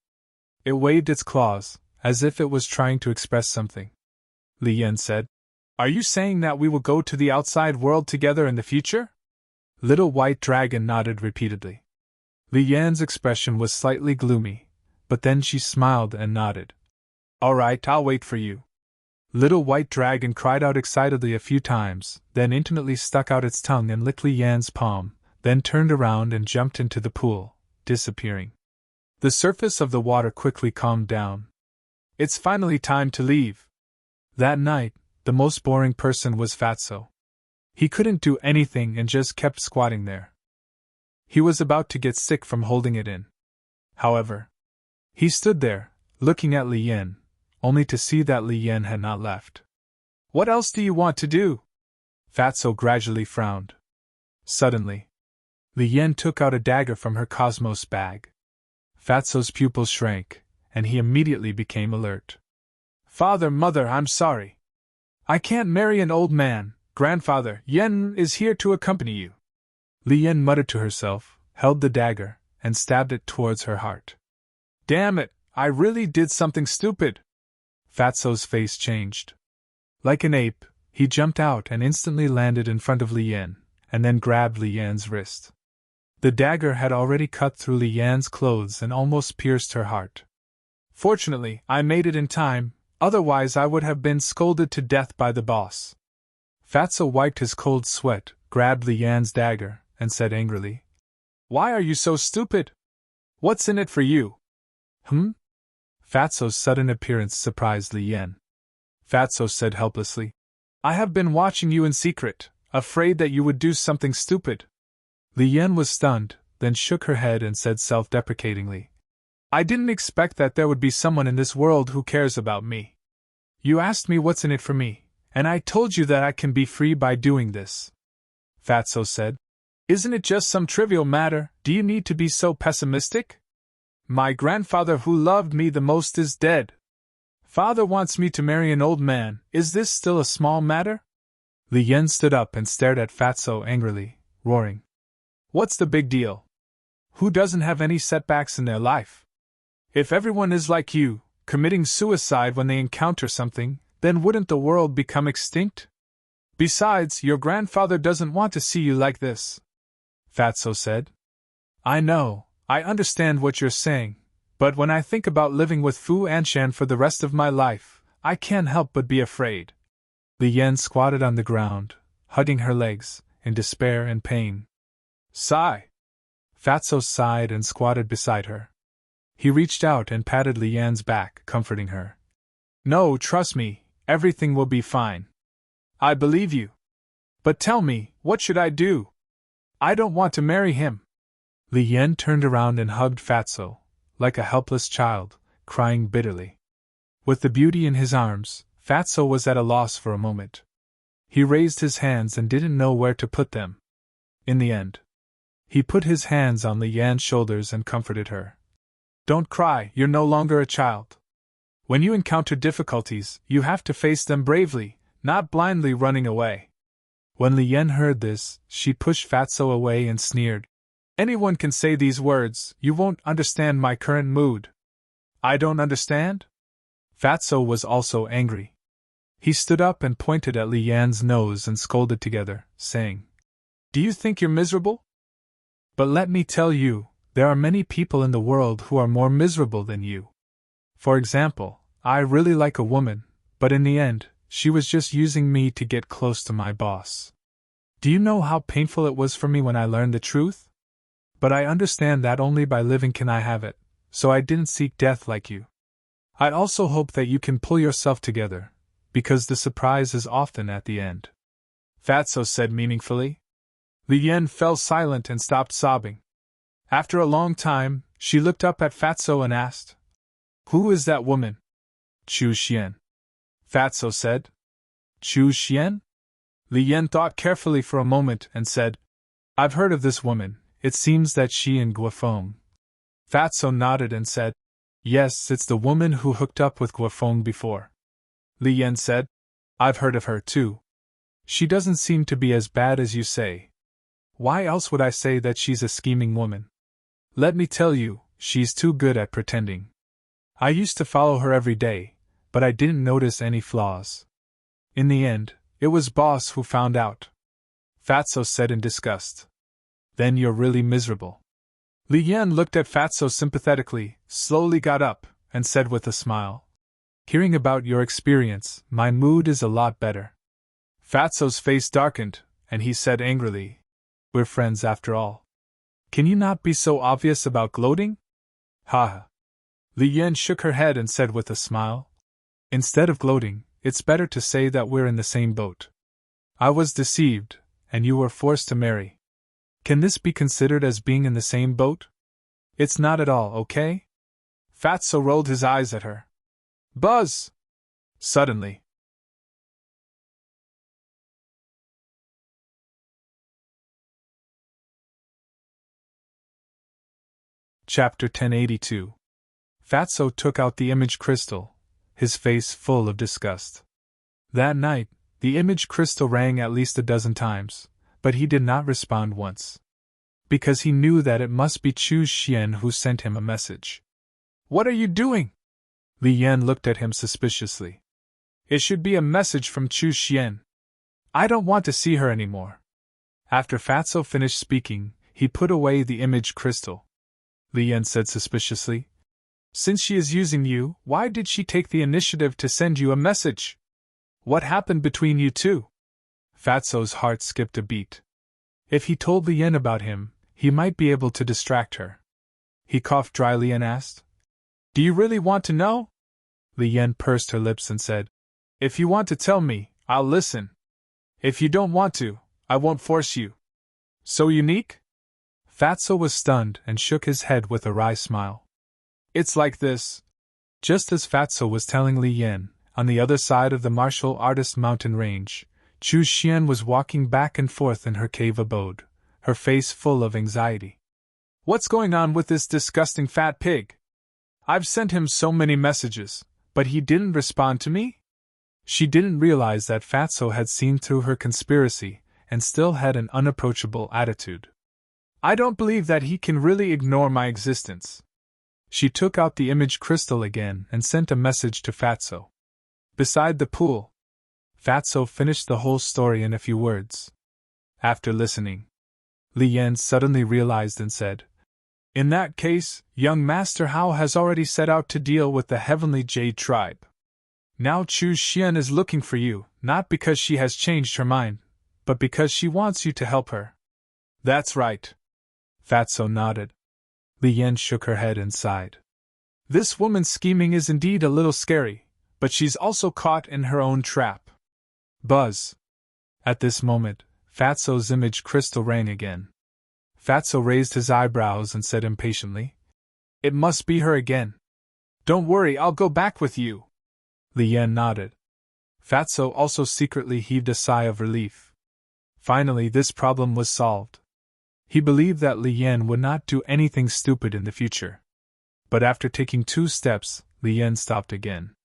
It waved its claws, as if it was trying to express something. Li Yan said, Are you saying that we will go to the outside world together in the future? Little White Dragon nodded repeatedly. Li Yan's expression was slightly gloomy, but then she smiled and nodded. All right, I'll wait for you. Little White Dragon cried out excitedly a few times, then intimately stuck out its tongue and licked Li Yan's palm, then turned around and jumped into the pool, disappearing. The surface of the water quickly calmed down. It's finally time to leave. That night, the most boring person was Fatso. He couldn't do anything and just kept squatting there. He was about to get sick from holding it in. However, he stood there, looking at Li Yan, only to see that Li Yan had not left. What else do you want to do? Fatso gradually frowned. Suddenly, Li Yan took out a dagger from her cosmos bag. Fatso's pupils shrank, and he immediately became alert. Father, Mother, I'm sorry. I can't marry an old man. Grandfather, Yan is here to accompany you. Li Yan muttered to herself, held the dagger, and stabbed it towards her heart. Damn it, I really did something stupid. Fatso's face changed. Like an ape, he jumped out and instantly landed in front of Li Yan, and then grabbed Li Yan's wrist. The dagger had already cut through Li Yan's clothes and almost pierced her heart. Fortunately, I made it in time, otherwise I would have been scolded to death by the boss. Fatso wiped his cold sweat, grabbed Li Yan's dagger, and said angrily, Why are you so stupid? What's in it for you? Fatso's sudden appearance surprised Li Yan. Fatso said helplessly, I have been watching you in secret, afraid that you would do something stupid. Li Yan was stunned, then shook her head and said self-deprecatingly, I didn't expect that there would be someone in this world who cares about me. You asked me what's in it for me, and I told you that I can be free by doing this. Fatso said, Isn't it just some trivial matter? Do you need to be so pessimistic? My grandfather who loved me the most is dead. Father wants me to marry an old man. Is this still a small matter? Li Yan stood up and stared at Fatso angrily, roaring. What's the big deal? Who doesn't have any setbacks in their life? If everyone is like you, committing suicide when they encounter something, then wouldn't the world become extinct? Besides, your grandfather doesn't want to see you like this. Fatso said. I know, I understand what you're saying, but when I think about living with Fu Anshan for the rest of my life, I can't help but be afraid. Li Yan squatted on the ground, hugging her legs, in despair and pain. Sigh. Fatso sighed and squatted beside her. He reached out and patted Li Yan's back, comforting her. No, trust me, everything will be fine. I believe you. But tell me, what should I do? I don't want to marry him. Li Yan turned around and hugged Fatso, like a helpless child, crying bitterly. With the beauty in his arms, Fatso was at a loss for a moment. He raised his hands and didn't know where to put them. In the end, he put his hands on Li Yan's shoulders and comforted her. Don't cry, you're no longer a child. When you encounter difficulties, you have to face them bravely, not blindly running away. When Li Yan heard this, she pushed Fatso away and sneered. Anyone can say these words, you won't understand my current mood. I don't understand? Fatso was also angry. He stood up and pointed at Li Yan's nose and scolded together, saying, Do you think you're miserable? But let me tell you, there are many people in the world who are more miserable than you. For example, I really like a woman, but in the end, she was just using me to get close to my boss. Do you know how painful it was for me when I learned the truth? But I understand that only by living can I have it, so I didn't seek death like you. I also hope that you can pull yourself together, because the surprise is often at the end. Fatso said meaningfully. Li Yan fell silent and stopped sobbing. After a long time, she looked up at Fatso and asked, Who is that woman? Chu Xian. Fatso said. Chu Xian? Li Yan thought carefully for a moment and said, I've heard of this woman, it seems that she and Guofeng. Fatso nodded and said, Yes, it's the woman who hooked up with Guofeng before, Li Yan said. I've heard of her too. She doesn't seem to be as bad as you say. Why else would I say that she's a scheming woman? Let me tell you, she's too good at pretending. I used to follow her every day, but I didn't notice any flaws. In the end, it was Boss who found out, Fatso said in disgust. Then you're really miserable. Li Yan looked at Fatso sympathetically, slowly got up, and said with a smile, Hearing about your experience, my mood is a lot better. Fatso's face darkened, and he said angrily, We're friends after all. Can you not be so obvious about gloating? Ha ha. Li Yan shook her head and said with a smile, Instead of gloating, it's better to say that we're in the same boat. I was deceived, and you were forced to marry. Can this be considered as being in the same boat? It's not at all, okay? Fatso rolled his eyes at her. Buzz! Suddenly. Chapter 1082. Fatso took out the image crystal, his face full of disgust. That night, the image crystal rang at least a dozen times, but he did not respond once. Because he knew that it must be Chu Xian who sent him a message. What are you doing? Li Yan looked at him suspiciously. It should be a message from Chu Xian. I don't want to see her anymore. After Fatso finished speaking, he put away the image crystal. Li Yan said suspiciously, Since she is using you, why did she take the initiative to send you a message? What happened between you two? Fatso's heart skipped a beat. If he told Li Yan about him, he might be able to distract her. He coughed dryly and asked, Do you really want to know? Li Yan pursed her lips and said, If you want to tell me, I'll listen. If you don't want to, I won't force you. So unique? Fatso was stunned and shook his head with a wry smile. It's like this. Just as Fatso was telling Li Yan, on the other side of the martial artist mountain range, Chu Xian was walking back and forth in her cave abode, her face full of anxiety. What's going on with this disgusting fat pig? I've sent him so many messages, but he didn't respond to me? She didn't realize that Fatso had seen through her conspiracy and still had an unapproachable attitude. I don't believe that he can really ignore my existence. She took out the image crystal again and sent a message to Fatso. Beside the pool. Fatso finished the whole story in a few words. After listening, Li Yan suddenly realized and said, In that case, young Master Hao has already set out to deal with the Heavenly Jade tribe. Now Chu Xian is looking for you, not because she has changed her mind, but because she wants you to help her. That's right. Fatso nodded. Li Yan shook her head and sighed. This woman's scheming is indeed a little scary, but she's also caught in her own trap. Buzz. At this moment, Fatso's image crystal rang again. Fatso raised his eyebrows and said impatiently, It must be her again. Don't worry, I'll go back with you. Li Yan nodded. Fatso also secretly heaved a sigh of relief. Finally, this problem was solved. He believed that Li Yan would not do anything stupid in the future. But after taking 2 steps, Li Yan stopped again.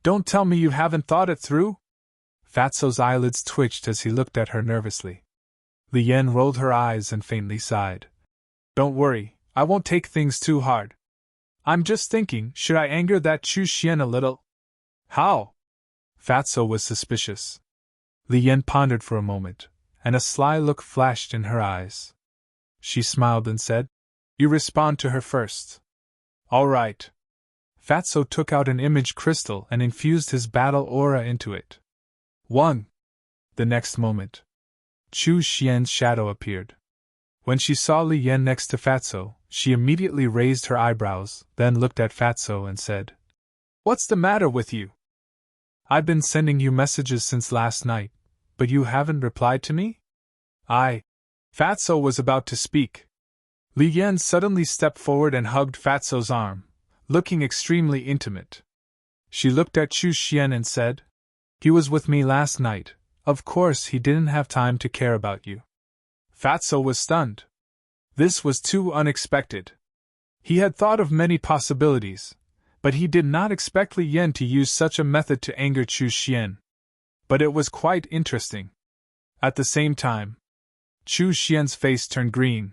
Don't tell me you haven't thought it through? Fatso's eyelids twitched as he looked at her nervously. Li Yan rolled her eyes and faintly sighed. Don't worry, I won't take things too hard. I'm just thinking, should I anger that Chu Xian a little? How? Fatso was suspicious. Li Yan pondered for a moment, and a sly look flashed in her eyes. She smiled and said, You respond to her first. All right. Fatso took out an image crystal and infused his battle aura into it. 1. The next moment, Chu Xian's shadow appeared. When she saw Li Yan next to Fatso, she immediately raised her eyebrows, then looked at Fatso and said, What's the matter with you? I've been sending you messages since last night, but you haven't replied to me? Fatso was about to speak. Li Yan suddenly stepped forward and hugged Fatso's arm, looking extremely intimate. She looked at Chu Xian and said, He was with me last night. Of course he didn't have time to care about you. Fatso was stunned. This was too unexpected. He had thought of many possibilities, But he did not expect Li Yan to use such a method to anger Chu Xian. But it was quite interesting. At the same time, Chu Xian's face turned green.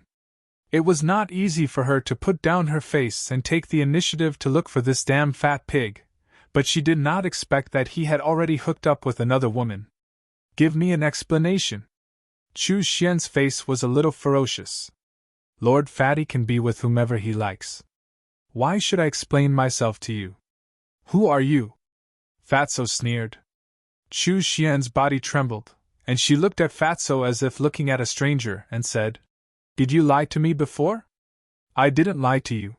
It was not easy for her to put down her face and take the initiative to look for this damn fat pig, but she did not expect that he had already hooked up with another woman. Give me an explanation. Chu Xian's face was a little ferocious. Lord Fatty can be with whomever he likes. Why should I explain myself to you? Who are you? Fatso sneered. Chu Xian's body trembled, and she looked at Fatso as if looking at a stranger and said, Did you lie to me before? I didn't lie to you.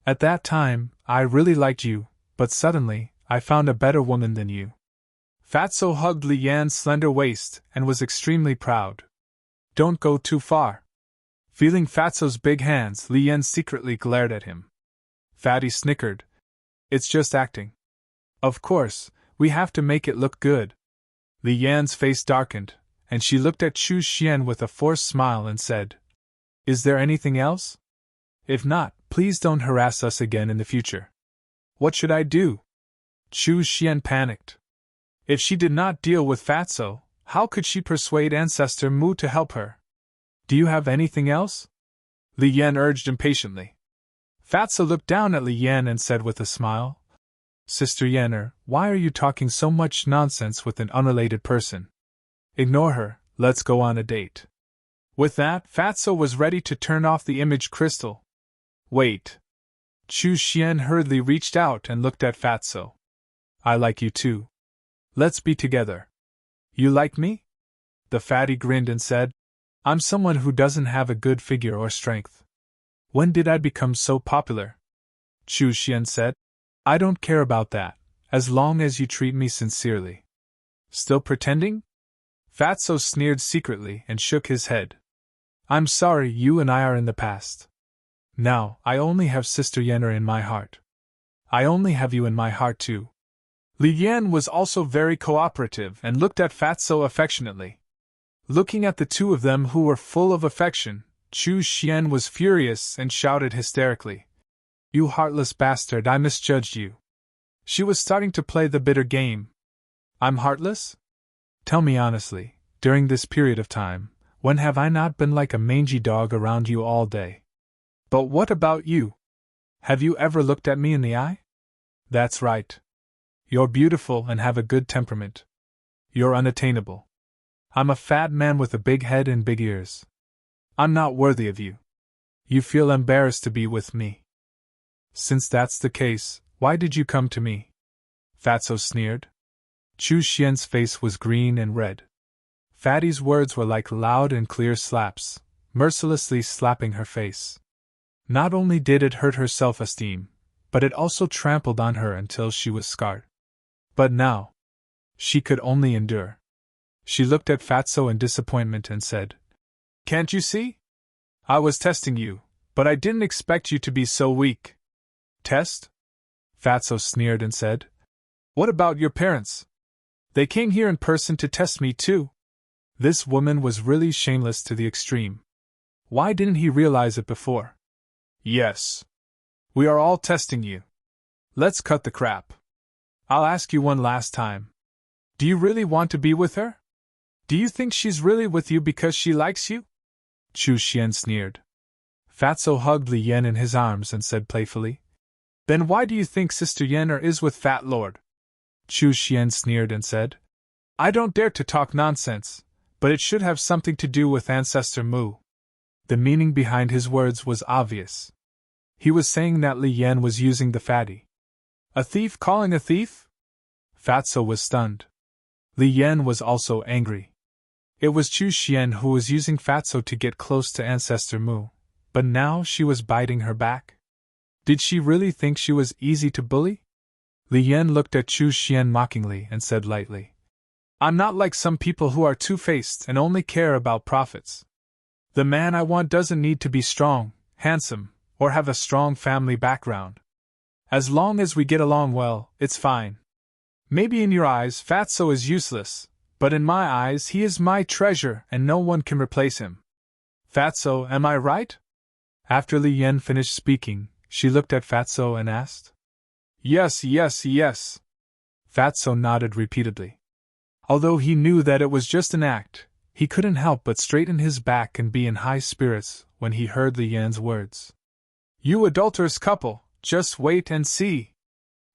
At that time, I really liked you, but suddenly, I found a better woman than you. Fatso hugged Li Yan's slender waist and was extremely proud. Don't go too far. Feeling Fatso's big hands, Li Yan secretly glared at him. Fatty snickered. It's just acting. Of course, we have to make it look good. Li Yan's face darkened, and she looked at Chu Xian with a forced smile and said, Is there anything else? If not, please don't harass us again in the future. What should I do? Chu Xian panicked. If she did not deal with Fatso, how could she persuade Ancestor Mu to help her? Do you have anything else? Li Yan urged impatiently. Fatso looked down at Li Yan and said with a smile, Sister Yanner, why are you talking so much nonsense with an unrelated person? Ignore her, let's go on a date. With that, Fatso was ready to turn off the image crystal. Wait. Chu Xian hurriedly reached out and looked at Fatso. I like you too. Let's be together. You like me? The fatty grinned and said, I'm someone who doesn't have a good figure or strength. When did I become so popular? Chu Xian said, I don't care about that, as long as you treat me sincerely. Still pretending? Fatso sneered secretly and shook his head. I'm sorry, you and I are in the past. Now, I only have Sister Yenner in my heart. I only have you in my heart too. Li Yan was also very cooperative and looked at Fatso affectionately. Looking at the two of them who were full of affection, Chu Xian was furious and shouted hysterically, You heartless bastard, I misjudged you. She was starting to play the bitter game. I'm heartless? Tell me honestly, during this period of time, when have I not been like a mangy dog around you all day? But what about you? Have you ever looked at me in the eye? That's right. You're beautiful and have a good temperament. You're unattainable. I'm a fat man with a big head and big ears. I'm not worthy of you. You feel embarrassed to be with me. Since that's the case, why did you come to me? Fatso sneered. Chu Xian's face was green and red. Fatty's words were like loud and clear slaps, mercilessly slapping her face. Not only did it hurt her self-esteem, but it also trampled on her until she was scarred. But now, she could only endure. She looked at Fatso in disappointment and said, Can't you see? I was testing you, but I didn't expect you to be so weak. Test? Fatso sneered and said, What about your parents? They came here in person to test me too. This woman was really shameless to the extreme. Why didn't he realize it before? Yes. We are all testing you. Let's cut the crap. I'll ask you one last time. Do you really want to be with her? Do you think she's really with you because she likes you? Chu Xian sneered. Fatso hugged Li Yan in his arms and said playfully, Then why do you think Sister Yenner is with Fat Lord? Chu Xian sneered and said, I don't dare to talk nonsense, but it should have something to do with Ancestor Mu. The meaning behind his words was obvious. He was saying that Li Yan was using the fatty. A thief calling a thief? Fatso was stunned. Li Yan was also angry. It was Chu Xian who was using Fatso to get close to Ancestor Mu, but now she was biting her back. Did she really think she was easy to bully? Li Yan looked at Chu Xian mockingly and said lightly, I'm not like some people who are two-faced and only care about profits. The man I want doesn't need to be strong, handsome, or have a strong family background. As long as we get along well, it's fine. Maybe in your eyes Fatso is useless, but in my eyes he is my treasure and no one can replace him. Fatso, am I right? After Li Yan finished speaking, she looked at Fatso and asked, Yes, yes, yes. Fatso nodded repeatedly. Although he knew that it was just an act, he couldn't help but straighten his back and be in high spirits when he heard Li Yan's words. You adulterous couple, just wait and see.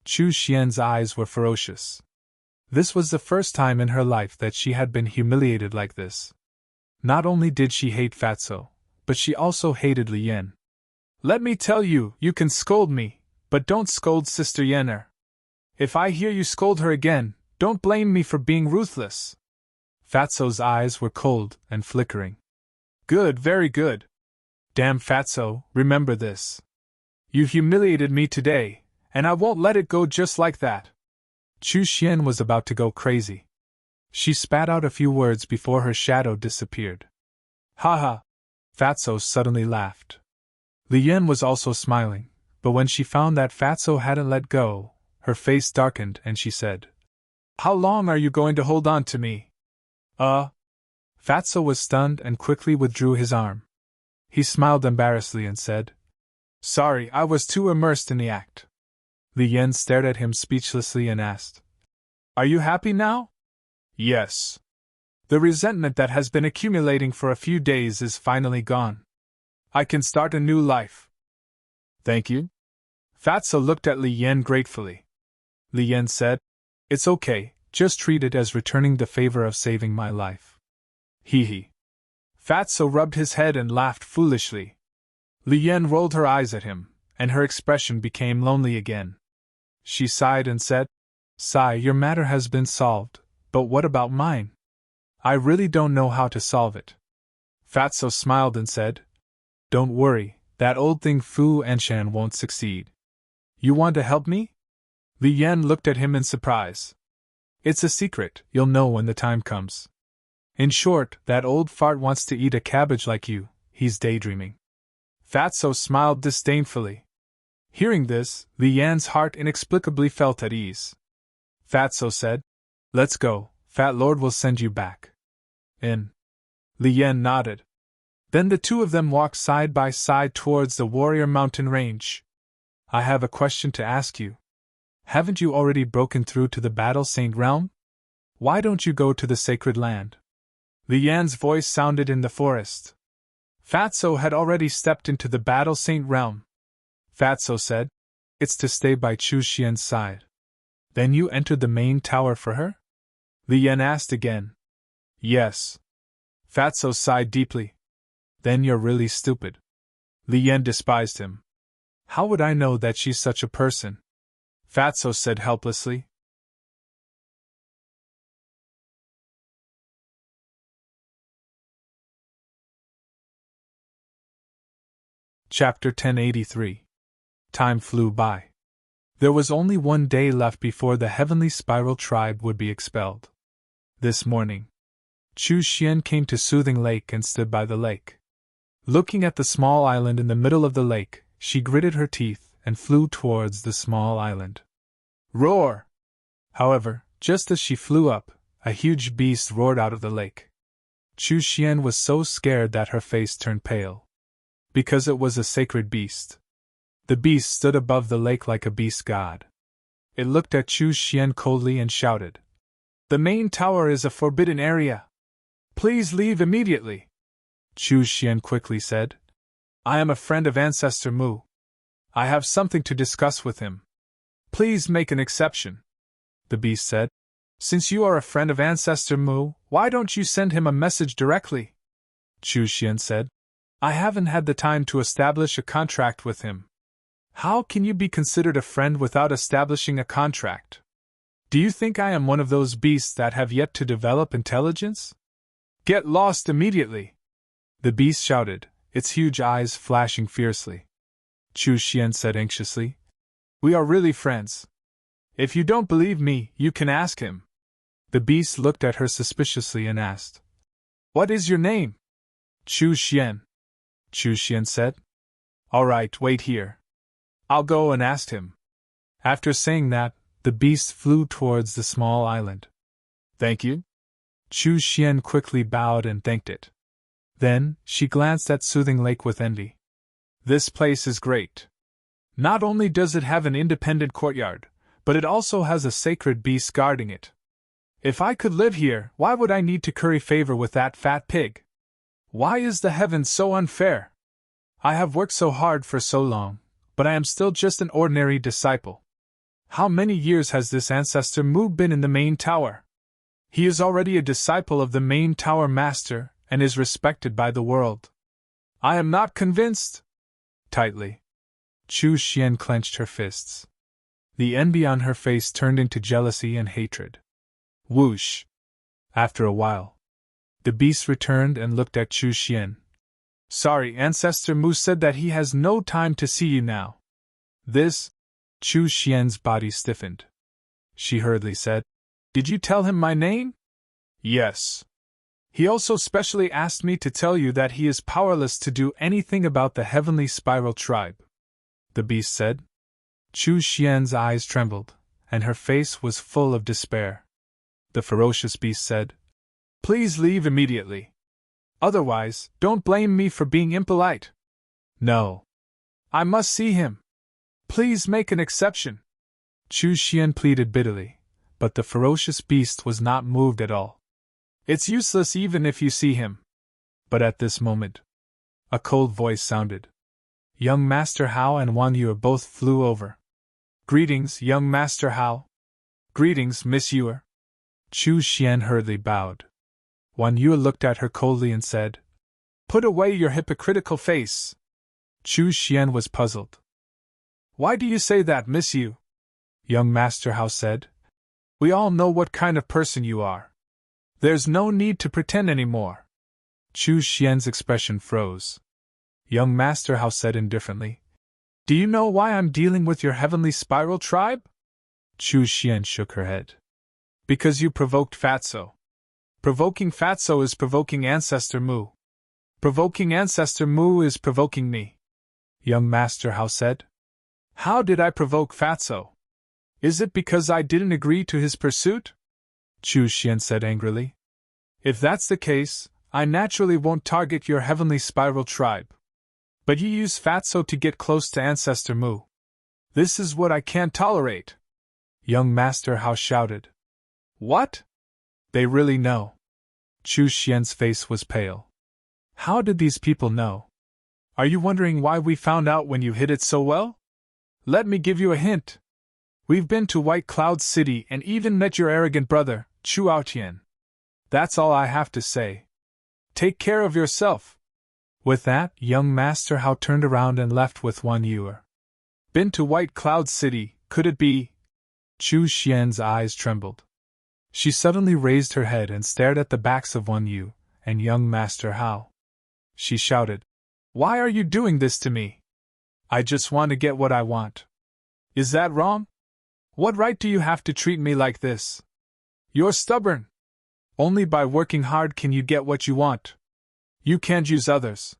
Chu Xian's eyes were ferocious. This was the first time in her life that she had been humiliated like this. Not only did she hate Fatso, but she also hated Li Yan. Let me tell you, you can scold me, but don't scold Sister Yen'er. If I hear you scold her again, don't blame me for being ruthless. Fatso's eyes were cold and flickering. Good, very good. Damn Fatso, remember this. You humiliated me today, and I won't let it go just like that. Chu Xian was about to go crazy. She spat out a few words before her shadow disappeared. Ha ha! Fatso suddenly laughed. Li Yan was also smiling, but when she found that Fatso hadn't let go, her face darkened and she said, How long are you going to hold on to me? Fatso was stunned and quickly withdrew his arm. He smiled embarrassedly and said, Sorry, I was too immersed in the act. Li Yan stared at him speechlessly and asked, Are you happy now? Yes. The resentment that has been accumulating for a few days is finally gone. I can start a new life. Thank you. Fatso looked at Li Yan gratefully. Li Yan said, It's okay, just treat it as returning the favor of saving my life. Hee hee. Fatso rubbed his head and laughed foolishly. Li Yan rolled her eyes at him, and her expression became lonely again. She sighed and said, Sigh, your matter has been solved, but what about mine? I really don't know how to solve it. Fatso smiled and said, Don't worry, that old thing Fu Anshan won't succeed. You want to help me? Li Yan looked at him in surprise. It's a secret, you'll know when the time comes. In short, that old fart wants to eat a cabbage like you, he's daydreaming. Fatso smiled disdainfully. Hearing this, Li Yan's heart inexplicably felt at ease. Fatso said, Let's go, Fat Lord will send you back. In. Li Yan nodded. Then the two of them walked side by side towards the Warrior Mountain Range. I have a question to ask you. Haven't you already broken through to the Battle Saint Realm? Why don't you go to the Sacred Land? Li Yan's voice sounded in the forest. Fatso had already stepped into the Battle Saint Realm. Fatso said, It's to stay by Chu Xian's side. Then you entered the main tower for her? Li Yan asked again. Yes. Fatso sighed deeply. Then you're really stupid. Li Yan despised him. How would I know that she's such a person? Fatso said helplessly. Chapter 1083. Time flew by. There was only one day left before the Heavenly Spiral tribe would be expelled. This morning, Chu Xian came to Soothing Lake and stood by the lake. Looking at the small island in the middle of the lake, she gritted her teeth and flew towards the small island. Roar! However, just as she flew up, a huge beast roared out of the lake. Chu Xian was so scared that her face turned pale. Because it was a sacred beast. The beast stood above the lake like a beast god. It looked at Chu Xian coldly and shouted, The main tower is a forbidden area. Please leave immediately. Chu Xian quickly said, I am a friend of Ancestor Mu. I have something to discuss with him. Please make an exception. The beast said, Since you are a friend of Ancestor Mu, why don't you send him a message directly? Chu Xian said, I haven't had the time to establish a contract with him. How can you be considered a friend without establishing a contract? Do you think I am one of those beasts that have yet to develop intelligence? Get lost immediately! The beast shouted, its huge eyes flashing fiercely. Chu Xian said anxiously, We are really friends. If you don't believe me, you can ask him. The beast looked at her suspiciously and asked, What is your name? Chu Xian. Chu Xian said, All right, wait here. I'll go and ask him. After saying that, the beast flew towards the small island. Thank you. Chu Xian quickly bowed and thanked it. Then, she glanced at Soothing Lake with envy. This place is great. Not only does it have an independent courtyard, but it also has a sacred beast guarding it. If I could live here, why would I need to curry favor with that fat pig? Why is the heavens so unfair? I have worked so hard for so long, but I am still just an ordinary disciple. How many years has this ancestor Mu been in the main tower? He is already a disciple of the main tower master and is respected by the world. I am not convinced. Tightly. Chu Xian clenched her fists. The envy on her face turned into jealousy and hatred. Whoosh! After a while, the beast returned and looked at Chu Xian. Sorry, Ancestor Mu said that he has no time to see you now. Chu Xian's body stiffened. She hurriedly said, Did you tell him my name? Yes. He also specially asked me to tell you that he is powerless to do anything about the heavenly spiral tribe. The beast said. Chu Xian's eyes trembled, and her face was full of despair. The ferocious beast said, Please leave immediately. Otherwise, don't blame me for being impolite. No. I must see him. Please make an exception. Chu Xian pleaded bitterly, but the ferocious beast was not moved at all. It's useless even if you see him. But at this moment, a cold voice sounded. Young Master Hao and Wan Yue both flew over. Greetings, young Master Hao. Greetings, Miss Yue. Chu Xian hurriedly bowed. Wan Yue looked at her coldly and said, Put away your hypocritical face. Chu Xian was puzzled. Why do you say that, Miss Yue? Young Master Hao said. We all know what kind of person you are. There's no need to pretend anymore. Chu Xian's expression froze. Young Master Hao said indifferently, Do you know why I'm dealing with your heavenly spiral tribe? Chu Xian shook her head. Because you provoked Fatso. Provoking Fatso is provoking Ancestor Mu. Provoking Ancestor Mu is provoking me. Young Master Hao said. How did I provoke Fatso? Is it because I didn't agree to his pursuit? Chu Xian said angrily. If that's the case, I naturally won't target your heavenly spiral tribe. But you use Fatso to get close to Ancestor Mu. This is what I can't tolerate. Young Master Hao shouted. What? They really know. Chu Xian's face was pale. How did these people know? Are you wondering why we found out when you hid it so well? Let me give you a hint. We've been to White Cloud City and even met your arrogant brother, Chu Aotian. That's all I have to say. Take care of yourself. With that, young Master Hao turned around and left with Wan Yue. Been to White Cloud City, could it be? Chu Xian's eyes trembled. She suddenly raised her head and stared at the backs of Wan Yue and young Master Hao. She shouted, Why are you doing this to me? I just want to get what I want. Is that wrong? What right do you have to treat me like this? You're stubborn. Only by working hard can you get what you want. You can't use others.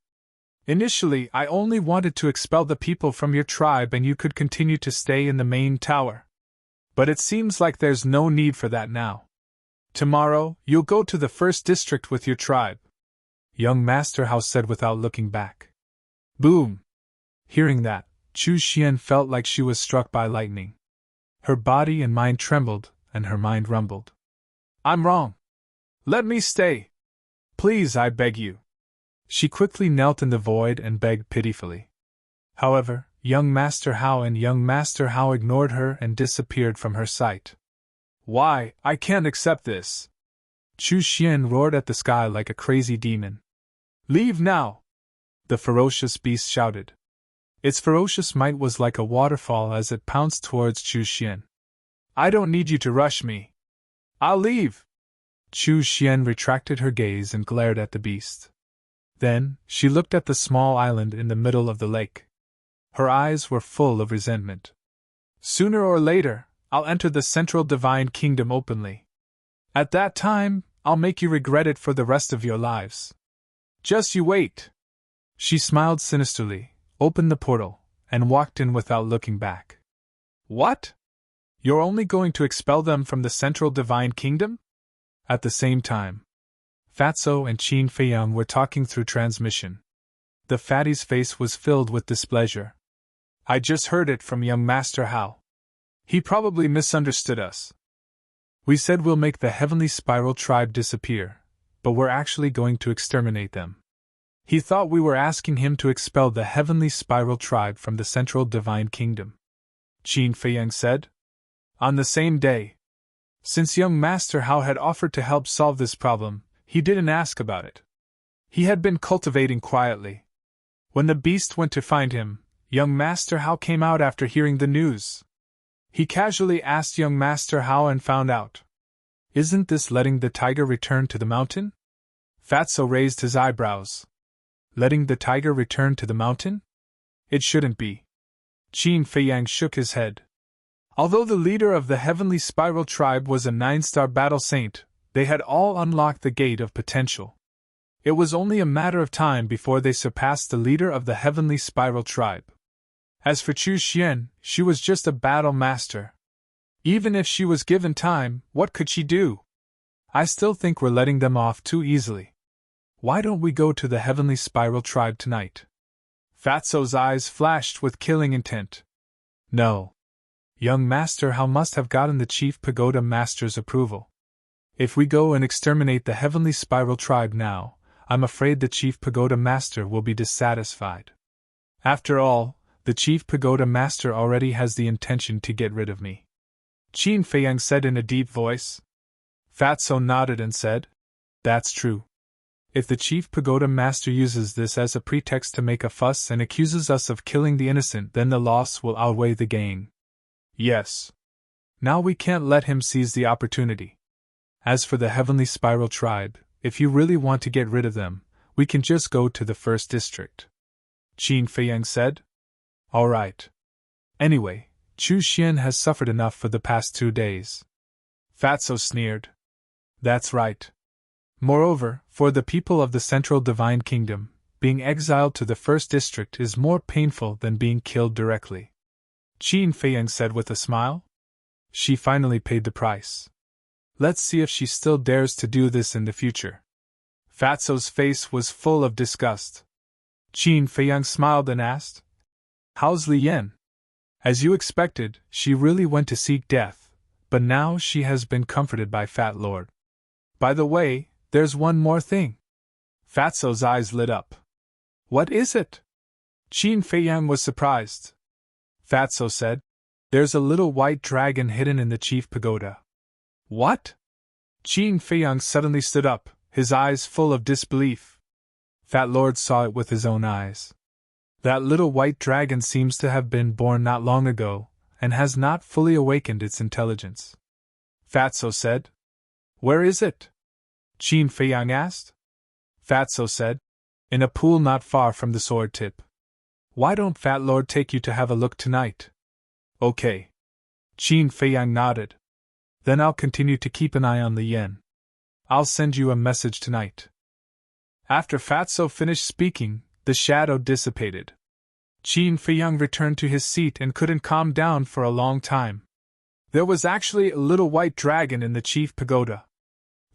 Initially, I only wanted to expel the people from your tribe and you could continue to stay in the main tower. But it seems like there's no need for that now. Tomorrow, you'll go to the first district with your tribe. Young Master Hao said without looking back. Boom! Hearing that, Chu Xian felt like she was struck by lightning. Her body and mind trembled, and her mind rumbled. I'm wrong. Let me stay. Please, I beg you. She quickly knelt in the void and begged pitifully. However, young Master Hao and young Master Hao ignored her and disappeared from her sight. Why, I can't accept this. Chu Xian roared at the sky like a crazy demon. Leave now! The ferocious beast shouted. Its ferocious might was like a waterfall as it pounced towards Chu Xian. I don't need you to rush me. I'll leave! Chu Xian retracted her gaze and glared at the beast. Then, she looked at the small island in the middle of the lake. Her eyes were full of resentment. Sooner or later, I'll enter the Central Divine Kingdom openly. At that time, I'll make you regret it for the rest of your lives. Just you wait. She smiled sinisterly, opened the portal, and walked in without looking back. What? You're only going to expel them from the Central Divine Kingdom? At the same time, Fatso and Qin Feiyang were talking through transmission. The fatty's face was filled with displeasure. I just heard it from young Master Hao. He probably misunderstood us. We said we'll make the Heavenly Spiral tribe disappear, but we're actually going to exterminate them. He thought we were asking him to expel the Heavenly Spiral tribe from the Central Divine Kingdom. Qin Feiyang said. On the same day, since young Master Hao had offered to help solve this problem, he didn't ask about it. He had been cultivating quietly. When the beast went to find him, young Master Hao came out after hearing the news. He casually asked young Master Hao and found out. Isn't this letting the tiger return to the mountain? Fatso raised his eyebrows. Letting the tiger return to the mountain? It shouldn't be. Qin Feiyang shook his head. Although the leader of the Heavenly Spiral tribe was a 9-star battle saint, they had all unlocked the gate of potential. It was only a matter of time before they surpassed the leader of the Heavenly Spiral tribe. As for Chu Xian, she was just a battle master. Even if she was given time, what could she do? I still think we're letting them off too easily. Why don't we go to the Heavenly Spiral tribe tonight? Fatso's eyes flashed with killing intent. No. Young Master Hao must have gotten the Chief Pagoda Master's approval. If we go and exterminate the Heavenly Spiral tribe now, I'm afraid the Chief Pagoda Master will be dissatisfied. After all, the Chief Pagoda Master already has the intention to get rid of me. Qin Feiyang said in a deep voice. Fatso nodded and said, That's true. If the Chief Pagoda Master uses this as a pretext to make a fuss and accuses us of killing the innocent, then the loss will outweigh the gain. Yes. Now we can't let him seize the opportunity. As for the Heavenly Spiral tribe, if you really want to get rid of them, we can just go to the first district. Qin Feiyang said. All right. Anyway, Chu Xian has suffered enough for the past 2 days. Fatso sneered. That's right. Moreover, for the people of the Central Divine Kingdom, being exiled to the first district is more painful than being killed directly. Qin Feiyang said with a smile. She finally paid the price. Let's see if she still dares to do this in the future. Fatso's face was full of disgust. Qin Feiyang smiled and asked, How's Li Yan? As you expected, she really went to seek death, but now she has been comforted by Fat Lord. By the way, there's one more thing. Fatso's eyes lit up. What is it? Qin Feiyang was surprised. Fatso said, There's a little white dragon hidden in the Chief Pagoda. What? Qin Feiyang suddenly stood up, his eyes full of disbelief. Fat Lord saw it with his own eyes. That little white dragon seems to have been born not long ago, and has not fully awakened its intelligence. Fatso said. Where is it? Qin Feiyang asked. Fatso said. In a pool not far from the sword tip. Why don't Fat Lord take you to have a look tonight? Okay. Qin Feiyang nodded. Then I'll continue to keep an eye on Li Yan. I'll send you a message tonight. After Fatso finished speaking, the shadow dissipated. Qin Feiyang returned to his seat and couldn't calm down for a long time. There was actually a little white dragon in the Chief Pagoda.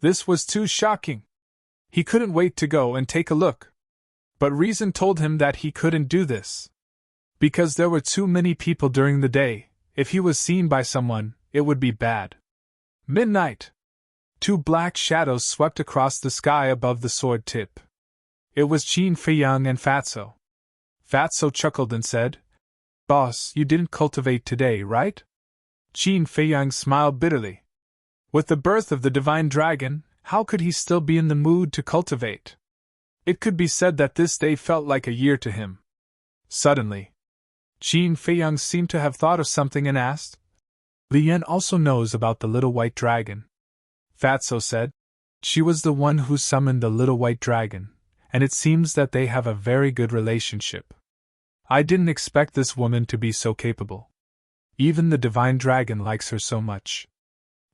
This was too shocking. He couldn't wait to go and take a look. But reason told him that he couldn't do this. Because there were too many people during the day, if he was seen by someone, it would be bad. Midnight. 2 black shadows swept across the sky above the sword tip. It was Qin Feiyang and Fatso. Fatso chuckled and said, Boss, you didn't cultivate today, right? Qin Feiyang smiled bitterly. With the birth of the divine dragon, how could he still be in the mood to cultivate? It could be said that this day felt like a year to him. Suddenly, Qin Feiyang seemed to have thought of something and asked, Li Yan also knows about the little white dragon. Fatso said. She was the one who summoned the little white dragon, and it seems that they have a very good relationship. I didn't expect this woman to be so capable. Even the divine dragon likes her so much.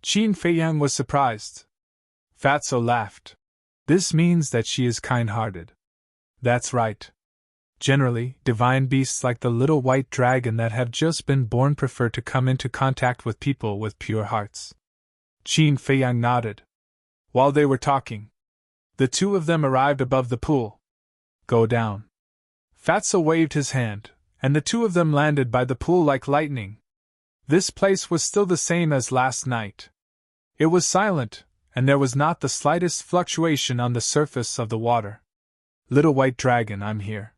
Qin Feiyang was surprised. Fatso laughed. This means that she is kind-hearted. That's right. Generally, divine beasts like the little white dragon that have just been born prefer to come into contact with people with pure hearts. Qin Feiyang nodded. While they were talking, the 2 of them arrived above the pool. Go down. Fatso waved his hand, and the two of them landed by the pool like lightning. This place was still the same as last night. It was silent, and there was not the slightest fluctuation on the surface of the water. Little White Dragon, I'm here.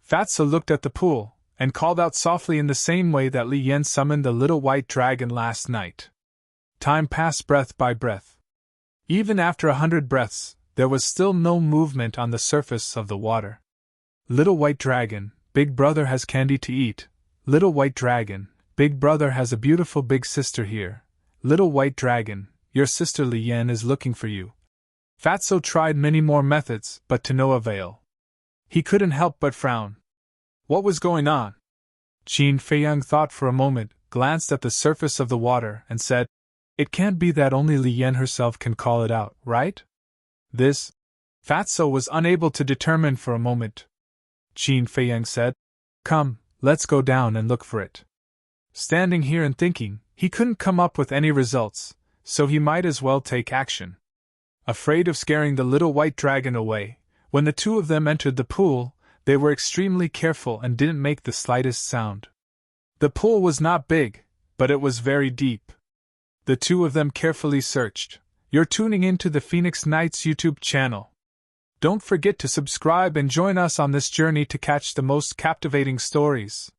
Fatso looked at the pool, and called out softly in the same way that Li Yan summoned the little white dragon last night. Time passed breath by breath. Even after 100 breaths, there was still no movement on the surface of the water. Little White Dragon, Big Brother has candy to eat. Little White Dragon, Big Brother has a beautiful big sister here. Little White Dragon, your sister Li Yan is looking for you. Fatso tried many more methods, but to no avail. He couldn't help but frown. What was going on? Qin Feiyang thought for a moment, glanced at the surface of the water, and said, "It can't be that only Li Yan herself can call it out, right?" This, Fatso was unable to determine for a moment. Qin Feiyang said, "Come, let's go down and look for it." Standing here and thinking, he couldn't come up with any results, so he might as well take action. Afraid of scaring the little white dragon away, when the two of them entered the pool, they were extremely careful and didn't make the slightest sound. The pool was not big, but it was very deep. The two of them carefully searched. You're tuning into the Phoenix Nights YouTube channel. Don't forget to subscribe and join us on this journey to catch the most captivating stories.